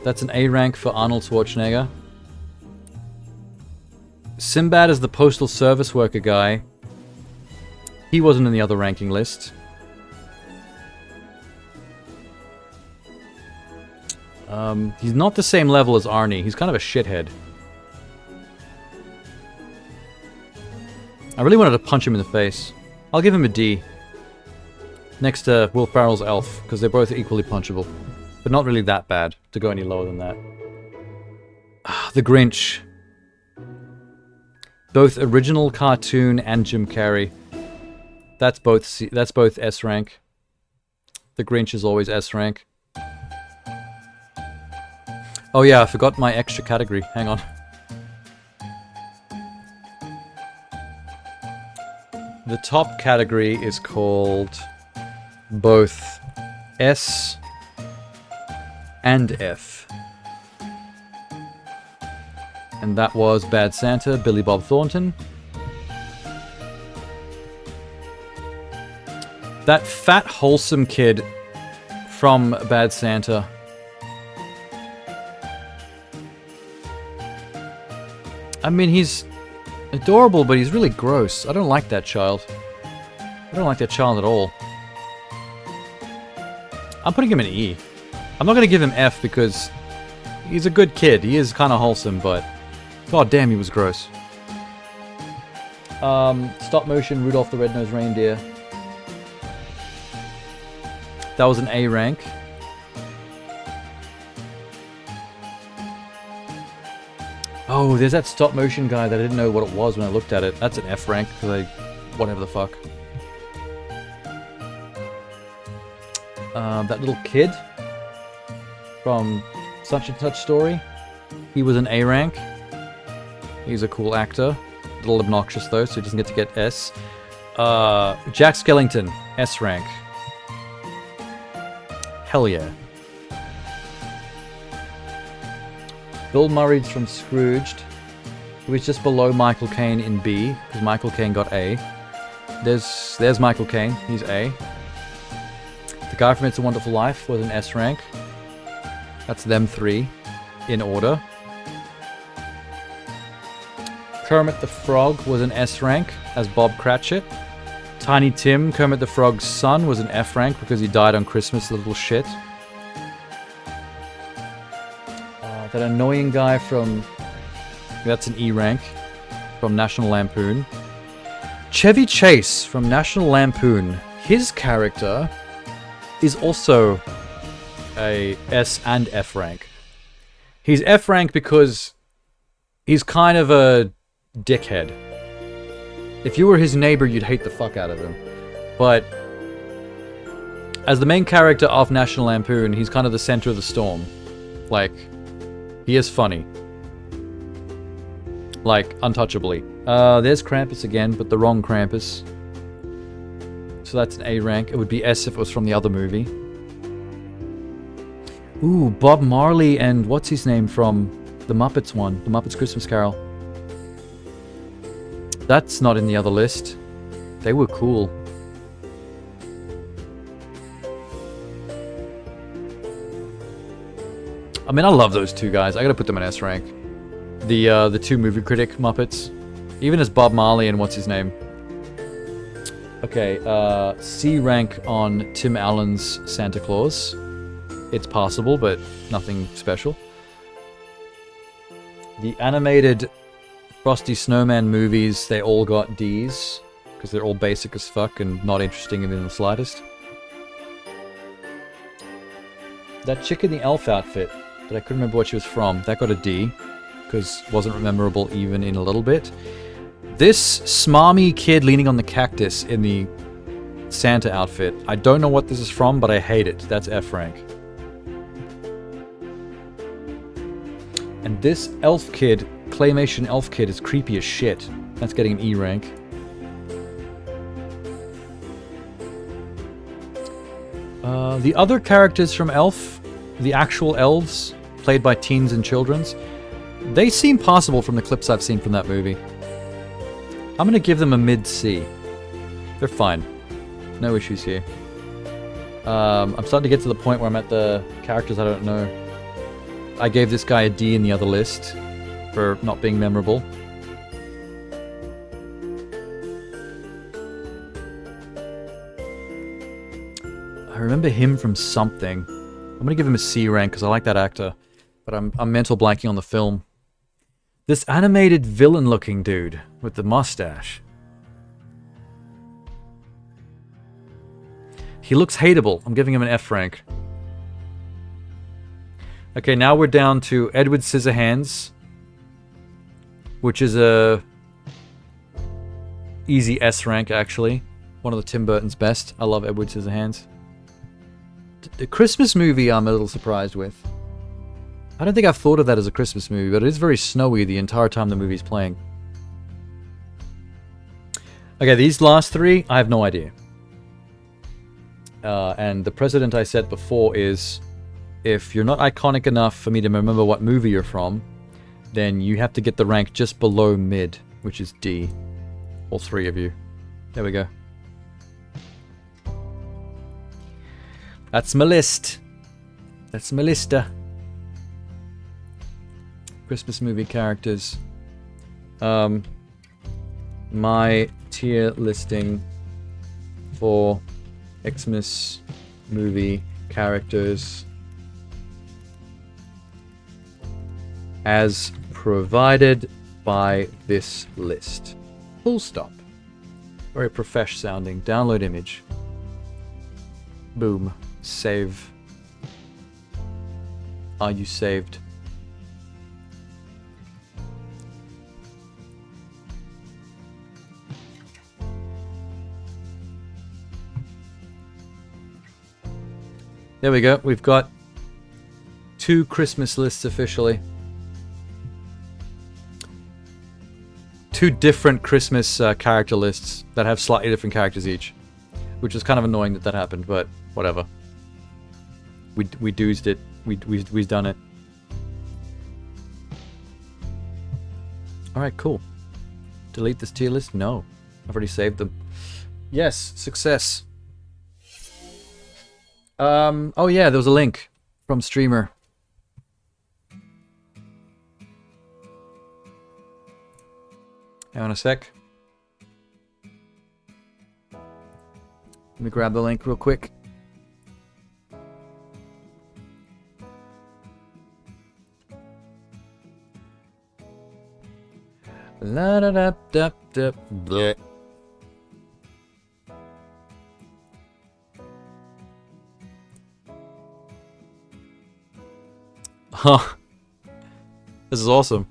That's an A rank for Arnold Schwarzenegger. Sinbad is the postal service worker guy. He wasn't in the other ranking list. He's not the same level as Arnie. He's kind of a shithead. I really wanted to punch him in the face. I'll give him a D. Next to Will Ferrell's elf, because they're both equally punchable. But not really that bad to go any lower than that. The Grinch. Both original cartoon and Jim Carrey. That's both S rank. The Grinch is always S rank. Oh yeah, I forgot my extra category. Hang on. The top category is called both S and F. And that was Bad Santa, Billy Bob Thornton. That fat, wholesome kid from Bad Santa. I mean, he's adorable, but he's really gross. I don't like that child. I don't like that child at all. I'm putting him in E. I'm not going to give him F because he's a good kid. He is kind of wholesome, but god damn, he was gross. Stop motion Rudolph the Red-Nosed Reindeer. That was an A rank. Oh, there's that stop motion guy that I didn't know what it was when I looked at it. That's an F rank, because whatever the fuck. That little kid from Such and Such Story. He was an A rank. He's a cool actor. A little obnoxious though, so he doesn't get S. Jack Skellington, S rank. Hell yeah. Bill Murray's from Scrooged, who is just below Michael Caine in B, because Michael Caine got A. There's Michael Caine, he's A. The guy from It's a Wonderful Life was an S rank. That's them three, in order. Kermit the Frog was an S rank, as Bob Cratchit. Tiny Tim, Kermit the Frog's son, was an F rank because he died on Christmas, the little shit. That annoying guy from... That's an E rank, from National Lampoon. Chevy Chase from National Lampoon. His character is also a S and F rank. He's F rank because he's kind of a dickhead. If you were his neighbor, you'd hate the fuck out of him. But as the main character of National Lampoon, he's kind of the center of the storm. Like, he is funny. Like, untouchably. There's Krampus again, but the wrong Krampus. So that's an A rank. It would be S if it was from the other movie. Ooh, Bob Marley and what's his name from the Muppets one? The Muppets Christmas Carol. That's not in the other list. They were cool. I mean, I love those two guys. I gotta put them in S rank. The two movie critic Muppets. Even as Bob Marley and what's his name. Okay, C rank on Tim Allen's Santa Claus. It's possible, but nothing special. The animated Frosty Snowman movies, they all got Ds. Because they're all basic as fuck and not interesting in the slightest. That chick in the elf outfit, that I couldn't remember what she was from, that got a D. Because it wasn't memorable even in a little bit. This smarmy kid leaning on the cactus in the Santa outfit, I don't know what this is from, but I hate it. That's F rank. And this elf kid, claymation elf kid, is creepy as shit. That's getting an E rank. The other characters from Elf, the actual elves, played by teens and children's, they seem possible from the clips I've seen from that movie. I'm gonna give them a mid-C. They're fine. No issues here. I'm starting to get to the point where I'm at the characters I don't know. I gave this guy a D in the other list for not being memorable. I remember him from something. I'm gonna give him a C rank because I like that actor, but I'm mental blanking on the film. This animated villain-looking dude with the mustache. He looks hateable. I'm giving him an F rank. Okay, now we're down to Edward Scissorhands, which is a easy S rank actually. One of the Tim Burton's best. I love Edward Scissorhands. The Christmas movie I'm a little surprised with. I don't think I've thought of that as a Christmas movie, but it is very snowy the entire time the movie's playing. Okay, these last three, I have no idea. And the precedent I set before is, if you're not iconic enough for me to remember what movie you're from, then you have to get the rank just below mid, which is D. All three of you. There we go. That's my list. That's my lista. Christmas movie characters. My tier listing for Xmas movie characters as provided by this list. Full stop. Very profesh sounding. Download image. Boom. Save. Are you saved? There we go. We've got 2 Christmas lists officially. 2 different Christmas character lists that have slightly different characters each. Which is kind of annoying that happened, but whatever. We doozed it. We've done it. Alright, cool. Delete this tier list? No. I've already saved them. Yes, success. Oh yeah, there was a link from Streamer. Hang on a sec. Let me grab the link real quick. La da da da da bleh. Huh. This is awesome.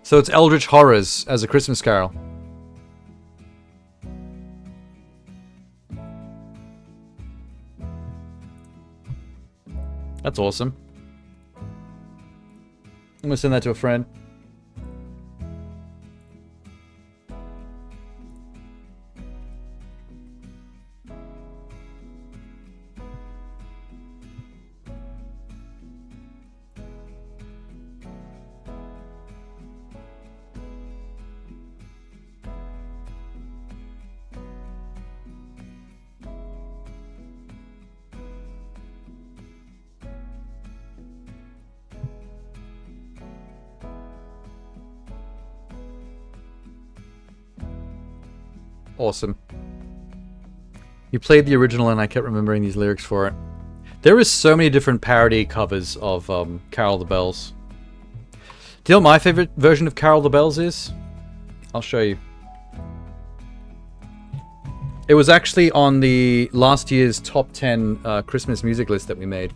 So it's Eldritch Horrors as a Christmas Carol. That's awesome. I'm gonna send that to a friend. Awesome. You played the original and I kept remembering these lyrics for it. There is so many different parody covers of Carol the Bells. Do you know what my favorite version of Carol the Bells is? I'll show you. It was actually on the last year's top 10 Christmas music list that we made.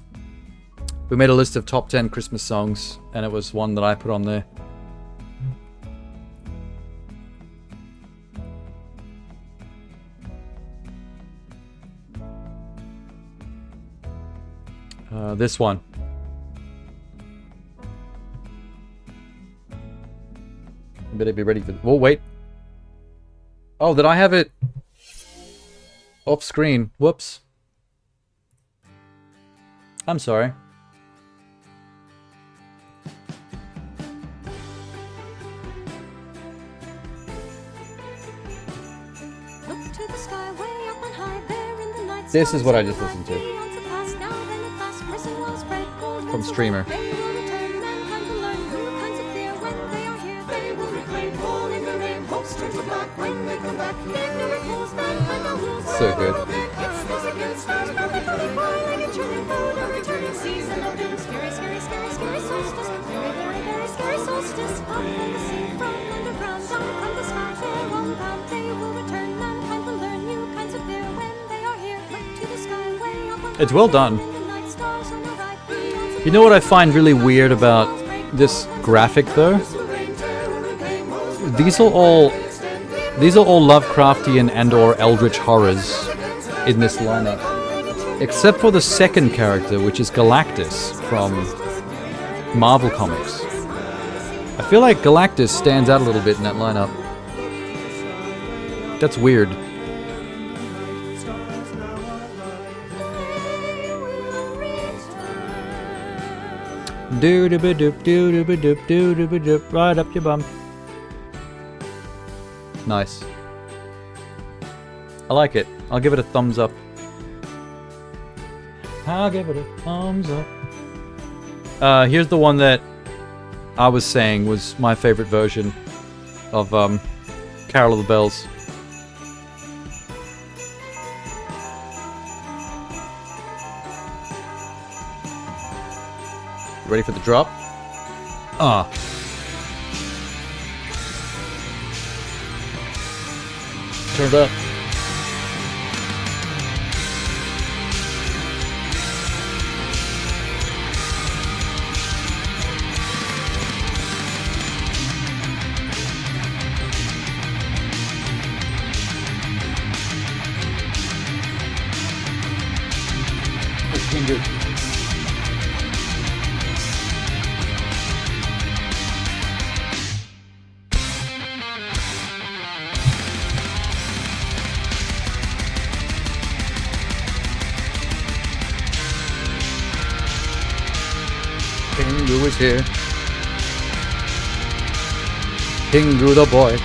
We made a list of top 10 Christmas songs and it was one that I put on there. This one. I better be ready for... Oh, wait. Oh, did I have it off screen? Whoops. I'm sorry. This is what I just listened to. From Streamer. So good. It's well done. You know what I find really weird about this graphic though? These are all Lovecraftian and/or Eldritch horrors in this lineup, except for the second character, which is Galactus from Marvel Comics. I feel like Galactus stands out a little bit in that lineup. That's weird. Doo-doo-ba-doop, doo-doo-ba-doop, doo-doo-ba-doop, right up your bum. Nice. I like it. I'll give it a thumbs up. I'll give it a thumbs up. Here's the one that I was saying was my favorite version of Carol of the Bells. Ready for the drop? Ah. Turn it up. Good. Pingu is here. Pingu the boy.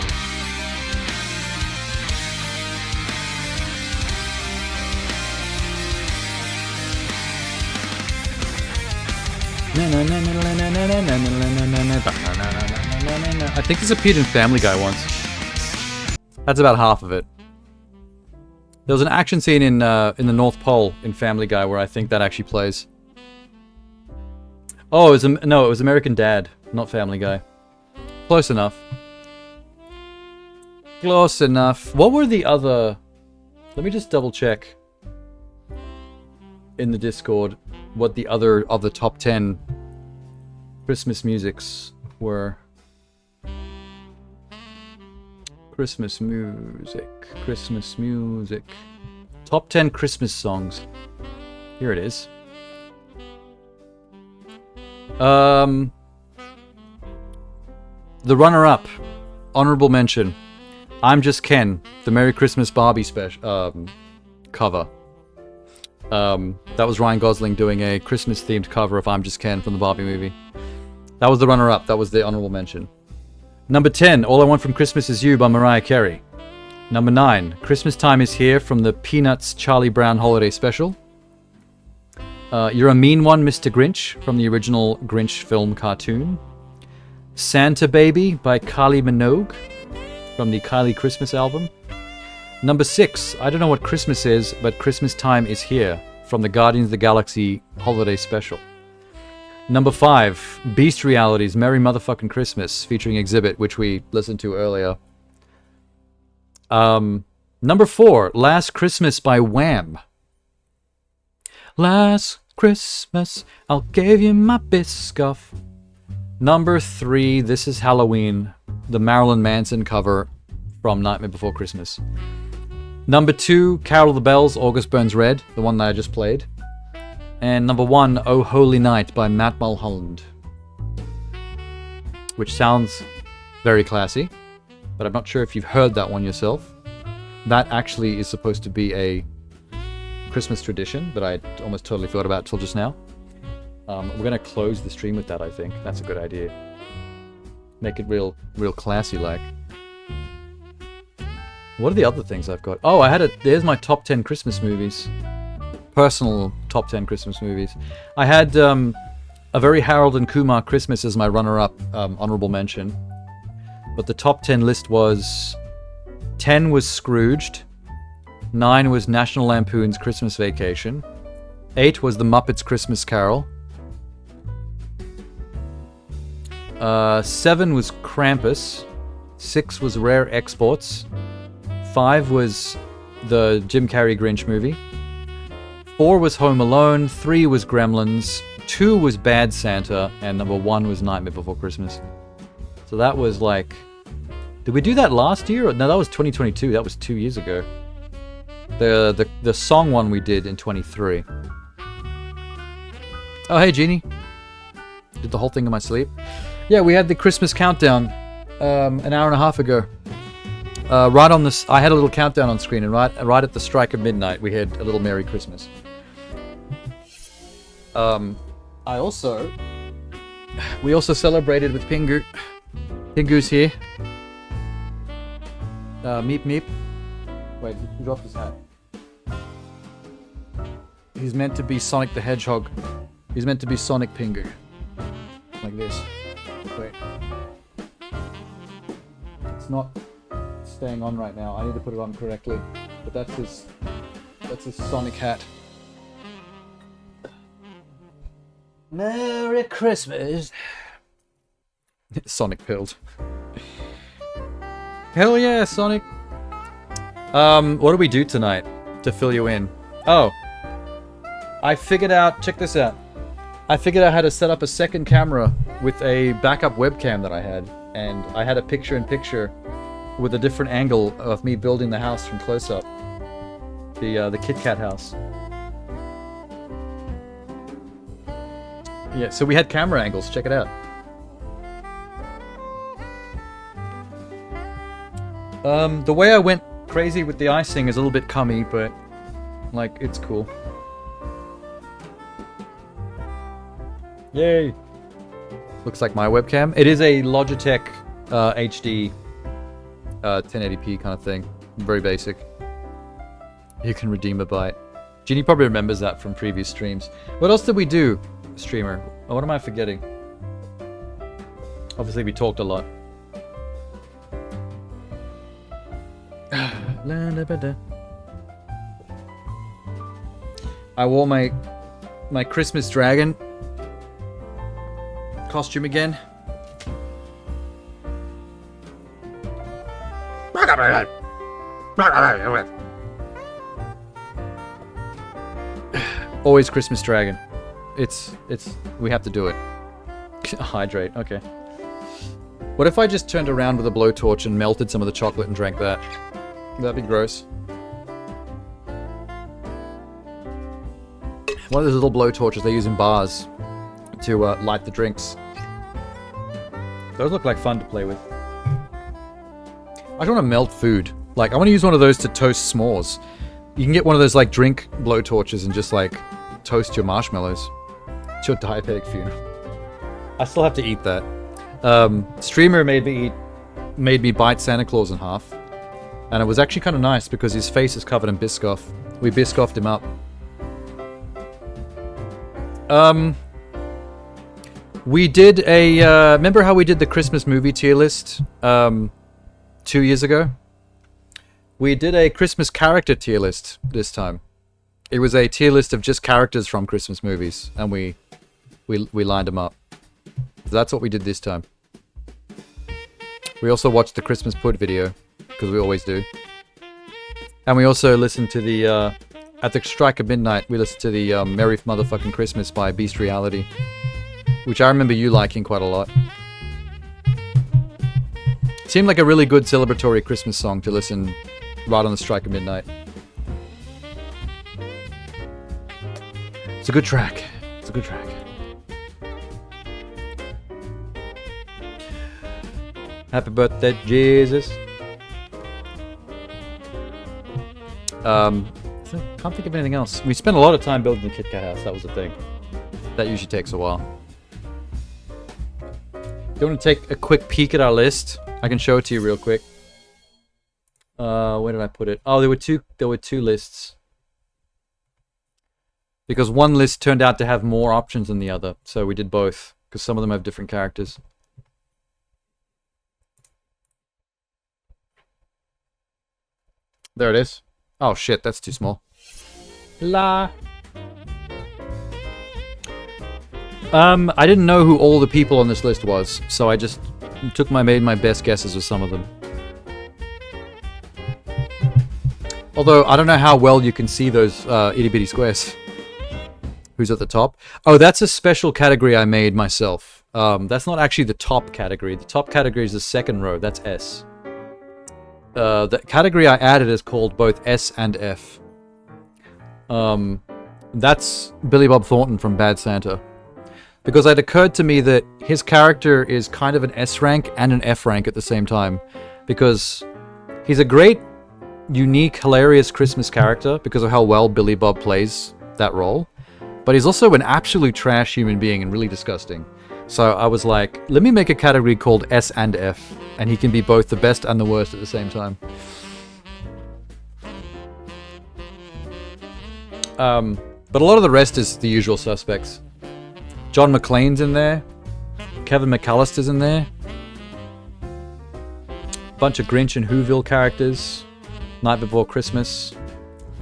I think this appeared in Family Guy once. That's about half of it. There was an action scene in the North Pole in Family Guy where I think that actually plays. Oh, it was American Dad, not Family Guy. Close enough. Close enough. What were the other... Let me just double check in the Discord what the other of the top 10 Christmas musics were. Christmas music. Christmas music. Top 10 Christmas songs. Here it is. The runner-up, honorable mention. I'm Just Ken, the Merry Christmas Barbie special cover. That was Ryan Gosling doing a Christmas-themed cover of I'm Just Ken from the Barbie movie. That was the runner-up. That was the honorable mention. Number 10, All I Want from Christmas Is You by Mariah Carey. Number 9, Christmas Time Is Here from the Peanuts Charlie Brown Holiday Special. You're a Mean One, Mr. Grinch from the original Grinch film cartoon. Santa Baby by Kylie Minogue from the Kylie Christmas album. Number 6, I don't know what Christmas is, but Christmas Time Is Here from the Guardians of the Galaxy Holiday Special. Number 5, Beast Reality's Merry Motherfucking Christmas featuring Exhibit, which we listened to earlier. Number 4, Last Christmas by Wham. Last Christmas, I'll give you my biscuff. Number 3, This Is Halloween, the Marilyn Manson cover from Nightmare Before Christmas. Number 2, Carol of the Bells, August Burns Red, the one that I just played. And number 1, Oh Holy Night by Matt Mulholland. Which sounds very classy, but I'm not sure if you've heard that one yourself. That actually is supposed to be a Christmas tradition that I almost totally forgot about till just now. We're going to close the stream with that, I think. That's a good idea. Make it real classy-like. What are the other things I've got? Oh, there's my top 10 Christmas movies. Personal top 10 Christmas movies. I had a very Harold and Kumar Christmas as my runner-up honorable mention. But the top 10 list was 10 was Scrooged, 9 was National Lampoon's Christmas Vacation, 8 was The Muppets Christmas Carol, 7 was Krampus, 6 was Rare Exports, 5 was the Jim Carrey Grinch movie, 4 was Home Alone, 3 was Gremlins, 2 was Bad Santa, and number 1 was Nightmare Before Christmas. So that was like... Did we do that last year? No, that was 2022. That was 2 years ago. The song one we did in 23. Oh, hey, Jeannie. Did the whole thing in my sleep. Yeah, we had the Christmas countdown an hour and a half ago. Right on this, I had a little countdown on screen, and right at the strike of midnight, we had a little Merry Christmas. We also celebrated with Pingu. Pingu's here. Meep Meep. Wait, he dropped his hat. He's meant to be Sonic the Hedgehog. He's meant to be Sonic Pingu. Like this. Wait. It's not staying on right now. I need to put it on correctly. But that's his Sonic hat. Merry Christmas. Sonic pilled. Hell yeah, Sonic. What do we do tonight to fill you in? Oh. I figured out, check this out. I figured out how to set up a second camera with a backup webcam that I had. And I had a picture-in-picture with a different angle of me building the house from close-up. The KitKat House. Yeah, so we had camera angles. Check it out. The way I went crazy with the icing is a little bit cummy, but like it's cool. Yay! Looks like my webcam. It is a Logitech HD 1080p kind of thing. Very basic. You can redeem a bite. Ginny probably remembers that from previous streams. What else did we do, streamer? Oh, what am I forgetting? Obviously, we talked a lot. I wore my Christmas dragon costume again. Always Christmas dragon. It's we have to do it. Hydrate, okay. What if I just turned around with a blowtorch and melted some of the chocolate and drank that? That'd be gross. One of those little blowtorches they use in bars. to light the drinks. Those look like fun to play with. I just want to melt food. Like, I want to use one of those to toast s'mores. You can get one of those, like, drink blow torches and just, like, toast your marshmallows. It's your diabetic funeral. I still have to eat that. Streamer made me bite Santa Claus in half. And it was actually kind of nice because his face is covered in Biscoff. We Biscoffed him up. We did a, remember how we did the Christmas movie tier list, 2 years ago? We did a Christmas character tier list this time. It was a tier list of just characters from Christmas movies, and we lined them up. So that's what we did this time. We also watched the Xmas Pud video, because we always do. And we also listened to the, at the strike of midnight, we listened to the Merry Motherfucking Christmas by Beast Reality, which I remember you liking quite a lot. Seemed like a really good celebratory Christmas song to listen right on the strike of midnight. It's a good track. It's a good track. Happy birthday, Jesus. So can't think of anything else. We spent a lot of time building the KitKat House. That was the thing. That usually takes a while. You want to take a quick peek at our list? I can show it to you real quick. Where did I put it? Oh, there were two lists. Because one list turned out to have more options than the other, so we did both, because some of them have different characters. There it is. Oh shit, that's too small. La. I didn't know who all the people on this list was, so I just made my best guesses with some of them. Although, I don't know how well you can see those itty-bitty squares. Who's at the top? Oh, that's a special category I made myself. That's not actually the top category. The top category is the second row. That's S. The category I added is called both S and F. That's Billy Bob Thornton from Bad Santa. Because it occurred to me that his character is kind of an S rank and an F rank at the same time. Because he's a great, unique, hilarious Christmas character because of how well Billy Bob plays that role. But he's also an absolute trash human being and really disgusting. So I was like, let me make a category called S and F. And he can be both the best and the worst at the same time. But a lot of the rest is the usual suspects. John McClane's in there. Kevin McAllister's in there. Bunch of Grinch and Whoville characters. Night Before Christmas.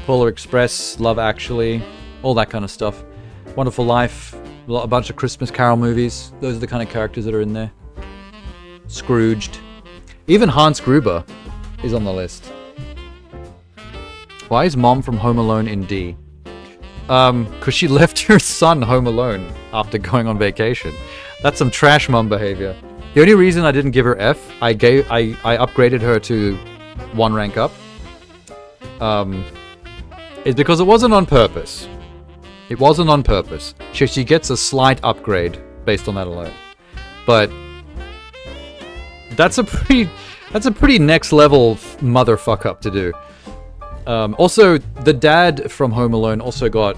Polar Express, Love Actually, all that kind of stuff. Wonderful Life, a bunch of Christmas Carol movies. Those are the kind of characters that are in there. Scrooged. Even Hans Gruber is on the list. Why is Mom from Home Alone in D? Because she left her son home alone after going on vacation. That's some trash mom behavior. The only reason I didn't give her F, I upgraded her to 1 rank up, is because it wasn't on purpose. It wasn't on purpose. She gets a slight upgrade based on that alone. But that's a pretty next level motherfuck up to do. Also, the dad from Home Alone also got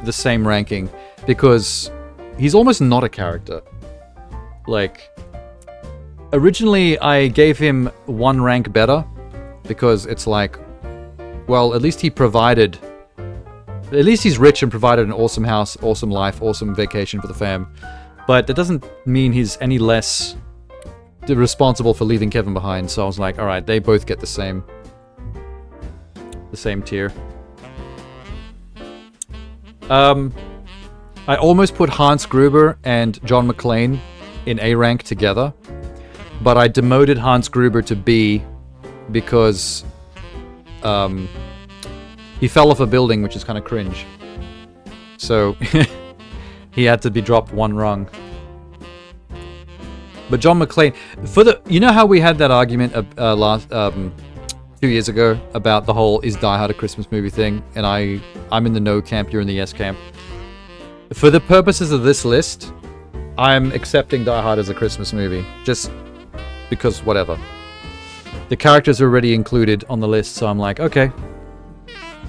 the same ranking because he's almost not a character. Like, originally I gave him 1 rank better because it's like, well, at least he provided, at least he's rich and provided an awesome house, awesome life, awesome vacation for the fam. But that doesn't mean he's any less responsible for leaving Kevin behind. So I was like, all right, they both get the same tier. I almost put Hans Gruber and John McClane in A rank together, but I demoted Hans Gruber to B because he fell off a building, which is kind of cringe. So he had to be dropped 1 rung. But John McClane, you know how we had that argument last 2 years ago about the whole is Die Hard a Christmas movie thing, and I'm in the no camp, you're in the yes camp. For the purposes of this list, I'm accepting Die Hard as a Christmas movie. Just because whatever. The characters are already included on the list, so I'm like, okay.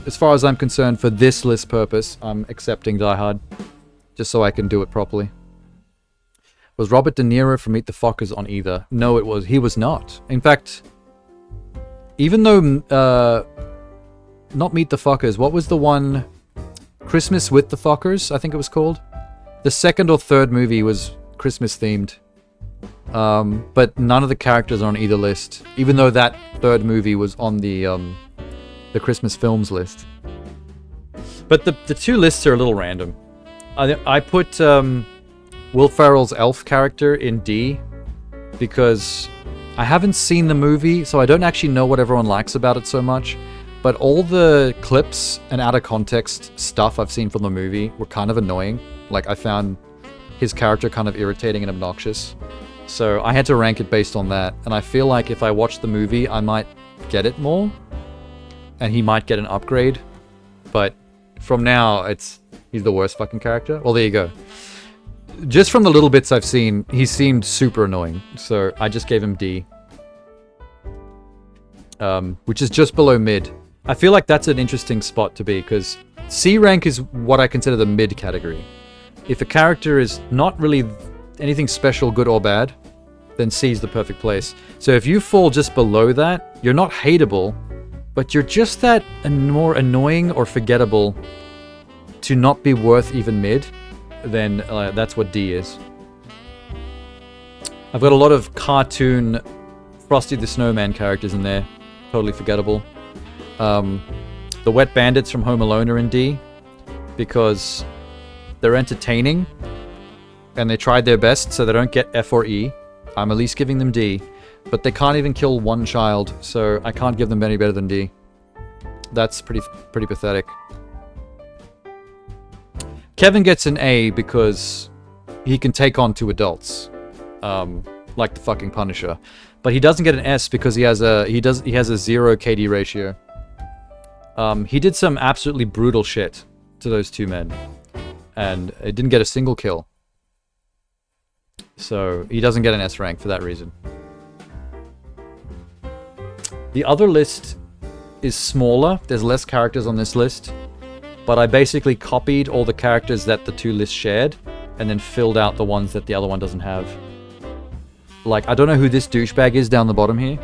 As far as I'm concerned, for this list purpose, I'm accepting Die Hard. Just so I can do it properly. Was Robert De Niro from Meet the Fockers on either? No, he was not. In fact, even though, not Meet the Fockers, what was the one, Christmas with the Fockers, I think it was called? The second or third movie was Christmas themed. But none of the characters are on either list, even though that third movie was on the Christmas films list. But the two lists are a little random. I put Will Ferrell's elf character in D because I haven't seen the movie, so I don't actually know what everyone likes about it so much. But all the clips and out of context stuff I've seen from the movie were kind of annoying. Like, I found his character kind of irritating and obnoxious. So I had to rank it based on that. And I feel like if I watch the movie, I might get it more. And he might get an upgrade. But from now, he's the worst fucking character. Well, there you go. Just from the little bits I've seen, he seemed super annoying. So I just gave him D. Which is just below mid. I feel like that's an interesting spot to be, because C rank is what I consider the mid category. If a character is not really anything special, good or bad, then C is the perfect place. So if you fall just below that, you're not hateable, but you're just that more annoying or forgettable to not be worth even mid, then that's what D is. I've got a lot of cartoon Frosty the Snowman characters in there. Totally forgettable. The Wet Bandits from Home Alone are in D because they're entertaining and they tried their best, so they don't get F or E. I'm at least giving them D, but they can't even kill one child, so I can't give them any better than D. That's pretty pathetic. Kevin gets an A because he can take on 2 adults, like the fucking Punisher. But he doesn't get an S because he has a 0 KD ratio. He did some absolutely brutal shit to those 2 men, and it didn't get a single kill. So he doesn't get an S rank for that reason. The other list is smaller. There's less characters on this list. But I basically copied all the characters that the 2 lists shared and then filled out the ones that the other one doesn't have. Like, I don't know who this douchebag is down the bottom here.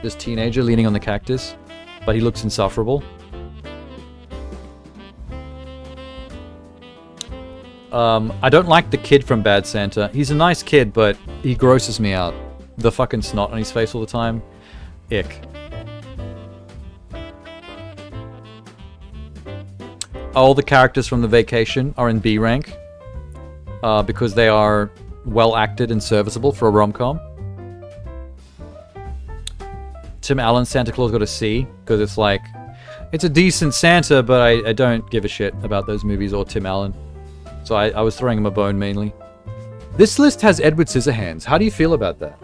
This teenager leaning on the cactus. But he looks insufferable. I don't like the kid from Bad Santa. He's a nice kid, but he grosses me out. The fucking snot on his face all the time. Ick. All the characters from The Vacation are in B rank. Because they are well acted and serviceable for a rom-com. Tim Allen's Santa Claus got a C, because it's like, it's a decent Santa, but I don't give a shit about those movies or Tim Allen. So I was throwing him a bone mainly. This list has Edward Scissorhands. How do you feel about that?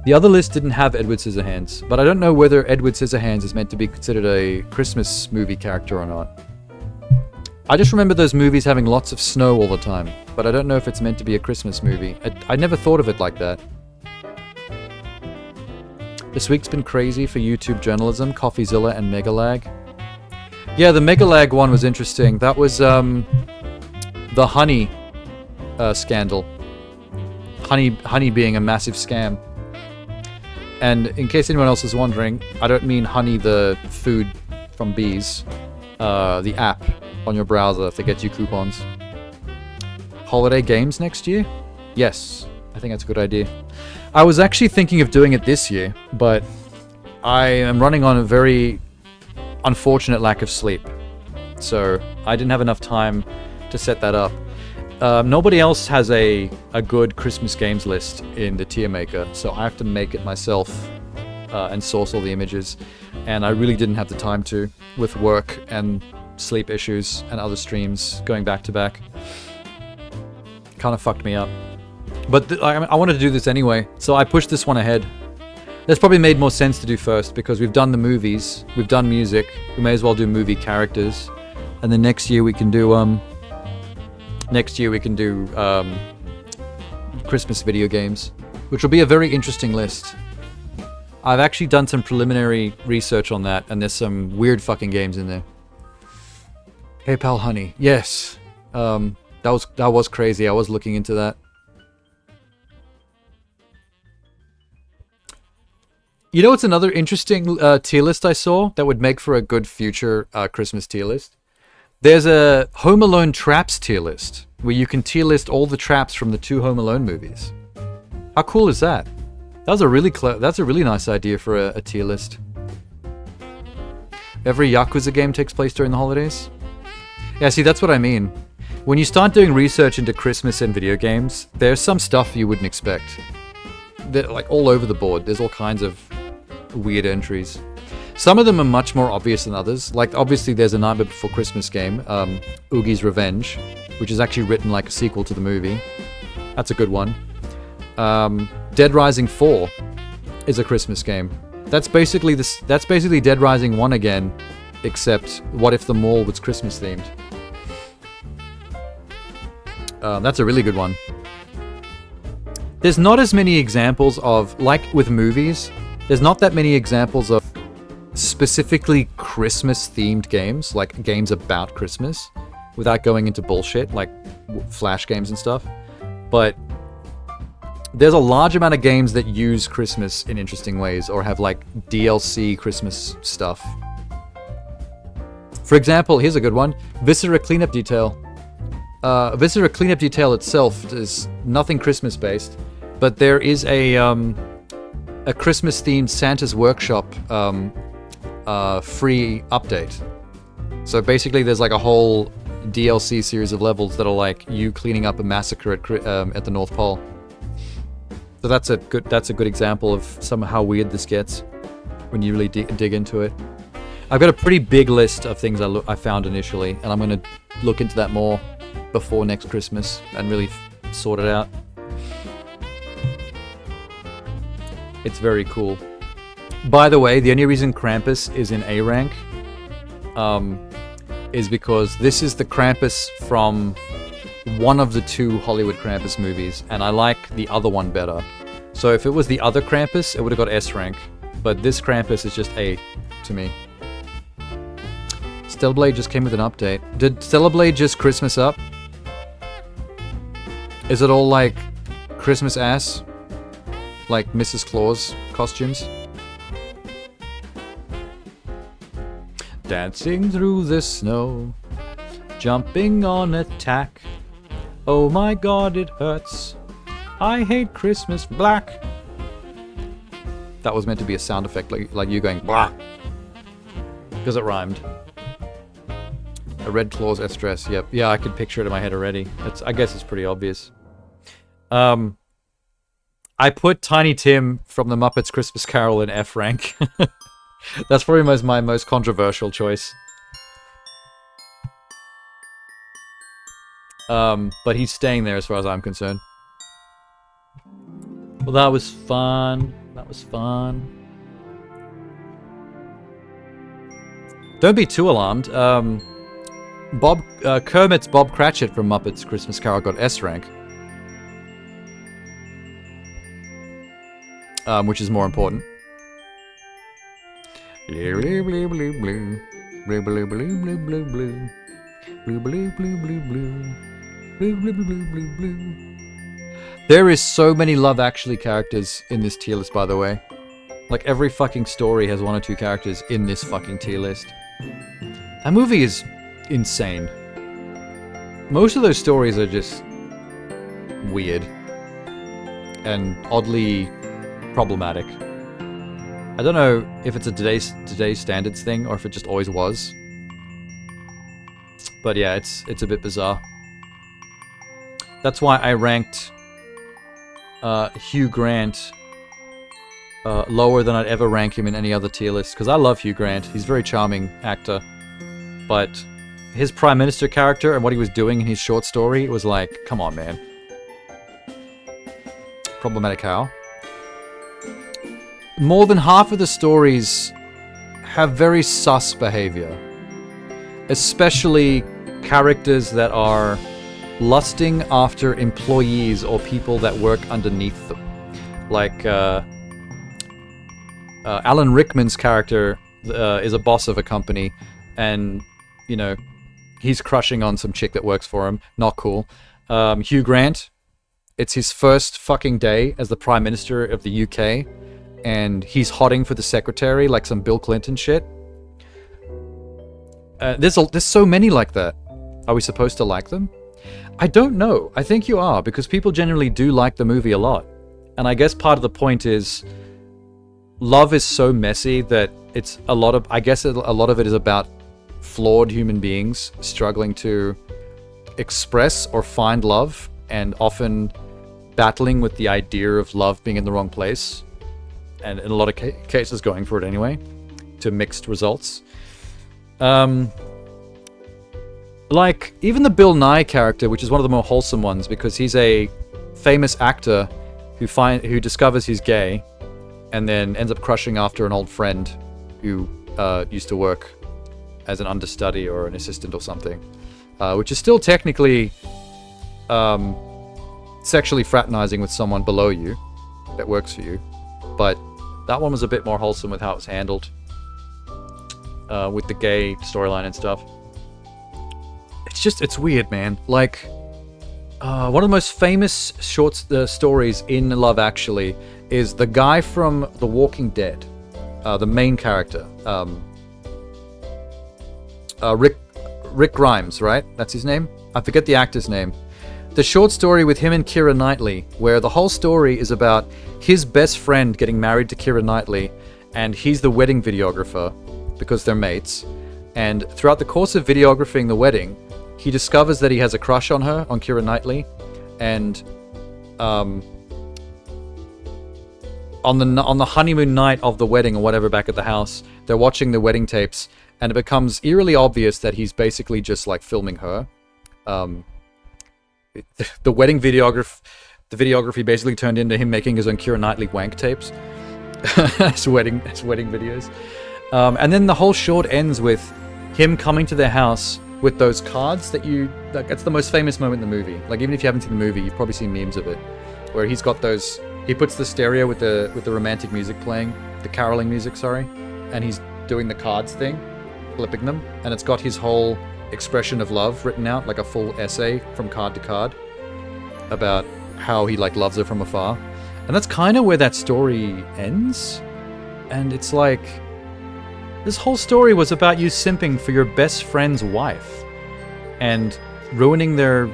The other list didn't have Edward Scissorhands, but I don't know whether Edward Scissorhands is meant to be considered a Christmas movie character or not. I just remember those movies having lots of snow all the time, but I don't know if it's meant to be a Christmas movie. I never thought of it like that. This week's been crazy for YouTube journalism, Coffeezilla and Megalag. Yeah, the Megalag one was interesting. That was the honey scandal. Honey being a massive scam. And in case anyone else is wondering, I don't mean honey the food from bees. The app on your browser that gets you coupons. Holiday games next year? Yes, I think that's a good idea. I was actually thinking of doing it this year, but I am running on a very unfortunate lack of sleep. So I didn't have enough time to set that up. Nobody else has a good Christmas games list in the tier maker, so I have to make it myself and source all the images. And I really didn't have the time to, with work and sleep issues and other streams going back to back. Kind of fucked me up. But I wanted to do this anyway, so I pushed this one ahead. This probably made more sense to do first because we've done the movies, we've done music, we may as well do movie characters, and then next year we can do Christmas video games, which will be a very interesting list. I've actually done some preliminary research on that, and there's some weird fucking games in there. Hey pal, honey. Yes. That was crazy. I was looking into that. You know what's another interesting tier list I saw that would make for a good future Christmas tier list? There's a Home Alone traps tier list where you can tier list all the traps from the 2 Home Alone movies. How cool is that? That's a really nice idea for a tier list. Every Yakuza game takes place during the holidays. Yeah, see, that's what I mean. When you start doing research into Christmas and video games, there's some stuff you wouldn't expect. They're like all over the board. There's all kinds of weird entries. Some of them are much more obvious than others. Like, obviously, there's a Nightmare Before Christmas game, Oogie's Revenge, which is actually written like a sequel to the movie. That's a good one. Dead Rising 4 is a Christmas game. That's basically Dead Rising 1 again, except what if the mall was Christmas themed? That's a really good one. There's not as many examples of, like with movies, there's not that many examples of specifically Christmas-themed games, like games about Christmas, without going into bullshit, like Flash games and stuff. But there's a large amount of games that use Christmas in interesting ways, or have like DLC Christmas stuff. For example, here's a good one, Viscera Cleanup Detail. Viscera Cleanup Detail itself is nothing Christmas-based, but there is a Christmas-themed Santa's Workshop free update. So basically, there's like a whole DLC series of levels that are like you cleaning up a massacre at the North Pole. So that's a good example of how weird this gets when you really dig into it. I've got a pretty big list of things I found initially, and I'm going to look into that more before next Christmas and really sort it out. It's very cool. By the way, the only reason Krampus is in A rank is because this is the Krampus from one of the 2 Hollywood Krampus movies, and I like the other one better. So if it was the other Krampus, it would have got S rank, but this Krampus is just A to me. Stellar Blade just came with an update. Did Stellar Blade just Christmas up? Is it all like Christmas ass? Like Mrs. Claus costumes? Dancing through the snow, jumping on a tack. Oh my god, it hurts. I hate Christmas black. That was meant to be a sound effect, like you going blah. Because it rhymed. A red claws S-dress, yep. Yeah, I could picture it in my head already. I guess it's pretty obvious. I put Tiny Tim from the Muppets Christmas Carol in F rank. That's probably my most controversial choice. But he's staying there as far as I'm concerned. Well, that was fun. That was fun. Don't be too alarmed. Kermit's Bob Cratchit from Muppets Christmas Carol got S rank. Which is more important. There is so many Love Actually characters in this tier list, by the way. Like, every fucking story has 1 or 2 characters in this fucking tier list. That movie is insane. Most of those stories are just weird and oddly problematic. I don't know if it's a today's standards thing or if it just always was. But yeah, it's a bit bizarre. That's why I ranked Hugh Grant lower than I'd ever rank him in any other tier list, because I love Hugh Grant. He's a very charming actor. But his Prime Minister character and what he was doing in his short story was like, come on, man. Problematic how? More than half of the stories have very sus behavior. Especially characters that are lusting after employees or people that work underneath them. Like, Alan Rickman's character is a boss of a company, and, you know, he's crushing on some chick that works for him. Not cool. Hugh Grant, it's his first fucking day as the Prime Minister of the UK, and he's hotting for the secretary like some Bill Clinton shit. There's so many like that. Are we supposed to like them? I don't know. I think you are, because people generally do like the movie a lot. And I guess part of the point is love is so messy that it's a lot of it is about flawed human beings struggling to express or find love, and often battling with the idea of love being in the wrong place, and in a lot of cases going for it anyway, to mixed results. Like, even the Bill Nye character, which is one of the more wholesome ones, because he's a famous actor who discovers he's gay, and then ends up crushing after an old friend who used to work as an understudy or an assistant or something, which is still technically sexually fraternizing with someone below you that works for you, but that one was a bit more wholesome with how it was handled, with the gay storyline and stuff. It's weird, man. Like, one of the most famous short stories in Love Actually is the guy from The Walking Dead, the main character, Rick Grimes, right? That's his name? I forget the actor's name. The short story with him and Keira Knightley, where the whole story is about his best friend getting married to Keira Knightley, and he's the wedding videographer because they're mates. And throughout the course of videographing the wedding, he discovers that he has a crush on her, on Keira Knightley, and on the honeymoon night of the wedding or whatever back at the house, they're watching the wedding tapes, and it becomes eerily obvious that he's basically just like filming her. The videography basically turned into him making his own Keira Knightley wank tapes as wedding videos. And then the whole short ends with him coming to their house with those cards that's the most famous moment in the movie. Like, even if you haven't seen the movie, you've probably seen memes of it, where he's got those, he puts the stereo with the romantic music playing, the caroling music, sorry, and he's doing the cards thing, flipping them, and it's got his whole expression of love written out, like a full essay from card to card about how he like loves her from afar. And that's kind of where that story ends. And it's like, this whole story was about you simping for your best friend's wife and ruining their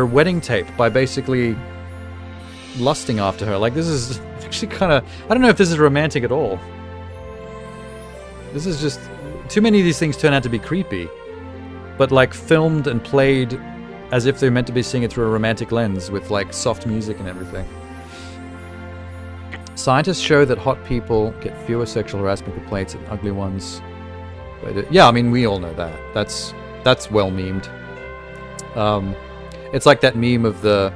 wedding tape by basically lusting after her. Like, this is actually kind of, I don't know if this is romantic at all. This is just, too many of these things turn out to be creepy, but like filmed and played as if they're meant to be seeing it through a romantic lens with like soft music and everything. Scientists show that hot people get fewer sexual harassment complaints than ugly ones. But yeah, I mean, we all know that. That's well memed. It's like that meme of the...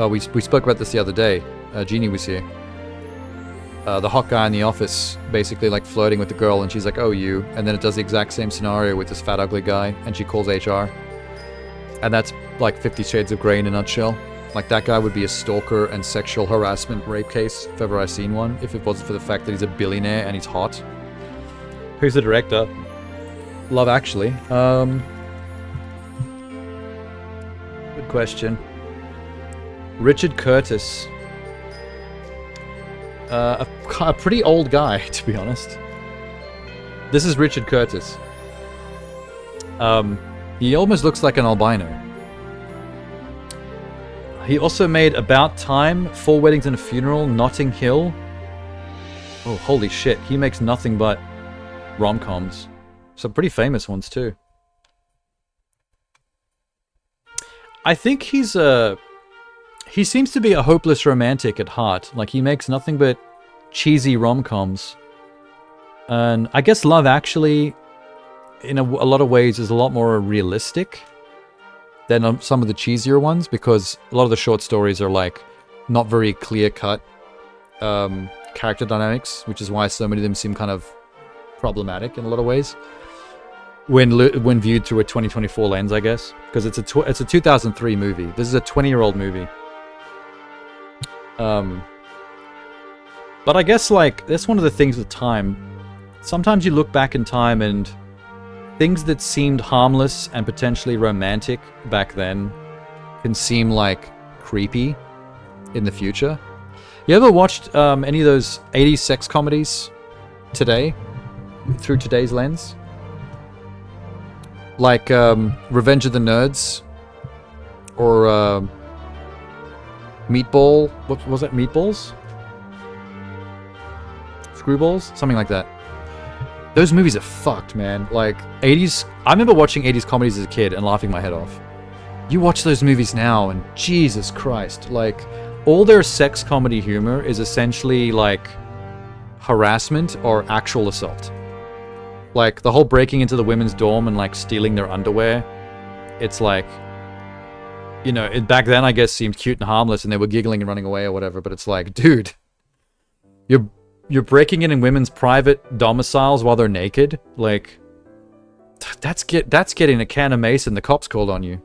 we spoke about this the other day. Jeannie was here. The hot guy in the office basically like flirting with the girl, and she's like, "Oh, you." And then it does the exact same scenario with this fat ugly guy, and she calls HR. And that's like 50 Shades of Grey in a nutshell. Like, that guy would be a stalker and sexual harassment rape case if ever I seen one, if it wasn't for the fact that he's a billionaire and he's hot. Who's the director? Love Actually. Good question. Richard Curtis. A pretty old guy, to be honest. This is Richard Curtis. He almost looks like an albino. He also made About Time, 4 Weddings and a Funeral, Notting Hill. Oh, holy shit. He makes nothing but rom-coms. Some pretty famous ones, too. I think he seems to be a hopeless romantic at heart. Like, he makes nothing but cheesy rom-coms. And I guess Love Actually, in a lot of ways, is a lot more realistic than some of the cheesier ones, because a lot of the short stories are like not very clear-cut character dynamics, which is why so many of them seem kind of problematic in a lot of ways. when viewed through a 2024 lens, I guess, because it's a 2003 movie. This is a 20-year-old movie. But I guess like that's one of the things with time. Sometimes you look back in time and things that seemed harmless and potentially romantic back then can seem like creepy in the future. You ever watched any of those 80s sex comedies today through today's lens? Like Revenge of the Nerds or Meatball. What was that? Meatballs? Screwballs? Something like that. Those movies are fucked, man. Like 80s. I remember watching 80s comedies as a kid and laughing my head off. You watch those movies now and Jesus Christ, like all their sex comedy humor is essentially like harassment or actual assault. Like the whole breaking into the women's dorm and like stealing their underwear. It's like, you know, back then I guess seemed cute and harmless and they were giggling and running away or whatever, but it's like, dude, you're breaking in women's private domiciles while they're naked. Like that's getting a can of mace and the cops called on you.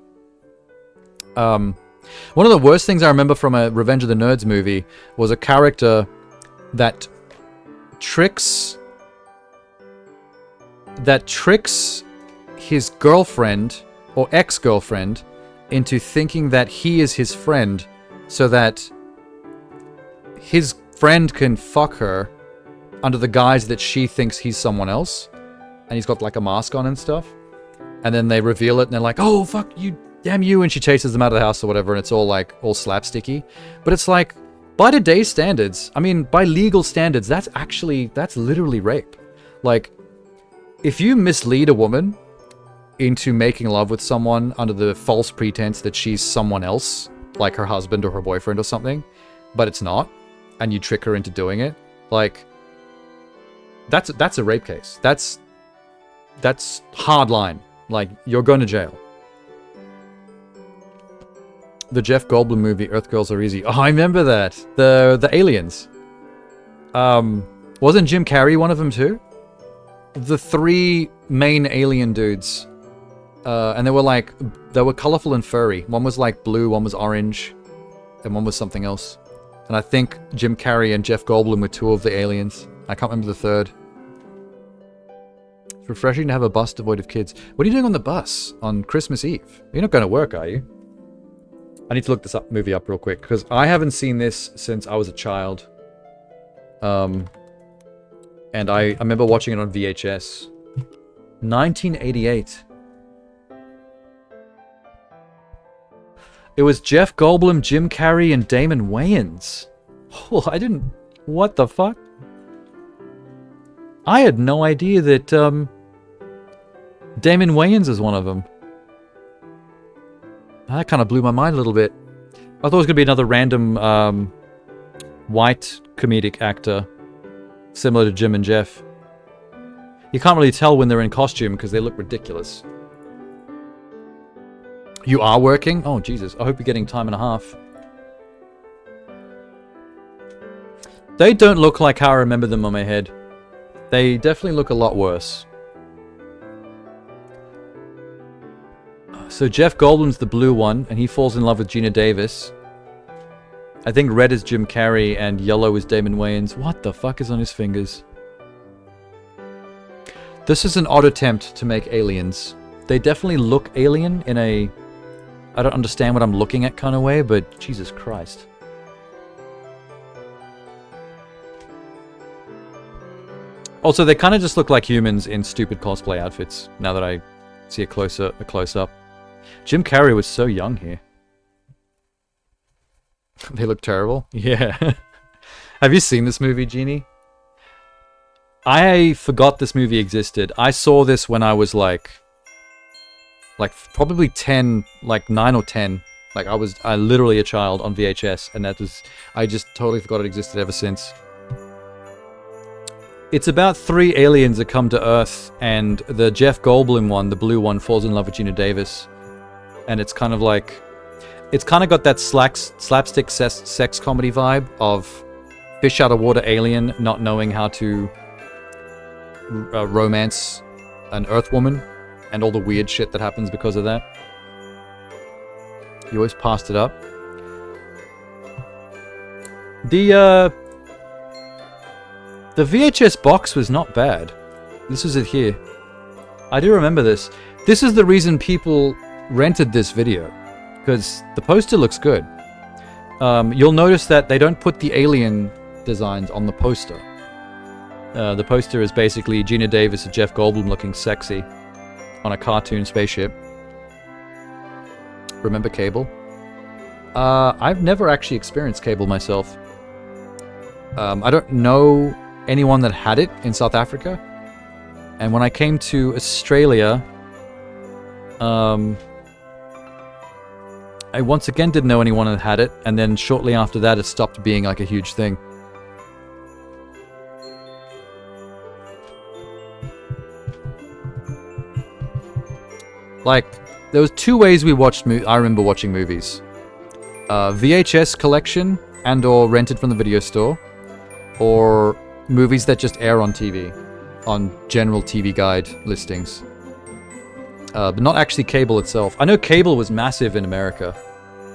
One of the worst things I remember from a Revenge of the Nerds movie was a character that tricks his girlfriend or ex-girlfriend into thinking that he is his friend so that his friend can fuck her under the guise that she thinks he's someone else and he's got like a mask on and stuff, and then they reveal it and they're like, oh fuck you, damn you, and she chases them out of the house or whatever, and it's all like all slapsticky. But it's like, by today's standards, I mean by legal standards, that's literally rape. Like if you mislead a woman into making love with someone under the false pretense that she's someone else, like her husband or her boyfriend or something, but it's not, and you trick her into doing it, like that's a rape case. That's hard line. Like you're going to jail. The Jeff Goldblum movie Earth Girls Are Easy. Oh, I remember that. The aliens. Wasn't Jim Carrey one of them too? The three main alien dudes. And they were colorful and furry. One was like blue, one was orange, and one was something else. And I think Jim Carrey and Jeff Goldblum were two of the aliens. I can't remember the third. It's refreshing to have a bus devoid of kids. What are you doing on the bus on Christmas Eve? You're not going to work, are you? I need to look this movie up real quick, because I haven't seen this since I was a child. And I remember watching it on VHS. 1988. It was Jeff Goldblum, Jim Carrey, and Damon Wayans. Oh, what the fuck? I had no idea that Damon Wayans is one of them. That kind of blew my mind a little bit. I thought it was going to be another random white comedic actor, similar to Jim and Jeff. You can't really tell when they're in costume because they look ridiculous. You are working? Oh, Jesus. I hope you're getting time and a half. They don't look like how I remember them on my head. They definitely look a lot worse. So Jeff Goldblum's the blue one, and he falls in love with Gina Davis. I think red is Jim Carrey, and yellow is Damon Wayans. What the fuck is on his fingers? This is an odd attempt to make aliens. They definitely look alien in a I don't understand what I'm looking at kind of way, but Jesus Christ. Also, they kind of just look like humans in stupid cosplay outfits, now that I see a close-up. Jim Carrey was so young here. They look terrible. Yeah. Have you seen this movie, Jeannie? I forgot this movie existed. I saw this when I was like probably 10, like 9 or 10. Like I was literally a child on VHS, and I just totally forgot it existed ever since. It's about 3 aliens that come to Earth, and the Jeff Goldblum one, the blue one, falls in love with Gina Davis. And it's kind of got that slapstick sex comedy vibe of fish out of water alien not knowing how to romance an Earth woman. and all the weird shit that happens because of that. You always passed it up. The VHS box was not bad. This is it here. I do remember this. This is the reason people rented this video, because the poster looks good. You'll notice that they don't put the alien designs on the poster. The poster is basically Gina Davis and Jeff Goldblum looking sexy on a cartoon spaceship. Remember cable? I've never actually experienced cable myself. I don't know anyone that had it in South Africa. And when I came to Australia, I once again didn't know anyone that had it, and then shortly after that it stopped being like a huge thing. Like, there was two ways we watched I remember watching movies. VHS collection and or rented from the video store, or movies that just air on TV, on general TV guide listings. But not actually cable itself. I know cable was massive in America,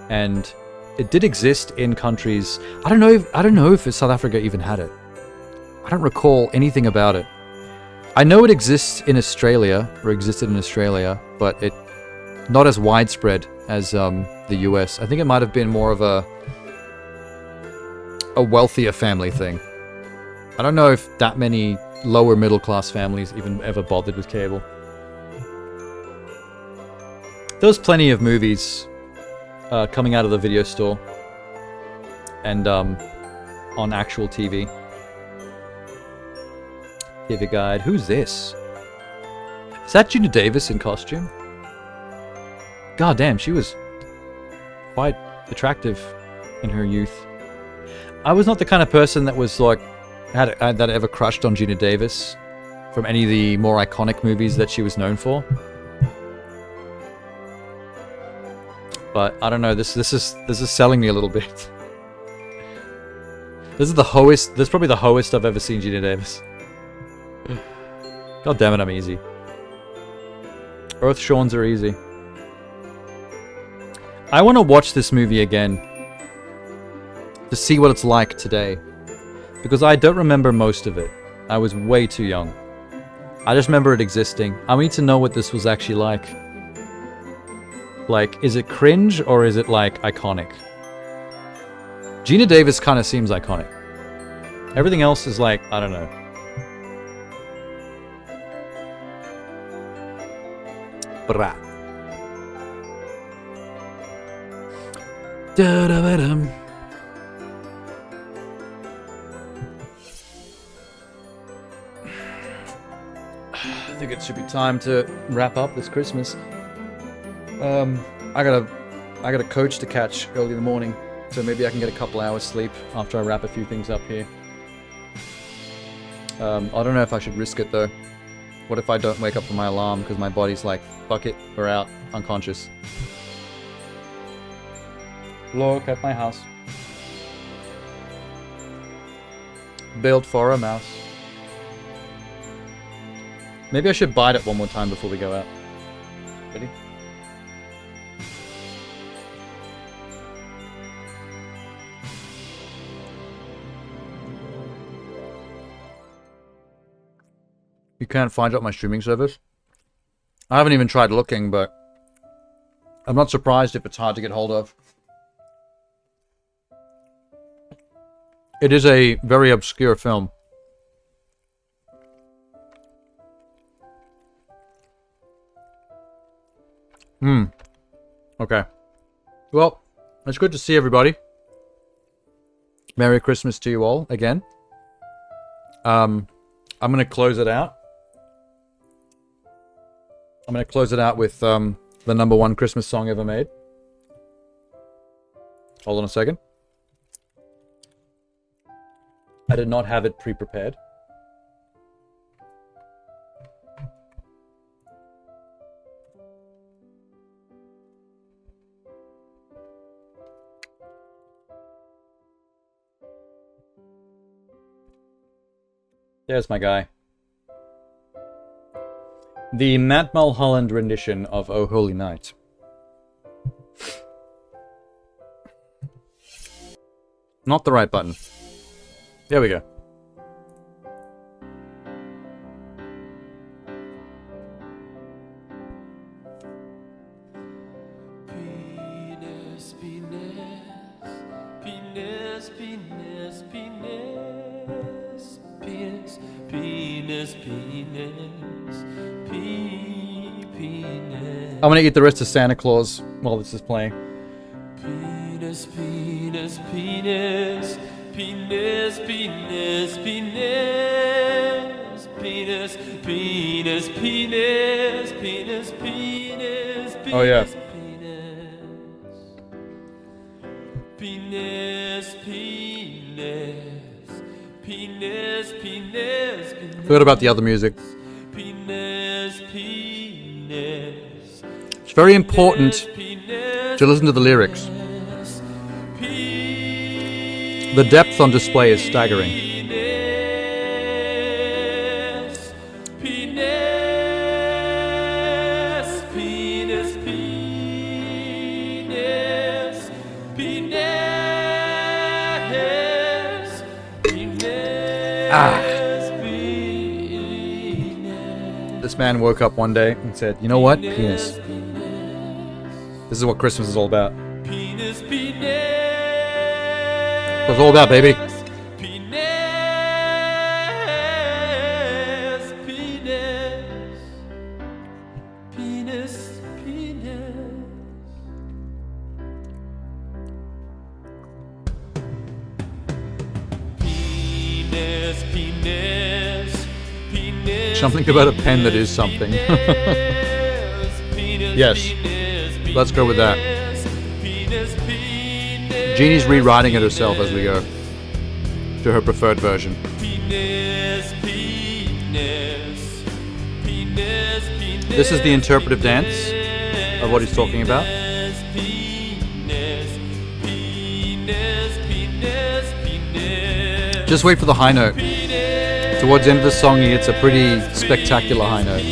and it did exist in countries. I don't know if South Africa even had it. I don't recall anything about it. I know it exists in Australia, or existed in Australia, but it not as widespread as the US. I think it might have been more of a wealthier family thing. I don't know if that many lower middle class families even ever bothered with cable. There was plenty of movies coming out of the video store and on actual TV. TV guide. Who's this? Is that Gina Davis in costume? God damn, she was quite attractive in her youth. I was not the kind of person that was like that ever crushed on Gina Davis from any of the more iconic movies that she was known for. But I don't know. This is selling me a little bit. This is the hoest. This is probably the hoest I've ever seen Gina Davis. God damn it, I'm easy. Earth Shawns are easy. I want to watch this movie again to see what it's like today, because I don't remember most of it. I was way too young. I just remember it existing. I need to know what this was actually like. Like, is it cringe or is it like iconic? Gina Davis kind of seems iconic. Everything else is like, I don't know. Brah. Da-da-ba-dum. I think it should be time to wrap up this Christmas. I got a coach to catch early in the morning, so maybe I can get a couple hours sleep after I wrap a few things up here. I don't know if I should risk it though. What if I don't wake up from my alarm because my body's like, fuck it, we're out, unconscious. Look at my house. Built for a mouse. Maybe I should bite it one more time before we go out. Ready? You can't find it on my streaming service? I haven't even tried looking, but I'm not surprised if it's hard to get hold of. It is a very obscure film. Okay. Well, it's good to see everybody. Merry Christmas to you all again. I'm going to close it out. I'm going to close it out with the #1 Christmas song ever made. Hold on a second. I did not have it pre-prepared. There's my guy. The Matt Mulholland rendition of Oh Holy Night. Not the right button. There we go. Penis, penis, penis, penis, penis, penis, penis, penis, penis. I'm gonna eat the rest of Santa Claus while this is playing. Penis, penis, penis, penis, penis, penis, penis, penis, penis, penis, penis, Oh yeah. Penis, penis, penis, penis, penis. Forgot about the other music. Penis, penis. It's very important to listen to the lyrics. The depth on display is staggering. Penis, penis, penis, penis, penis. This man woke up one day and said, "You know what? Penis. This is what Christmas is all about." Penis, penis. That's what it's all about, baby. Penis, penis, penis, penis. Penis, penis, penis. Something about a pen that is something. Yes. Let's go with that. Jeannie's rewriting it herself as we go to her preferred version. This is the interpretive dance of what he's talking about. Just wait for the high note. Towards the end of the song, he hits a pretty spectacular high note.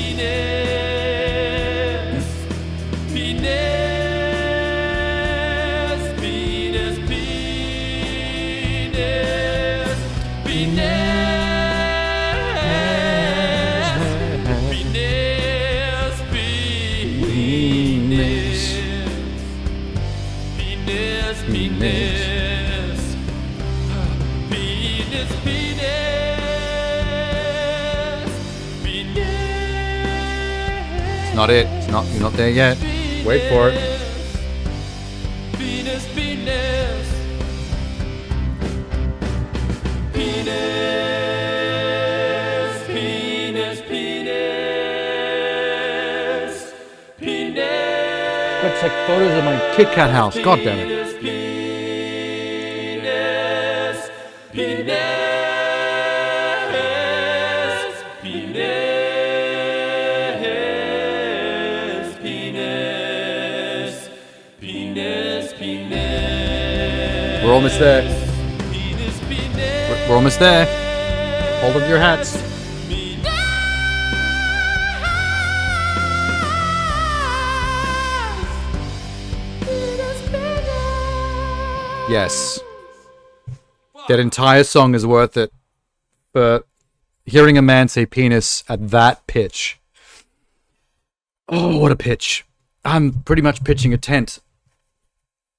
Not it. It's not. You're not there yet. Wait for it. Penis, penis, penis, penis, penis, penis. Let's take photos of my KitKat house. God damn it. Penis, penis, penis, penis. We're almost there. We're almost there. Hold on your hats. Yes. That entire song is worth it. But hearing a man say penis at that pitch. Oh, what a pitch. I'm pretty much pitching a tent.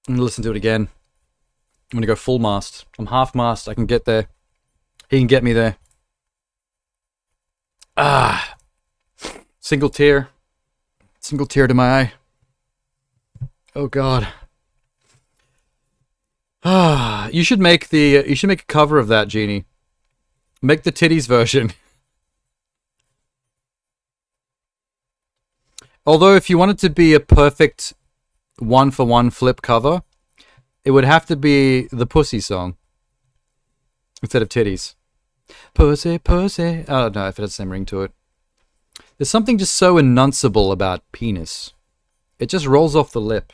I'm going to listen to it again. I'm going to go full mast. I'm half mast. I can get there. He can get me there. Ah. Single tear. Single tear to my eye. Oh, God. Ah, you should make a cover of that, Jeannie. Make the titties version. Although if you want it to be a perfect one-for-one flip cover, it would have to be the pussy song instead of titties. Pussy, pussy. I don't know if it has the same ring to it. There's something just so enunciable about penis. It just rolls off the lip.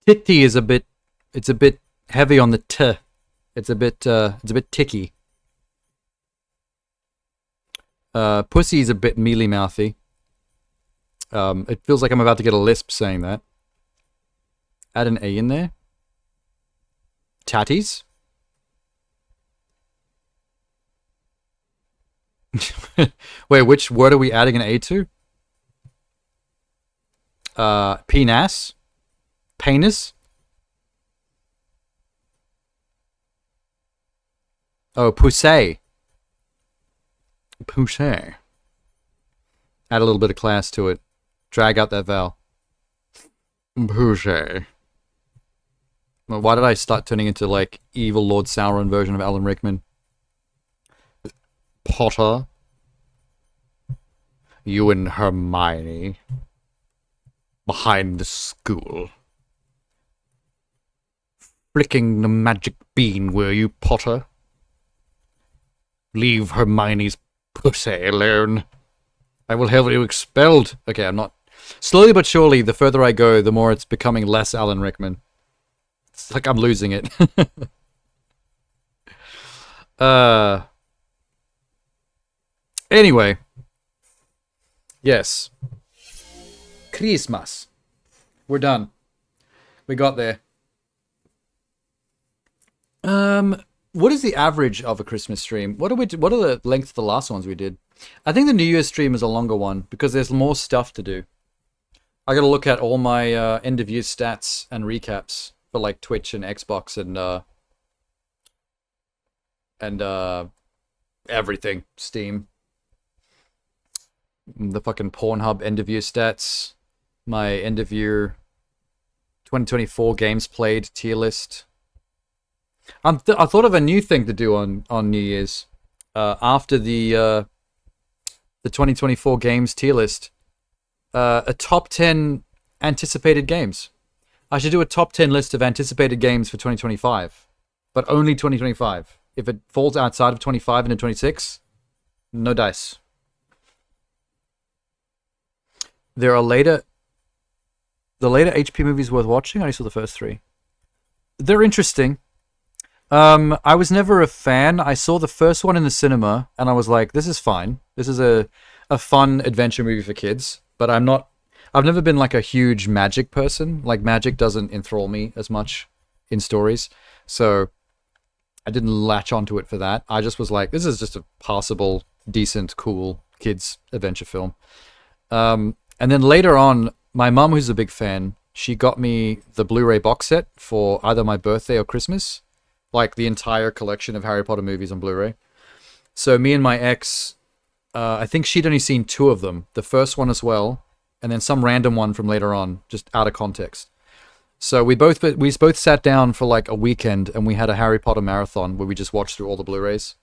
Titty is a bit heavy on the t. It's a bit ticky. Pussy is a bit mealy-mouthy. It feels like I'm about to get a lisp saying that. Add an A in there. Tatties. Wait, which word are we adding an A to? Penis. Penis. Oh, poussé. Poussé. Add a little bit of class to it. Drag out that vowel. Poussé. Well, why did I start turning into like evil Lord Sauron version of Alan Rickman? Potter. You and Hermione. Behind the school. Flicking the magic bean, were you, Potter? Leave Hermione's pussy alone. I will have you expelled. Okay, I'm not... Slowly but surely, the further I go, the more it's becoming less Alan Rickman. It's like I'm losing it. Anyway. Yes. Christmas. We're done. We got there. What is the average of a Christmas stream? What are the length of the last ones we did? I think the New Year's stream is a longer one because there's more stuff to do. I gotta look at all my end of year stats and recaps for like Twitch and Xbox and everything. Steam. The fucking Pornhub end of year stats. My end of year 2024 games played tier list. I thought of a new thing to do on New Year's. After the 2024 games tier list. A top 10 anticipated games. I should do a top 10 list of anticipated games for 2025. But only 2025. If it falls outside of 25 into 26, no dice. There are the later HP movies worth watching. I only saw the first 3. They're interesting. I was never a fan. I saw the first one in the cinema, and I was like, this is fine. This is a fun adventure movie for kids. But I've never been like a huge magic person. Like magic doesn't enthrall me as much in stories. So I didn't latch onto it for that. I just was like, this is just a passable, decent, cool kids adventure film. And then later on, my mum, who's a big fan, she got me the Blu-ray box set for either my birthday or Christmas. Like the entire collection of Harry Potter movies on Blu-ray. So me and my ex, I think she'd only seen 2 of them. The first one as well, and then some random one from later on, just out of context. So we both sat down for like a weekend, and we had a Harry Potter marathon where we just watched through all the Blu-rays.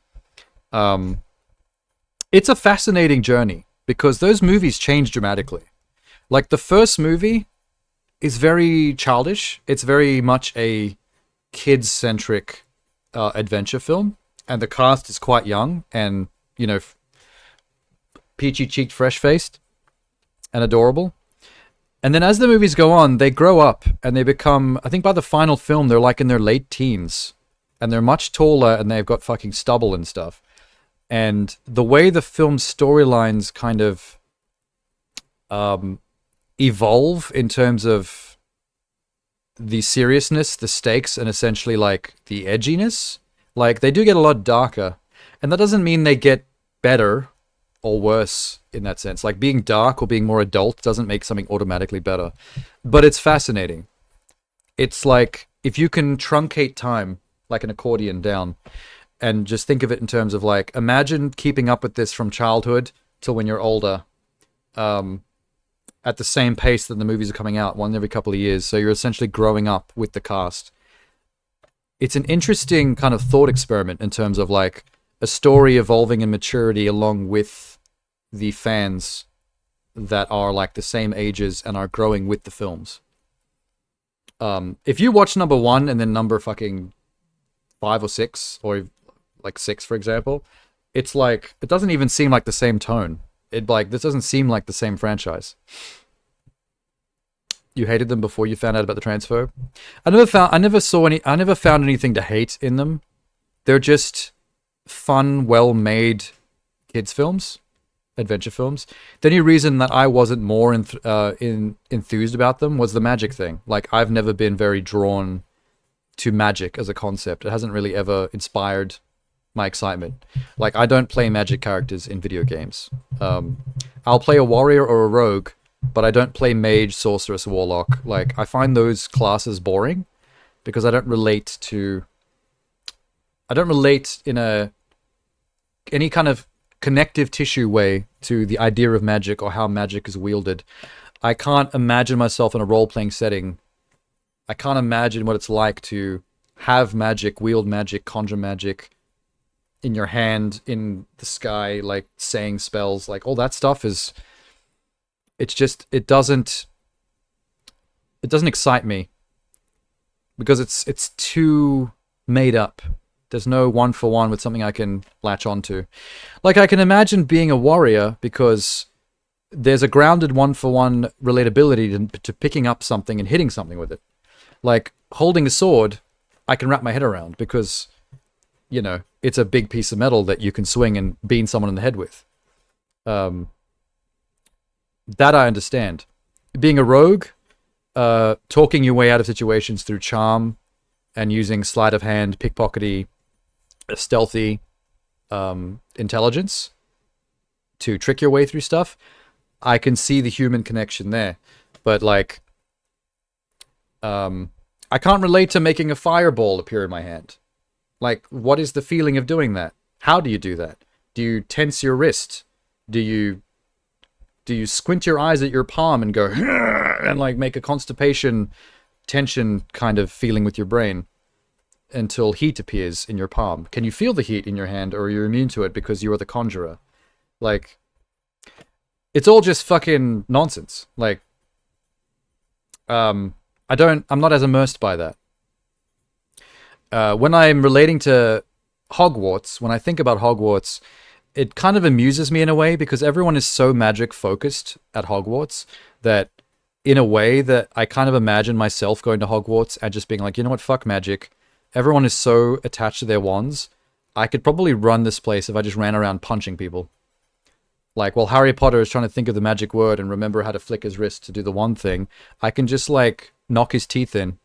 It's a fascinating journey because those movies change dramatically. Like the first movie is very childish. It's very much a kids-centric adventure film, and the cast is quite young and, you know, peachy-cheeked, fresh-faced, and adorable. And then as the movies go on, they grow up, and they become, I think by the final film, they're like in their late teens, and they're much taller, and they've got fucking stubble and stuff. And the way the film's storylines kind of evolve in terms of the seriousness, the stakes, and essentially like the edginess, like they do get a lot darker. And that doesn't mean they get better or worse in that sense. Like being dark or being more adult doesn't make something automatically better. But it's fascinating. It's like if you can truncate time like an accordion down and just think of it in terms of like, imagine keeping up with this from childhood till when you're older. At the same pace that the movies are coming out, one every couple of years. So you're essentially growing up with the cast. It's an interesting kind of thought experiment in terms of like a story evolving in maturity along with the fans that are like the same ages and are growing with the films. If you watch number 1 and then number fucking 5 or 6, or like 6, for example, it's like, it doesn't even seem like the same tone. This doesn't seem like the same franchise. You hated them before you found out about the transfer? I never found anything to hate in them. They're just fun, well-made kids films. adventure films. The only reason that I wasn't more enthused about them was the magic thing. Like, I've never been very drawn to magic as a concept. It hasn't really ever inspired my excitement. Like, I don't play magic characters in video games. I'll play a warrior or a rogue, but I don't play mage, sorceress, warlock. Like, I find those classes boring because I don't relate in any kind of connective tissue way to the idea of magic or how magic is wielded. I can't imagine myself in a role-playing setting. I can't imagine what it's like to have magic, wield magic, conjure magic in your hand, in the sky, like saying spells, like all that stuff is, it's just, it doesn't excite me because it's too made up. There's no one-for-one with something I can latch onto. Like, I can imagine being a warrior because there's a grounded one-for-one relatability to picking up something and hitting something with it. Like, holding a sword, I can wrap my head around because, you know, it's a big piece of metal that you can swing and bean someone in the head with. That I understand. Being a rogue, talking your way out of situations through charm and using sleight of hand, pickpockety, stealthy intelligence to trick your way through stuff, I can see the human connection there. But, like, I can't relate to making a fireball appear in my hand. Like, what is the feeling of doing that? How do you do that? Do you tense your wrist? Do you squint your eyes at your palm and go and like make a constipation tension kind of feeling with your brain until heat appears in your palm? Can you feel the heat in your hand, or are you immune to it because you are the conjurer? Like, it's all just fucking nonsense. Like, I'm not as immersed by that. When I'm relating to Hogwarts, when I think about Hogwarts, it kind of amuses me in a way because everyone is so magic focused at Hogwarts that in a way that I kind of imagine myself going to Hogwarts and just being like, you know what, fuck magic. Everyone is so attached to their wands. I could probably run this place if I just ran around punching people. Like, while Harry Potter is trying to think of the magic word and remember how to flick his wrist to do the one thing, I can just, like, knock his teeth in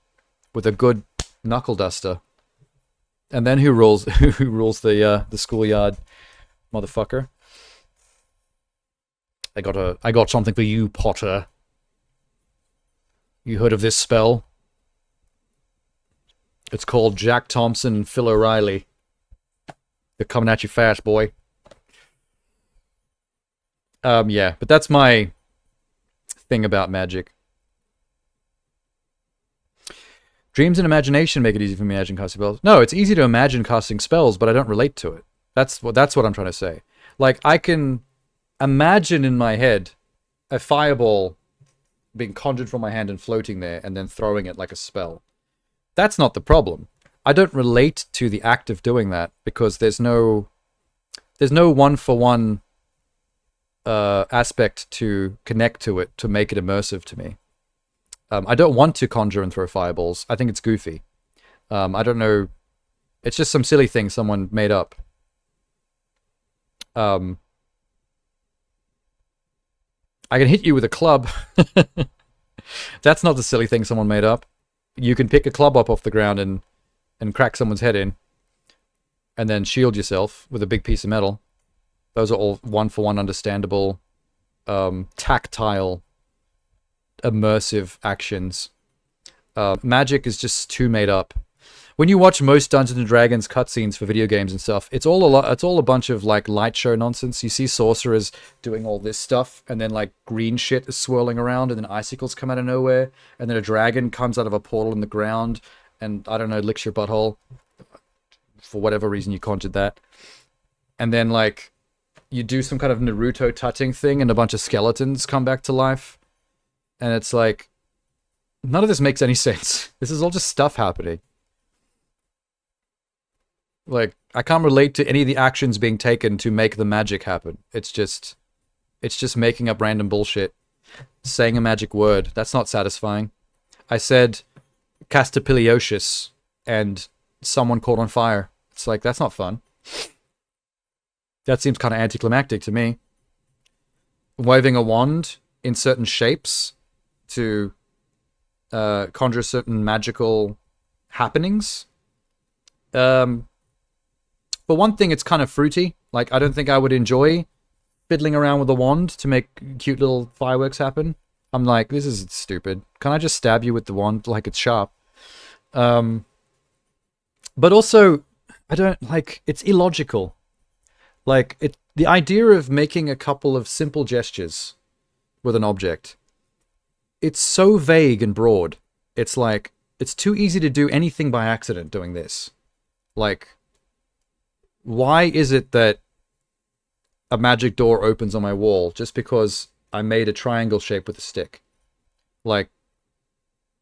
with a good knuckle duster. And then who rules the schoolyard, motherfucker? I got something for you, Potter. You heard of this spell? It's called Jack Thompson and Phil O'Reilly. They're coming at you fast, boy. Yeah, but that's my thing about magic. Dreams and imagination make it easy for me to imagine casting spells. No, it's easy to imagine casting spells, but I don't relate to it. That's what I'm trying to say. Like, I can imagine in my head a fireball being conjured from my hand and floating there and then throwing it like a spell. That's not the problem. I don't relate to the act of doing that because there's no one-for-one aspect to connect to it to make it immersive to me. I don't want to conjure and throw fireballs. I think it's goofy. I don't know. It's just some silly thing someone made up. I can hit you with a club. That's not the silly thing someone made up. You can pick a club up off the ground and crack someone's head in. And then shield yourself with a big piece of metal. Those are all one-for-one understandable, tactile, immersive actions. Magic is just too made up. When you watch most Dungeons and Dragons cutscenes for video games and stuff, it's all a bunch of like light show nonsense. You see sorcerers doing all this stuff, and then like green shit is swirling around, and then icicles come out of nowhere, and then a dragon comes out of a portal in the ground, and I don't know, licks your butthole for whatever reason you conjured that, and then like you do some kind of Naruto touching thing, and a bunch of skeletons come back to life, and it's like none of this makes any sense. This is all just stuff happening. Like, I can't relate to any of the actions being taken to make the magic happen. It's just making up random bullshit. Saying a magic word. That's not satisfying. I said Castapiliocious and someone caught on fire. It's like, that's not fun. That seems kind of anticlimactic to me. waving a wand in certain shapes to conjure certain magical happenings. For one thing, it's kind of fruity. Like, I don't think I would enjoy fiddling around with a wand to make cute little fireworks happen. I'm like, this is stupid. Can I just stab you with the wand like it's sharp? But also, I don't like, it's illogical. Like, the idea of making a couple of simple gestures with an object, it's so vague and broad. It's like, it's too easy to do anything by accident doing this. Like, why is it that a magic door opens on my wall just because I made a triangle shape with a stick? Like,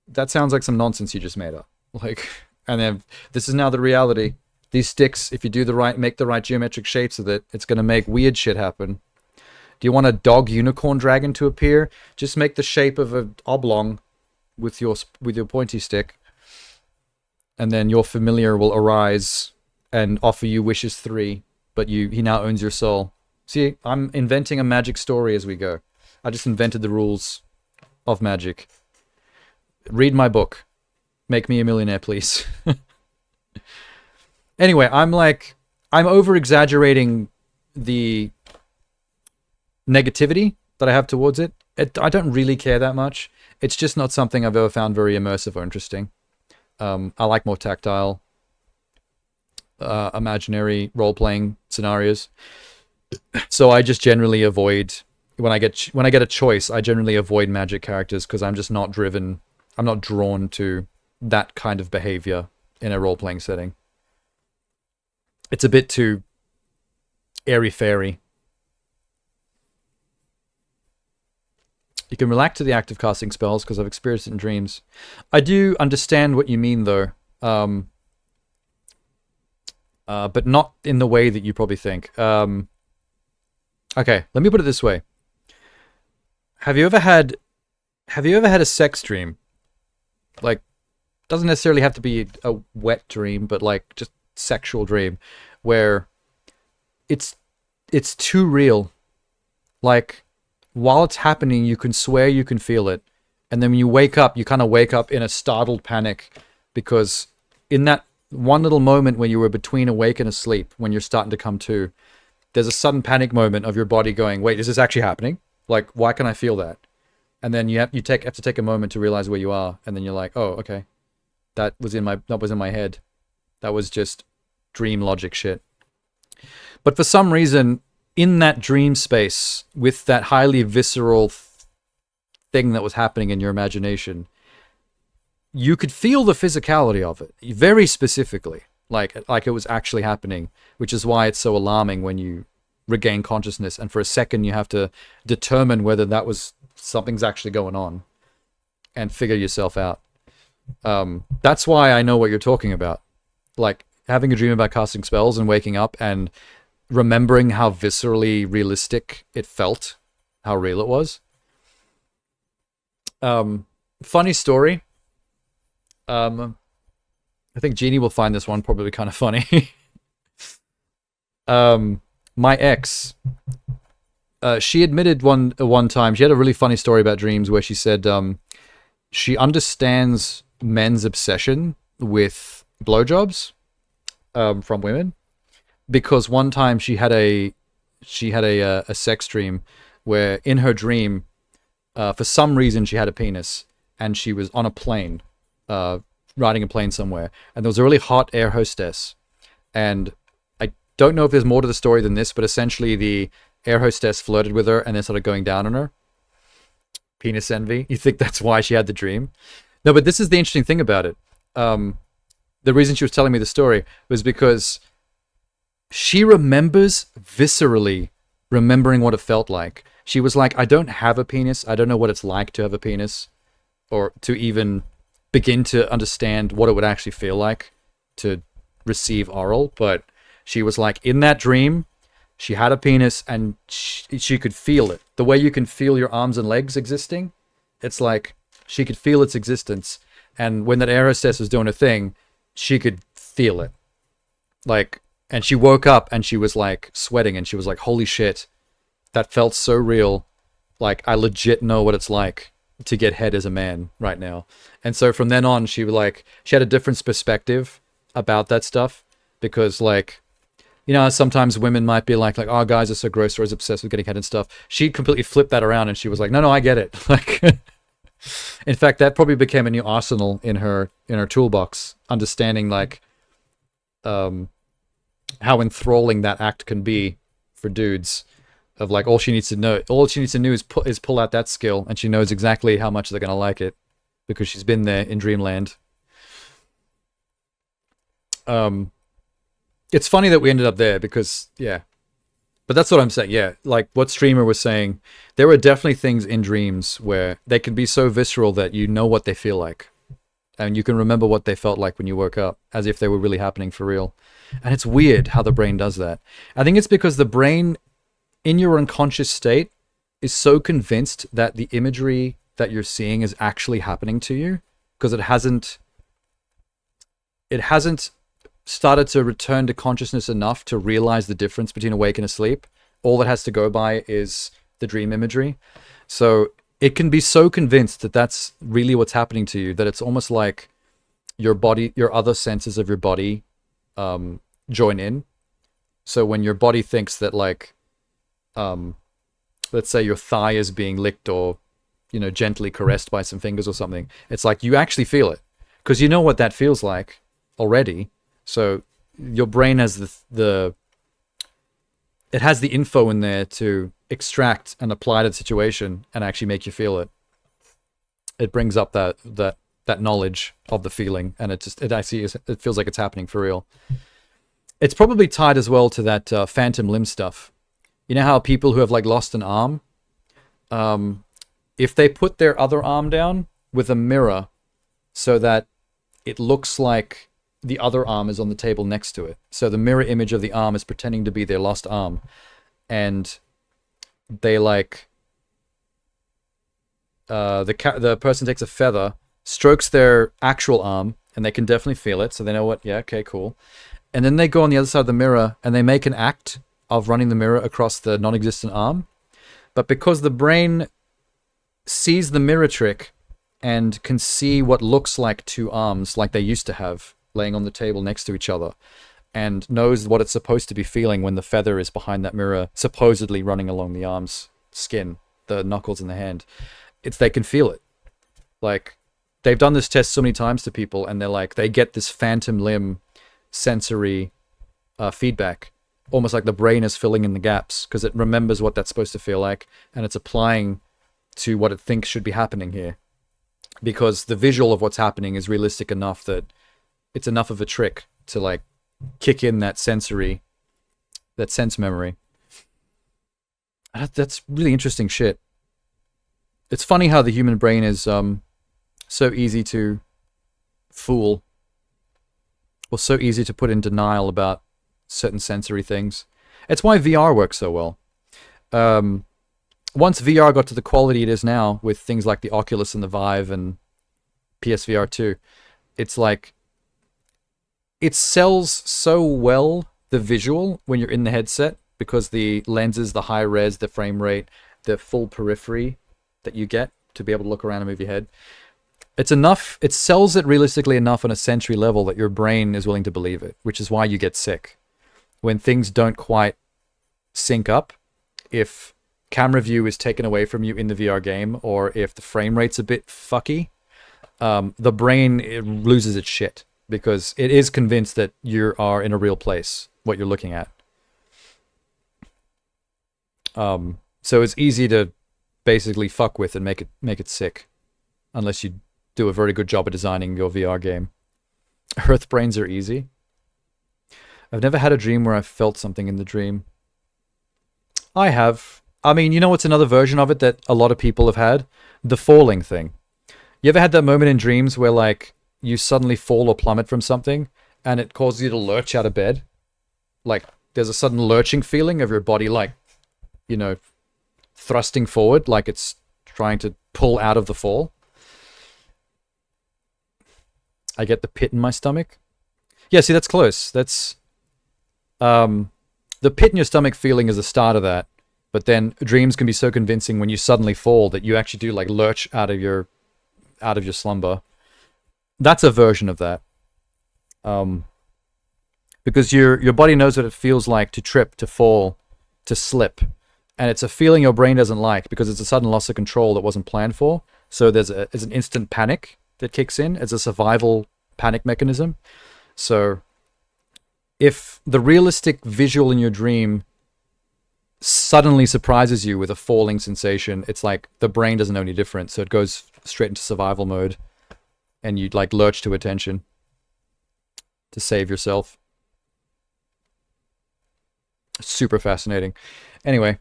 that sounds like some nonsense you just made up. Like, and then this is now the reality. These sticks, if you do make the right geometric shapes with it, it's going to make weird shit happen. Do you want a dog unicorn dragon to appear? Just make the shape of an oblong with your pointy stick, and then your familiar will arise and offer you wishes 3, but he now owns your soul. See, I'm inventing a magic story as we go. I just invented the rules of magic. Read my book. Make me a millionaire, please. Anyway, I'm over-exaggerating the negativity that I have towards it. I don't really care that much. It's just not something I've ever found very immersive or interesting. I like more tactile, imaginary role-playing scenarios. So I just generally avoid, when I get a choice, I generally avoid magic characters because I'm just not driven. I'm not drawn to that kind of behavior in a role-playing setting. It's a bit too airy-fairy. You can relax to the act of casting spells because I've experienced it in dreams. I do understand what you mean, though. But not in the way that you probably think. Okay, let me put it this way. Have you ever had a sex dream? Like, doesn't necessarily have to be a wet dream, but like just sexual dream where it's too real. Like, while it's happening, you can swear you can feel it, and then when you wake up, you kind of wake up in a startled panic because in that one little moment when you were between awake and asleep, when you're starting to come to, there's a sudden panic moment of your body going, wait, is this actually happening? Like, why can I feel that? And then you have to take a moment to realize where you are, and then you're like, oh, okay, that was in my head. That was just dream logic shit. But for some reason, in that dream space, with that highly visceral thing that was happening in your imagination, you could feel the physicality of it very specifically, like it was actually happening, which is why it's so alarming when you regain consciousness and for a second you have to determine whether that was something's actually going on and figure yourself out. That's why I know what you're talking about. Like, having a dream about casting spells and waking up and remembering how viscerally realistic it felt, how real it was. Funny story. I think Jeannie will find this one probably kind of funny. My ex, she admitted one time, she had a really funny story about dreams where she said she understands men's obsession with blowjobs from women, because one time she had a sex dream where in her dream, for some reason she had a penis and she was on a plane, riding a plane somewhere, and there was a really hot air hostess, and I don't know if there's more to the story than this, but essentially the air hostess flirted with her and then started going down on her. Penis envy. You think that's why she had the dream? No, but this is the interesting thing about it. The reason she was telling me the story was because she remembers viscerally remembering what it felt like. She was like, I don't have a penis. I don't know what it's like to have a penis, or to even begin to understand what it would actually feel like to receive oral. But she was like, in that dream, she had a penis and she could feel it. The way you can feel your arms and legs existing, it's like she could feel its existence. And when that air hostess was doing a thing, she could feel it. Like, and she woke up and she was like sweating and she was like, holy shit, that felt so real. Like, I legit know what it's like to get head as a man right now. And so from then on, she had a different perspective about that stuff, because like, you know, sometimes women might be like, oh, guys are so gross, or is obsessed with getting head and stuff. She completely flipped that around, and she was like, no, I get it. Like, in fact, that probably became a new arsenal in her toolbox, understanding like, how enthralling that act can be for dudes. Of like, all she needs to do is pull out that skill, and she knows exactly how much they're gonna like it, because she's been there in Dreamland. It's funny that we ended up there, because yeah, but that's what I'm saying. Yeah, like what Streamer was saying, there are definitely things in dreams where they can be so visceral that you know what they feel like, and you can remember what they felt like when you woke up, as if they were really happening for real. And it's weird how the brain does that. I think it's because the brain, in your unconscious state, is so convinced that the imagery that you're seeing is actually happening to you, because it hasn't started to return to consciousness enough to realize the difference between awake and asleep. All that has to go by is the dream imagery. So it can be so convinced that that's really what's happening to you, that it's almost like your body, your other senses of your body join in. So when your body thinks that, like, let's say your thigh is being licked, or, you know, gently caressed by some fingers or something, it's like you actually feel it, because you know what that feels like already. So your brain has it has the info in there to extract and apply to the situation and actually make you feel it. It brings up that knowledge of the feeling, and it feels like it's happening for real. It's probably tied as well to that phantom limb stuff. You know how people who have like lost an arm, if they put their other arm down with a mirror so that it looks like the other arm is on the table next to it. So the mirror image of the arm is pretending to be their lost arm. And they like, the person takes a feather, strokes their actual arm, and they can definitely feel it. So they know what, yeah, okay, cool. And then they go on the other side of the mirror and they make an act of running the mirror across the non-existent arm. But because the brain sees the mirror trick and can see what looks like two arms, like they used to have, laying on the table next to each other, and knows what it's supposed to be feeling when the feather is behind that mirror, supposedly running along the arm's skin, the knuckles in the hand. They can feel it. Like, they've done this test so many times to people, and they're like, they get this phantom limb sensory feedback, almost like the brain is filling in the gaps, because it remembers what that's supposed to feel like, and it's applying to what it thinks should be happening here. Because the visual of what's happening is realistic enough that it's enough of a trick to like kick in that sense memory. That's really interesting shit. It's funny how the human brain is so easy to fool, or so easy to put in denial about certain sensory things. It's why VR works so well. Once VR got to the quality it is now, with things like the Oculus and the Vive and PSVR 2, it's like, it sells so well, the visual, when you're in the headset, because the lenses, the high res, the frame rate, the full periphery that you get to be able to look around and move your head. It's enough, it sells it realistically enough on a sensory level that your brain is willing to believe it, which is why you get sick. When things don't quite sync up, if camera view is taken away from you in the VR game, or if the frame rate's a bit fucky, the brain, it loses its shit, because it is convinced that you are in a real place, what you're looking at. So it's easy to basically fuck with and make it sick, unless you do a very good job of designing your VR game. Earth brains are easy. I've never had a dream where I felt something in the dream. I have. I mean, you know what's another version of it that a lot of people have had? The falling thing. You ever had that moment in dreams where, like, you suddenly fall or plummet from something, and it causes you to lurch out of bed? Like, there's a sudden lurching feeling of your body, like, you know, thrusting forward, like it's trying to pull out of the fall. I get the pit in my stomach. Yeah, see, that's close. That's, the pit in your stomach feeling is the start of that, But then dreams can be so convincing when you suddenly fall that you actually do like lurch out of your slumber. That's a version of that. Because your body knows what it feels like to trip, to fall, to slip. And it's a feeling your brain doesn't like because it's a sudden loss of control that wasn't planned for. So there's an instant panic that kicks in. It's a survival panic mechanism. So if the realistic visual in your dream suddenly surprises you with a falling sensation, it's like the brain doesn't know any different. So it goes straight into survival mode and you'd like lurch to attention to save yourself. Super fascinating. Anyway,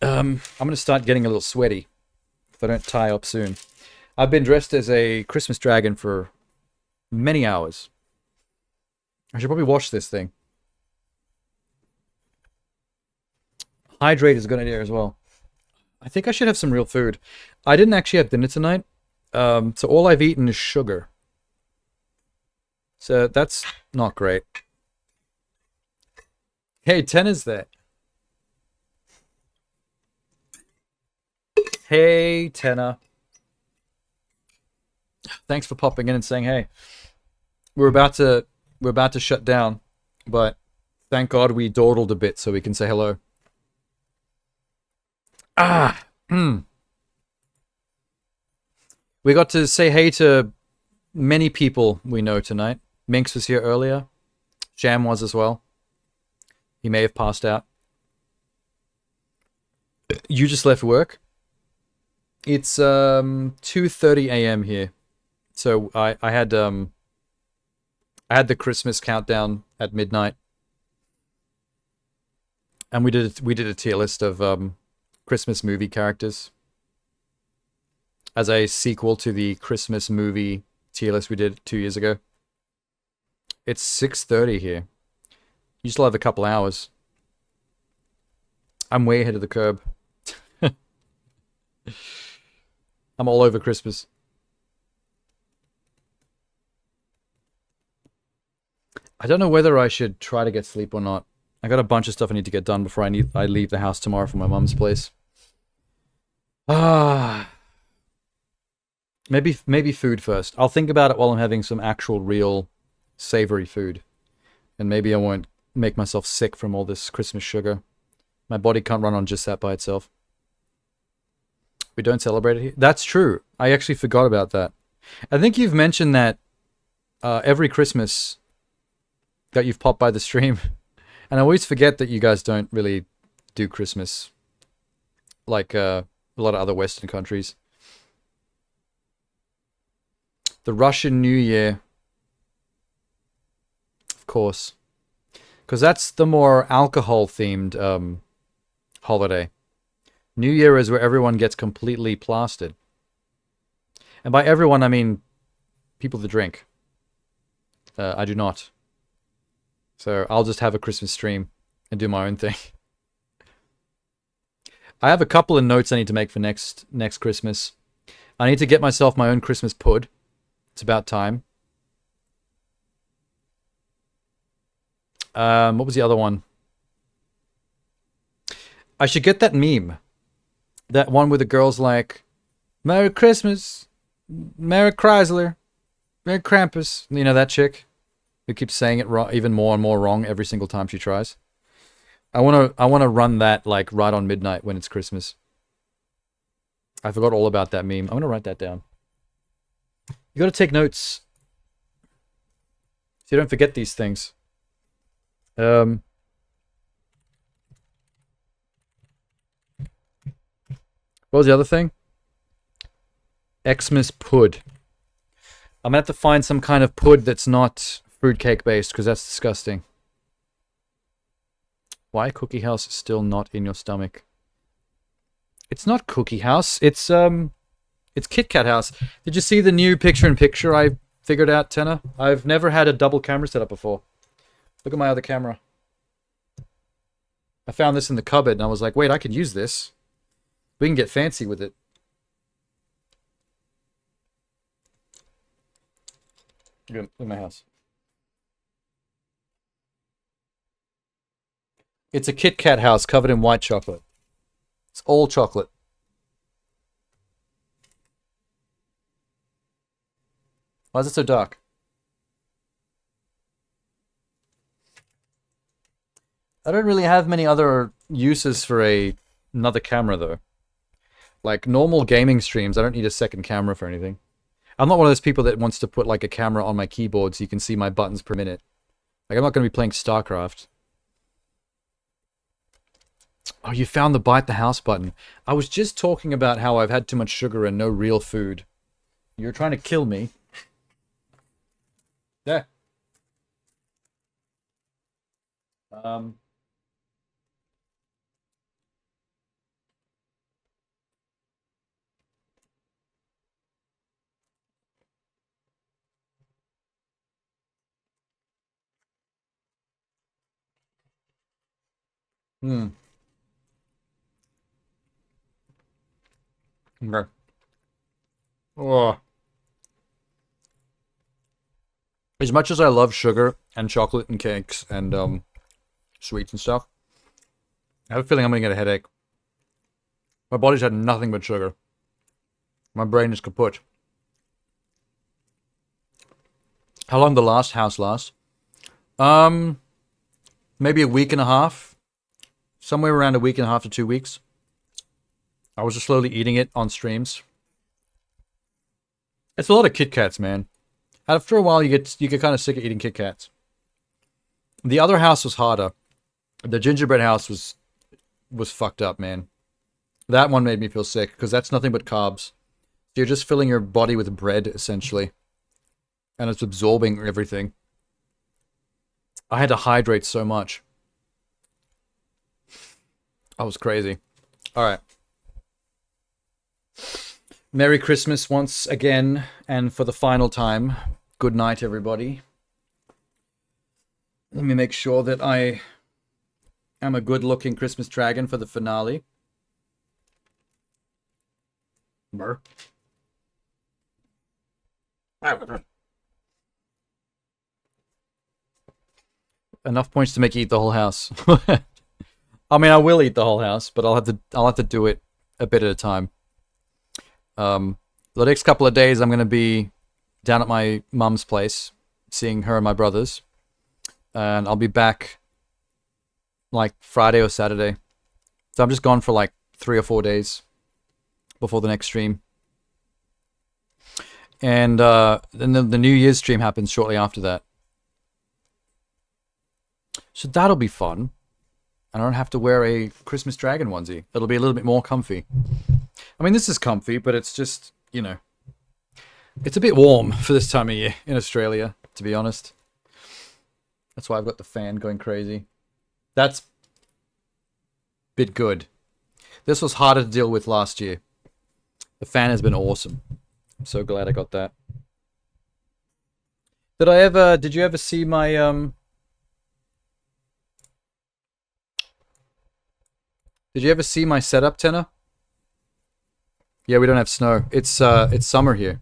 I'm going to start getting a little sweaty if I don't tie up soon. I've been dressed as a Christmas dragon for many hours. I should probably wash this thing. Hydrate is a good idea as well. I think I should have some real food. I didn't actually have dinner tonight, so all I've eaten is sugar. So that's not great. Hey, Tenna's there. Hey, Tenna. Thanks for popping in and saying hey. We're about to shut down, but thank God we dawdled a bit so we can say hello. We got to say hey to many people we know tonight. Minx was here earlier. Jam was as well. He may have passed out. You just left work? It's 2:30 a.m. here. So I had the Christmas countdown at midnight. And we did a tier list of Christmas movie characters as a sequel to the Christmas movie tier list we did 2 years ago. It's 6:30 here. You still have a couple hours. I'm way ahead of the curve. I'm all over Christmas. I don't know whether I should try to get sleep or not. I got a bunch of stuff I need to get done before I leave the house tomorrow for my mum's place. Maybe food first. I'll think about it while I'm having some actual real savory food. And maybe I won't make myself sick from all this Christmas sugar. My body can't run on just that by itself. We don't celebrate it here. That's true. I actually forgot about that. I think you've mentioned that every Christmas that you've popped by the stream. And I always forget that you guys don't really do Christmas like a lot of other Western countries. The Russian New Year, of course, because that's the more alcohol-themed holiday. New Year is where everyone gets completely plastered. And by everyone, I mean people that drink. I do not. So I'll just have a Christmas stream and do my own thing. I have a couple of notes I need to make for next Christmas. I need to get myself my own Christmas Pud. It's about time. What was the other one? I should get that meme. That one where the girl's like, Merry Christmas, Merry Chrysler, Merry Krampus. You know that chick who keeps saying it wrong, even more and more wrong every single time she tries. I wanna run that like right on midnight when it's Christmas. I forgot all about that meme. I'm gonna write that down. You gotta take notes so you don't forget these things. What was the other thing? Xmas Pud. I'm gonna have to find some kind of pud that's not fruitcake based because that's disgusting. Why Cookie House is still not in your stomach? It's not Cookie House. It's KitKat House. Did you see the new picture-in-picture I figured out, Tenna? I've never had a double camera set up before. Look at my other camera. I found this in the cupboard and I was like, wait, I could use this. We can get fancy with it. Look at my house. It's a KitKat house covered in white chocolate. It's all chocolate. Why is it so dark? I don't really have many other uses for another camera though. Like normal gaming streams, I don't need a second camera for anything. I'm not one of those people that wants to put like a camera on my keyboard so you can see my buttons per minute. Like I'm not going to be playing StarCraft. Oh, you found the bite the house button. I was just talking about how I've had too much sugar and no real food. You're trying to kill me. There. Hmm. Okay. Oh. As much as I love sugar and chocolate and cakes and sweets and stuff, I have a feeling I'm gonna get a headache. My body's had nothing but sugar. My brain is kaput. How long the last house last? Maybe a week and a half. Somewhere around a week and a half to 2 weeks. I was just slowly eating it on streams. It's a lot of KitKats, man. After a while, you get kind of sick of eating KitKats. The other house was harder. The gingerbread house was fucked up, man. That one made me feel sick because that's nothing but carbs. You're just filling your body with bread essentially, and it's absorbing everything. I had to hydrate so much. I was crazy. All right. Merry Christmas once again, and for the final time. Good night, everybody. Let me make sure that I am a good-looking Christmas dragon for the finale. Brr. Enough points to make you eat the whole house. I mean, I will eat the whole house, but I'll have to do it a bit at a time. The next couple of days, I'm going to be down at my mum's place, seeing her and my brothers, and I'll be back like Friday or Saturday. So I'm just gone for like 3 or 4 days before the next stream, and then the New Year's stream happens shortly after that. So that'll be fun. I don't have to wear a Christmas dragon onesie. It'll be a little bit more comfy. I mean, this is comfy, but it's just, you know, it's a bit warm for this time of year in Australia, to be honest. That's why I've got the fan going crazy. That's a bit good. This was harder to deal with last year. The fan has been awesome. I'm so glad I got that. Did you ever see my, Did you ever see my setup, Tenor? Yeah, we don't have snow. It's summer here.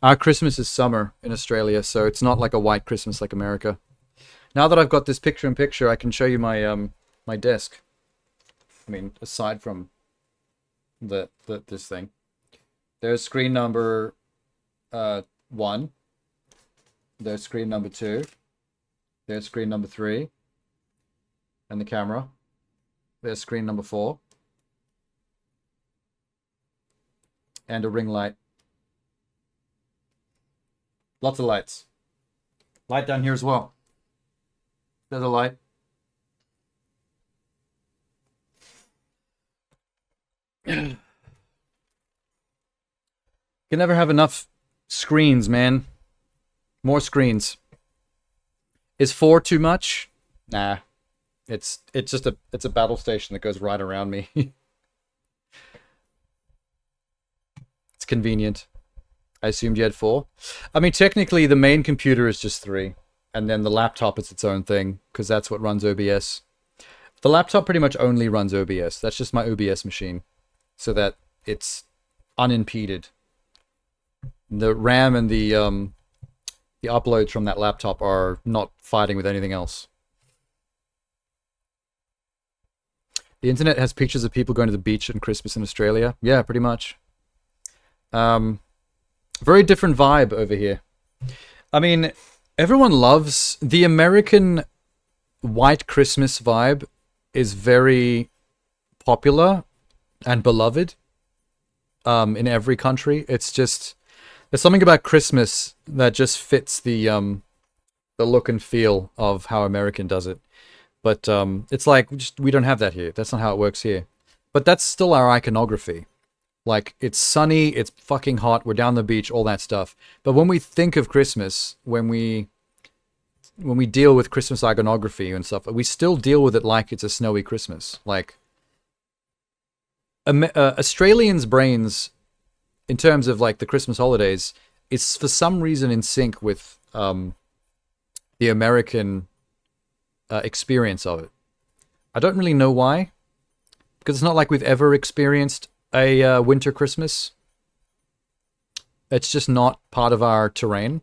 Our Christmas is summer in Australia, so it's not like a white Christmas like America. Now that I've got this picture-in-picture, I can show you my my desk. I mean, aside from this thing. There's screen number 1. There's screen number 2. There's screen number 3. And the camera. There's screen number 4. And a ring light. Lots of lights. Light down here as well. There's a light. You can never have enough screens, man. More screens. Is 4 too much? Nah. It's just a battle station that goes right around me. It's convenient. I assumed you had 4. I mean, technically the main computer is just 3, and then the laptop is its own thing because that's what runs OBS. The laptop pretty much only runs OBS. That's just my OBS machine, so that it's unimpeded. The RAM and the uploads from that laptop are not fighting with anything else. The internet has pictures of people going to the beach on Christmas in Australia. Yeah, pretty much. Very different vibe over here. I mean, everyone loves the American white Christmas vibe is very popular and beloved in every country. It's just there's something about Christmas that just fits the look and feel of how American does it. But it's like we don't have that here. That's not how it works here. But that's still our iconography. Like, it's sunny, it's fucking hot, we're down the beach, all that stuff. But when we think of Christmas, when we deal with Christmas iconography and stuff, we still deal with it like it's a snowy Christmas. Like, Australians' brains, in terms of like the Christmas holidays, is for some reason in sync with the American experience of it. I don't really know why, because it's not like we've ever experienced a winter Christmas. It's just not part of our terrain,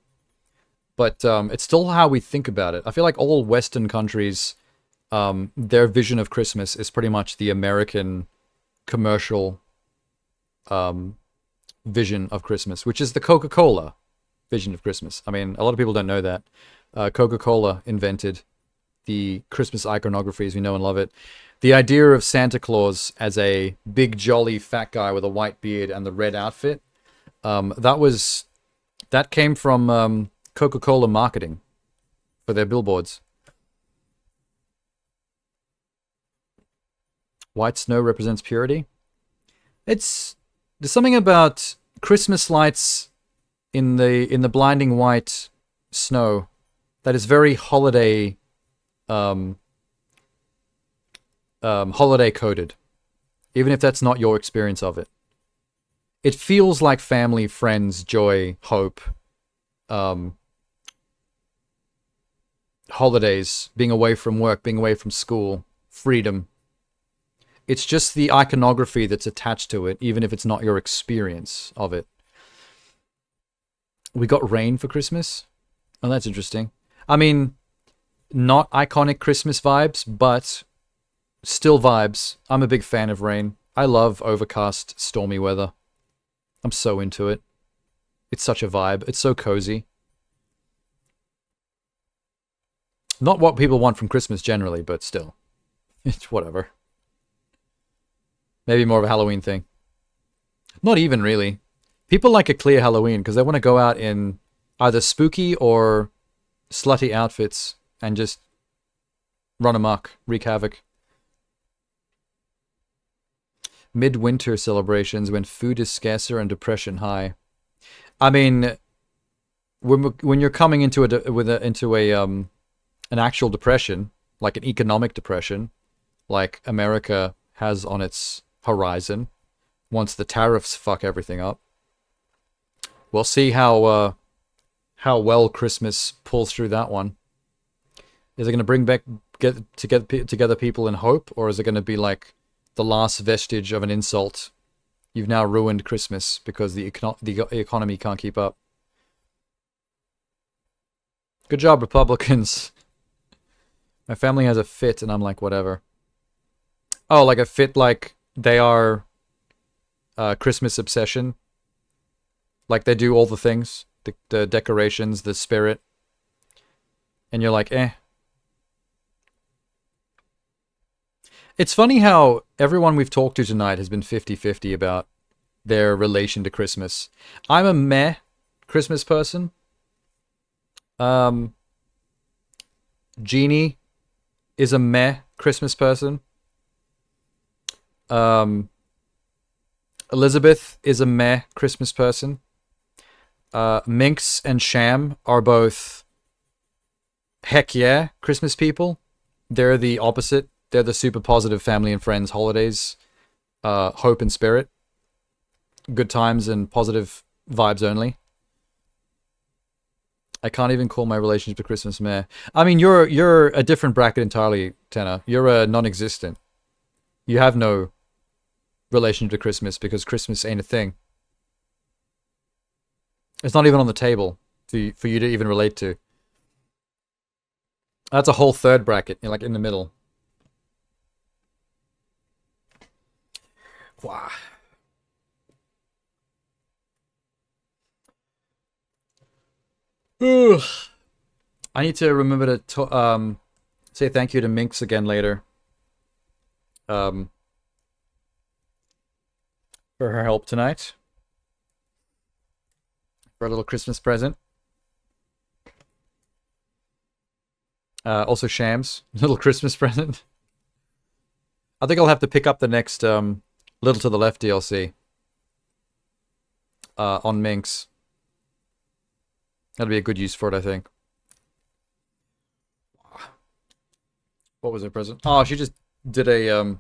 but it's still how we think about it. I feel like all Western countries, their vision of Christmas is pretty much the American commercial vision of Christmas, which is the Coca-Cola vision of Christmas. I mean, a lot of people don't know that. Coca-Cola invented the Christmas iconography as we know and love it. The idea of Santa Claus as a big, jolly, fat guy with a white beard and the red outfit, that came from Coca-Cola marketing for their billboards. White snow represents purity. There's something about Christmas lights in the blinding white snow that is very holiday holiday coded, even if that's not your experience of it. It feels like family, friends, joy, hope, holidays, being away from work, being away from school, freedom. It's just the iconography that's attached to it, even if it's not your experience of it. We got rain for Christmas. Oh, that's interesting. I mean, not iconic Christmas vibes, but still vibes. I'm a big fan of rain. I love overcast, stormy weather. I'm so into it. It's such a vibe. It's so cozy. Not what people want from Christmas generally, but still. It's whatever. Maybe more of a Halloween thing. Not even really. People like a clear Halloween because they want to go out in either spooky or slutty outfits and just run amok, wreak havoc. Midwinter celebrations when food is scarcer and depression high. I mean, when you're coming into an actual depression, like an economic depression, like America has on its horizon, once the tariffs fuck everything up, we'll see how well Christmas pulls through that one. Is it going to bring back together people in hope, or is it going to be like the last vestige of an insult? You've now ruined Christmas because the economy can't keep up. Good job, Republicans. My family has a fit, and I'm like, whatever. Oh, like a fit, like they are Christmas obsession. Like they do all the things, the decorations, the spirit. And you're like, eh. It's funny how everyone we've talked to tonight has been 50-50 about their relation to Christmas. I'm a meh Christmas person. Jeannie is a meh Christmas person. Elizabeth is a meh Christmas person. Minx and Sham are both heck yeah Christmas people. They're the opposite. They're the super positive family and friends holidays, hope and spirit, good times and positive vibes only. I can't even call my relationship to Christmas meh. I mean, you're a different bracket entirely, Tenor. You're a non-existent. You have no relationship to Christmas because Christmas ain't a thing. It's not even on the table for you to even relate to. That's a whole third bracket, like in the middle. Wow. Ugh. I need to remember to say thank you to Minx again later. For her help tonight. For a little Christmas present. Also Shams, little Christmas present. I think I'll have to pick up the next Little to the Left DLC on Minx. That'll be a good use for it, I think. What was her present? Oh, she just did a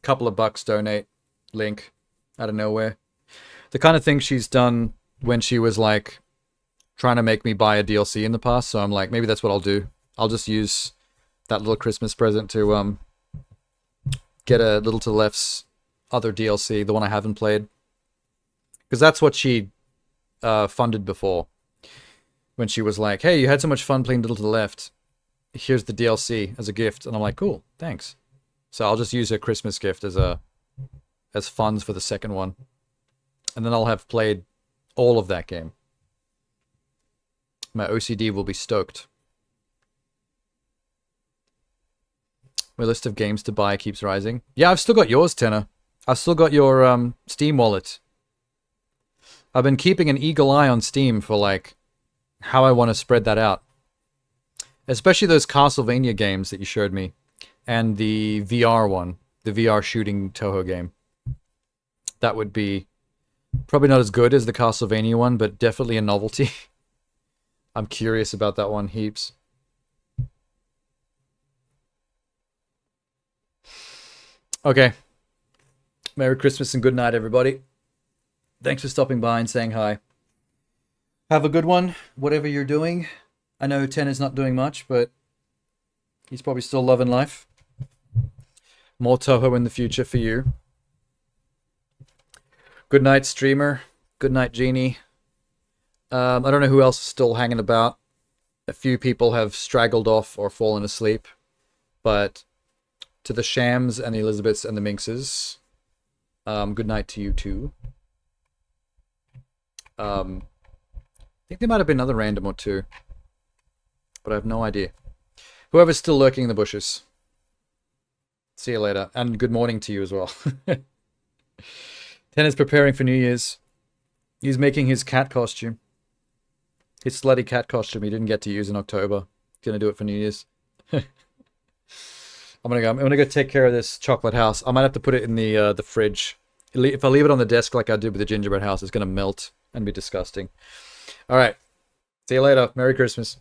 couple of bucks donate link out of nowhere. The kind of thing she's done when she was like trying to make me buy a DLC in the past. So I'm like, maybe that's what I'll do. I'll just use that little Christmas present to get a Little to the Left's other DLC, the one I haven't played. Because that's what she funded before. When she was like, hey, you had so much fun playing Little to the Left. Here's the DLC as a gift. And I'm like, cool, thanks. So I'll just use her Christmas gift as funds for the second one. And then I'll have played all of that game. My OCD will be stoked. My list of games to buy keeps rising. Yeah, I've still got yours, Tenor. I've still got your Steam wallet. I've been keeping an eagle eye on Steam for like how I want to spread that out. Especially those Castlevania games that you showed me. And the VR one. The VR shooting Toho game. That would be probably not as good as the Castlevania one, but definitely a novelty. I'm curious about that one heaps. Okay. Merry Christmas and good night, everybody. Thanks for stopping by and saying hi. Have a good one, whatever you're doing. I know Ten is not doing much, but he's probably still loving life. More Toho in the future for you. Good night, streamer. Good night, Genie. I don't know who else is still hanging about. A few people have straggled off or fallen asleep. But to the Shams and the Elizabeths and the Minxes, good night to you too. I think there might have been another random or two. But I have no idea. Whoever's still lurking in the bushes. See you later. And good morning to you as well. Ten is preparing for New Year's. He's making his cat costume. His slutty cat costume he didn't get to use in October. He's gonna do it for New Year's. I'm gonna go take care of this chocolate house. I might have to put it in the fridge. If I leave it on the desk like I did with the gingerbread house, it's gonna melt and be disgusting. Alright. See you later. Merry Christmas.